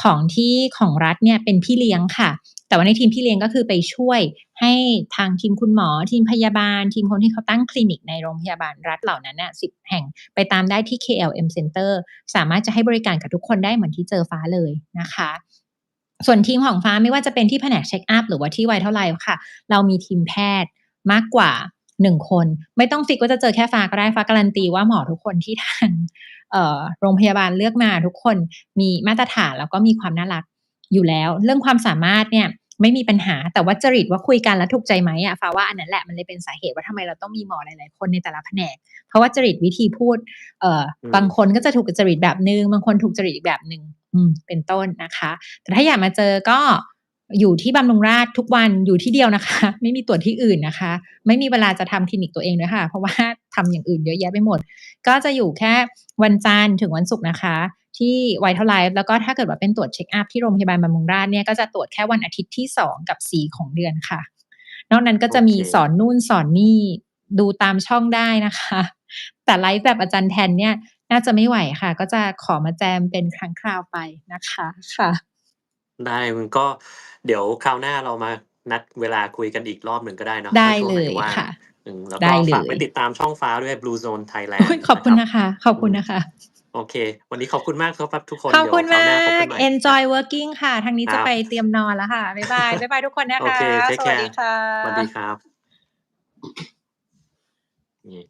ของที่ของรัฐเนี่ยเป็นพี่เลี้ยงค่ะแต่ว่าในทีมพี่เลี้ยงก็คือไปช่วยให้ทางทีมคุณหมอทีมพยาบาลทีมคนที่เขาตั้งคลินิกในโรงพยาบาลรัฐเหล่านั้นน่ะ10แห่งไปตามได้ที่ KLM Center สามารถจะให้บริการกับทุกคนได้เหมือนที่เจอฟ้าเลยนะคะ ส่วนทีมของฟ้าไม่ว่าจะเป็นที่แผนกเช็กอัปหรือว่าที่ Vital Life ค่ะเรามีทีมแพทย์มากกว่า1คนไม่ต้องฟิกซ์ว่าจะเจอแค่ฟ้าก็ได้ฟ้าการันตีว่าหมอทุกคนที่ทางโรงพยาบาลเลือกมาทุกคนมีมาตรฐานแล้วก็มีความน่ารักอยู่แล้วเรื่องความสามารถเนี่ยไม่มีปัญหาแต่ว่าจริตว่าคุยกันแล้วถูกใจไหมอะฟ้าว่าอันนั้นแหละมันเลยเป็นสาเหตุว่าทำไมเราต้องมีหมอหลายๆคนในแต่ละแผนกเพราะว่าจริตวิธีพูดอืมบางคนก็จะถูกกับจริตแบบหนึ่งบางคนถูกจริตอีกแบบหนึ่งเป็นต้นนะคะ แต่ถ้าอยากมาเจอก็อยู่ที่บำรุงราษฎร์ทุกวันอยู่ที่เดียวนะคะไม่มีตรวจที่อื่นนะคะไม่มีเวลาจะทำคลินิกตัวเองด้วยค่ะเพราะว่าทำอย่างอื่นเยอะแยะไปหมดก็จะอยู่แค่วันจันทร์ถึงวันศุกร์นะคะที่ Vital Life แล้วก็ถ้าเกิดว่าเป็นตรวจเช็กอัปที่โรงพยาบาลบำรุงราษฎร์เนี่ยก็จะตรวจแค่วันอาทิตย์ที่2กับ4ของเดือนค่ะนอกนั้นก็โอเคจะมีสอนนู่นสอนนี่ดูตามช่องได้นะคะแต่ไลฟ์แบบอาจารย์แทนเนี่ยน่าจะไม่ไหวค่ะก็จะขอมาแจมเป็นครั้งคราวไปนะคะค่ะ ได้มันก็เดี๋ยวคราวหน้าเรามานัดเวลาคุยกันอีกรอบหนึ่งก็ได้เนาะถ้าช่วงได้เลไหนว่างยค่ะแล้วก็ได้เลยฝากไปติดตามช่องฟ้าด้วย Blue Zone โอ๊ย Thailand ขอบนะครับคุณนะคะขอบอืมคุณนะคะโอเควันนี้ขอบคุณมากครับทุกคนขอบเดี๋ยวคุณมคราวหน้าพบาก กันใหม่นะ enjoy working ค่ะทางนี้ครับ จะไปเตรียมนอนแล้วค่ะบ๊ายบายบ๊ายบายทุกคน นะคะโอเค ส Take วัสดี care ค่สวัสดีคะรับนี่